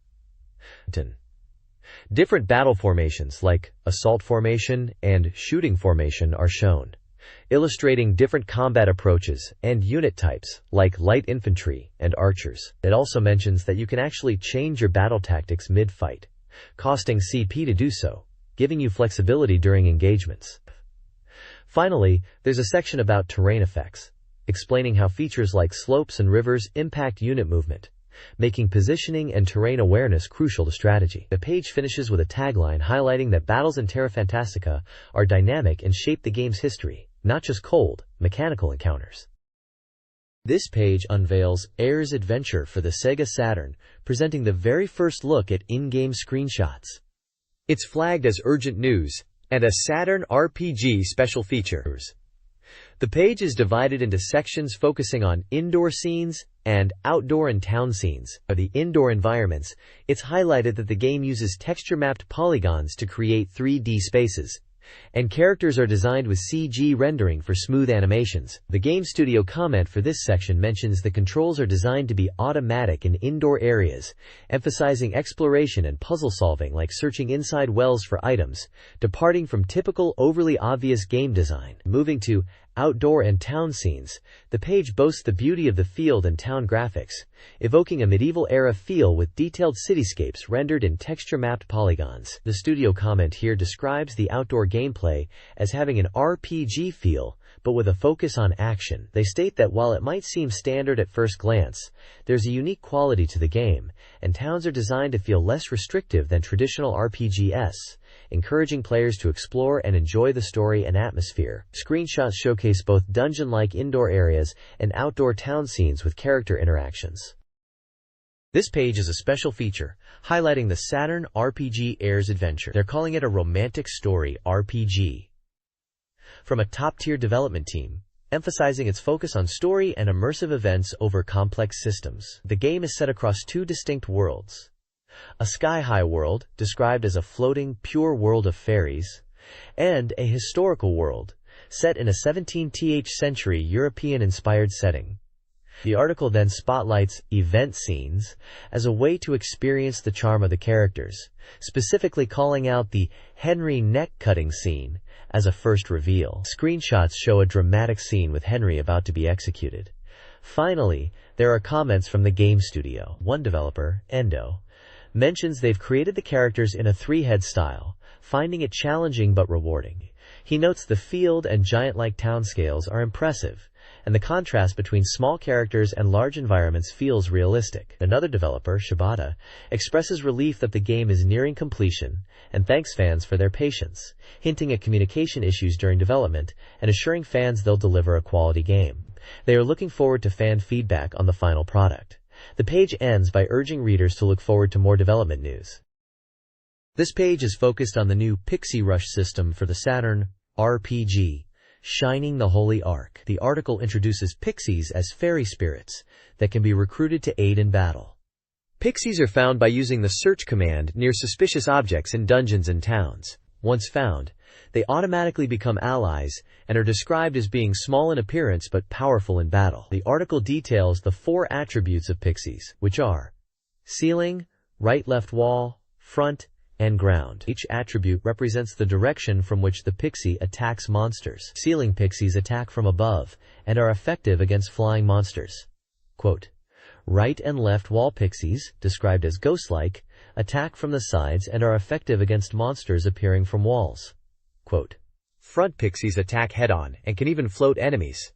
Different battle formations like assault formation and shooting formation are shown, illustrating different combat approaches and unit types like light infantry and archers. It also mentions that you can actually change your battle tactics mid-fight, costing CP to do so, giving you flexibility during engagements. Finally, there's a section about terrain effects, explaining how features like slopes and rivers impact unit movement, making positioning and terrain awareness crucial to strategy. The page finishes with a tagline highlighting that battles in Terra Fantastica are dynamic and shape the game's history, not just cold, mechanical encounters. This page unveils Air's Adventure for the SEGA Saturn, presenting the very first look at in-game screenshots. It's flagged as urgent news and a Saturn RPG special features. The page is divided into sections focusing on indoor scenes and outdoor and town scenes. For the indoor environments, it's highlighted that the game uses texture-mapped polygons to create 3D spaces, and characters are designed with CG rendering for smooth animations. The game studio comment for this section mentions the controls are designed to be automatic in indoor areas, emphasizing exploration and puzzle solving like searching inside wells for items, departing from typical overly obvious game design. Moving to outdoor and town scenes, the page boasts the beauty of the field and town graphics, evoking a medieval-era feel with detailed cityscapes rendered in texture-mapped polygons. The studio comment here describes the outdoor gameplay as having an RPG feel, but with a focus on action. They state that while it might seem standard at first glance, there's a unique quality to the game, and towns are designed to feel less restrictive than traditional RPGs, encouraging players to explore and enjoy the story and atmosphere. Screenshots showcase both dungeon-like indoor areas and outdoor town scenes with character interactions. This page is a special feature, highlighting the Saturn RPG Air's Adventure. They're calling it a romantic story RPG, from a top-tier development team, emphasizing its focus on story and immersive events over complex systems. The game is set across two distinct worlds: a sky-high world, described as a floating, pure world of fairies, and a historical world, set in a 17th century European-inspired setting. The article then spotlights event scenes as a way to experience the charm of the characters, specifically calling out the Henry neck-cutting scene as a first reveal. Screenshots show a dramatic scene with Henry about to be executed. Finally, there are comments from the game studio. One developer, Endo, mentions they've created the characters in a three-head style, finding it challenging but rewarding. He notes the field and giant-like town scales are impressive, and the contrast between small characters and large environments feels realistic. Another developer, Shibata, expresses relief that the game is nearing completion and thanks fans for their patience, hinting at communication issues during development and assuring fans they'll deliver a quality game. They are looking forward to fan feedback on the final product. The page ends by urging readers to look forward to more development news. This page is focused on the new Pixie Rush system for the Saturn RPG, Shining the Holy Ark. The article introduces pixies as fairy spirits that can be recruited to aid in battle. Pixies are found by using the search command near suspicious objects in dungeons and towns. Once found, they automatically become allies and are described as being small in appearance but powerful in battle. The article details the 4 attributes of pixies, which are ceiling, right-left wall, front, and ground. Each attribute represents the direction from which the pixie attacks monsters. Ceiling pixies attack from above and are effective against flying monsters. Quote, right and left wall pixies, described as ghost-like, attack from the sides and are effective against monsters appearing from walls. Quote, front pixies attack head-on and can even float enemies.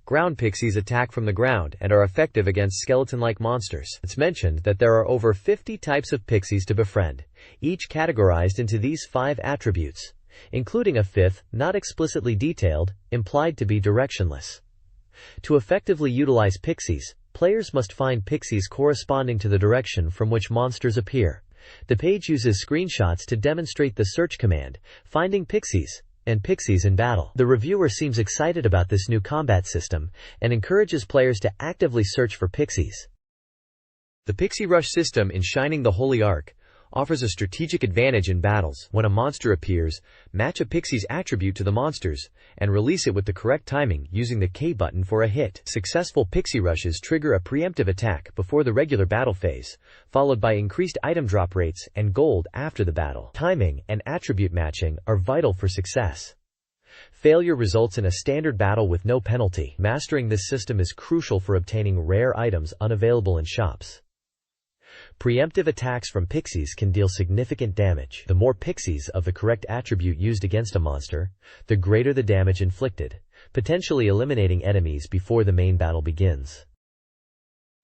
Ground pixies attack from the ground and are effective against skeleton-like monsters. It's mentioned that there are over 50 types of pixies to befriend, each categorized into these 5 attributes, including a 5th, not explicitly detailed, implied to be directionless. To effectively utilize pixies, players must find pixies corresponding to the direction from which monsters appear. The page uses screenshots to demonstrate the search command, finding pixies, and pixies in battle. The reviewer seems excited about this new combat system and encourages players to actively search for pixies. The Pixie Rush system in Shining the Holy Ark offers a strategic advantage in battles. When a monster appears, match a pixie's attribute to the monster's and release it with the correct timing using the K button for a hit. Successful pixie rushes trigger a preemptive attack before the regular battle phase, followed by increased item drop rates and gold after the battle. Timing and attribute matching are vital for success. Failure results in a standard battle with no penalty. Mastering this system is crucial for obtaining rare items unavailable in shops. Preemptive attacks from pixies can deal significant damage. The more pixies of the correct attribute used against a monster, the greater the damage inflicted, potentially eliminating enemies before the main battle begins.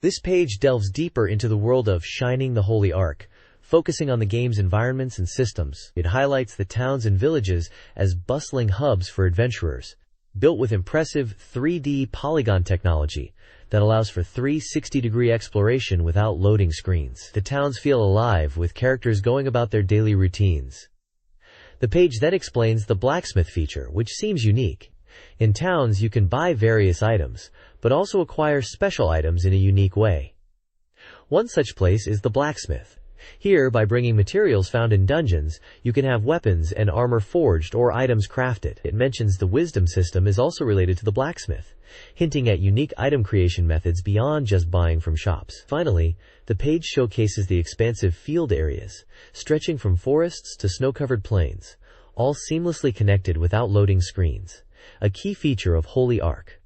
This page delves deeper into the world of Shining the Holy Ark, focusing on the game's environments and systems. It highlights the towns and villages as bustling hubs for adventurers, built with impressive 3D polygon technology that allows for 360-degree exploration without loading screens. The towns feel alive, with characters going about their daily routines. The page then explains the blacksmith feature, which seems unique. In towns, you can buy various items, but also acquire special items in a unique way. One such place is the blacksmith. Here, by bringing materials found in dungeons, you can have weapons and armor forged or items crafted. It mentions the wisdom system is also related to the blacksmith, hinting at unique item creation methods beyond just buying from shops. Finally, the page showcases the expansive field areas, stretching from forests to snow-covered plains, all seamlessly connected without loading screens, a key feature of Holy Ark.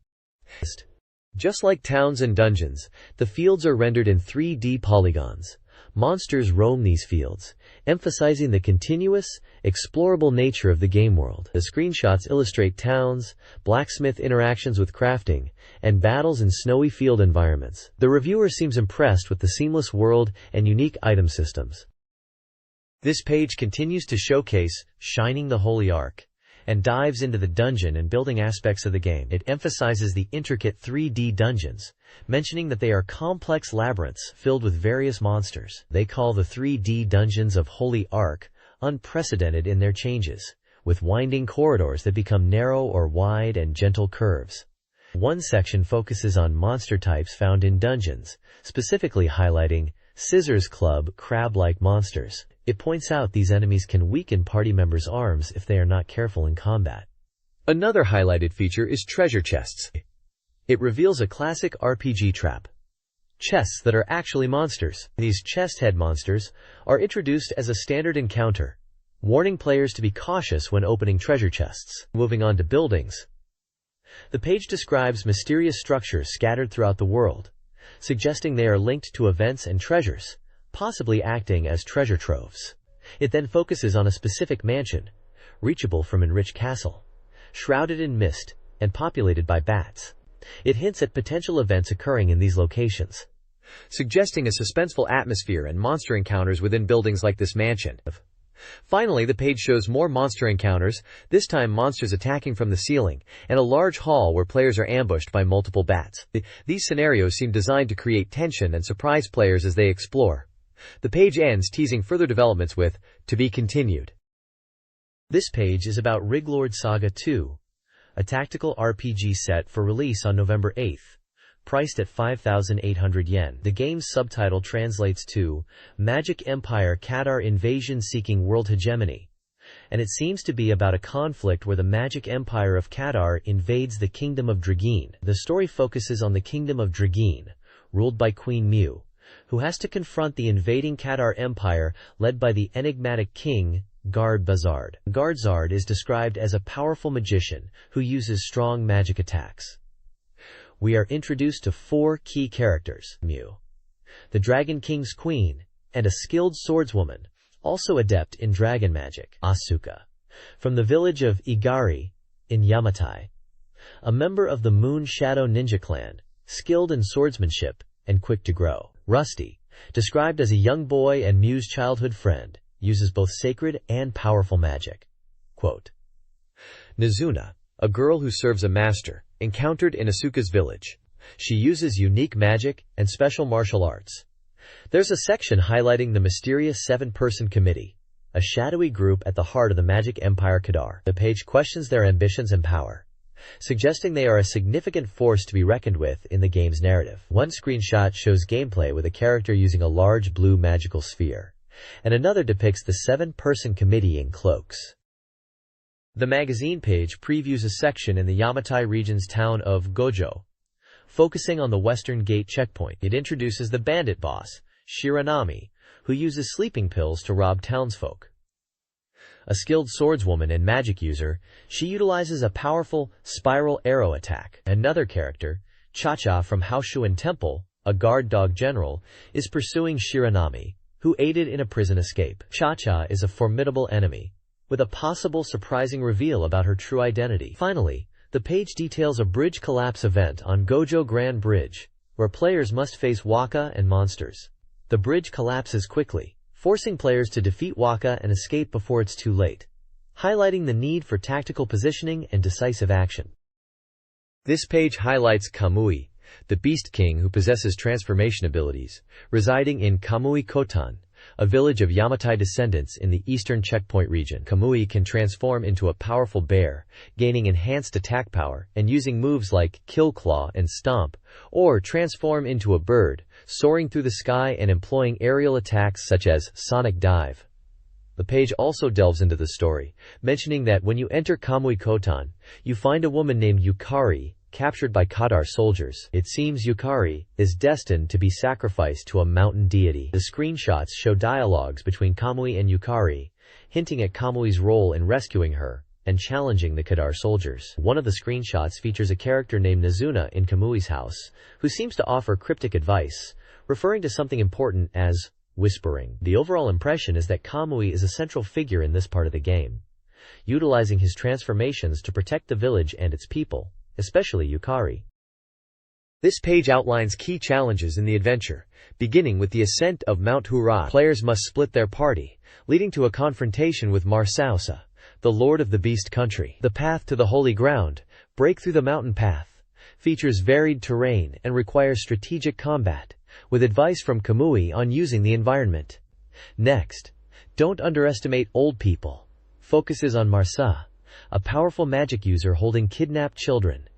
Just like towns and dungeons, the fields are rendered in 3D polygons. Monsters roam these fields, emphasizing the continuous, explorable nature of the game world. The screenshots illustrate towns, blacksmith interactions with crafting, and battles in snowy field environments. The reviewer seems impressed with the seamless world and unique item systems. This page continues to showcase Shining the Holy Ark and dives into the dungeon and building aspects of the game. It emphasizes the intricate 3D dungeons, mentioning that they are complex labyrinths filled with various monsters. They call the 3D dungeons of Holy Ark unprecedented in their changes, with winding corridors that become narrow or wide and gentle curves. One section focuses on monster types found in dungeons, specifically highlighting Scissors Club crab-like monsters. It points out these enemies can weaken party members' arms if they are not careful in combat. Another highlighted feature is treasure chests. It reveals a classic RPG trap. Chests that are actually monsters. These chest-head monsters are introduced as a standard encounter, warning players to be cautious when opening treasure chests. Moving on to buildings. The page describes mysterious structures scattered throughout the world, suggesting they are linked to events and treasures, possibly acting as treasure troves. It then focuses on a specific mansion, reachable from enriched castle, shrouded in mist, and populated by bats. It hints at potential events occurring in these locations, suggesting a suspenseful atmosphere and monster encounters within buildings like this mansion. Finally, the page shows more monster encounters, this time monsters attacking from the ceiling, and a large hall where players are ambushed by multiple bats. These scenarios seem designed to create tension and surprise players as they explore. The page ends teasing further developments with, "To be continued." This page is about Riglord Saga 2, a tactical RPG set for release on November 8th, priced at 5,800 yen. The game's subtitle translates to Magic Empire Kadar Invasion-Seeking World Hegemony, and it seems to be about a conflict where the Magic Empire of Kadar invades the Kingdom of Drageen. The story focuses on the Kingdom of Drageen, ruled by Queen Mew, who has to confront the invading Kadar Empire led by the enigmatic king, Gard Bazard. Gardzard is described as a powerful magician who uses strong magic attacks. We are introduced to 4 key characters: Mew, the Dragon King's queen, and a skilled swordswoman, also adept in dragon magic, Asuka, from the village of Igari, in Yamatai, a member of the Moon Shadow Ninja clan, skilled in swordsmanship and quick to grow. Rusty, described as a young boy and Mew's childhood friend, uses both sacred and powerful magic. Quote, Nizuna, a girl who serves a master, encountered in Asuka's village. She uses unique magic and special martial arts. There's a section highlighting the mysterious 7-person committee, a shadowy group at the heart of the Magic Empire Kadar. The page questions their ambitions and power, suggesting they are a significant force to be reckoned with in the game's narrative. One screenshot shows gameplay with a character using a large blue magical sphere, and another depicts the 7-person committee in cloaks. The magazine page previews a section in the Yamatai region's town of Gojo, focusing on the Western Gate checkpoint. It introduces the bandit boss, Shiranami, who uses sleeping pills to rob townsfolk. A skilled swordswoman and magic user, she utilizes a powerful spiral arrow attack. Another character, Cha-Cha from Haoshuan Temple, a guard dog general, is pursuing Shiranami, who aided in a prison escape. Cha-Cha is a formidable enemy, with a possible surprising reveal about her true identity. Finally, the page details a bridge collapse event on Gojo Grand Bridge, where players must face Waka and monsters. The bridge collapses quickly, forcing players to defeat Waka and escape before it's too late, highlighting the need for tactical positioning and decisive action. This page highlights Kamui, the Beast King who possesses transformation abilities, residing in Kamui Kotan, a village of Yamatai descendants in the eastern checkpoint region. Kamui can transform into a powerful bear, gaining enhanced attack power and using moves like Kill Claw and Stomp, or transform into a bird, soaring through the sky and employing aerial attacks such as Sonic Dive. The page also delves into the story, mentioning that when you enter Kamui Kotan, you find a woman named Yukari, captured by Kadar soldiers. It seems Yukari is destined to be sacrificed to a mountain deity. The screenshots show dialogues between Kamui and Yukari, hinting at Kamui's role in rescuing her and challenging the Kadar soldiers. One of the screenshots features a character named Nizuna in Kamui's house, who seems to offer cryptic advice, referring to something important as whispering. The overall impression is that Kamui is a central figure in this part of the game, utilizing his transformations to protect the village and its people, especially Yukari. This page outlines key challenges in the adventure, beginning with the ascent of Mount Hura. Players must split their party, leading to a confrontation with Marsausa, the Lord of the Beast Country. The path to the Holy Ground, break through the mountain path, features varied terrain and requires strategic combat, with advice from Kamui on using the environment. Next, don't underestimate old people, focuses on Marsa, a powerful magic user holding kidnapped children.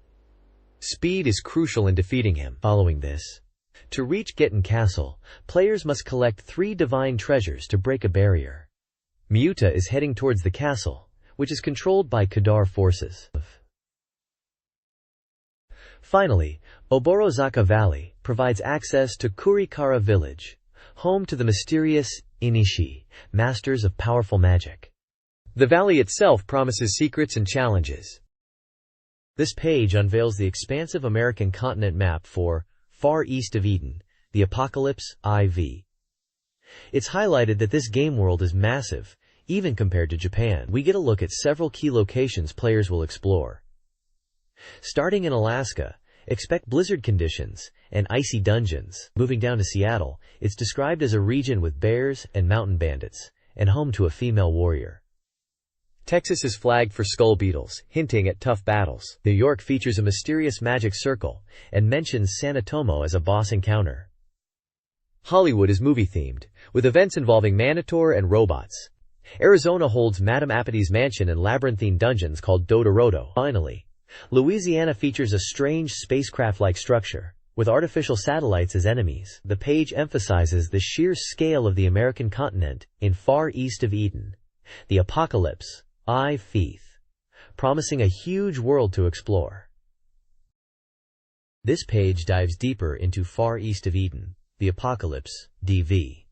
Speed is crucial in defeating him. Following this, to reach Gitten Castle, players must collect 3 divine treasures to break a barrier. Miuta is heading towards the castle, which is controlled by Kadar forces. Finally, Oborozaka Valley provides access to Kurikara Village, home to the mysterious Inishi, masters of powerful magic. The valley itself promises secrets and challenges. This page unveils the expansive American continent map for Far East of Eden, the Apocalypse IV. It's highlighted that this game world is massive, even compared to Japan. We get a look at several key locations players will explore. Starting in Alaska, expect blizzard conditions and icy dungeons. Moving down to Seattle, it's described as a region with bears and mountain bandits, and home to a female warrior. Texas is flagged for skull beetles, hinting at tough battles. New York features a mysterious magic circle, and mentions San Antonio as a boss encounter. Hollywood is movie-themed, with events involving Manitor and robots. Arizona holds Madame Apathy's mansion and labyrinthine dungeons called Dodorodo. Finally, Louisiana features a strange spacecraft-like structure, with artificial satellites as enemies. The page emphasizes the sheer scale of the American continent in Far East of Eden, the Apocalypse IV, promising a huge world to explore. This page dives deeper into Far East of Eden, the Apocalypse DV.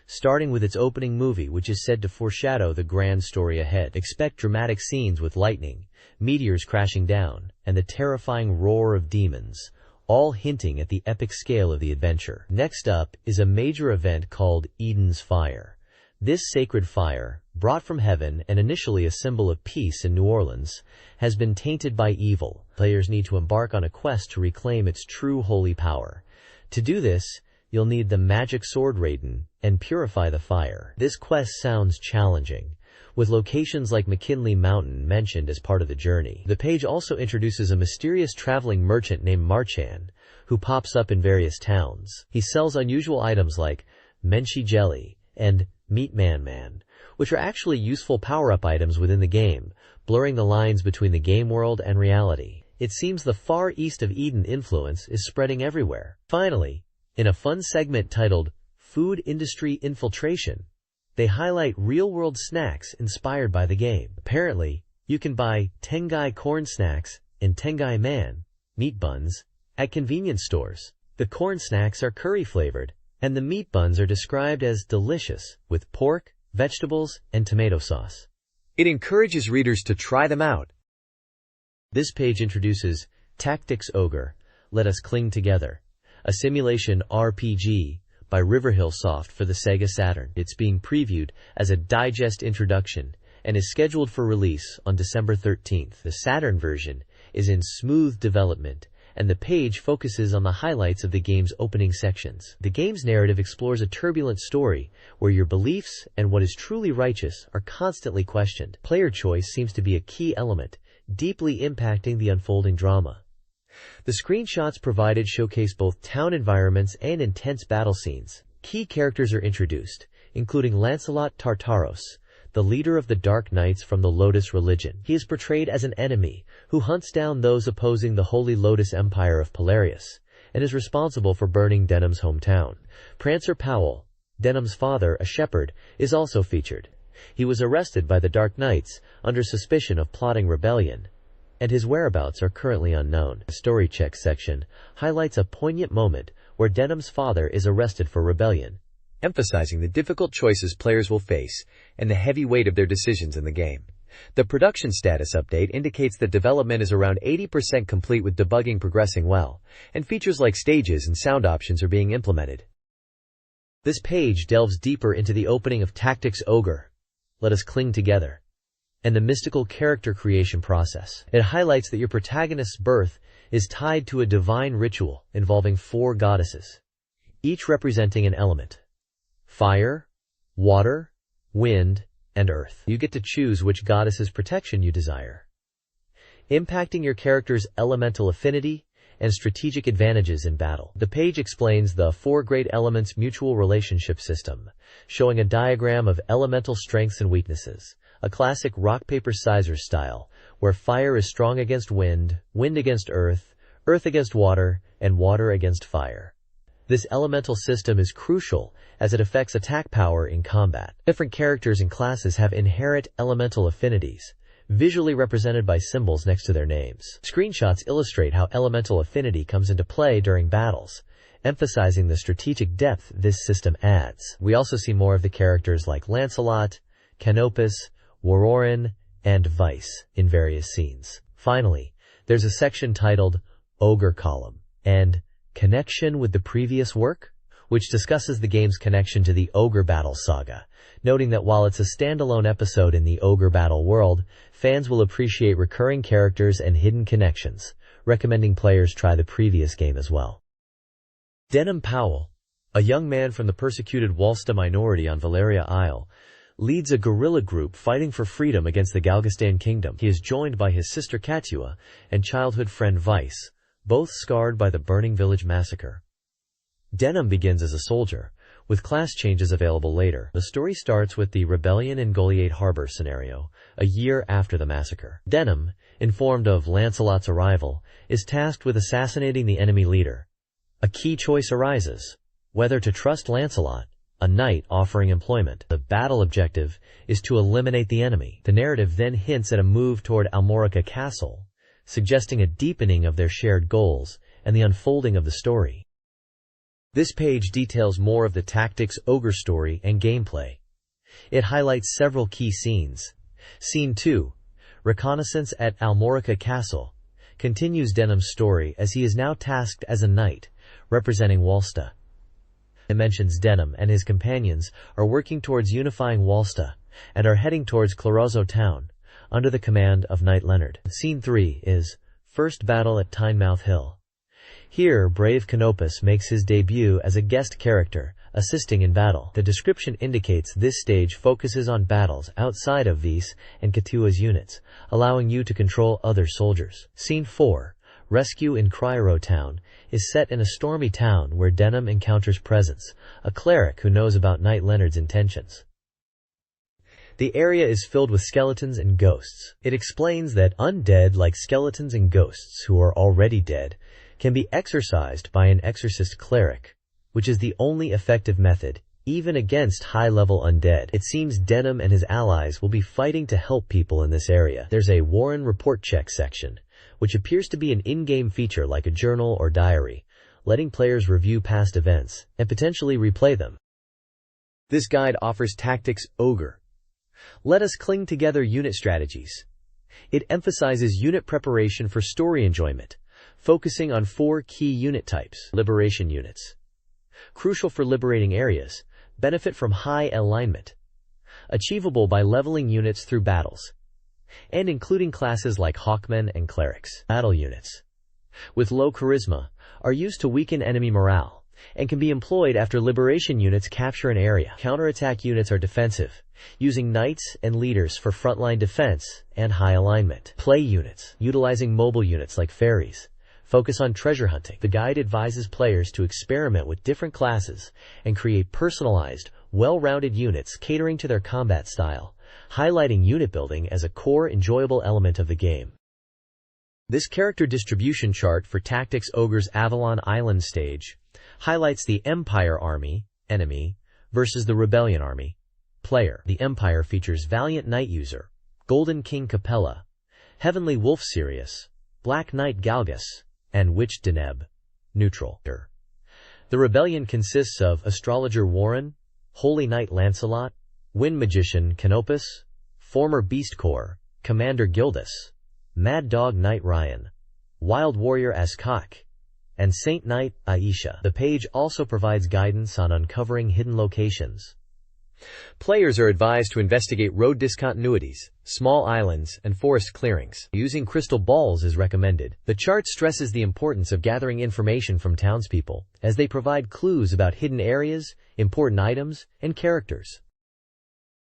Starting with its opening movie, which is said to foreshadow the grand story ahead. Expect dramatic scenes with lightning, meteors crashing down, and the terrifying roar of demons, all hinting at the epic scale of the adventure. Next up is a major event called Eden's Fire. This sacred fire, brought from heaven and initially a symbol of peace in New Orleans, has been tainted by evil. Players need to embark on a quest to reclaim its true holy power. To do this, you'll need the magic sword Raiden and purify the fire. This quest sounds challenging, with locations like McKinley Mountain mentioned as part of the journey. The page also introduces a mysterious traveling merchant named Marchan, who pops up in various towns. He sells unusual items like Menchi Jelly and Meat Man, which are actually useful power-up items within the game, blurring the lines between the game world and reality. It seems the Far East of Eden influence is spreading everywhere. Finally, in a fun segment titled Food Industry Infiltration, they highlight real-world snacks inspired by the game. Apparently, you can buy Tengai corn snacks and Tengai Man meat buns at convenience stores. The corn snacks are curry-flavored, and the meat buns are described as delicious, with pork, vegetables, and tomato sauce. It encourages readers to try them out. This page introduces Tactics Ogre, Let Us Cling Together, a simulation RPG by Riverhill Soft for the SEGA Saturn. It's being previewed as a digest introduction and is scheduled for release on December 13th. The Saturn version is in smooth development, and the page focuses on the highlights of the game's opening sections. The game's narrative explores a turbulent story where your beliefs and what is truly righteous are constantly questioned. Player choice seems to be a key element, deeply impacting the unfolding drama. The screenshots provided showcase both town environments and intense battle scenes. Key characters are introduced, including Lancelot Tartaros, the leader of the Dark Knights from the Lotus religion. He is portrayed as an enemy who hunts down those opposing the Holy Lotus Empire of Polarius, and is responsible for burning Denham's hometown. Prancer Powell, Denham's father, a shepherd, is also featured. He was arrested by the Dark Knights under suspicion of plotting rebellion, and his whereabouts are currently unknown. The story check section highlights a poignant moment where Denham's father is arrested for rebellion, emphasizing the difficult choices players will face and the heavy weight of their decisions in the game. The production status update indicates that development is around 80% complete, with debugging progressing well, and features like stages and sound options are being implemented. This page delves deeper into the opening of Tactics Ogre, Let Us Cling Together, and the mystical character creation process. It highlights that your protagonist's birth is tied to a divine ritual involving 4 goddesses, each representing an element: fire, water, wind, and earth. You get to choose which goddess's protection you desire, impacting your character's elemental affinity and strategic advantages in battle. The page explains the 4 great elements mutual relationship system, showing a diagram of elemental strengths and weaknesses, a classic rock-paper-scissors style, where fire is strong against wind, wind against earth, earth against water, and water against fire. This elemental system is crucial as it affects attack power in combat. Different characters and classes have inherent elemental affinities, visually represented by symbols next to their names. Screenshots illustrate how elemental affinity comes into play during battles, emphasizing the strategic depth this system adds. We also see more of the characters like Lancelot, Canopus, Warorin, and Vice in various scenes. Finally, there's a section titled Ogre Column and Connection with the Previous Work, which discusses the game's connection to the Ogre Battle saga, noting that while it's a standalone episode in the Ogre Battle world, fans will appreciate recurring characters and hidden connections, recommending players try the previous game as well. Denham Powell, a young man from the persecuted Walsta minority on Valeria Isle, leads a guerrilla group fighting for freedom against the Galgastan Kingdom. He is joined by his sister Katua and childhood friend Vice, both scarred by the Burning Village massacre. Denham begins as a soldier, with class changes available later. The story starts with the rebellion in Goliath Harbor scenario, a year after the massacre. Denham, informed of Lancelot's arrival, is tasked with assassinating the enemy leader. A key choice arises: whether to trust Lancelot, a knight offering employment. The battle objective is to eliminate the enemy. The narrative then hints at a move toward Almorica Castle, suggesting a deepening of their shared goals and the unfolding of the story. This page details more of the Tactics Ogre story and gameplay. It highlights several key scenes. Scene 2, Reconnaissance at Almorica Castle, continues Denham's story as he is now tasked as a knight, representing Walsta. It mentions Denham and his companions are working towards unifying Walsta and are heading towards Clarozzo town, under the command of Knight Leonard. Scene 3 is First Battle at Tynemouth Hill. Here, brave Canopus makes his debut as a guest character, assisting in battle. The description indicates this stage focuses on battles outside of Vice and Katua's units, allowing you to control other soldiers. Scene 4, Rescue in Cryro Town, is set in a stormy town where Denham encounters Presence, a cleric who knows about Knight Leonard's intentions. The area is filled with skeletons and ghosts. It explains that undead like skeletons and ghosts who are already dead can be exorcised by an exorcist cleric, which is the only effective method, even against high-level undead. It seems Denham and his allies will be fighting to help people in this area. There's a Warren Report Check section, which appears to be an in-game feature like a journal or diary, letting players review past events and potentially replay them. This guide offers Tactics Ogre. Let us cling together unit strategies. It emphasizes unit preparation for story enjoyment, focusing on 4 key unit types. Liberation units, crucial for liberating areas, benefit from high alignment, achievable by leveling units through battles, and including classes like Hawkmen and Clerics. Battle units, with low charisma, are used to weaken enemy morale, and can be employed after liberation units capture an area. Counterattack units are defensive, using knights and leaders for frontline defense and high alignment. Play units, utilizing mobile units like fairies, focus on treasure hunting. The guide advises players to experiment with different classes and create personalized, well-rounded units catering to their combat style, highlighting unit building as a core enjoyable element of the game. This character distribution chart for Tactics Ogre's Avalon Island stage highlights the Empire Army, enemy, versus the Rebellion Army, player. The Empire features Valiant Knight User, Golden King Capella, Heavenly Wolf Sirius, Black Knight Galgus, and Witch Deneb, neutral. The Rebellion consists of Astrologer Warren, Holy Knight Lancelot, Wind Magician Canopus, former Beast Corps, Commander Gildas, Mad Dog Knight Ryan, Wild Warrior Ascok, and Saint Knight Aisha. The page also provides guidance on uncovering hidden locations. Players are advised to investigate road discontinuities, small islands, and forest clearings. Using crystal balls is recommended. The chart stresses the importance of gathering information from townspeople, as they provide clues about hidden areas, important items, and characters.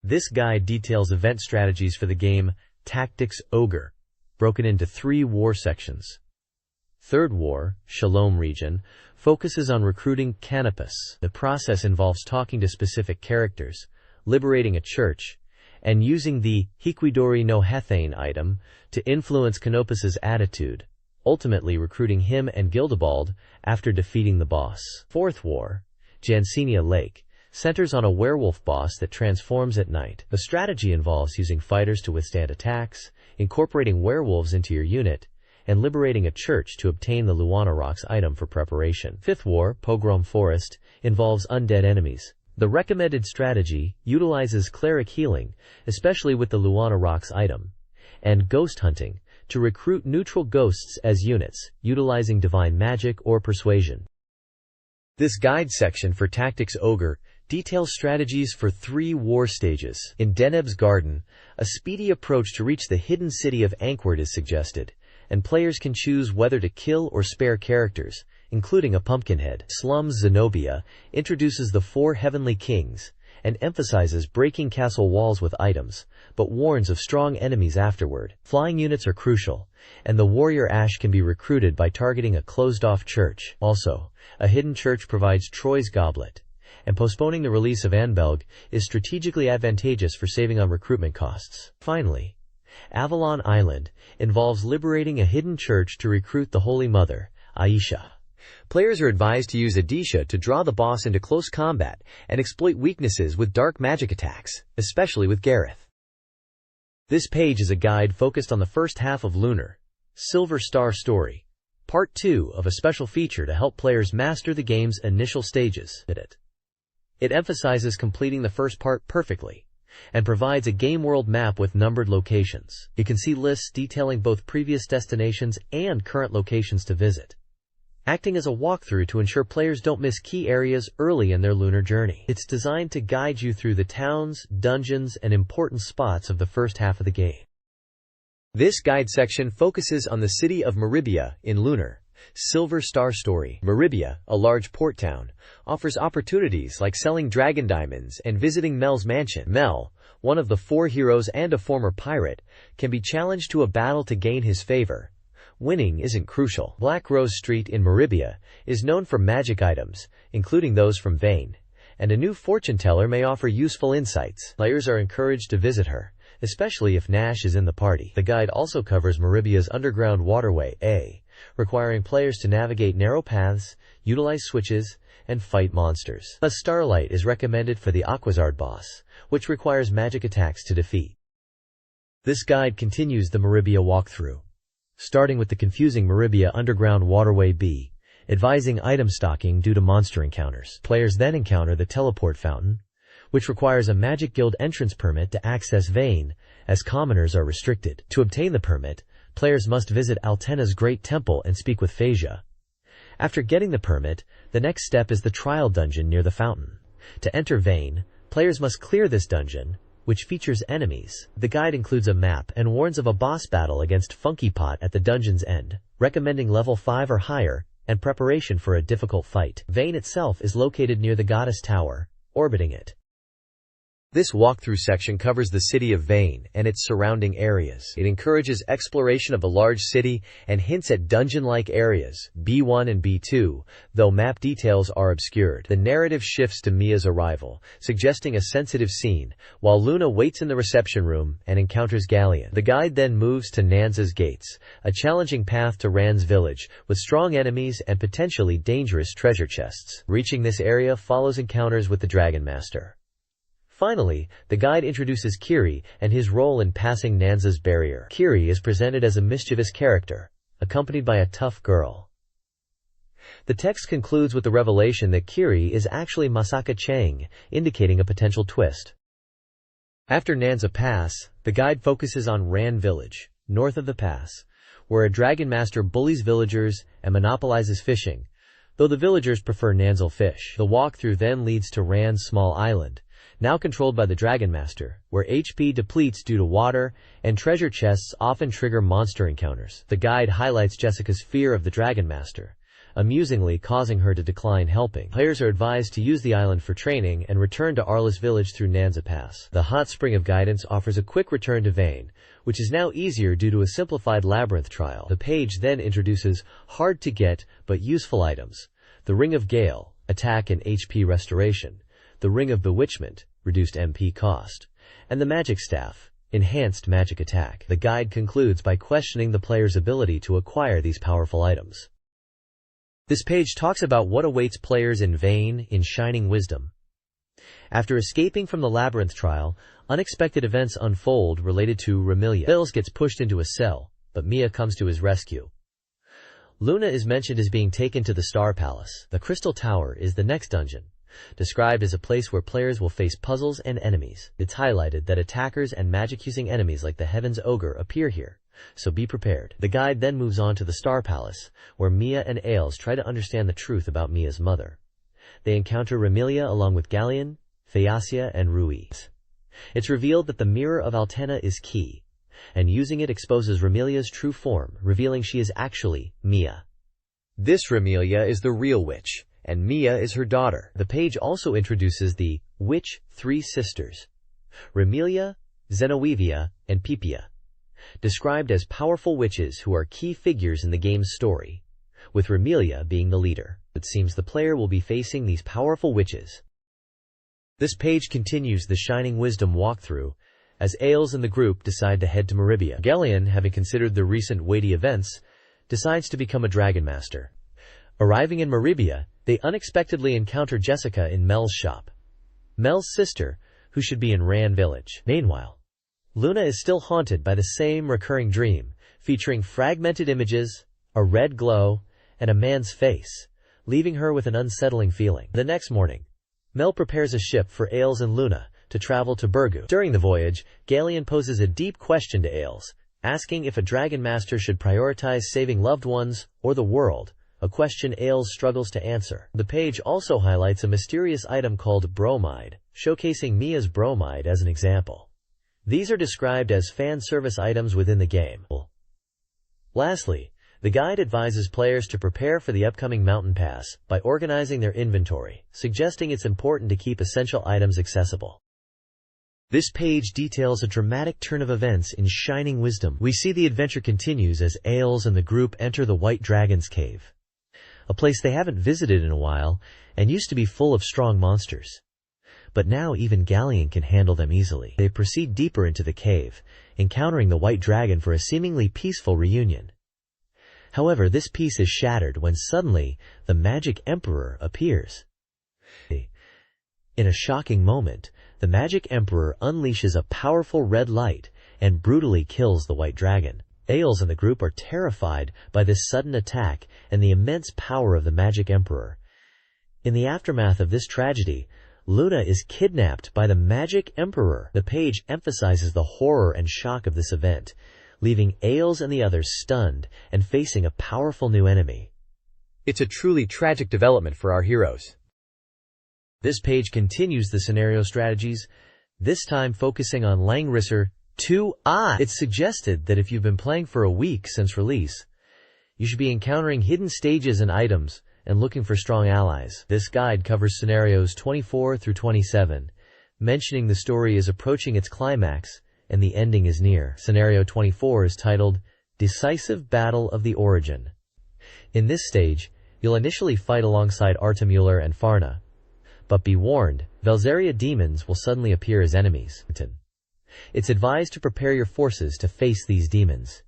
This guide details event strategies for the game Tactics Ogre, broken into 3 war sections. Third War, Shalom region, focuses on recruiting Canopus. The process involves talking to specific characters, liberating a church, and using the Hikwidori no Hethane item to influence Canopus's attitude, ultimately recruiting him and Gildebald after defeating the boss. Fourth War, Jansenia Lake, centers on a werewolf boss that transforms at night. The strategy involves using fighters to withstand attacks, incorporating werewolves into your unit, and liberating a church to obtain the Luana Rocks item for preparation. Fifth War, Pogrom Forest, involves undead enemies. The recommended strategy utilizes cleric healing, especially with the Luana Rocks item, and ghost hunting, to recruit neutral ghosts as units, utilizing divine magic or persuasion. This guide section for Tactics Ogre details strategies for 3 war stages. In Deneb's Garden, a speedy approach to reach the hidden city of Ankward is suggested, and players can choose whether to kill or spare characters, including a Pumpkinhead. Slums Zenobia introduces the 4 Heavenly Kings and emphasizes breaking castle walls with items, but warns of strong enemies afterward. Flying units are crucial, and the warrior Ash can be recruited by targeting a closed-off church. Also, a hidden church provides Troy's Goblet, and postponing the release of Anbelg is strategically advantageous for saving on recruitment costs. Finally, Avalon Island involves liberating a hidden church to recruit the Holy Mother, Aisha. Players are advised to use Adisha to draw the boss into close combat and exploit weaknesses with dark magic attacks, especially with Gareth. This page is a guide focused on the first half of Lunar Silver Star Story, Part 2 of a special feature to help players master the game's initial stages. It emphasizes completing the first part perfectly, and provides a game world map with numbered locations. You can see lists detailing both previous destinations and current locations to visit, acting as a walkthrough to ensure players don't miss key areas early in their lunar journey. It's designed to guide you through the towns, dungeons, and important spots of the first half of the game. This guide section focuses on the city of Maribia in Lunar Silver Star Story. Maribia, a large port town, offers opportunities like selling dragon diamonds and visiting Mel's mansion. Mel, one of the 4 heroes and a former pirate, can be challenged to a battle to gain his favor. Winning isn't crucial. Black Rose Street in Maribia is known for magic items, including those from Vane, and a new fortune teller may offer useful insights. Players are encouraged to visit her, especially if Nash is in the party. The guide also covers Maribia's underground waterway, requiring players to navigate narrow paths, utilize switches, and fight monsters. A Starlight is recommended for the Aquazard boss, which requires magic attacks to defeat. This guide continues the Maribia walkthrough, starting with the confusing Maribia Underground Waterway B, advising item stocking due to monster encounters. Players then encounter the Teleport Fountain, which requires a Magic Guild entrance permit to access Vane, as commoners are restricted. To obtain the permit, players must visit Altena's Great Temple and speak with Phasia. After getting the permit, the next step is the trial dungeon near the fountain. To enter Vane, players must clear this dungeon, which features enemies. The guide includes a map and warns of a boss battle against Funky Pot at the dungeon's end, recommending level 5 or higher, and preparation for a difficult fight. Vane itself is located near the Goddess Tower, orbiting it. This walkthrough section covers the city of Vane and its surrounding areas. It encourages exploration of the large city and hints at dungeon-like areas, B1 and B2, though map details are obscured. The narrative shifts to Mia's arrival, suggesting a sensitive scene, while Luna waits in the reception room and encounters Galleon. The guide then moves to Nanza's Gates, a challenging path to Rand's village, with strong enemies and potentially dangerous treasure chests. Reaching this area follows encounters with the Dragon Master. Finally, the guide introduces Kiri and his role in passing Nanza's barrier. Kiri is presented as a mischievous character, accompanied by a tough girl. The text concludes with the revelation that Kiri is actually Masaka Chang, indicating a potential twist. After Nanza Pass, the guide focuses on Rand Village, north of the pass, where a Dragon Master bullies villagers and monopolizes fishing, though the villagers prefer Nanzel fish. The walkthrough then leads to Rand's small island, now controlled by the Dragon Master, where HP depletes due to water, and treasure chests often trigger monster encounters. The guide highlights Jessica's fear of the Dragon Master, amusingly causing her to decline helping. Players are advised to use the island for training and return to Arliss Village through Nanza Pass. The Hot Spring of Guidance offers a quick return to Vane, which is now easier due to a simplified labyrinth trial. The page then introduces hard-to-get but useful items: the Ring of Gale, attack and HP restoration; the Ring of Bewitchment, reduced MP cost; and the Magic Staff, enhanced magic attack. The guide concludes by questioning the player's ability to acquire these powerful items. This page talks about what awaits players in Vane in Shining Wisdom. After escaping from the labyrinth trial, unexpected events unfold related to Remilia. Ails gets pushed into a cell, but Mia comes to his rescue. Luna is mentioned as being taken to the Star Palace. The Crystal Tower is the next dungeon, described as a place where players will face puzzles and enemies. It's highlighted that attackers and magic-using enemies like the Heaven's Ogre appear here, so be prepared. The guide then moves on to the Star Palace, where Mia and Ails try to understand the truth about Mia's mother. They encounter Remilia along with Galleon, Thayasia, and Rui. It's revealed that the Mirror of Altena is key, and using it exposes Remilia's true form, revealing she is actually Mia. This Remilia is the real witch, and Mia is her daughter. The page also introduces the Witch Three Sisters, Remilia, Zenoevia, and Pipia, described as powerful witches who are key figures in the game's story, with Remilia being the leader. It seems the player will be facing these powerful witches. This page continues the Shining Wisdom walkthrough, as Ails and the group decide to head to Maribia. Galleon, having considered the recent weighty events, decides to become a Dragon Master. Arriving in Maribia, they unexpectedly encounter Jessica in Mel's shop, Mel's sister, who should be in Ran Village. Meanwhile, Luna is still haunted by the same recurring dream, featuring fragmented images, a red glow, and a man's face, leaving her with an unsettling feeling. The next morning, Mel prepares a ship for Ails and Luna to travel to Burgu. During the voyage, Galleon poses a deep question to Ails, asking if a Dragon Master should prioritize saving loved ones or the world, a question Ails struggles to answer. The page also highlights a mysterious item called bromide, showcasing Mia's bromide as an example. These are described as fan service items within the game. Lastly, the guide advises players to prepare for the upcoming mountain pass by organizing their inventory, suggesting it's important to keep essential items accessible. This page details a dramatic turn of events in Shining Wisdom. We see the adventure continues as Ails and the group enter the White Dragon's Cave, a place they haven't visited in a while and used to be full of strong monsters. But now even Galleon can handle them easily. They proceed deeper into the cave, encountering the White Dragon for a seemingly peaceful reunion. However, this peace is shattered when suddenly the Magic Emperor appears. In a shocking moment, the Magic Emperor unleashes a powerful red light and brutally kills the White Dragon. Ails and the group are terrified by this sudden attack and the immense power of the Magic Emperor. In the aftermath of this tragedy, Luna is kidnapped by the Magic Emperor. The page emphasizes the horror and shock of this event, leaving Ails and the others stunned and facing a powerful new enemy. It's a truly tragic development for our heroes. This page continues the scenario strategies, this time focusing on Langrisser 2i. It's suggested that if you've been playing for a week since release, you should be encountering hidden stages and items and looking for strong allies. This guide covers scenarios 24 through 27, mentioning the story is approaching its climax and the ending is near. Scenario 24 is titled Decisive Battle of the Origin. In this stage, you'll initially fight alongside Artemuller and Farna, but be warned, Velzeria demons will suddenly appear as enemies. It's advised to prepare your forces to face these demons,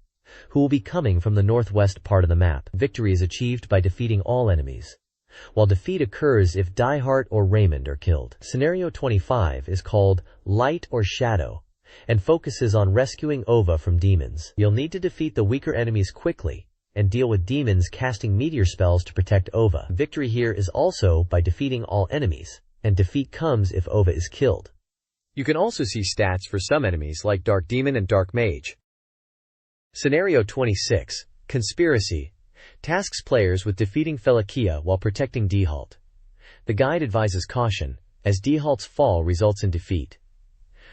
who will be coming from the northwest part of the map. Victory is achieved by defeating all enemies, while defeat occurs if Diehard or Raymond are killed. Scenario 25 is called Light or Shadow, and focuses on rescuing Ova from demons. You'll need to defeat the weaker enemies quickly, and deal with demons casting meteor spells to protect Ova. Victory here is also by defeating all enemies, and defeat comes if Ova is killed. You can also see stats for some enemies like Dark Demon and Dark Mage. Scenario 26, Conspiracy, tasks players with defeating Felakia while protecting Dehalt. The guide advises caution, as Dehalt's fall results in defeat.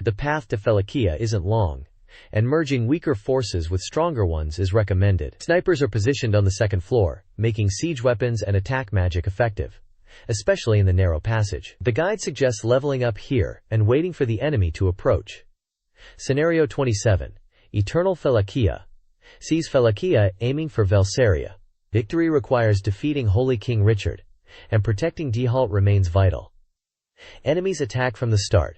The path to Felakia isn't long, and merging weaker forces with stronger ones is recommended. Snipers are positioned on the second floor, making siege weapons and attack magic effective, especially in the narrow passage. The guide suggests leveling up here and waiting for the enemy to approach. Scenario 27, Eternal Felakia, sees Felakia aiming for Velseria. Victory requires defeating Holy King Richard, and protecting Dehalt remains vital. Enemies attack from the start,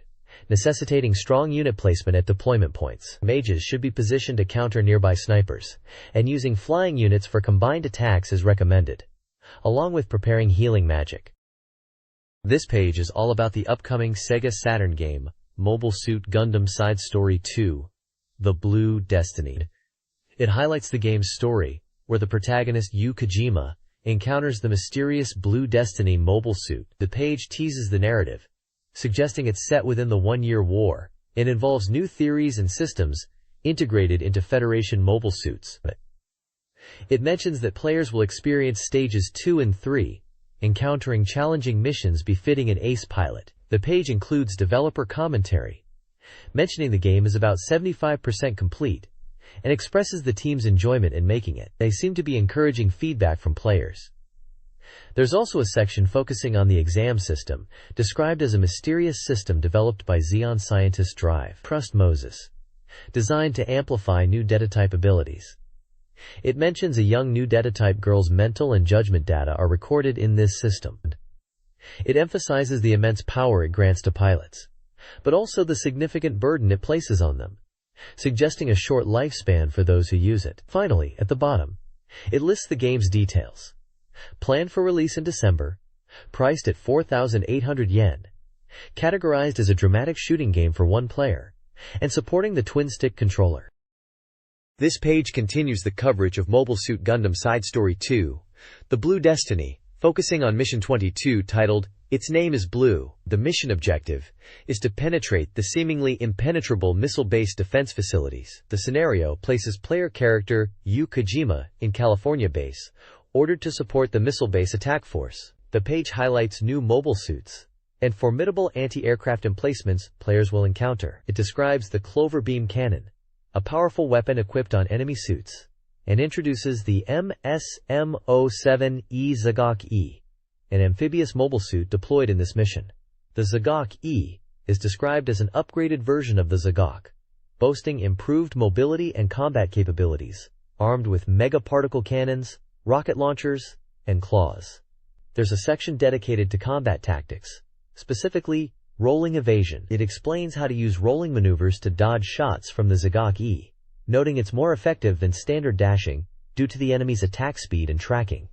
necessitating strong unit placement at deployment points. Mages should be positioned to counter nearby snipers, and using flying units for combined attacks is recommended, along with preparing healing magic. This page is all about the upcoming SEGA Saturn game, Mobile Suit Gundam Side Story 2, The Blue Destiny. It highlights the game's story, where the protagonist Yu Kojima encounters the mysterious Blue Destiny mobile suit. The page teases the narrative, suggesting it's set within the one-year war. It involves new theories and systems integrated into Federation mobile suits. It mentions that players will experience stages 2 and 3, encountering challenging missions befitting an ace pilot. The page includes developer commentary, mentioning the game is about 75% complete, and expresses the team's enjoyment in making it. They seem to be encouraging feedback from players. There's also a section focusing on the exam system, described as a mysterious system developed by Xeon scientist Drive Trust Moses, designed to amplify new data-type abilities. It mentions a young new data-type girl's mental and judgment data are recorded in this system. It emphasizes the immense power it grants to pilots, but also the significant burden it places on them, suggesting a short lifespan for those who use it. Finally, at the bottom, it lists the game's details. Planned for release in December, priced at 4,800 yen, categorized as a dramatic shooting game for one player, and supporting the twin-stick controller. This page continues the coverage of Mobile Suit Gundam Side Story 2, The Blue Destiny, focusing on Mission 22 titled, Its Name is Blue. The mission objective is to penetrate the seemingly impenetrable missile-based defense facilities. The scenario places player character Yu Kojima in California base, ordered to support the missile base attack force. The page highlights new mobile suits and formidable anti-aircraft emplacements players will encounter. It describes the Clover Beam Cannon, a powerful weapon equipped on enemy suits, and introduces the MSM-07E Zagok-E, an amphibious mobile suit deployed in this mission. The Zagok-E is described as an upgraded version of the Zagok, boasting improved mobility and combat capabilities, armed with mega-particle cannons, rocket launchers, and claws. There's a section dedicated to combat tactics, specifically rolling evasion. It explains how to use rolling maneuvers to dodge shots from the Zagok-E, noting it's more effective than standard dashing due to the enemy's attack speed and tracking.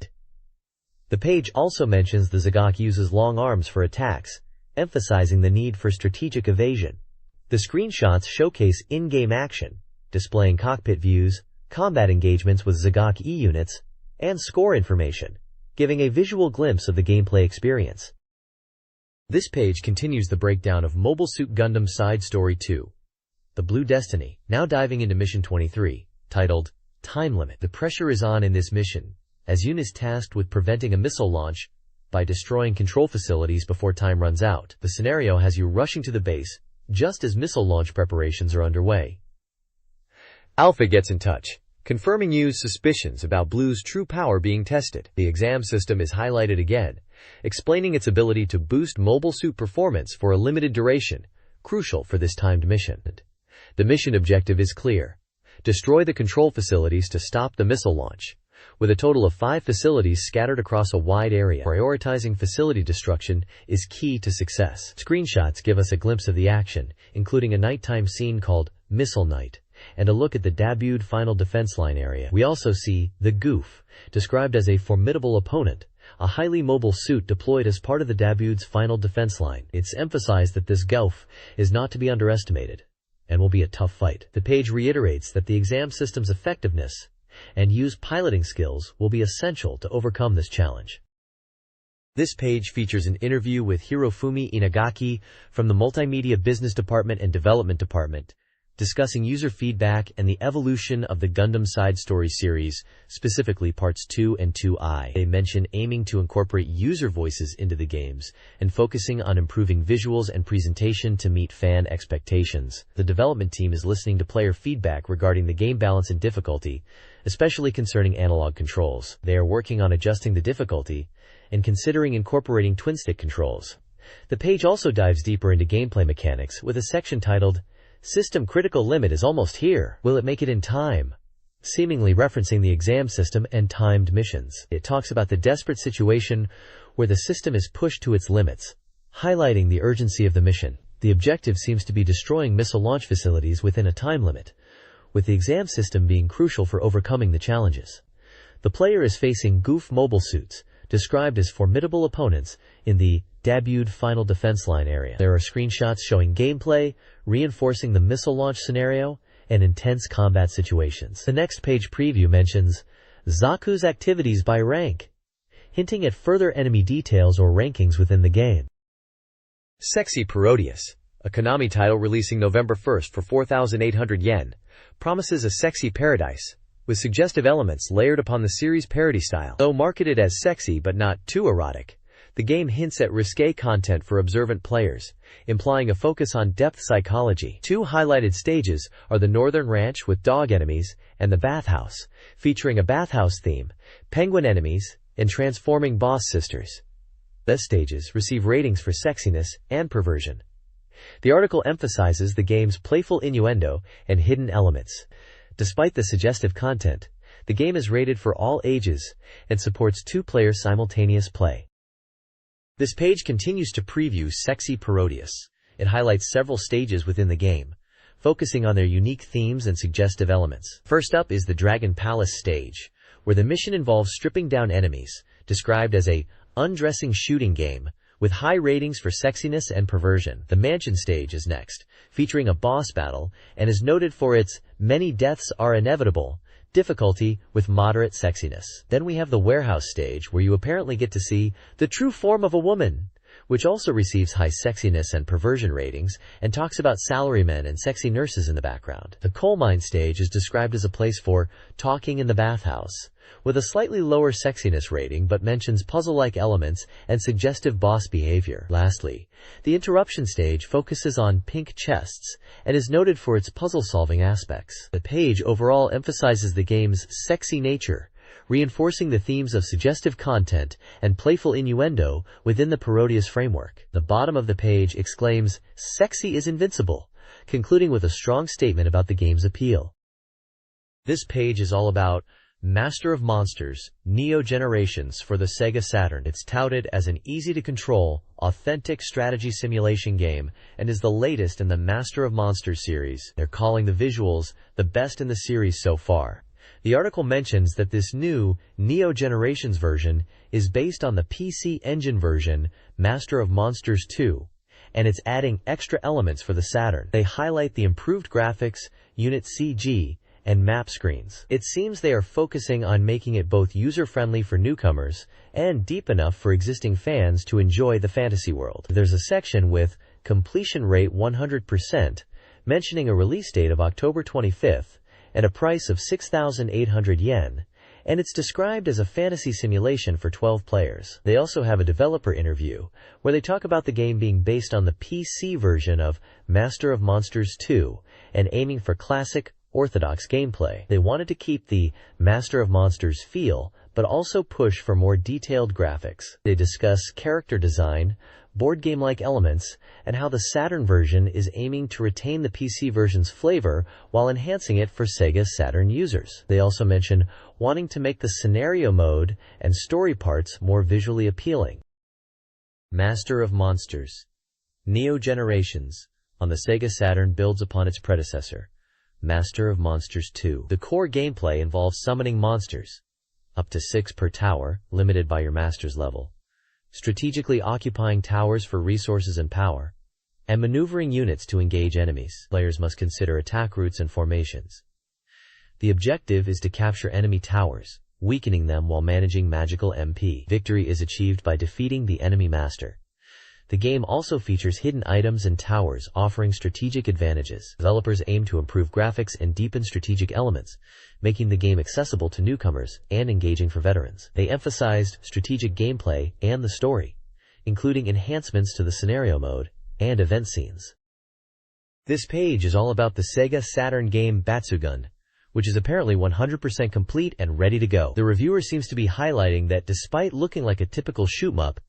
The page also mentions the Zagok uses long arms for attacks, emphasizing the need for strategic evasion. The screenshots showcase in-game action, displaying cockpit views, combat engagements with Zagok-E units, and score information, giving a visual glimpse of the gameplay experience. This page continues the breakdown of Mobile Suit Gundam Side Story 2, The Blue Destiny, now diving into Mission 23, titled, Time Limit. The pressure is on in this mission, as Yun is tasked with preventing a missile launch by destroying control facilities before time runs out. The scenario has you rushing to the base, just as missile launch preparations are underway. Alpha gets in touch, confirming Yu's suspicions about Blue's true power being tested. The exam system is highlighted again, explaining its ability to boost mobile suit performance for a limited duration, crucial for this timed mission. The mission objective is clear: destroy the control facilities to stop the missile launch, with a total of 5 facilities scattered across a wide area. Prioritizing facility destruction is key to success. Screenshots give us a glimpse of the action, including a nighttime scene called Missile Night, and a look at the Dabude final defense line area. We also see the Goof, described as a formidable opponent, a highly mobile suit deployed as part of the Dabude's final defense line. It's emphasized that this Goof is not to be underestimated, and will be a tough fight. The page reiterates that the exam system's effectiveness and Yu's piloting skills will be essential to overcome this challenge. This page features an interview with Hirofumi Inagaki from the Multimedia Business Department and Development Department, discussing user feedback and the evolution of the Gundam Side Story series, specifically Parts 2 and 2i. They mention aiming to incorporate user voices into the games and focusing on improving visuals and presentation to meet fan expectations. The development team is listening to player feedback regarding the game balance and difficulty, especially concerning analog controls. They are working on adjusting the difficulty and considering incorporating twin-stick controls. The page also dives deeper into gameplay mechanics with a section titled, System Critical Limit is almost here. Will it make it in time? Seemingly referencing the exam system and timed missions. It talks about the desperate situation where the system is pushed to its limits, highlighting the urgency of the mission. The objective seems to be destroying missile launch facilities within a time limit, with the exam system being crucial for overcoming the challenges. The player is facing Goof mobile suits, described as formidable opponents in the debuted final defense line area. There are screenshots showing gameplay, reinforcing the missile launch scenario, and intense combat situations. The next page preview mentions Zaku's activities by rank, hinting at further enemy details or rankings within the game. Sexy Parodius, a Konami title releasing November 1st for 4,800 yen, promises a sexy paradise, with suggestive elements layered upon the series' parody style. Though marketed as sexy but not too erotic, the game hints at risque content for observant players, implying a focus on depth psychology. Two highlighted stages are the Northern Ranch with dog enemies and the Bathhouse, featuring a bathhouse theme, penguin enemies, and transforming boss sisters. These stages receive ratings for sexiness and perversion. The article emphasizes the game's playful innuendo and hidden elements. Despite the suggestive content, the game is rated for all ages and supports two-player simultaneous play. This page continues to preview Sexy Parodius. It highlights several stages within the game, focusing on their unique themes and suggestive elements. First up is the Dragon Palace stage, where the mission involves stripping down enemies, described as a undressing shooting game, with high ratings for sexiness and perversion. The Mansion stage is next, featuring a boss battle, and is noted for its many deaths are inevitable difficulty with moderate sexiness. Then we have the Warehouse stage, where you apparently get to see the true form of a woman, which also receives high sexiness and perversion ratings and talks about salarymen and sexy nurses in the background. The Coal Mine stage is described as a place for talking in the bathhouse, with a slightly lower sexiness rating but mentions puzzle-like elements and suggestive boss behavior. Lastly, the Interruption stage focuses on pink chests and is noted for its puzzle-solving aspects. The page overall emphasizes the game's sexy nature, reinforcing the themes of suggestive content and playful innuendo within the Parodius framework. The bottom of the page exclaims, "Sexy is invincible," concluding with a strong statement about the game's appeal. This page is all about Master of Monsters, Neo Generations for the Sega Saturn. It's touted as an easy-to-control, authentic strategy simulation game and is the latest in the Master of Monsters series. They're calling the visuals the best in the series so far. The article mentions that this new Neo Generations version is based on the PC Engine version Master of Monsters 2, and it's adding extra elements for the Saturn. They highlight the improved graphics, unit CG, and map screens. It seems they are focusing on making it both user-friendly for newcomers and deep enough for existing fans to enjoy the fantasy world. There's a section with completion rate 100%, mentioning a release date of October 25th and a price of 6,800 yen, and it's described as a fantasy simulation for 12 players. They also have a developer interview where they talk about the game being based on the PC version of Master of Monsters 2 and aiming for classic, orthodox gameplay. They wanted to keep the Master of Monsters feel, but also push for more detailed graphics. They discuss character design, board game-like elements, and how the Saturn version is aiming to retain the PC version's flavor while enhancing it for Sega Saturn users. They also mention wanting to make the scenario mode and story parts more visually appealing. Master of Monsters, Neo Generations on the Sega Saturn builds upon its predecessor, Master of Monsters 2. The core gameplay involves summoning monsters, up to 6 per tower, limited by your master's level, strategically occupying towers for resources and power, and maneuvering units to engage enemies. Players must consider attack routes and formations. The objective is to capture enemy towers, weakening them while managing magical MP. Victory is achieved by defeating the enemy master. The game also features hidden items and towers offering strategic advantages. Developers aim to improve graphics and deepen strategic elements, making the game accessible to newcomers and engaging for veterans. They emphasized strategic gameplay and the story, including enhancements to the scenario mode and event scenes. This page is all about the Sega Saturn game Batsugun, which is apparently 100% complete and ready to go. The reviewer seems to be highlighting that despite looking like a typical shoot-'em-up,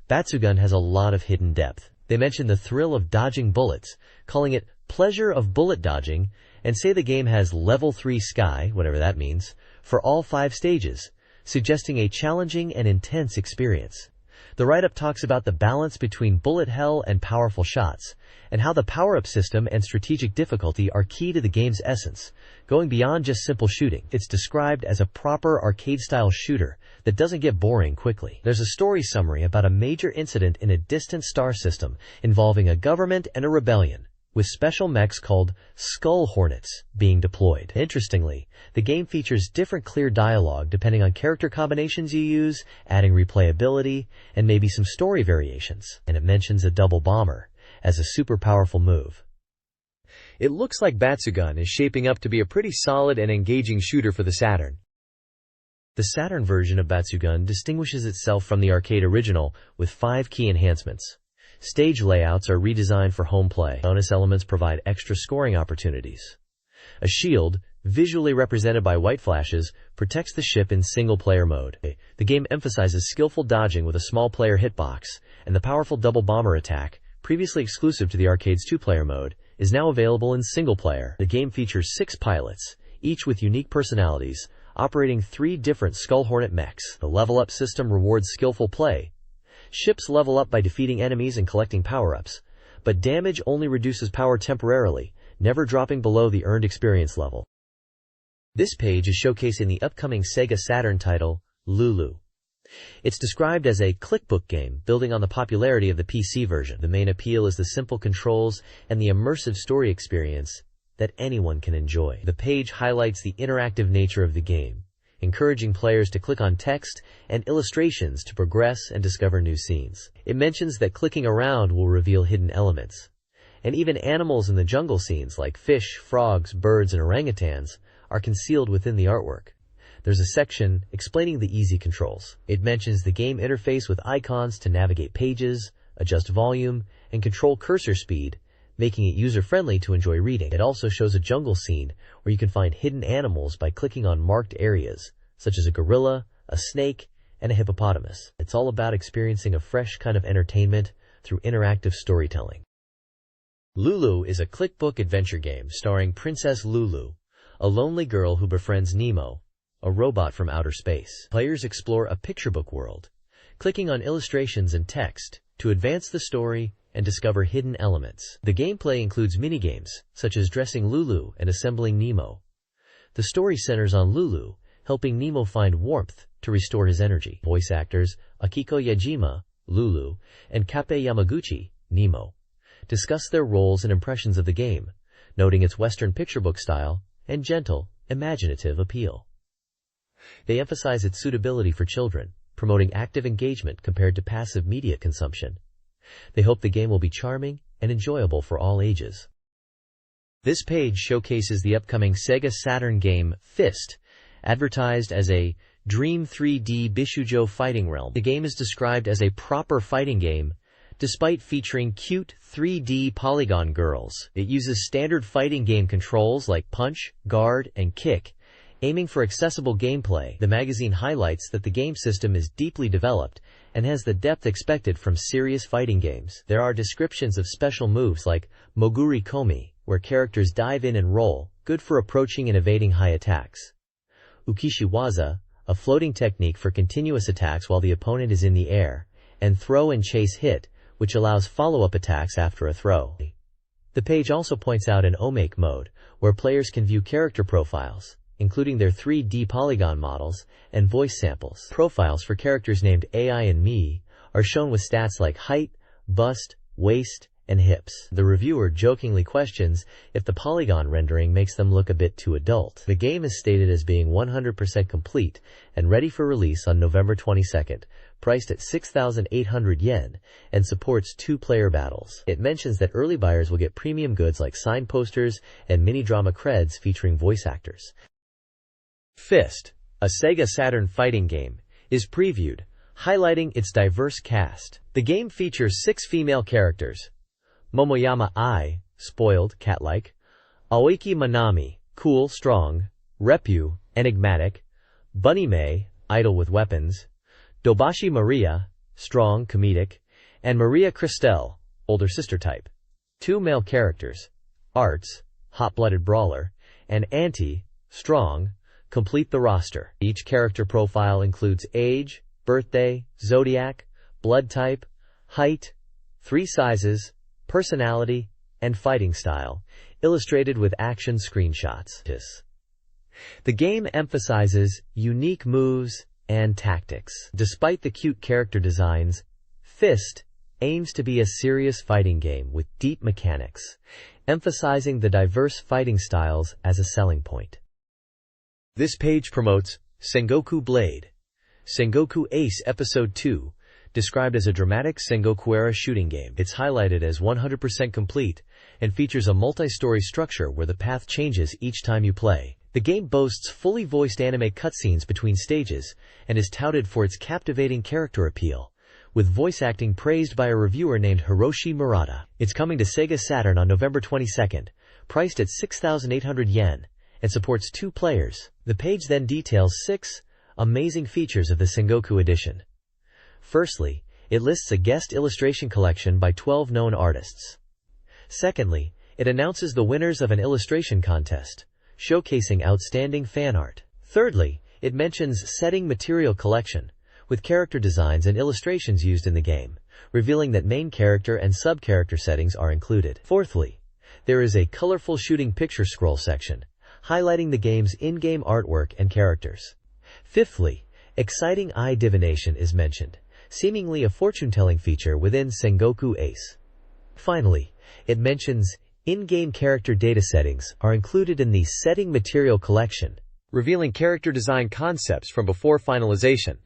Batsugun has a lot of hidden depth. They mention the thrill of dodging bullets, calling it pleasure of bullet dodging, and say the game has level 3 sky, whatever that means, for all 5 stages, suggesting a challenging and intense experience. The write-up talks about the balance between bullet hell and powerful shots, and how the power-up system and strategic difficulty are key to the game's essence, going beyond just simple shooting. It's described as a proper arcade-style shooter that doesn't get boring quickly. There's a story summary about a major incident in a distant star system involving a government and a rebellion, with special mechs called Skull Hornets being deployed. Interestingly, the game features different clear dialogue depending on character combinations you use, adding replayability, and maybe some story variations. And it mentions a double bomber as a super powerful move. It looks like Batsugun is shaping up to be a pretty solid and engaging shooter for the Saturn. The Saturn version of Batsugun distinguishes itself from the arcade original with 5 key enhancements. Stage layouts are redesigned for home play. Bonus elements provide extra scoring opportunities. A shield, visually represented by white flashes, protects the ship in single-player mode. The game emphasizes skillful dodging with a small-player hitbox, and the powerful double bomber attack, previously exclusive to the arcade's 2-player mode, is now available in single-player. The game features 6 pilots, each with unique personalities, operating 3 different Skull Hornet mechs. The level-up system rewards skillful play. Ships level up by defeating enemies and collecting power-ups, but damage only reduces power temporarily, never dropping below the earned experience level. This page is showcasing the upcoming SEGA Saturn title, Lulu. It's described as a clickbook game building on the popularity of the PC version. The main appeal is the simple controls and the immersive story experience that anyone can enjoy. The page highlights the interactive nature of the game, encouraging players to click on text and illustrations to progress and discover new scenes. It mentions that clicking around will reveal hidden elements, and even animals in the jungle scenes like fish, frogs, birds, and orangutans are concealed within the artwork. There's a section explaining the easy controls. It mentions the game interface with icons to navigate pages, adjust volume, and control cursor speed, making it user-friendly to enjoy reading. It also shows a jungle scene where you can find hidden animals by clicking on marked areas, such as a gorilla, a snake, and a hippopotamus. It's all about experiencing a fresh kind of entertainment through interactive storytelling. Lulu is a clickbook adventure game starring Princess Lulu, a lonely girl who befriends Nemo, a robot from outer space. Players explore a picture book world, clicking on illustrations and text to advance the story and discover hidden elements. The gameplay includes minigames, such as dressing Lulu and assembling Nemo. The story centers on Lulu, helping Nemo find warmth to restore his energy. Voice actors Akiko Yajima, Lulu, and Kappei Yamaguchi, Nemo, discuss their roles and impressions of the game, noting its Western picture book style and gentle, imaginative appeal. They emphasize its suitability for children, promoting active engagement compared to passive media consumption. They hope the game will be charming and enjoyable for all ages. This page showcases the upcoming SEGA Saturn game Fist, advertised as a Dream 3D Bishujo fighting realm. The game is described as a proper fighting game, despite featuring cute 3D polygon girls. It uses standard fighting game controls like punch, guard, and kick, aiming for accessible gameplay. The magazine highlights that the game system is deeply developed and has the depth expected from serious fighting games. There are descriptions of special moves like Moguri Komi, where characters dive in and roll, good for approaching and evading high attacks. Ukishiwaza, a floating technique for continuous attacks while the opponent is in the air, and throw and chase hit, which allows follow-up attacks after a throw. The page also points out an Omake mode, where players can view character profiles, including their 3D polygon models and voice samples. Profiles for characters named AI and Me are shown with stats like height, bust, waist, and hips. The reviewer jokingly questions if the polygon rendering makes them look a bit too adult. The game is stated as being 100% complete and ready for release on November 22nd, priced at 6,800 yen, and supports 2-player battles. It mentions that early buyers will get premium goods like signed posters and mini-drama creds featuring voice actors. Fist, a SEGA Saturn fighting game, is previewed, highlighting its diverse cast. The game features 6 female characters: Momoyama Ai, spoiled, cat-like; Aoiki Manami, cool, strong; Reppu, enigmatic; Bunny Mei, idle with weapons; Dobashi Maria, strong, comedic; and Maria Cristel, older sister type. 2 male characters, Arts, hot-blooded brawler, and Anti, strong, complete the roster. Each character profile includes age, birthday, zodiac, blood type, height, 3 sizes, personality, and fighting style, illustrated with action screenshots. The game emphasizes unique moves and tactics. Despite the cute character designs, Fist aims to be a serious fighting game with deep mechanics, emphasizing the diverse fighting styles as a selling point. This page promotes Sengoku Blade, Sengoku Ace Episode 2, described as a dramatic Sengoku-era shooting game. It's highlighted as 100% complete and features a multi-story structure where the path changes each time you play. The game boasts fully voiced anime cutscenes between stages and is touted for its captivating character appeal, with voice acting praised by a reviewer named Hiroshi Murata. It's coming to SEGA Saturn on November 22nd, priced at 6,800 yen, and supports 2 players. The page then details 6 amazing features of the Sengoku edition. Firstly, it lists a guest illustration collection by 12 known artists. Secondly, it announces the winners of an illustration contest, showcasing outstanding fan art. Thirdly, it mentions setting material collection, with character designs and illustrations used in the game, revealing that main character and sub-character settings are included. Fourthly, there is a colorful shooting picture scroll section, highlighting the game's in-game artwork and characters. Fifthly, exciting eye divination is mentioned, seemingly a fortune-telling feature within Sengoku Ace. Finally, it mentions in-game character data settings are included in the Setting Material collection, revealing character design concepts from before finalization.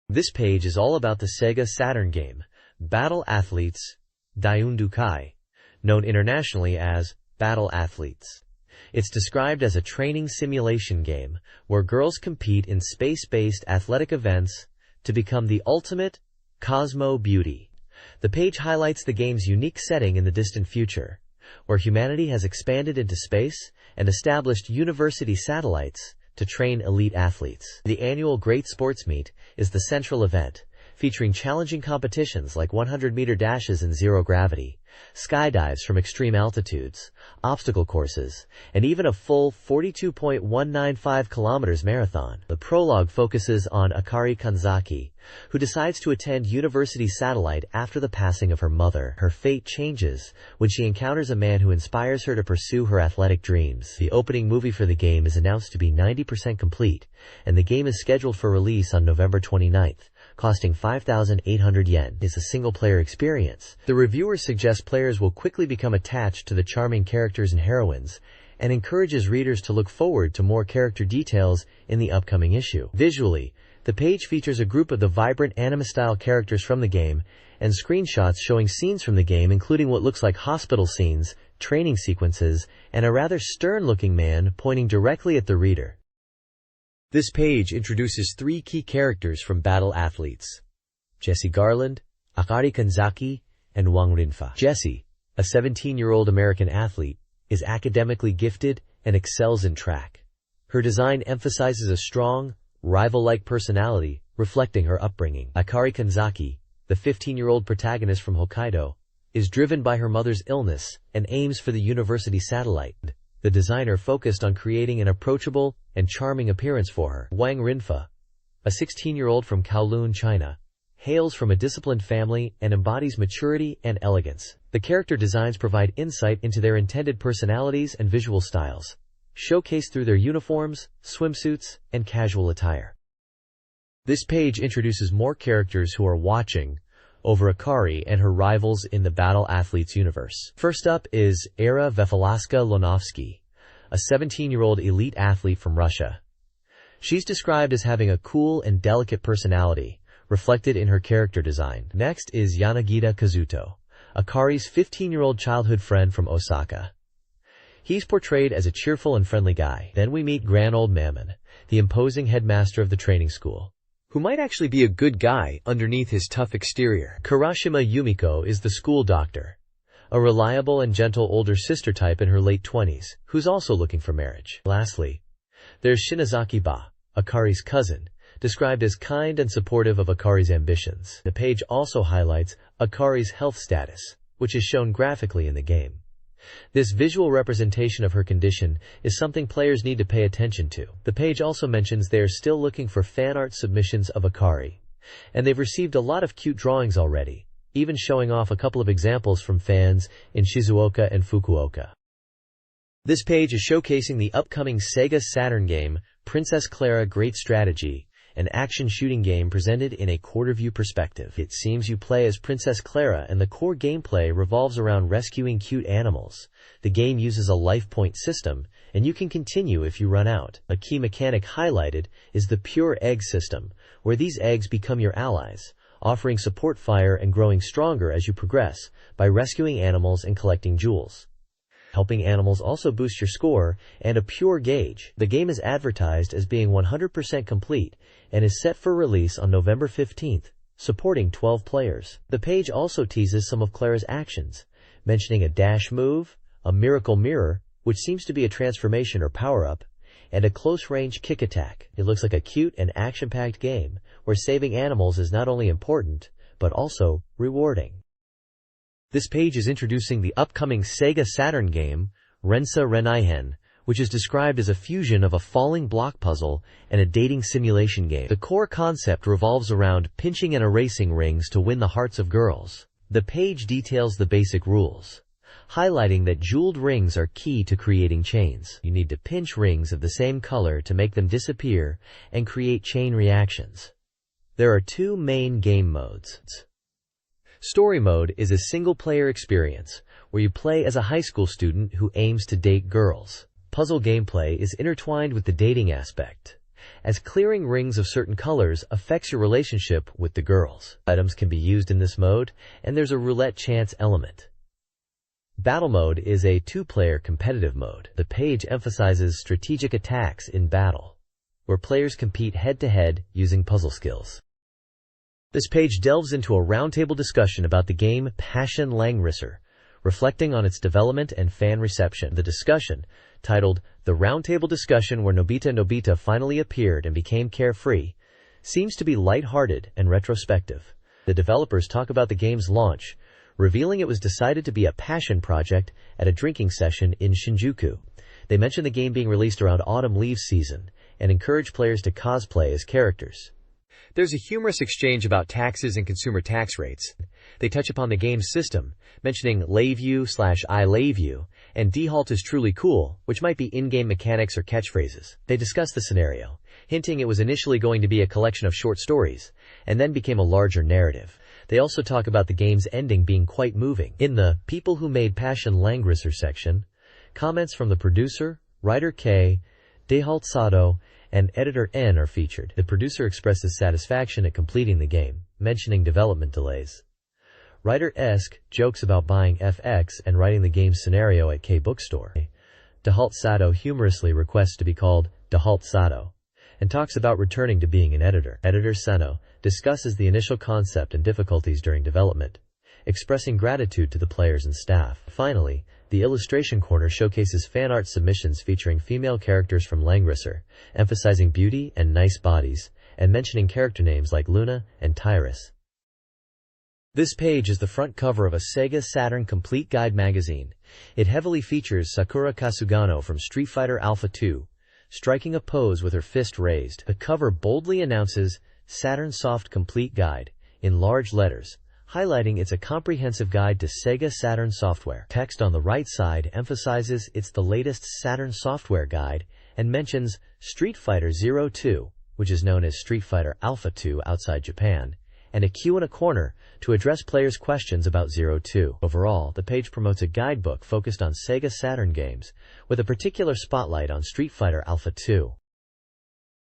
This page is all about the Sega Saturn game, Battle Athletes Daiyundukai, known internationally as Battle Athletes. It's described as a training simulation game where girls compete in space-based athletic events to become the ultimate Cosmo Beauty. The page highlights the game's unique setting in the distant future, where humanity has expanded into space and established university satellites to train elite athletes. The annual Great Sports Meet is the central event, featuring challenging competitions like 100-meter dashes in zero gravity, skydives from extreme altitudes, obstacle courses, and even a full 42.195 kilometers marathon. The prologue focuses on Akari Kanzaki, who decides to attend University Satellite after the passing of her mother. Her fate changes when she encounters a man who inspires her to pursue her athletic dreams. The opening movie for the game is announced to be 90% complete, and the game is scheduled for release on November 29th. Costing 5,800 yen, is a single-player experience. The reviewers suggest players will quickly become attached to the charming characters and heroines, and encourages readers to look forward to more character details in the upcoming issue. Visually, the page features a group of the vibrant anime-style characters from the game, and screenshots showing scenes from the game including what looks like hospital scenes, training sequences, and a rather stern-looking man pointing directly at the reader. This page introduces 3 key characters from Battle Athletes: Jesse Garland, Akari Kanzaki, and Wang Rinfa. Jesse, a 17-year-old American athlete, is academically gifted and excels in track. Her design emphasizes a strong, rival-like personality, reflecting her upbringing. Akari Kanzaki, the 15-year-old protagonist from Hokkaido, is driven by her mother's illness and aims for the university satellite. The designer focused on creating an approachable and charming appearance for her. Wang Rinfa, a 16-year-old from Kowloon, China, hails from a disciplined family and embodies maturity and elegance. The character designs provide insight into their intended personalities and visual styles, showcased through their uniforms, swimsuits, and casual attire. This page introduces more characters who are watching over Akari and her rivals in the Battle Athletes universe. First up is Era Vefalaska Lonovsky, a 17-year-old elite athlete from Russia. She's described as having a cool and delicate personality, reflected in her character design. Next is Yanagita Kazuto, Akari's 15-year-old childhood friend from Osaka. He's portrayed as a cheerful and friendly guy. Then we meet Gran Old Mammon, the imposing headmaster of the training school, who might actually be a good guy underneath his tough exterior. Kurashima Yumiko is the school doctor, a reliable and gentle older sister type in her late 20s, who's also looking for marriage. Lastly, there's Shinazaki Ba, Akari's cousin, described as kind and supportive of Akari's ambitions. The page also highlights Akari's health status, which is shown graphically in the game. This visual representation of her condition is something players need to pay attention to. The page also mentions they are still looking for fan art submissions of Akari, and they've received a lot of cute drawings already, even showing off a couple of examples from fans in Shizuoka and Fukuoka. This page is showcasing the upcoming SEGA Saturn game, Princess Clara Great Strategy, an action shooting game presented in a quarter-view perspective. It seems you play as Princess Clara and the core gameplay revolves around rescuing cute animals. The game uses a life point system, and you can continue if you run out. A key mechanic highlighted is the pure egg system, where these eggs become your allies, offering support fire and growing stronger as you progress by rescuing animals and collecting jewels. Helping animals also boost your score and a pure gauge. The game is advertised as being 100% complete and is set for release on November 15th, supporting 12 players. The page also teases some of Clara's actions, mentioning a dash move, a miracle mirror, which seems to be a transformation or power-up, and a close-range kick attack. It looks like a cute and action-packed game where saving animals is not only important, but also rewarding. This page is introducing the upcoming SEGA Saturn game, Rensa Renaihen, which is described as a fusion of a falling block puzzle and a dating simulation game. The core concept revolves around pinching and erasing rings to win the hearts of girls. The page details the basic rules, highlighting that jeweled rings are key to creating chains. You need to pinch rings of the same color to make them disappear and create chain reactions. There are two main game modes. Story mode is a single-player experience where you play as a high school student who aims to date girls. Puzzle gameplay is intertwined with the dating aspect, as clearing rings of certain colors affects your relationship with the girls. Items can be used in this mode, and there's a roulette chance element. Battle mode is a two-player competitive mode. The page emphasizes strategic attacks in battle, where players compete head-to-head using puzzle skills. This page delves into a roundtable discussion about the game Passion Langrisser, reflecting on its development and fan reception. The discussion, titled The Roundtable Discussion Where Nobita Finally Appeared and Became Carefree, seems to be light-hearted and retrospective. The developers talk about the game's launch, revealing it was decided to be a passion project at a drinking session in Shinjuku. They mention the game being released around autumn leaves season and encourage players to cosplay as characters. There's a humorous exchange about taxes and consumer tax rates. They touch upon the game's system, mentioning lave you/I lave you, and default is truly cool, which might be in-game mechanics or catchphrases. They discuss the scenario, hinting it was initially going to be a collection of short stories, and then became a larger narrative. They also talk about the game's ending being quite moving. In the People Who Made Passion Langrisser section, comments from the producer, writer K, Dehalt Sato, and editor N are featured. The producer expresses satisfaction at completing the game, mentioning development delays. Writer Esk jokes about buying FX and writing the game's scenario at K Bookstore. Dehalt Sato humorously requests to be called Dehalt Sato, and talks about returning to being an editor. Editor Seno discusses the initial concept and difficulties during development, expressing gratitude to the players and staff. Finally, the Illustration Corner showcases fan art submissions featuring female characters from Langrisser, emphasizing beauty and nice bodies, and mentioning character names like Luna and Tyrus. This page is the front cover of a SEGA Saturn Complete Guide magazine. It heavily features Sakura Kasugano from Street Fighter Alpha 2, striking a pose with her fist raised. The cover boldly announces Saturn Soft Complete Guide in large letters, highlighting it's a comprehensive guide to SEGA Saturn software. Text on the right side emphasizes it's the latest Saturn software guide and mentions Street Fighter 02, which is known as Street Fighter Alpha 2 outside Japan, and a Q in a corner to address players' questions about 02. Overall, the page promotes a guidebook focused on SEGA Saturn games, with a particular spotlight on Street Fighter Alpha 2.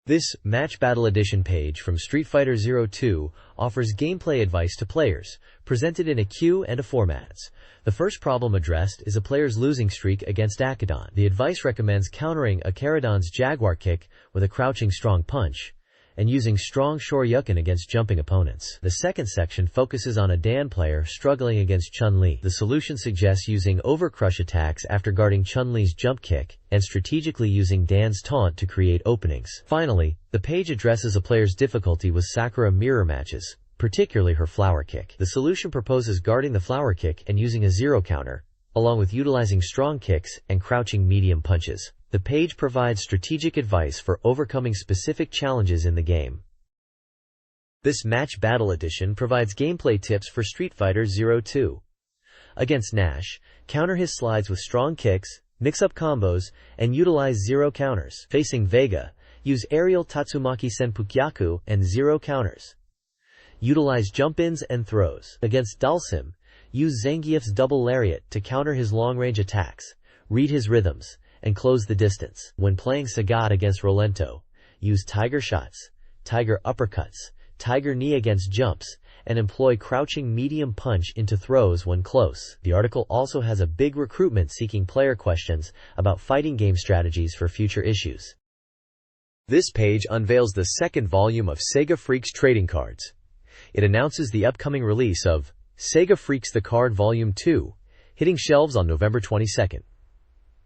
This Match Battle Edition page from Street Fighter 02 offers gameplay advice to players, presented in a queue and a formats. The first problem addressed is a player's losing streak against Akadon. The advice recommends countering Akaradon's Jaguar kick with a crouching strong punch, and using strong Shoryuken against jumping opponents. The second section focuses on a Dan player struggling against Chun-Li. The solution suggests using overcrush attacks after guarding Chun-Li's jump kick, and strategically using Dan's taunt to create openings. Finally, the page addresses a player's difficulty with Sakura mirror matches, particularly her flower kick. The solution proposes guarding the flower kick and using a zero counter, along with utilizing strong kicks and crouching medium punches. The page provides strategic advice for overcoming specific challenges in the game. This Match Battle Edition provides gameplay tips for Street Fighter 02. Against Nash, counter his slides with strong kicks, mix up combos, and utilize zero counters. Facing Vega, use aerial Tatsumaki Senpukyaku and zero counters. Utilize jump-ins and throws. Against Dulcim, use Zangief's double lariat to counter his long-range attacks, read his rhythms, and close the distance. When playing Sagat against Rolento, use Tiger Shots, Tiger Uppercuts, Tiger Knee against jumps, and employ crouching medium punch into throws when close. The article also has a big recruitment seeking player questions about fighting game strategies for future issues. This page unveils the second volume of Sega Freaks trading cards. It announces the upcoming release of Sega Freaks the Card Volume 2, hitting shelves on November 22nd.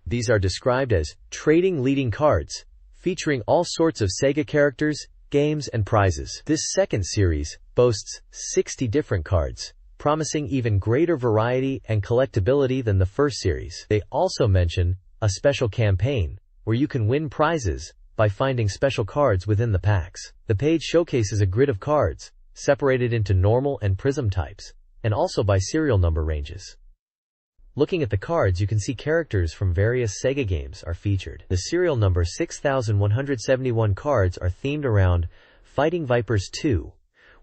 These are described as trading leading cards, featuring all sorts of Sega characters, games, and prizes. This second series boasts 60 different cards, promising even greater variety and collectability than the first series. They also mention a special campaign where you can win prizes by finding special cards within the packs. The page showcases a grid of cards, separated into normal and prism types, and also by serial number ranges. Looking at the cards, you can see characters from various Sega games are featured. The serial number 6171 cards are themed around Fighting Vipers 2,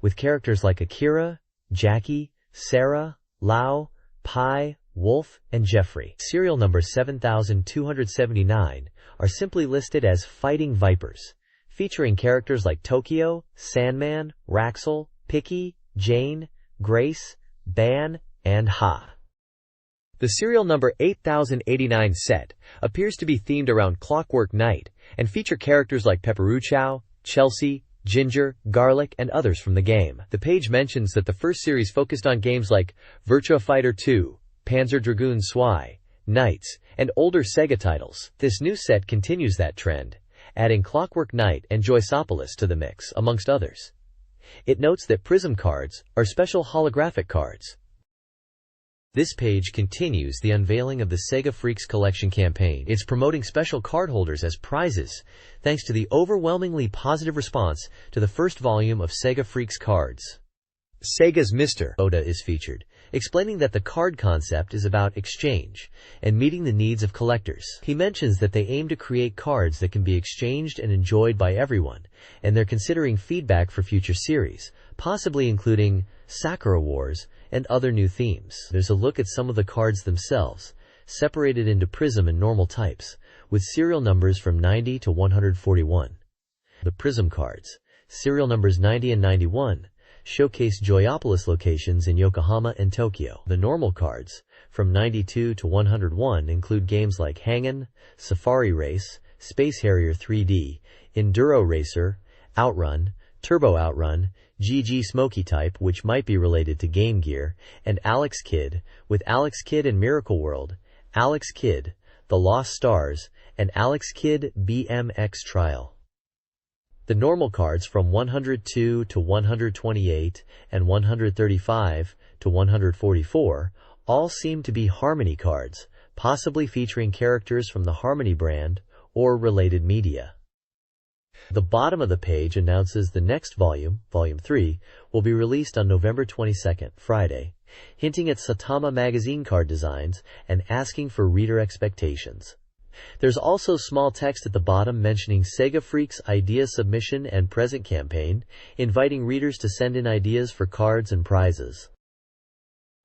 with characters like Akira, Jackie, Sarah, Lau, Pai, Wolf, and Jeffrey. Serial number 7279 are simply listed as Fighting Vipers, featuring characters like Tokyo, Sandman, Raxel, Picky, Jane, Grace, Ban, and Ha. The serial number 8089 set appears to be themed around Clockwork Knight and feature characters like Pepperuchow, Chelsea, Ginger, Garlic, and others from the game. The page mentions that the first series focused on games like Virtua Fighter 2, Panzer Dragoon Zwei, Knights, and older Sega titles. This new set continues that trend, adding Clockwork Knight and Joysopolis to the mix, amongst others. It notes that Prism cards are special holographic cards. This page continues the unveiling of the Sega Freaks Collection campaign. It's promoting special card holders as prizes, thanks to the overwhelmingly positive response to the first volume of Sega Freaks cards. Sega's Mr. Oda is featured, explaining that the card concept is about exchange and meeting the needs of collectors. He mentions that they aim to create cards that can be exchanged and enjoyed by everyone, and they're considering feedback for future series, possibly including Sakura Wars and other new themes. There's a look at some of the cards themselves, separated into Prism and normal types, with serial numbers from 90 to 141. The Prism cards, serial numbers 90 and 91, showcase Joyopolis locations in Yokohama and Tokyo. The normal cards, from 92 to 101, include games like Hang-On, Safari Race, Space Harrier 3D, Enduro Racer, Outrun, Turbo Outrun, GG Smoky Type, which might be related to Game Gear, and Alex Kidd, with Alex Kidd and Miracle World, Alex Kidd, The Lost Stars, and Alex Kidd BMX Trial. The normal cards from 102 to 128 and 135 to 144 all seem to be Harmony cards, possibly featuring characters from the Harmony brand or related media. The bottom of the page announces the next volume, Volume 3, will be released on November 22nd, Friday, hinting at Saturn Magazine card designs and asking for reader expectations. There's also small text at the bottom mentioning Sega Freaks' idea submission and present campaign, inviting readers to send in ideas for cards and prizes.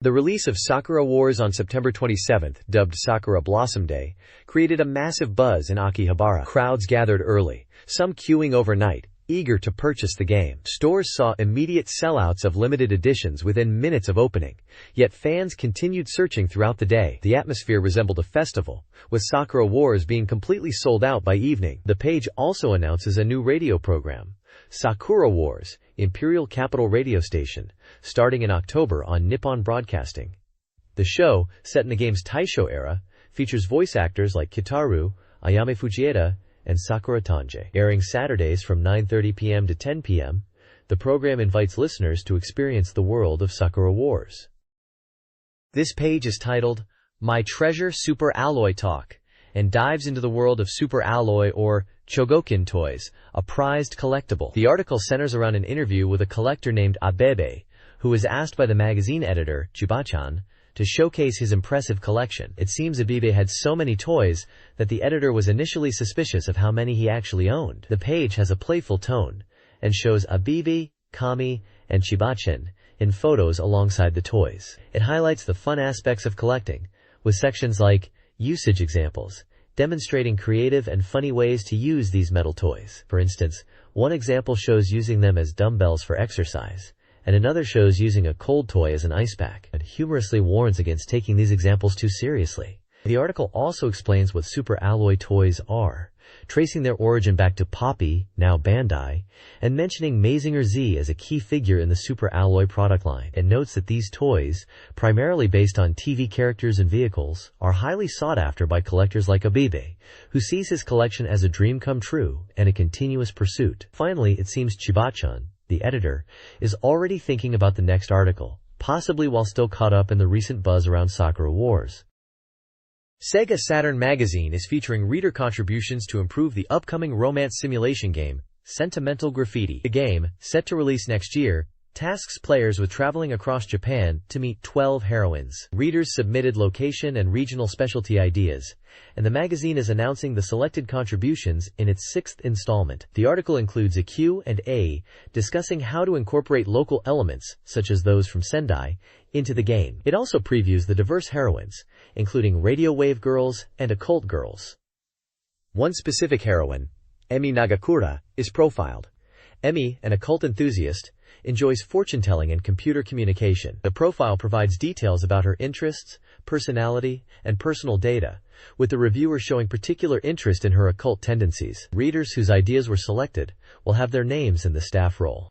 The release of Sakura Wars on September 27th, dubbed Sakura Blossom Day, created a massive buzz in Akihabara. Crowds gathered early, some queuing overnight, eager to purchase the game. Stores saw immediate sellouts of limited editions within minutes of opening, yet fans continued searching throughout the day. The atmosphere resembled a festival, with Sakura Wars being completely sold out by evening. The page also announces a new radio program, Sakura Wars, Imperial Capital Radio Station, starting in October on Nippon Broadcasting. The show, set in the game's Taisho era, features voice actors like Kitaru, Ayame Fujieda, and Sakura Tange. Airing Saturdays from 9:30 p.m. to 10 p.m., the program invites listeners to experience the world of Sakura Wars. This page is titled, My Treasure Super Alloy Talk, and dives into the world of Super Alloy or Chogokin toys, a prized collectible. The article centers around an interview with a collector named Abebe, who was asked by the magazine editor, Chibachan, to showcase his impressive collection. It seems Abebe had so many toys that the editor was initially suspicious of how many he actually owned. The page has a playful tone and shows Abebe, Kami, and Chibachan in photos alongside the toys. It highlights the fun aspects of collecting, with sections like usage examples, demonstrating creative and funny ways to use these metal toys. For instance, one example shows using them as dumbbells for exercise, and another shows using a cold toy as an ice pack, and humorously warns against taking these examples too seriously. The article also explains what super alloy toys are, tracing their origin back to Poppy, now Bandai, and mentioning Mazinger Z as a key figure in the super alloy product line. It notes that these toys, primarily based on TV characters and vehicles, are highly sought after by collectors like Abebe, who sees his collection as a dream come true and a continuous pursuit. Finally, it seems Chibachan, the editor, is already thinking about the next article, possibly while still caught up in the recent buzz around Sakura Wars. SEGA Saturn Magazine is featuring reader contributions to improve the upcoming romance simulation game, Sentimental Graffiti. The game, set to release next year, tasks players with traveling across Japan to meet 12 heroines. Readers submitted location and regional specialty ideas, and the magazine is announcing the selected contributions in its 6th installment. The article includes a Q&A discussing how to incorporate local elements, such as those from Sendai, into the game. It also previews the diverse heroines, including radio wave girls and occult girls. One specific heroine, Emi Nagakura, is profiled. Emi, an occult enthusiast, enjoys fortune-telling and computer communication. The profile provides details about her interests, personality, and personal data, with the reviewer showing particular interest in her occult tendencies. Readers whose ideas were selected will have their names in the staff roll.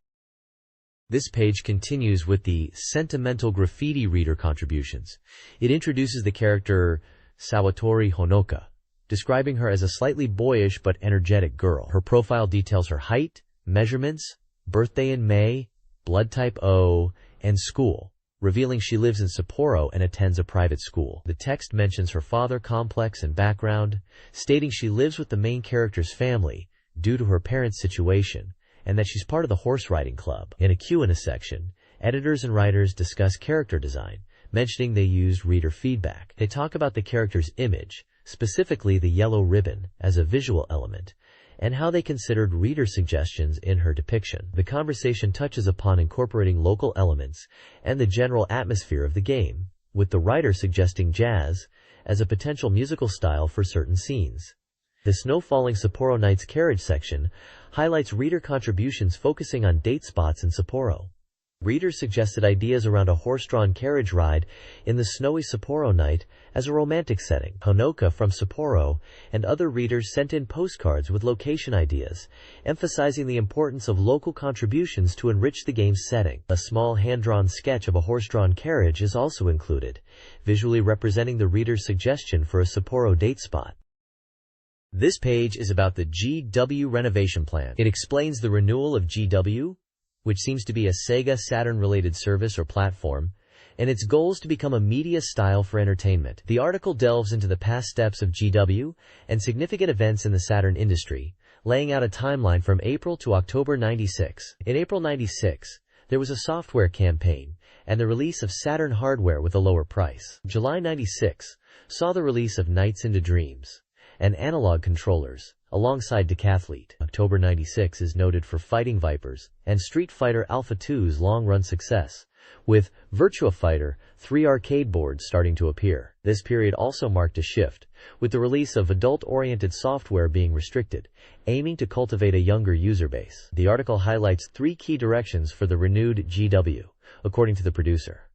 This page continues with the Sentimental Graffiti reader contributions. It introduces the character Sawatori Honoka, describing her as a slightly boyish but energetic girl. Her profile details her height, measurements, birthday in May, blood type O, and school, revealing she lives in Sapporo and attends a private school. The text mentions her father complex and background, stating she lives with the main character's family due to her parents' situation, and that she's part of the horse riding club. In a Q&A section, editors and writers discuss character design, mentioning they used reader feedback. They talk about the character's image, specifically the yellow ribbon, as a visual element, and how they considered reader suggestions in her depiction. The conversation touches upon incorporating local elements and the general atmosphere of the game, with the writer suggesting jazz as a potential musical style for certain scenes. The Snow-Falling Sapporo Nights carriage section highlights reader contributions focusing on date spots in Sapporo. Readers suggested ideas around a horse-drawn carriage ride in the snowy Sapporo night as a romantic setting. Honoka from Sapporo and other readers sent in postcards with location ideas, emphasizing the importance of local contributions to enrich the game's setting. A small hand-drawn sketch of a horse-drawn carriage is also included, visually representing the reader's suggestion for a Sapporo date spot. This page is about the GW renovation plan. It explains the renewal of GW, which seems to be a Sega Saturn-related service or platform, and its goals to become a media style for entertainment. The article delves into the past steps of GW and significant events in the Saturn industry, laying out a timeline from April to October '96. In April '96, there was a software campaign and the release of Saturn hardware with a lower price. July '96 saw the release of Nights into Dreams and analog controllers, alongside Decathlete. October '96 is noted for Fighting Vipers and Street Fighter Alpha 2's long-run success, with Virtua Fighter 3 arcade boards starting to appear. This period also marked a shift, with the release of adult-oriented software being restricted, aiming to cultivate a younger user base. The article highlights 3 key directions for the renewed GW, according to the producer.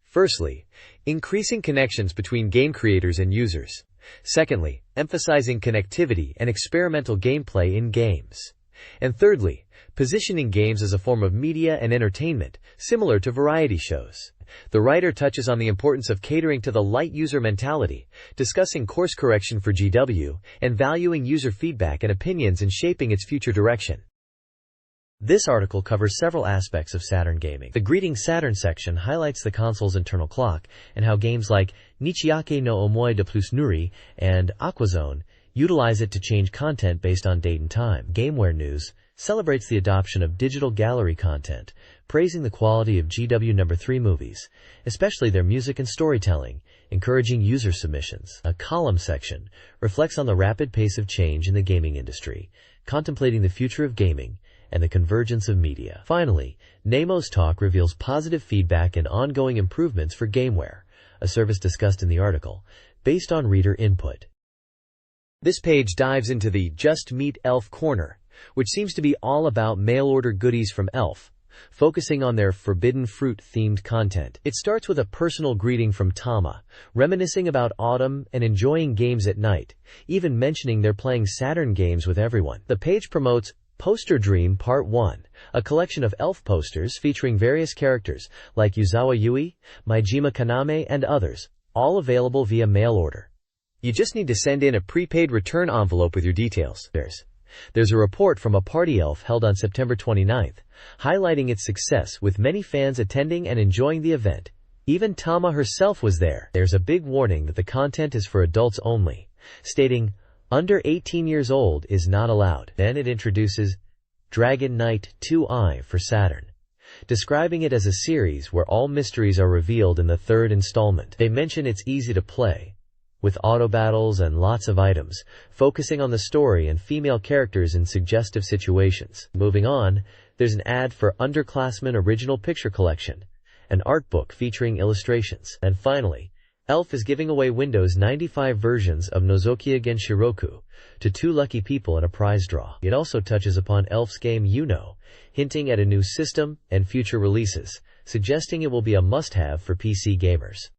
Firstly, increasing connections between game creators and users. Secondly, emphasizing connectivity and experimental gameplay in games. And thirdly, positioning games as a form of media and entertainment, similar to variety shows. The writer touches on the importance of catering to the light user mentality, discussing course correction for GW, and valuing user feedback and opinions in shaping its future direction. This article covers several aspects of Saturn gaming. The Greeting Saturn section highlights the console's internal clock and how games like Nichiake no Omoi de Plus Nuri and Aquazone Utilize it to change content based on date and time. GameWare News celebrates the adoption of digital gallery content, praising the quality of GW3 movies, especially their music and storytelling, encouraging user submissions. A column section reflects on the rapid pace of change in the gaming industry, contemplating the future of gaming and the convergence of media. Finally, Nemo's talk reveals positive feedback and ongoing improvements for GameWare, a service discussed in the article, based on reader input. This page dives into the Just Meet Elf corner, which seems to be all about mail-order goodies from Elf, focusing on their forbidden fruit-themed content. It starts with a personal greeting from Tama, reminiscing about autumn and enjoying games at night, even mentioning they're playing Saturn games with everyone. The page promotes Poster Dream Part 1, a collection of Elf posters featuring various characters like Yuzawa Yui, Maijima Kaname, and others, all available via mail order. You just need to send in a prepaid return envelope with your details. There's a report from a party elf held on September 29th, highlighting its success with many fans attending and enjoying the event. Even Tama herself was there. There's a big warning that the content is for adults only, stating, "Under 18 years old is not allowed." Then it introduces Dragon Knight 2i for Saturn, describing it as a series where all mysteries are revealed in the third installment. They mention it's easy to play, with auto battles and lots of items, focusing on the story and female characters in suggestive situations. Moving on, there's an ad for Underclassmen Original Picture Collection, an art book featuring illustrations. And finally, Elf is giving away Windows 95 versions of Nozokia Genshiroku to 2 lucky people in a prize draw. It also touches upon Elf's game Uno, hinting at a new system and future releases, suggesting it will be a must-have for PC gamers.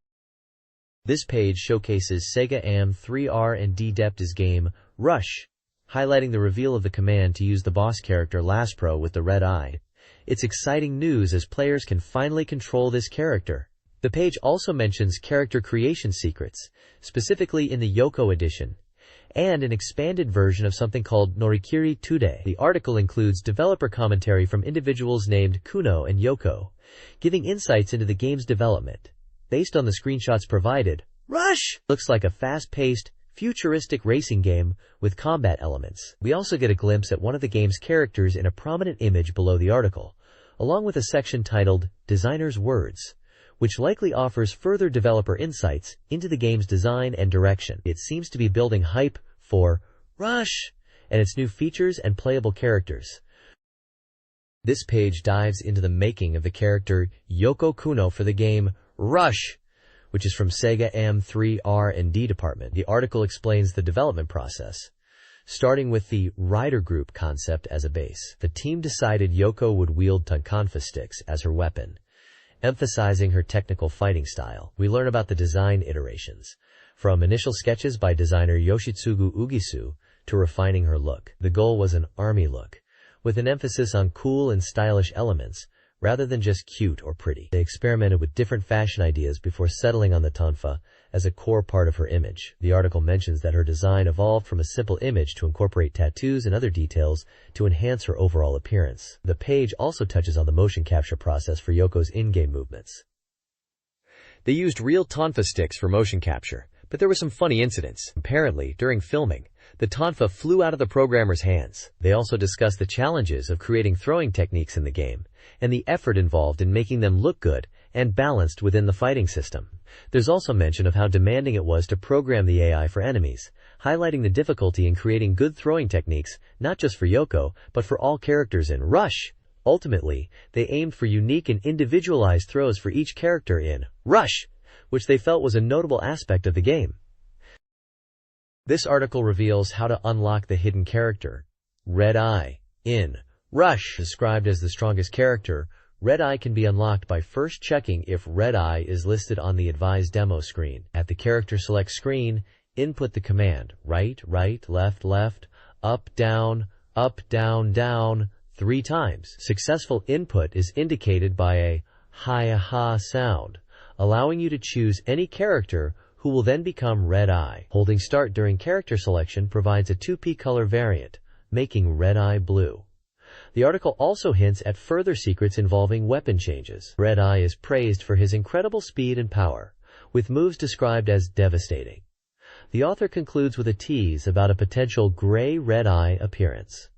This page showcases Sega AM3R and D-Dept's game, Rush, highlighting the reveal of the command to use the boss character Laspro with the red eye. It's exciting news as players can finally control this character. The page also mentions character creation secrets, specifically in the Yoko edition, and an expanded version of something called Norikiri Today. The article includes developer commentary from individuals named Kuno and Yoko, giving insights into the game's development. Based on the screenshots provided, Rush looks like a fast-paced, futuristic racing game with combat elements. We also get a glimpse at one of the game's characters in a prominent image below the article, along with a section titled Designer's Words, which likely offers further developer insights into the game's design and direction. It seems to be building hype for Rush and its new features and playable characters. This page dives into the making of the character Yoko Kuno for the game Rush, which is from Sega AM3R&D department. The article explains the development process, starting with the Rider Group concept as a base. The team decided Yoko would wield Tonkanfa sticks as her weapon, emphasizing her technical fighting style. We learn about the design iterations, from initial sketches by designer Yoshitsugu Ugisu to refining her look. The goal was an army look, with an emphasis on cool and stylish elements, rather than just cute or pretty. They experimented with different fashion ideas before settling on the tonfa as a core part of her image. The article mentions that her design evolved from a simple image to incorporate tattoos and other details to enhance her overall appearance. The page also touches on the motion capture process for Yoko's in-game movements. They used real tonfa sticks for motion capture, but there were some funny incidents. Apparently, during filming, the tonfa flew out of the programmer's hands. They also discussed the challenges of creating throwing techniques in the game, and the effort involved in making them look good and balanced within the fighting system. There's also mention of how demanding it was to program the AI for enemies, highlighting the difficulty in creating good throwing techniques, not just for Yoko, but for all characters in Rush. Ultimately, they aimed for unique and individualized throws for each character in Rush, which they felt was a notable aspect of the game. This article reveals how to unlock the hidden character, Red Eye, in Rush. Described as the strongest character, Red Eye can be unlocked by first checking if Red Eye is listed on the advised demo screen. At the character select screen, input the command right, left, up, down, down 3 times. Successful input is indicated by a hi-ha sound, allowing you to choose any character who will then become Red Eye. Holding start during character selection provides a 2p color variant, making Red Eye blue. The article also hints at further secrets involving weapon changes. Red Eye is praised for his incredible speed and power, with moves described as devastating. The author concludes with a tease about a potential gray red-eye appearance.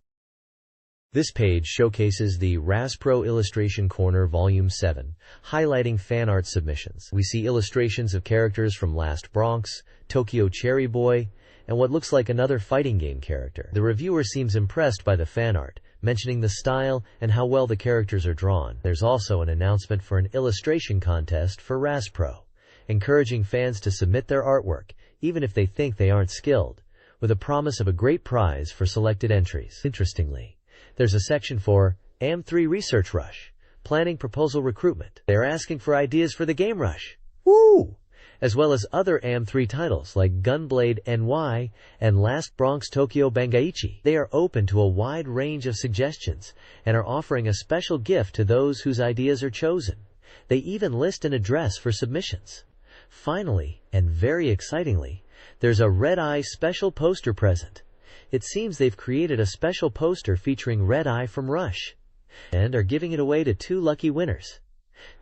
This page showcases the RASPro Illustration Corner Volume 7, highlighting fan art submissions. We see illustrations of characters from Last Bronx, Tokyo Cherry Boy, and what looks like another fighting game character. The reviewer seems impressed by the fan art, mentioning the style and how well the characters are drawn. There's also an announcement for an illustration contest for RASPro, encouraging fans to submit their artwork, even if they think they aren't skilled, with a promise of a great prize for selected entries. Interestingly, there's a section for AM3 Research Rush, Planning Proposal Recruitment. They're asking for ideas for the game Rush. Woo! As well as other AM3 titles like Gunblade NY and Last Bronx Tokyo Bangaichi. They are open to a wide range of suggestions and are offering a special gift to those whose ideas are chosen. They even list an address for submissions. Finally, and very excitingly, there's a Red Eye special poster present. It seems they've created a special poster featuring Red Eye from Rush, and are giving it away to 2 lucky winners.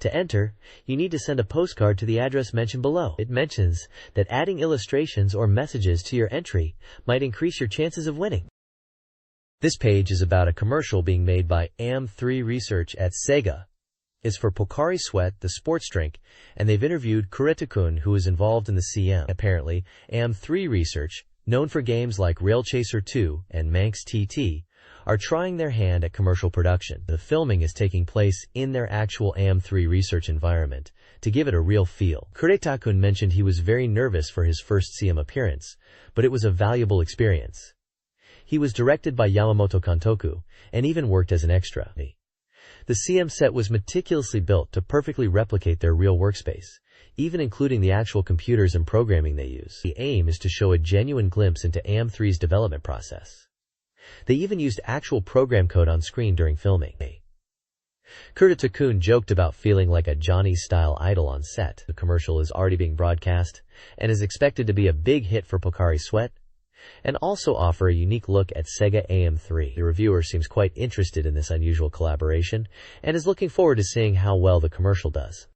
To enter, you need to send a postcard to the address mentioned below. It mentions that adding illustrations or messages to your entry might increase your chances of winning. This page is about a commercial being made by AM3 Research at SEGA. It's for Pocari Sweat, the sports drink, and they've interviewed Kurita-kun, who is involved in the CM. Apparently, AM3 Research, known for games like Rail Chaser 2 and Manx TT, are trying their hand at commercial production. The filming is taking place in their actual AM3 research environment to give it a real feel. Kurita-kun mentioned he was very nervous for his first CM appearance, but it was a valuable experience. He was directed by Yamamoto Kantoku and even worked as an extra. The CM set was meticulously built to perfectly replicate their real workspace, even including the actual computers and programming they use. The aim is to show a genuine glimpse into AM3's development process. They even used actual program code on screen during filming. Kurita-kun joked about feeling like a Johnny-style idol on set. The commercial is already being broadcast and is expected to be a big hit for Pocari Sweat, and also offer a unique look at SEGA AM3. The reviewer seems quite interested in this unusual collaboration and is looking forward to seeing how well the commercial does.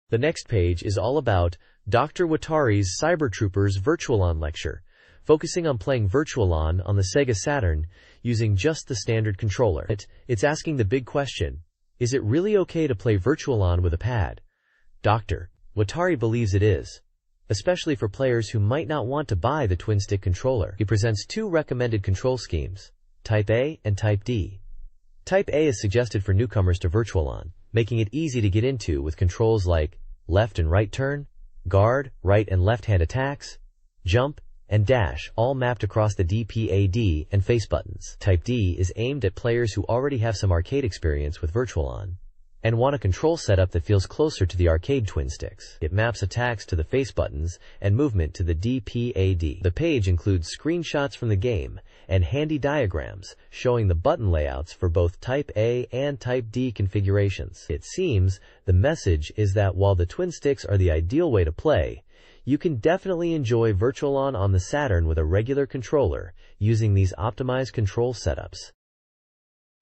The next page is all about Dr. Watari's Cybertroopers Virtual-On lecture, focusing on playing Virtual-On on the SEGA Saturn using just the standard controller. It's asking the big question, is it really okay to play Virtual-On with a pad? Dr. Watari believes it is, especially for players who might not want to buy the twin-stick controller. He presents 2 recommended control schemes, Type A and Type D. Type A is suggested for newcomers to Virtual-On, making it easy to get into with controls like left and right turn, guard, right and left-hand attacks, jump, and dash, all mapped across the D-P-A-D and face buttons. Type D is aimed at players who already have some arcade experience with Virtual-On and want a control setup that feels closer to the arcade twin sticks. It maps attacks to the face buttons and movement to the D-P-A-D. The page includes screenshots from the game and handy diagrams showing the button layouts for both Type A and Type D configurations. It seems the message is that while the twin sticks are the ideal way to play, you can definitely enjoy Virtual-On on the Saturn with a regular controller using these optimized control setups.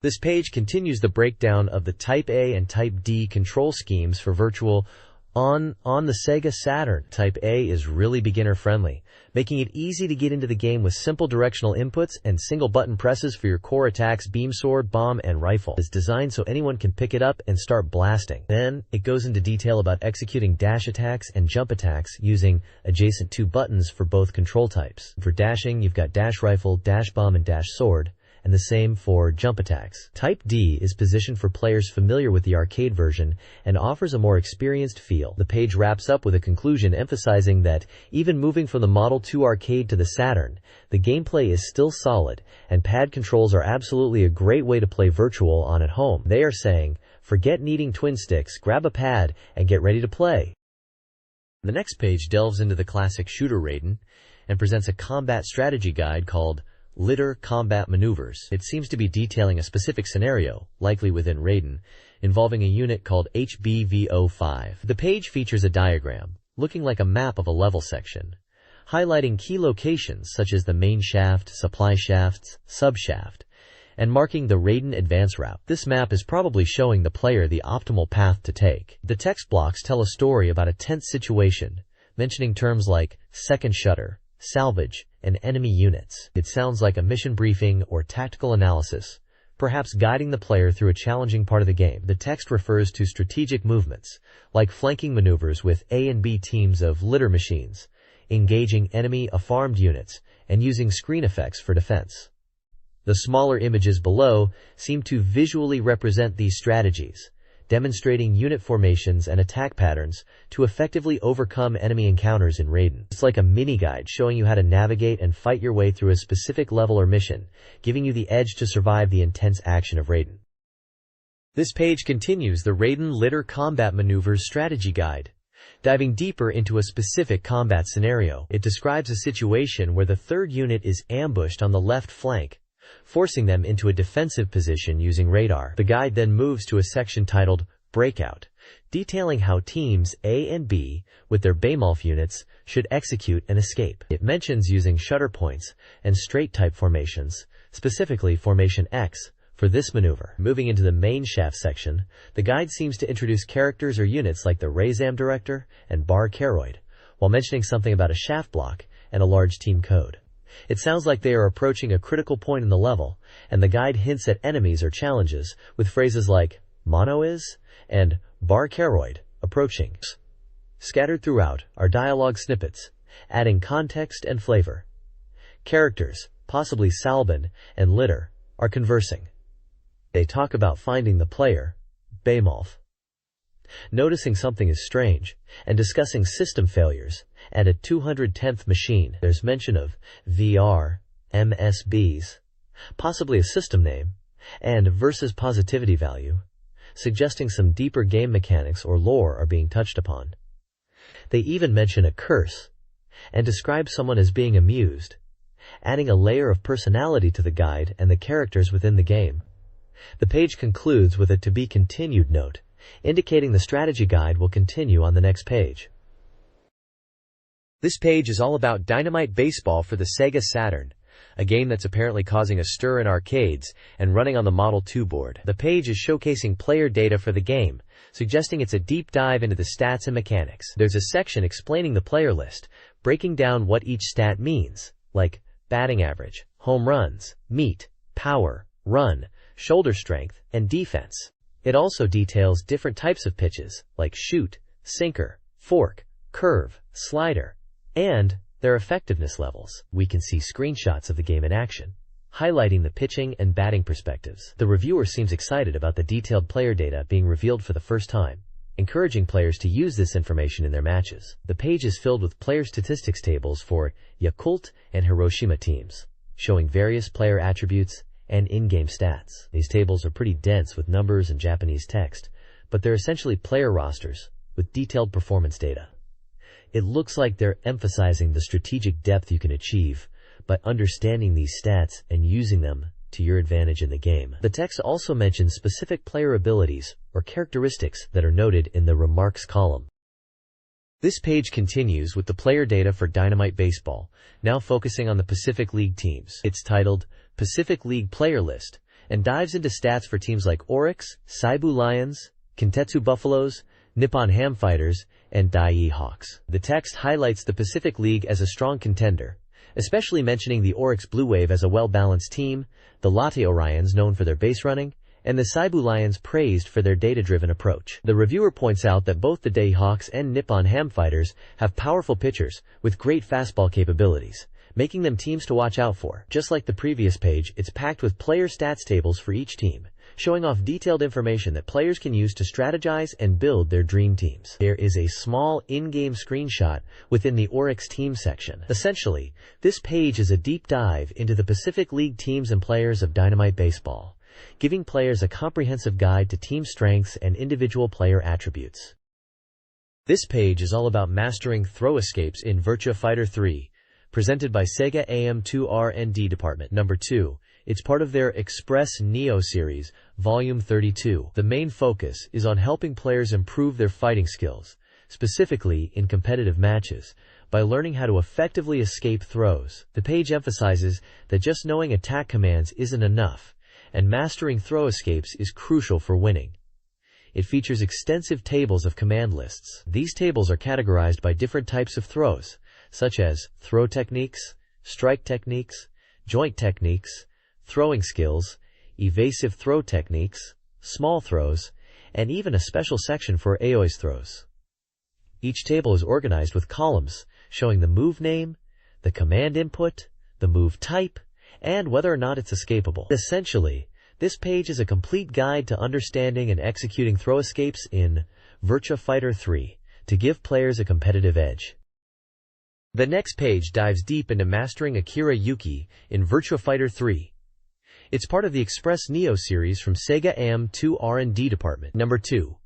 This page continues the breakdown of the Type A and Type D control schemes for Virtual-On the SEGA Saturn. Type A is really beginner-friendly, making it easy to get into the game with simple directional inputs and single-button presses for your core attacks, beam sword, bomb, and rifle. It's designed so anyone can pick it up and start blasting. Then, it goes into detail about executing dash attacks and jump attacks using adjacent 2 buttons for both control types. For dashing, you've got dash rifle, dash bomb, and dash sword, and the same for jump attacks. Type D is positioned for players familiar with the arcade version and offers a more experienced feel. The page wraps up with a conclusion emphasizing that, even moving from the Model 2 arcade to the Saturn, the gameplay is still solid, and pad controls are absolutely a great way to play Virtual-On at home. They are saying, forget needing twin sticks, grab a pad, and get ready to play. The next page delves into the classic shooter Raiden and presents a combat strategy guide called Litter Combat Maneuvers. It seems to be detailing a specific scenario, likely within Raiden, involving a unit called HBV-05. The page features a diagram, looking like a map of a level section, highlighting key locations such as the main shaft, supply shafts, sub-shaft, and marking the Raiden advance route. This map is probably showing the player the optimal path to take. The text blocks tell a story about a tense situation, mentioning terms like second shutter, salvage, and enemy units. It sounds like a mission briefing or tactical analysis, perhaps guiding the player through a challenging part of the game. The text refers to strategic movements, like flanking maneuvers with A and B teams of litter machines, engaging enemy farmed units, and using screen effects for defense. The smaller images below seem to visually represent these strategies, demonstrating unit formations and attack patterns to effectively overcome enemy encounters in Raiden. It's like a mini-guide showing you how to navigate and fight your way through a specific level or mission, giving you the edge to survive the intense action of Raiden. This page continues the Raiden Litter Combat Maneuvers Strategy Guide. Diving deeper into a specific combat scenario, it describes a situation where the third unit is ambushed on the left flank, forcing them into a defensive position using radar. The guide then moves to a section titled Breakout, detailing how teams A and B, with their Beymolf units, should execute an escape. It mentions using shutter points and straight-type formations, specifically Formation X, for this maneuver. Moving into the main shaft section, the guide seems to introduce characters or units like the Razam Director and Bar Keroid, while mentioning something about a shaft block and a large team code. It sounds like they are approaching a critical point in the level, and the guide hints at enemies or challenges with phrases like Mono is and Bar Keroid approaching. Scattered throughout are dialogue snippets, adding context and flavor. Characters, possibly Salban and Litter, are conversing. They talk about finding the player, Beymolf, noticing something is strange, and discussing system failures, and a 210th machine. There's mention of VR, MSBs, possibly a system name, and versus positivity value, suggesting some deeper game mechanics or lore are being touched upon. They even mention a curse, and describe someone as being amused, adding a layer of personality to the guide and the characters within the game. The page concludes with a to be continued note, indicating the strategy guide will continue on the next page. This page is all about Dynamite Baseball for the SEGA Saturn, a game that's apparently causing a stir in arcades and running on the Model 2 board. The page is showcasing player data for the game, suggesting it's a deep dive into the stats and mechanics. There's a section explaining the player list, breaking down what each stat means, like batting average, home runs, meat, power, run, shoulder strength, and defense. It also details different types of pitches, like shoot, sinker, fork, curve, slider, and their effectiveness levels. We can see screenshots of the game in action, highlighting the pitching and batting perspectives. The reviewer seems excited about the detailed player data being revealed for the first time, encouraging players to use this information in their matches. The page is filled with player statistics tables for Yakult and Hiroshima teams, showing various player attributes and in-game stats. These tables are pretty dense with numbers and Japanese text, but they're essentially player rosters with detailed performance data. It looks like they're emphasizing the strategic depth you can achieve by understanding these stats and using them to your advantage in the game. The text also mentions specific player abilities or characteristics that are noted in the remarks column. This page continues with the player data for Dynamite Baseball, now focusing on the Pacific League teams. It's titled Pacific League Player List and dives into stats for teams like Oryx, Saibu Lions, Kintetsu Buffaloes, Nippon Ham Fighters, and Dai Hawks. The text highlights the Pacific League as a strong contender, especially mentioning the Oryx Blue Wave as a well-balanced team, the Latte Orions known for their base running, and the Saibu Lions praised for their data-driven approach. The reviewer points out that both the Dai Hawks and Nippon Ham Fighters have powerful pitchers with great fastball capabilities, making them teams to watch out for. Just like the previous page, it's packed with player stats tables for each team, showing off detailed information that players can use to strategize and build their dream teams. There is a small in-game screenshot within the Oryx team section. Essentially, this page is a deep dive into the Pacific League teams and players of Dynamite Baseball, giving players a comprehensive guide to team strengths and individual player attributes. This page is all about mastering throw escapes in Virtua Fighter 3, presented by SEGA AM2 R&D Department No. 2. It's part of their Express Neo series, Volume 32. The main focus is on helping players improve their fighting skills, specifically in competitive matches, by learning how to effectively escape throws. The page emphasizes that just knowing attack commands isn't enough, and mastering throw escapes is crucial for winning. It features extensive tables of command lists. These tables are categorized by different types of throws, such as throw techniques, strike techniques, joint techniques, throwing skills, evasive throw techniques, small throws, and even a special section for aoe throws. Each table is organized with columns showing the move name, the command input, the move type, and whether or not it's escapable. Essentially, this page is a complete guide to understanding and executing throw escapes in Virtua Fighter 3 to give players a competitive edge. The next page dives deep into mastering Akira Yuki in Virtua Fighter 3. It's part of the Express Neo series from SEGA AM2 R&D Department. Number 2.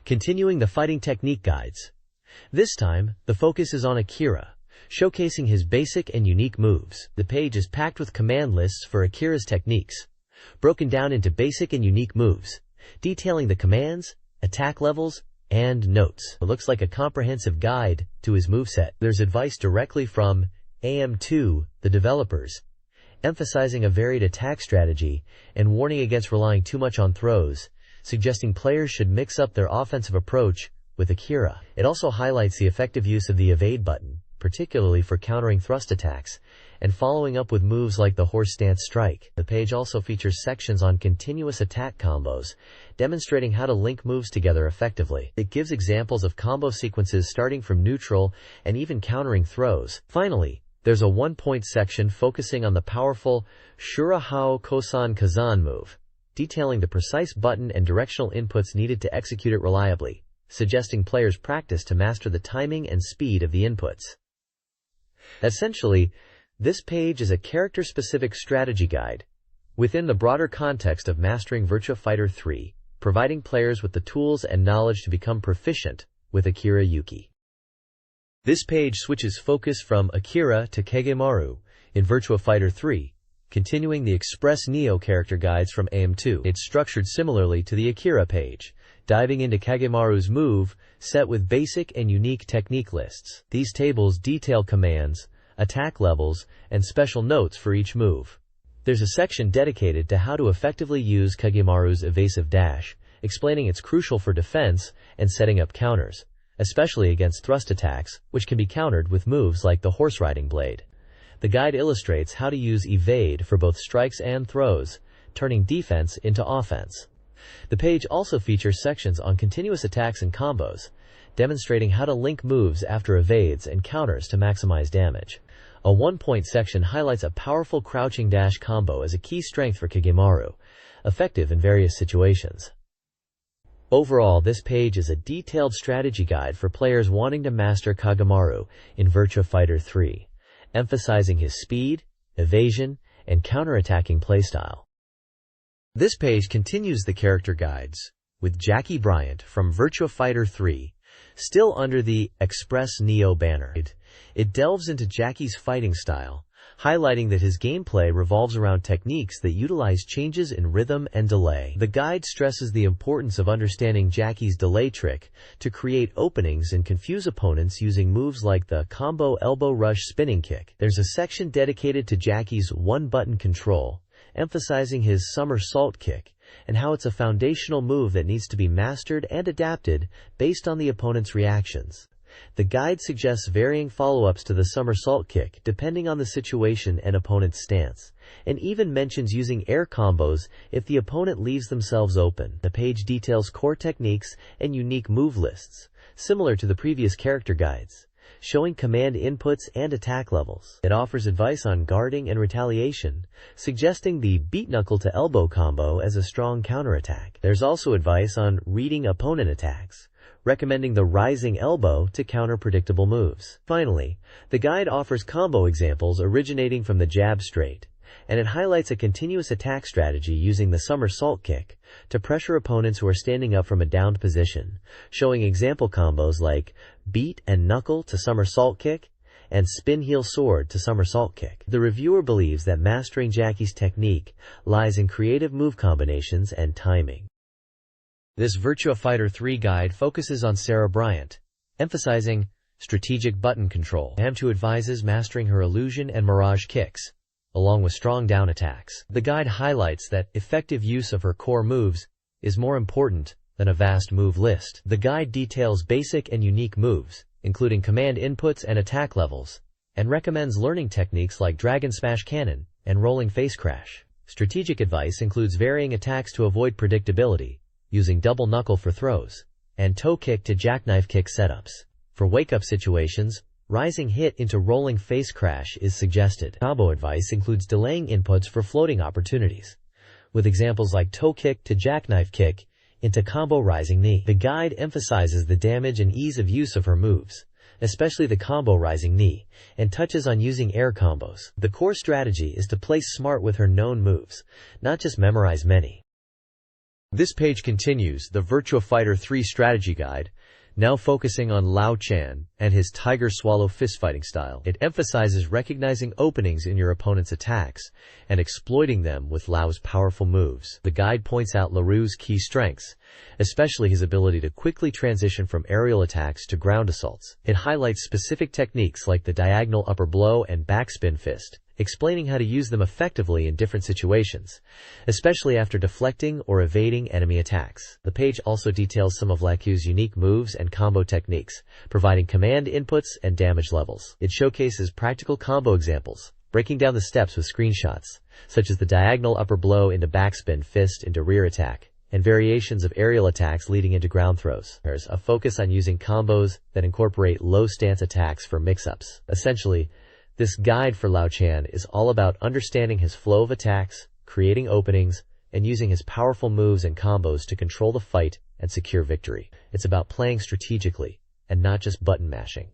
Continuing the fighting technique guides. This time, the focus is on Akira, showcasing his basic and unique moves. The page is packed with command lists for Akira's techniques, broken down into basic and unique moves, detailing the commands, attack levels, and notes. It looks like a comprehensive guide to his moveset. There's advice directly from AM2, the developers, emphasizing a varied attack strategy and warning against relying too much on throws, suggesting players should mix up their offensive approach with Akira. It also highlights the effective use of the evade button, particularly for countering thrust attacks, and following up with moves like the horse stance strike. The page also features sections on continuous attack combos, demonstrating how to link moves together effectively. It gives examples of combo sequences starting from neutral and even countering throws. Finally, there's a one-point section focusing on the powerful Shurahao Kosan Kazan move, detailing the precise button and directional inputs needed to execute it reliably, suggesting players practice to master the timing and speed of the inputs. Essentially, this page is a character-specific strategy guide within the broader context of mastering Virtua Fighter 3, providing players with the tools and knowledge to become proficient with Akira Yuki. This page switches focus from Akira to Kagemaru in Virtua Fighter 3, continuing the Express Neo character guides from AM2. It's structured similarly to the Akira page, diving into Kagemaru's move set with basic and unique technique lists. These tables detail commands, attack levels, and special notes for each move. There's a section dedicated to how to effectively use Kagemaru's evasive dash, explaining it's crucial for defense and setting up counters, especially against thrust attacks, which can be countered with moves like the horse riding blade. The guide illustrates how to use evade for both strikes and throws, turning defense into offense. The page also features sections on continuous attacks and combos, demonstrating how to link moves after evades and counters to maximize damage. A one-point section highlights a powerful crouching dash combo as a key strength for Kagemaru, effective in various situations. Overall, this page is a detailed strategy guide for players wanting to master Kagemaru in Virtua Fighter 3, emphasizing his speed, evasion, and counterattacking playstyle. This page continues the character guides with Jackie Bryant from Virtua Fighter 3, still under the Express Neo banner. It delves into Jackie's fighting style, highlighting that his gameplay revolves around techniques that utilize changes in rhythm and delay. The guide stresses the importance of understanding Jackie's delay trick to create openings and confuse opponents using moves like the combo elbow rush spinning kick. There's a section dedicated to Jackie's one-button control, emphasizing his somersault kick and how it's a foundational move that needs to be mastered and adapted based on the opponent's reactions. The guide suggests varying follow-ups to the somersault kick depending on the situation and opponent's stance, and even mentions using air combos if the opponent leaves themselves open. The page details core techniques and unique move lists, similar to the previous character guides, showing command inputs and attack levels. It offers advice on guarding and retaliation, suggesting the beat knuckle to elbow combo as a strong counterattack. There's also advice on reading opponent attacks, recommending the rising elbow to counter predictable moves. Finally, the guide offers combo examples originating from the jab straight, and it highlights a continuous attack strategy using the somersault kick to pressure opponents who are standing up from a downed position, showing example combos like beat and knuckle to somersault kick and spin heel sword to somersault kick. The reviewer believes that mastering Jackie's technique lies in creative move combinations and timing. This Virtua Fighter 3 guide focuses on Sarah Bryant, emphasizing strategic button control. AM2 advises mastering her illusion and mirage kicks, along with strong down attacks. The guide highlights that effective use of her core moves is more important than a vast move list. The guide details basic and unique moves, including command inputs and attack levels, and recommends learning techniques like Dragon Smash Cannon and Rolling Face Crash. Strategic advice includes varying attacks to avoid predictability, using double knuckle for throws, and toe kick to jackknife kick setups. For wake-up situations, rising hit into Rolling Face Crash is suggested. Combo advice includes delaying inputs for floating opportunities, with examples like toe kick to jackknife kick into combo rising knee. The guide emphasizes the damage and ease of use of her moves, especially the combo rising knee, and touches on using air combos. The core strategy is to play smart with her known moves, not just memorize many. This page continues the Virtua Fighter 3 strategy guide, now focusing on Lao Chan and his Tiger Swallow fistfighting style. It emphasizes recognizing openings in your opponent's attacks and exploiting them with Lao's powerful moves. The guide points out LaRue's key strengths, especially his ability to quickly transition from aerial attacks to ground assaults. It highlights specific techniques like the diagonal upper blow and backspin fist, explaining how to use them effectively in different situations, especially after deflecting or evading enemy attacks. The page also details some of Laku's unique moves and combo techniques, providing command inputs and damage levels. It showcases practical combo examples, breaking down the steps with screenshots, such as the diagonal upper blow into backspin fist into rear attack, and variations of aerial attacks leading into ground throws. There's a focus on using combos that incorporate low stance attacks for mix-ups. Essentially, this guide for Lao Chan is all about understanding his flow of attacks, creating openings, and using his powerful moves and combos to control the fight and secure victory. It's about playing strategically, and not just button mashing.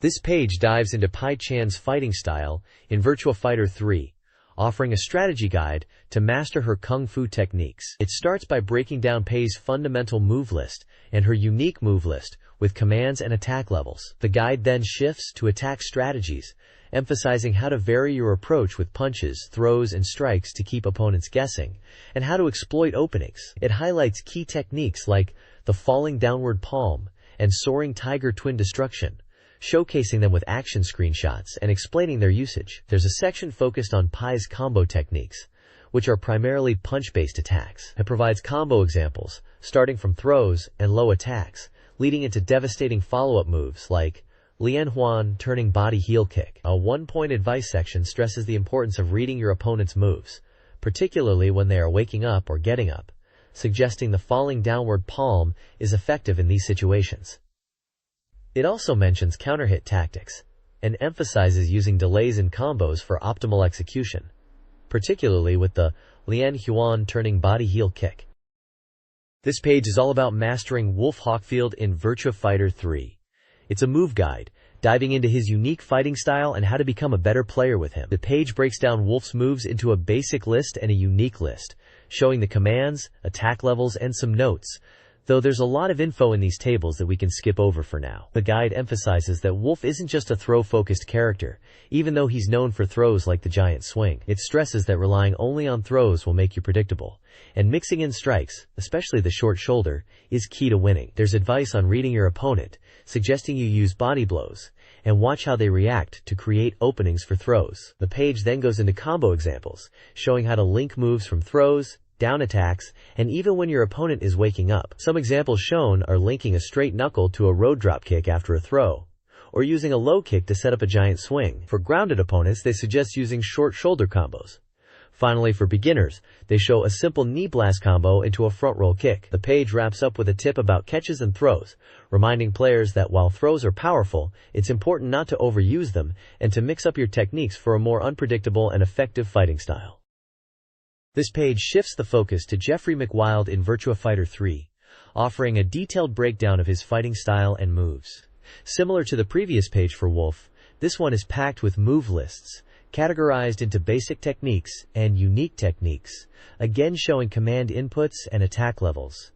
This page dives into Pai Chan's fighting style in Virtua Fighter 3, offering a strategy guide to master her kung fu techniques. It starts by breaking down Pai's fundamental move list and her unique move list with commands and attack levels. The guide then shifts to attack strategies, emphasizing how to vary your approach with punches, throws, and strikes to keep opponents guessing, and how to exploit openings. It highlights key techniques like the falling downward palm and soaring tiger twin destruction, showcasing them with action screenshots and explaining their usage. There's a section focused on Pai's combo techniques, which are primarily punch-based attacks. It provides combo examples, starting from throws and low attacks, leading into devastating follow-up moves like Lian Huan turning body heel kick. A one-point advice section stresses the importance of reading your opponent's moves, particularly when they are waking up or getting up, suggesting the falling downward palm is effective in these situations. It also mentions counter-hit tactics and emphasizes using delays in combos for optimal execution, particularly with the Lian Huan turning body heel kick. This page is all about mastering Wolf Hawkfield in Virtua Fighter 3. It's a move guide, diving into his unique fighting style and how to become a better player with him. The page breaks down Wolf's moves into a basic list and a unique list, showing the commands, attack levels, and some notes, though there's a lot of info in these tables that we can skip over for now. The guide emphasizes that Wolf isn't just a throw-focused character, even though he's known for throws like the giant swing. It stresses that relying only on throws will make you predictable, and mixing in strikes, especially the short shoulder, is key to winning. There's advice on reading your opponent, suggesting you use body blows, and watch how they react to create openings for throws. The page then goes into combo examples, showing how to link moves from throws, down attacks, and even when your opponent is waking up. Some examples shown are linking a straight knuckle to a road drop kick after a throw, or using a low kick to set up a giant swing. For grounded opponents, they suggest using short shoulder combos. Finally, for beginners, they show a simple knee blast combo into a front roll kick. The page wraps up with a tip about catches and throws, reminding players that while throws are powerful, it's important not to overuse them and to mix up your techniques for a more unpredictable and effective fighting style. This page shifts the focus to Jeffrey McWild in Virtua Fighter 3, offering a detailed breakdown of his fighting style and moves. Similar to the previous page for Wolf, this one is packed with move lists, categorized into basic techniques and unique techniques, again showing command inputs and attack levels,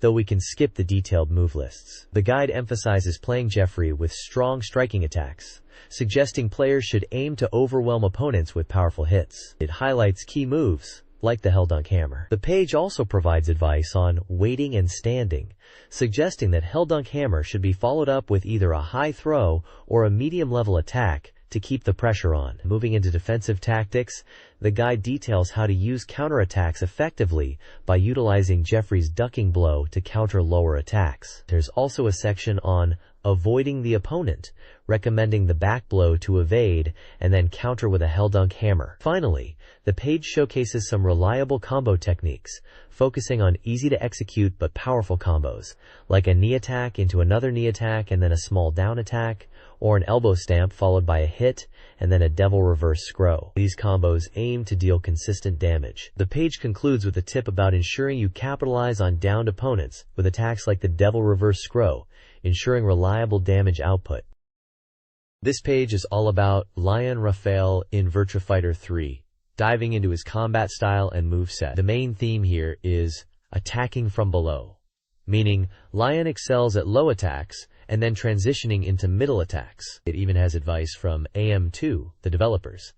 though we can skip the detailed move lists. The guide emphasizes playing Jeffrey with strong striking attacks, suggesting players should aim to overwhelm opponents with powerful hits. It highlights key moves, like the Helldunk Hammer. The page also provides advice on waiting and standing, suggesting that Helldunk Hammer should be followed up with either a high throw or a medium-level attack to keep the pressure on. Moving into defensive tactics, the guide details how to use counterattacks effectively by utilizing Jeffrey's ducking blow to counter lower attacks. There's also a section on avoiding the opponent, recommending the back blow to evade and then counter with a Helldunk hammer. Finally, the page showcases some reliable combo techniques, focusing on easy-to-execute but powerful combos, like a knee attack into another knee attack and then a small down attack, or an elbow stamp followed by a hit and then a devil reverse scroll. These combos aim to deal consistent damage. The page concludes with a tip about ensuring you capitalize on downed opponents with attacks like the devil reverse scroll, ensuring reliable damage output. This page is all about Lion Raphael in Virtua Fighter 3, diving into his combat style and moveset. The main theme here is attacking from below, meaning Lion excels at low attacks and then transitioning into middle attacks. It even has advice from AM2, the developers,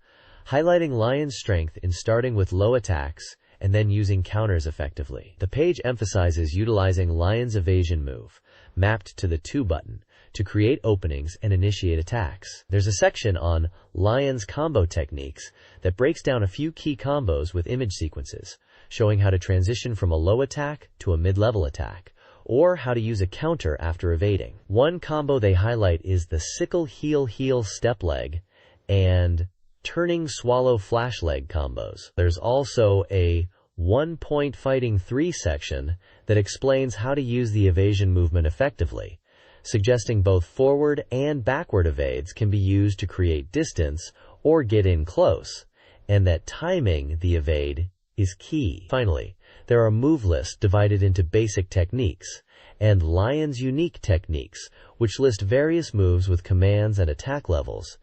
highlighting Lion's strength in starting with low attacks and then using counters effectively. The page emphasizes utilizing Lion's evasion move, mapped to the 2 button, to create openings and initiate attacks. There's a section on Lion's combo techniques that breaks down a few key combos with image sequences, showing how to transition from a low attack to a mid-level attack, or how to use a counter after evading. One combo they highlight is the sickle heel step leg and turning swallow flash leg combos. There's also a 1-point fighting 3 section that explains how to use the evasion movement effectively, suggesting both forward and backward evades can be used to create distance or get in close, and that timing the evade is key. Finally, there are move lists divided into basic techniques and Lion's unique techniques, which list various moves with commands and attack levels.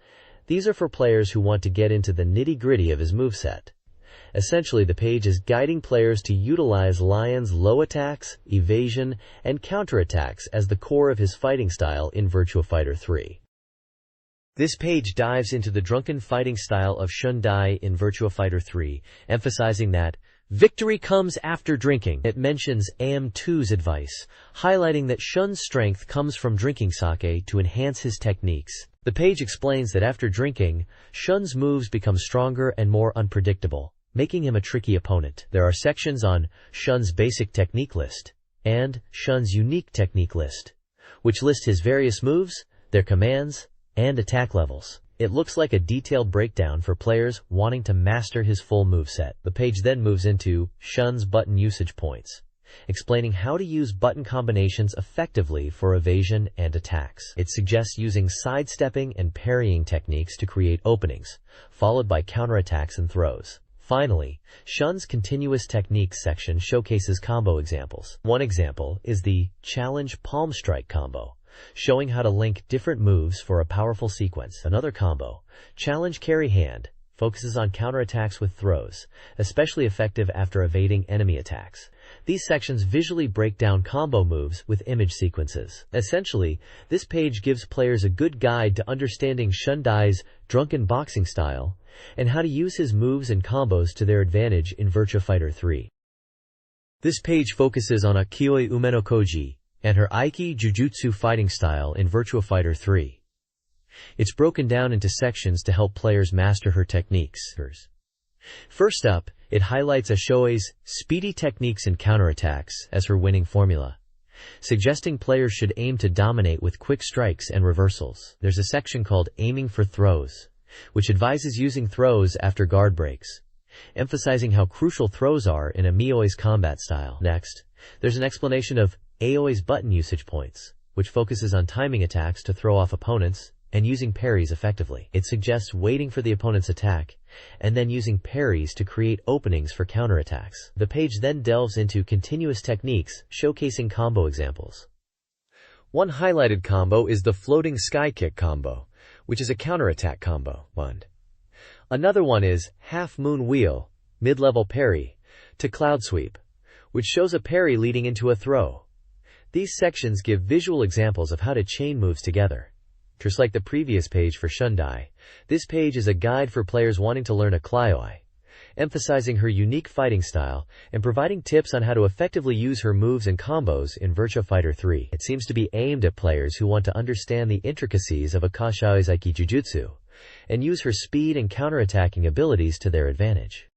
These are for players who want to get into the nitty-gritty of his moveset. Essentially, the page is guiding players to utilize Lion's low attacks, evasion, and counterattacks as the core of his fighting style in Virtua Fighter 3. This page dives into the drunken fighting style of Shun Dai in Virtua Fighter 3, emphasizing that victory comes after drinking. It mentions AM2's advice, highlighting that Shun's strength comes from drinking sake to enhance his techniques. The page explains that after drinking, Shun's moves become stronger and more unpredictable, making him a tricky opponent. There are sections on Shun's basic technique list and Shun's unique technique list, which list his various moves, their commands, and attack levels. It looks like a detailed breakdown for players wanting to master his full moveset. The page then moves into Shun's button usage points, explaining how to use button combinations effectively for evasion and attacks. It suggests using sidestepping and parrying techniques to create openings, followed by counterattacks and throws. Finally, Shun's continuous techniques section showcases combo examples. One example is the Challenge Palm Strike combo, showing how to link different moves for a powerful sequence. Another combo, Challenge Carry Hand, focuses on counterattacks with throws, especially effective after evading enemy attacks. These sections visually break down combo moves with image sequences. Essentially, this page gives players a good guide to understanding Shun Dai's drunken boxing style and how to use his moves and combos to their advantage in Virtua Fighter 3. This page focuses on Akioi Umeno Koji and her Aiki Jujutsu fighting style in Virtua Fighter 3. It's broken down into sections to help players master her techniques. First up, it highlights Ashoue's speedy techniques and counterattacks as her winning formula, suggesting players should aim to dominate with quick strikes and reversals. There's a section called Aiming for Throws, which advises using throws after guard breaks, emphasizing how crucial throws are in a Mioi's combat style. Next, there's an explanation of Aoi's button usage points, which focuses on timing attacks to throw off opponents and using parries effectively. It suggests waiting for the opponent's attack and then using parries to create openings for counterattacks. The page then delves into continuous techniques, showcasing combo examples. One highlighted combo is the Floating Sky Kick combo, which is a counterattack combo. Another one is Half Moon Wheel, mid-level parry, to Cloud Sweep, which shows a parry leading into a throw. These sections give visual examples of how to chain moves together. Just like the previous page for Shun Dai, this page is a guide for players wanting to learn a Klioi, emphasizing her unique fighting style and providing tips on how to effectively use her moves and combos in Virtua Fighter 3. It seems to be aimed at players who want to understand the intricacies of Akashai's Aiki Jujutsu, and use her speed and counterattacking abilities to their advantage.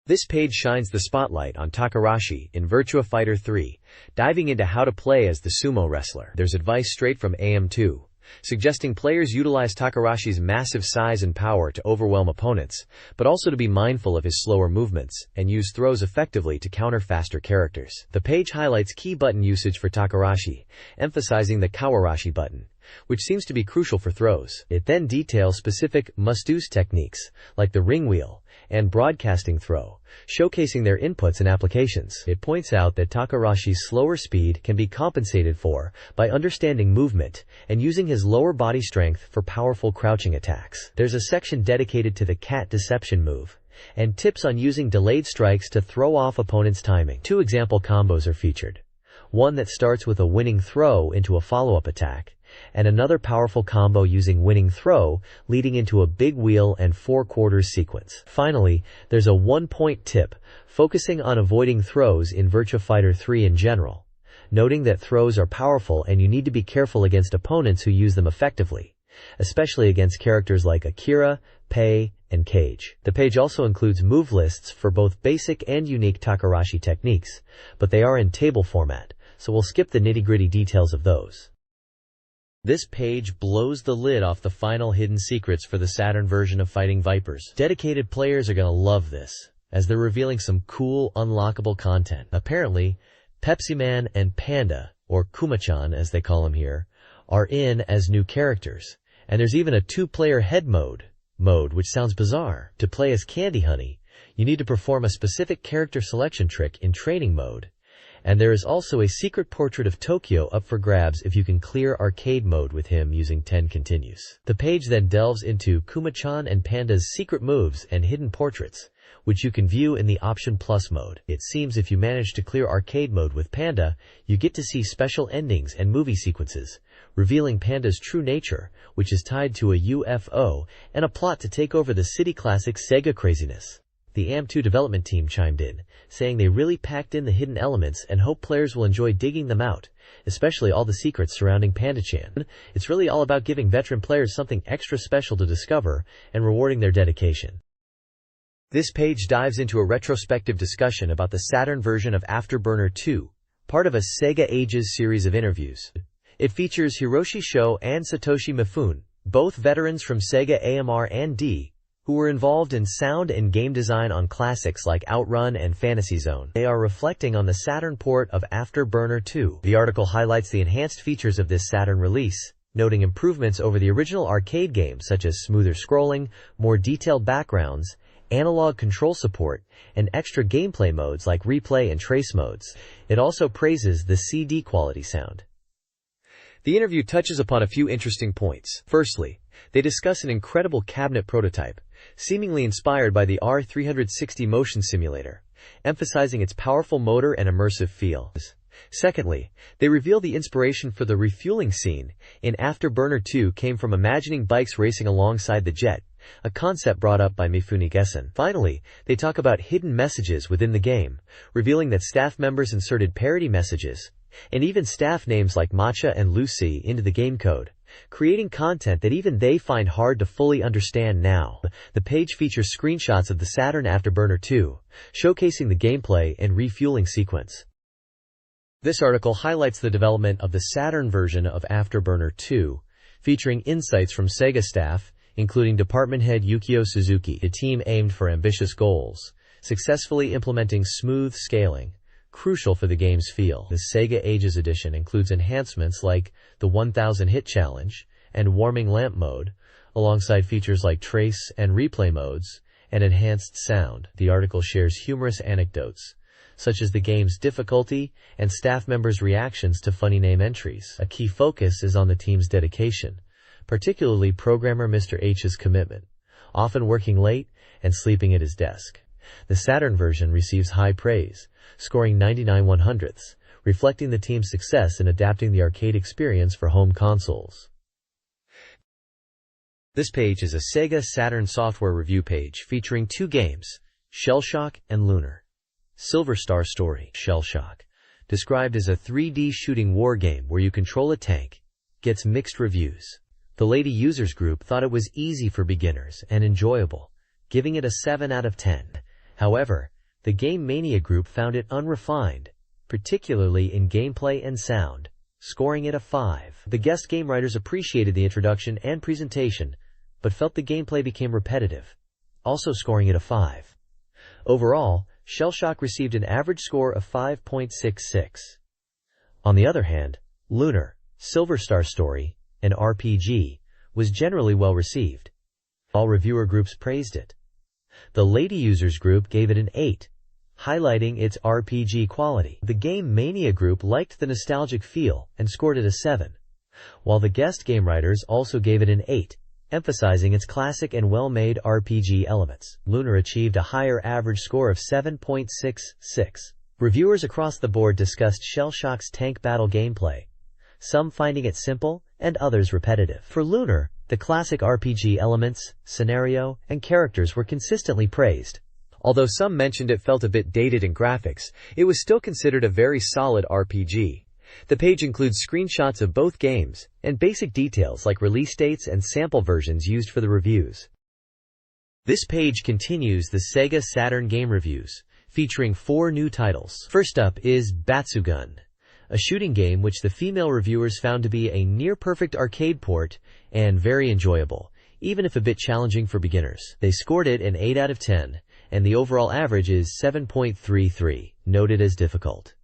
This page shines the spotlight on Takarashi in Virtua Fighter 3, diving into how to play as the sumo wrestler. There's advice straight from AM2, suggesting players utilize Takarashi's massive size and power to overwhelm opponents, but also to be mindful of his slower movements and use throws effectively to counter faster characters. The page highlights key button usage for Takarashi, emphasizing the Kawarashi button, which seems to be crucial for throws. It then details specific must-use techniques, like the ring wheel and broadcasting throw, showcasing their inputs and applications. It points out that Takarashi's slower speed can be compensated for by understanding movement and using his lower body strength for powerful crouching attacks. There's a section dedicated to the cat deception move, and tips on using delayed strikes to throw off opponents' timing. 2 example combos are featured. One that starts with a winning throw into a follow-up attack, and another powerful combo using winning throw leading into a big wheel and 4/4 sequence. Finally, there's a 1-point tip focusing on avoiding throws in Virtua Fighter 3 in general, noting that throws are powerful and you need to be careful against opponents who use them effectively, especially against characters like Akira, Pei, and Cage. The page also includes move lists for both basic and unique Takarashi techniques, but they are in table format, so we'll skip the nitty-gritty details of those. This page blows the lid off the final hidden secrets for the Saturn version of Fighting Vipers. Dedicated players are gonna love this, as they're revealing some cool, unlockable content. Apparently, Pepsi Man and Panda, or Kuma-chan as they call him here, are in as new characters, and there's even a 2-player head mode, which sounds bizarre. To play as Candy Honey, you need to perform a specific character selection trick in training mode, and there is also a secret portrait of Tokyo up for grabs if you can clear arcade mode with him using 10 continues. The page then delves into Kuma-chan and Panda's secret moves and hidden portraits, which you can view in the Option Plus mode. It seems if you manage to clear arcade mode with Panda, you get to see special endings and movie sequences, revealing Panda's true nature, which is tied to a UFO and a plot to take over the City Classic Sega craziness. The AM2 development team chimed in, saying they really packed in the hidden elements and hope players will enjoy digging them out, especially all the secrets surrounding Panda-chan. It's really all about giving veteran players something extra special to discover and rewarding their dedication. This page dives into a retrospective discussion about the Saturn version of Afterburner 2, part of a Sega Ages series of interviews. It features Hiroshi Sho and Satoshi Mifune, both veterans from Sega AMR and D, who were involved in sound and game design on classics like Outrun and Fantasy Zone. They are reflecting on the Saturn port of Afterburner 2. The article highlights the enhanced features of this Saturn release, noting improvements over the original arcade games such as smoother scrolling, more detailed backgrounds, analog control support, and extra gameplay modes like replay and trace modes. It also praises the CD quality sound. The interview touches upon a few interesting points. Firstly, they discuss an incredible cabinet prototype, seemingly inspired by the R360 motion simulator, emphasizing its powerful motor and immersive feel. Secondly, they reveal the inspiration for the refueling scene in Afterburner 2 came from imagining bikes racing alongside the jet, a concept brought up by Mifune Gessen. Finally, they talk about hidden messages within the game, revealing that staff members inserted parody messages, and even staff names like Matcha and Lucy into the game code, creating content that even they find hard to fully understand now. The page features screenshots of the Saturn Afterburner 2, showcasing the gameplay and refueling sequence. This article highlights the development of the Saturn version of Afterburner 2, featuring insights from Sega staff, including department head Yukio Suzuki. The team aimed for ambitious goals, successfully implementing smooth scaling, crucial for the game's feel. The Sega Ages edition includes enhancements like the 1000 hit challenge and warming lamp mode, alongside features like trace and replay modes, and enhanced sound. The article shares humorous anecdotes, such as the game's difficulty and staff members' reactions to funny name entries. A key focus is on the team's dedication, particularly programmer Mr. H's commitment, often working late and sleeping at his desk. The Saturn version receives high praise, scoring 99/100ths, reflecting the team's success in adapting the arcade experience for home consoles. This page is a Sega Saturn software review page featuring 2 games, Shellshock and Lunar. Silver Star Story. Shellshock, described as a 3D shooting war game where you control a tank, gets mixed reviews. The Lady Users Group thought it was easy for beginners and enjoyable, giving it a 7 out of 10. However, the Game Mania Group found it unrefined, particularly in gameplay and sound, scoring it a 5. The guest game writers appreciated the introduction and presentation, but felt the gameplay became repetitive, also scoring it a 5. Overall, Shellshock received an average score of 5.66. On the other hand, Lunar, Silver Star Story, an RPG, was generally well received. All reviewer groups praised it. The Lady Users Group gave it an 8, highlighting its RPG quality. The Game Mania Group liked the nostalgic feel and scored it a 7, while the guest game writers also gave it an 8, emphasizing its classic and well-made RPG elements. Lunar achieved a higher average score of 7.66. Reviewers across the board discussed Shellshock's tank battle gameplay, some finding it simple and others repetitive. For Lunar, the classic RPG elements, scenario, and characters were consistently praised. Although some mentioned it felt a bit dated in graphics, it was still considered a very solid RPG. The page includes screenshots of both games, and basic details like release dates and sample versions used for the reviews. This page continues the Sega Saturn game reviews, featuring 4 new titles. First up is Batsugun, a shooting game which the female reviewers found to be a near-perfect arcade port and very enjoyable, even if a bit challenging for beginners. They scored it an 8 out of 10, and the overall average is 7.33, noted as difficult.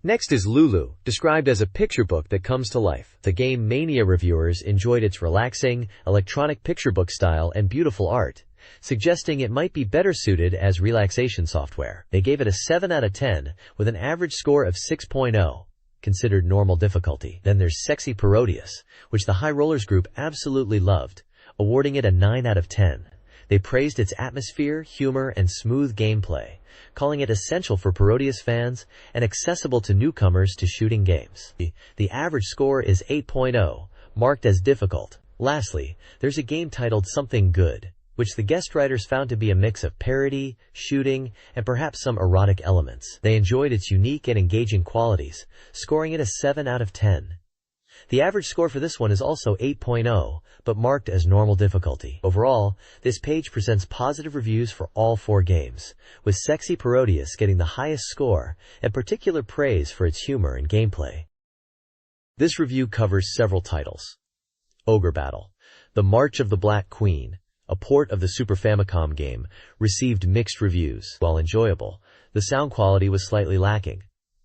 Next is Lulu, described as a picture book that comes to life. The Game Mania reviewers enjoyed its relaxing, electronic picture book style and beautiful art, suggesting it might be better suited as relaxation software. They gave it a 7 out of 10, with an average score of 6.0, considered normal difficulty. Then there's Sexy Parodius, which the High Rollers Group absolutely loved, awarding it a 9 out of 10. They praised its atmosphere, humor, and smooth gameplay, calling it essential for Parodius fans and accessible to newcomers to shooting games. The average score is 8.0, marked as difficult. Lastly, there's a game titled Something Good, which the guest writers found to be a mix of parody, shooting, and perhaps some erotic elements. They enjoyed its unique and engaging qualities, scoring it a 7 out of 10. The average score for this one is also 8.0, but marked as normal difficulty. Overall, this page presents positive reviews for all 4 games, with Sexy Parodius getting the highest score and particular praise for its humor and gameplay. This review covers several titles. Ogre Battle, The March of the Black Queen, a port of the Super Famicom game, received mixed reviews. While enjoyable, the sound quality was slightly lacking,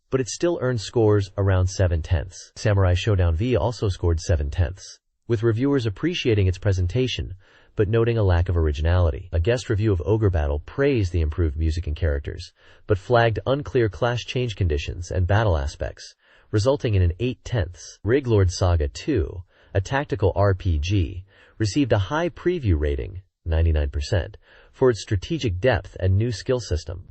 but it still earned scores around 7/10. Samurai Showdown V also scored 7/10, with reviewers appreciating its presentation, but noting a lack of originality. A guest review of Ogre Battle praised the improved music and characters, but flagged unclear class change conditions and battle aspects, resulting in an 8/10. Riglord Saga 2, a tactical RPG, received a high preview rating, 99%, for its strategic depth and new skill system.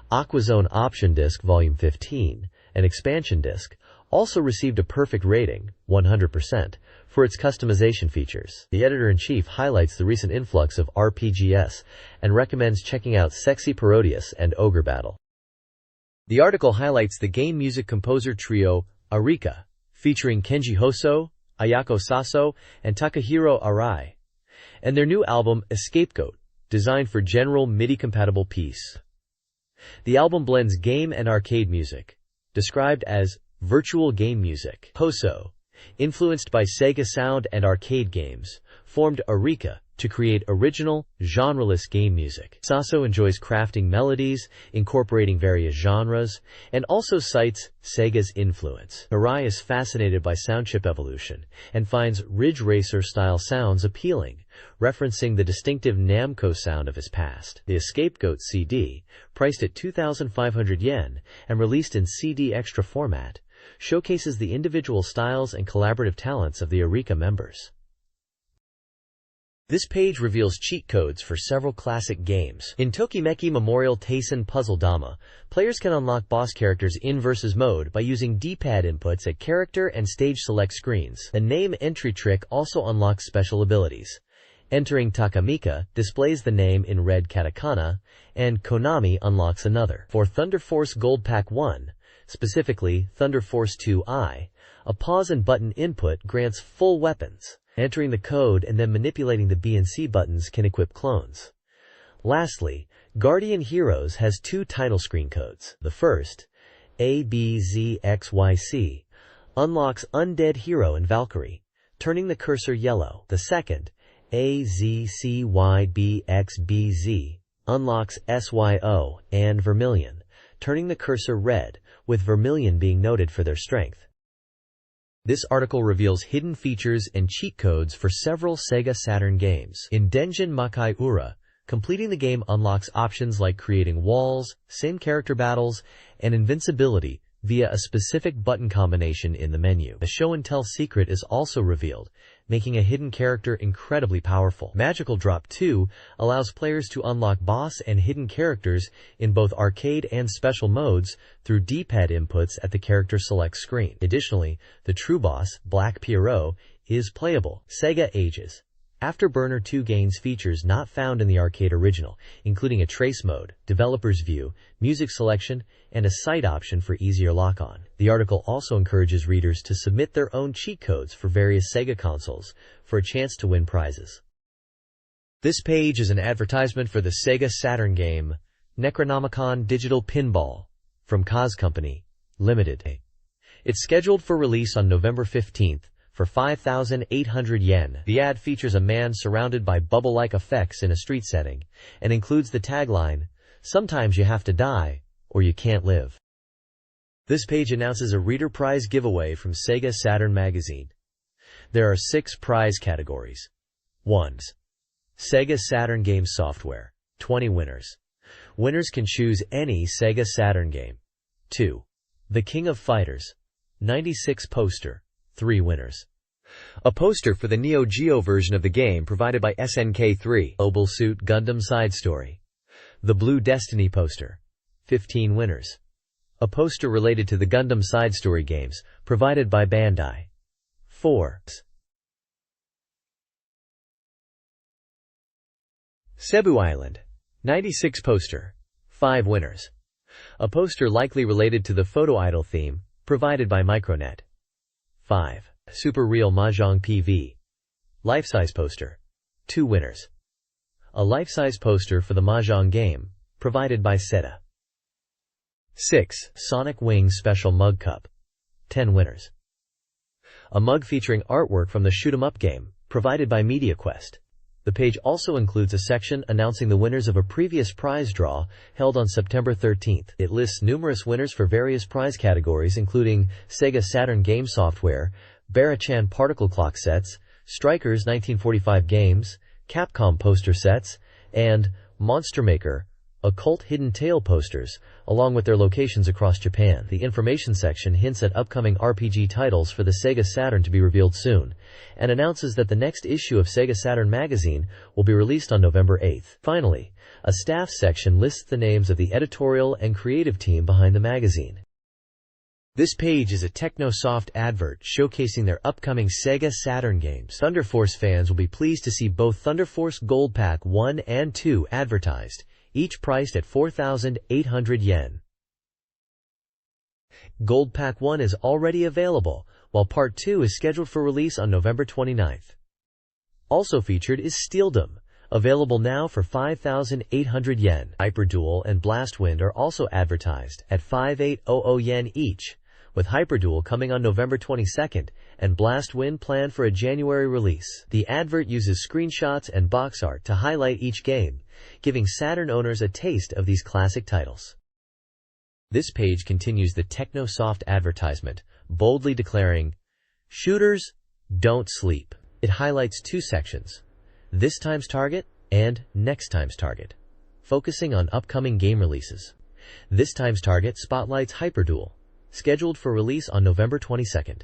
Aquazone Option Disc Volume 15, an expansion disc, also received a perfect rating, 100%, for its customization features. The editor-in-chief highlights the recent influx of RPGs and recommends checking out Sexy Parodius and Ogre Battle. The article highlights the game music composer trio Arika, featuring Kenji Hoso, Ayako Saso, and Takahiro Arai, and their new album Scapegoat, designed for general MIDI-compatible peace. The album blends game and arcade music, described as virtual game music. Hoso, influenced by Sega sound and arcade games, formed Arika to create original, genreless game music. Saso enjoys crafting melodies, incorporating various genres, and also cites Sega's influence. Arai is fascinated by sound chip evolution and finds Ridge Racer-style sounds appealing, referencing the distinctive Namco sound of his past. The Scapegoat CD, priced at 2,500 yen and released in CD extra format, showcases the individual styles and collaborative talents of the Arika members. This page reveals cheat codes for several classic games. In Tokimeki Memorial Taisen Puzzle Dama, players can unlock boss characters in versus mode by using D-pad inputs at character and stage select screens. The name entry trick also unlocks special abilities. Entering Takamika displays the name in red katakana, and Konami unlocks another. For Thunder Force Gold Pack 1, specifically Thunder Force 2i, a pause and button input grants full weapons, Entering the code and then manipulating the B and C buttons can equip clones. Lastly, Guardian Heroes has two title screen codes. The first, ABZXYC, unlocks Undead Hero and Valkyrie, turning the cursor yellow. The second, AZCYBXBZ, unlocks SYO and Vermilion, turning the cursor red, with Vermilion being noted for their strength. This article reveals hidden features and cheat codes for several Sega Saturn games. In Denjin Makai Ura, completing the game unlocks options like creating walls, same character battles, and invincibility via a specific button combination in the menu. A show and tell secret is also revealed, making a hidden character incredibly powerful. Magical Drop 2 allows players to unlock boss and hidden characters in both arcade and special modes through D-pad inputs at the character select screen. Additionally, the true boss, Black Pierrot, is playable. Sega Ages Afterburner 2 gains features not found in the arcade original, including a trace mode, developer's view, music selection, and a sight option for easier lock-on. The article also encourages readers to submit their own cheat codes for various Sega consoles for a chance to win prizes. This page is an advertisement for the Sega Saturn game Necronomicon Digital Pinball from Kaz Company, Limited. It's scheduled for release on November 15th. For 5,800 yen. The ad features a man surrounded by bubble-like effects in a street setting, and includes the tagline, "Sometimes you have to die, or you can't live." This page announces a reader prize giveaway from SEGA Saturn Magazine. There are 6 prize categories. 1. SEGA Saturn Game Software, 20 winners. Winners can choose any SEGA Saturn game. 2. The King of Fighters, 96 poster, 3 winners. A poster for the Neo Geo version of the game provided by SNK3. Mobile Suit Gundam Side Story. The Blue Destiny poster. 15 winners. A poster related to the Gundam Side Story games provided by Bandai. 4. Cebu Island. 96 poster. 5 winners. A poster likely related to the Photo Idol theme provided by Micronet. 5. Super Real Mahjong PV. Life-size poster. 2 winners. A life-size poster for the Mahjong game, provided by SETA. 6. Sonic Wings Special Mug Cup. 10 winners. A mug featuring artwork from the Shoot 'em Up game, provided by MediaQuest. The page also includes a section announcing the winners of a previous prize draw held on September 13th. It lists numerous winners for various prize categories including Sega Saturn Game Software, Barachan Particle Clock Sets, Strikers 1945 Games, Capcom Poster Sets, and Monster Maker, Occult Hidden Tale posters, along with their locations across Japan. The information section hints at upcoming RPG titles for the Sega Saturn to be revealed soon, and announces that the next issue of SEGA Saturn Magazine will be released on November 8th. Finally, a staff section lists the names of the editorial and creative team behind the magazine. This page is a Technosoft advert showcasing their upcoming Sega Saturn games. Thunder Force fans will be pleased to see both Thunder Force Gold Pack 1 and 2 advertised, each priced at 4,800 yen. Gold Pack 1 is already available, while Part 2 is scheduled for release on November 29th. Also featured is Steeldom, available now for 5,800 yen. Hyperduel and Blastwind are also advertised at 5,800 yen each, with Hyperduel coming on November 22nd and Blastwind planned for a January release. The advert uses screenshots and box art to highlight each game, giving Saturn owners a taste of these classic titles. This page continues the Technosoft advertisement, boldly declaring, "Shooters, don't sleep." It highlights 2 sections, This Time's Target and Next Time's Target, focusing on upcoming game releases. This Time's Target spotlights Hyperduel, scheduled for release on November 22nd.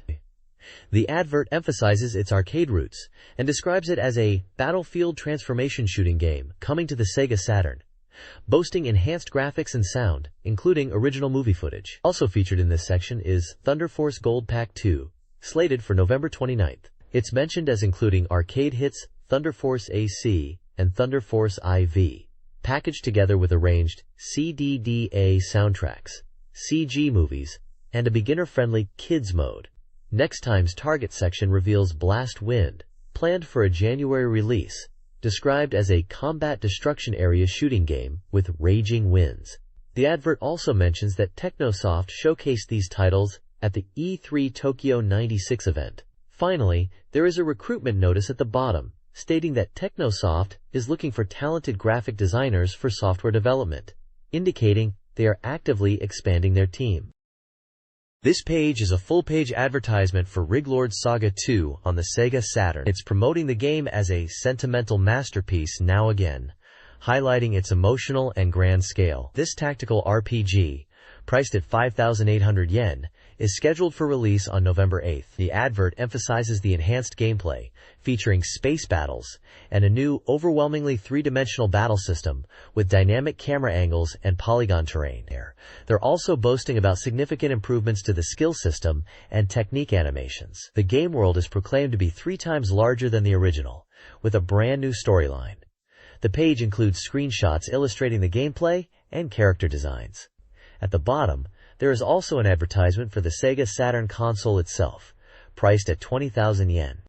The advert emphasizes its arcade roots and describes it as a battlefield transformation shooting game coming to the Sega Saturn, boasting enhanced graphics and sound, including original movie footage. Also featured in this section is Thunder Force Gold Pack 2, slated for November 29th. It's mentioned as including arcade hits Thunder Force AC and Thunder Force IV, packaged together with arranged CDDA soundtracks, CG movies, and a beginner-friendly kids mode. Next Time's Target section reveals Blast Wind, planned for a January release, described as a combat destruction area shooting game with raging winds. The advert also mentions that Technosoft showcased these titles at the E3 Tokyo 96 event. Finally, there is a recruitment notice at the bottom, stating that Technosoft is looking for talented graphic designers for software development, indicating they are actively expanding their team. This page is a full-page advertisement for Riglord Saga 2 on the SEGA Saturn. It's promoting the game as a sentimental masterpiece now again, highlighting its emotional and grand scale. This tactical RPG, priced at 5,800 yen, is scheduled for release on November 8th. The advert emphasizes the enhanced gameplay, featuring space battles, and a new, overwhelmingly three-dimensional battle system with dynamic camera angles and polygon terrain. They're also boasting about significant improvements to the skill system and technique animations. The game world is proclaimed to be 3 times larger than the original, with a brand new storyline. The page includes screenshots illustrating the gameplay and character designs. At the bottom, there is also an advertisement for the SEGA Saturn console itself, priced at 20,000 yen.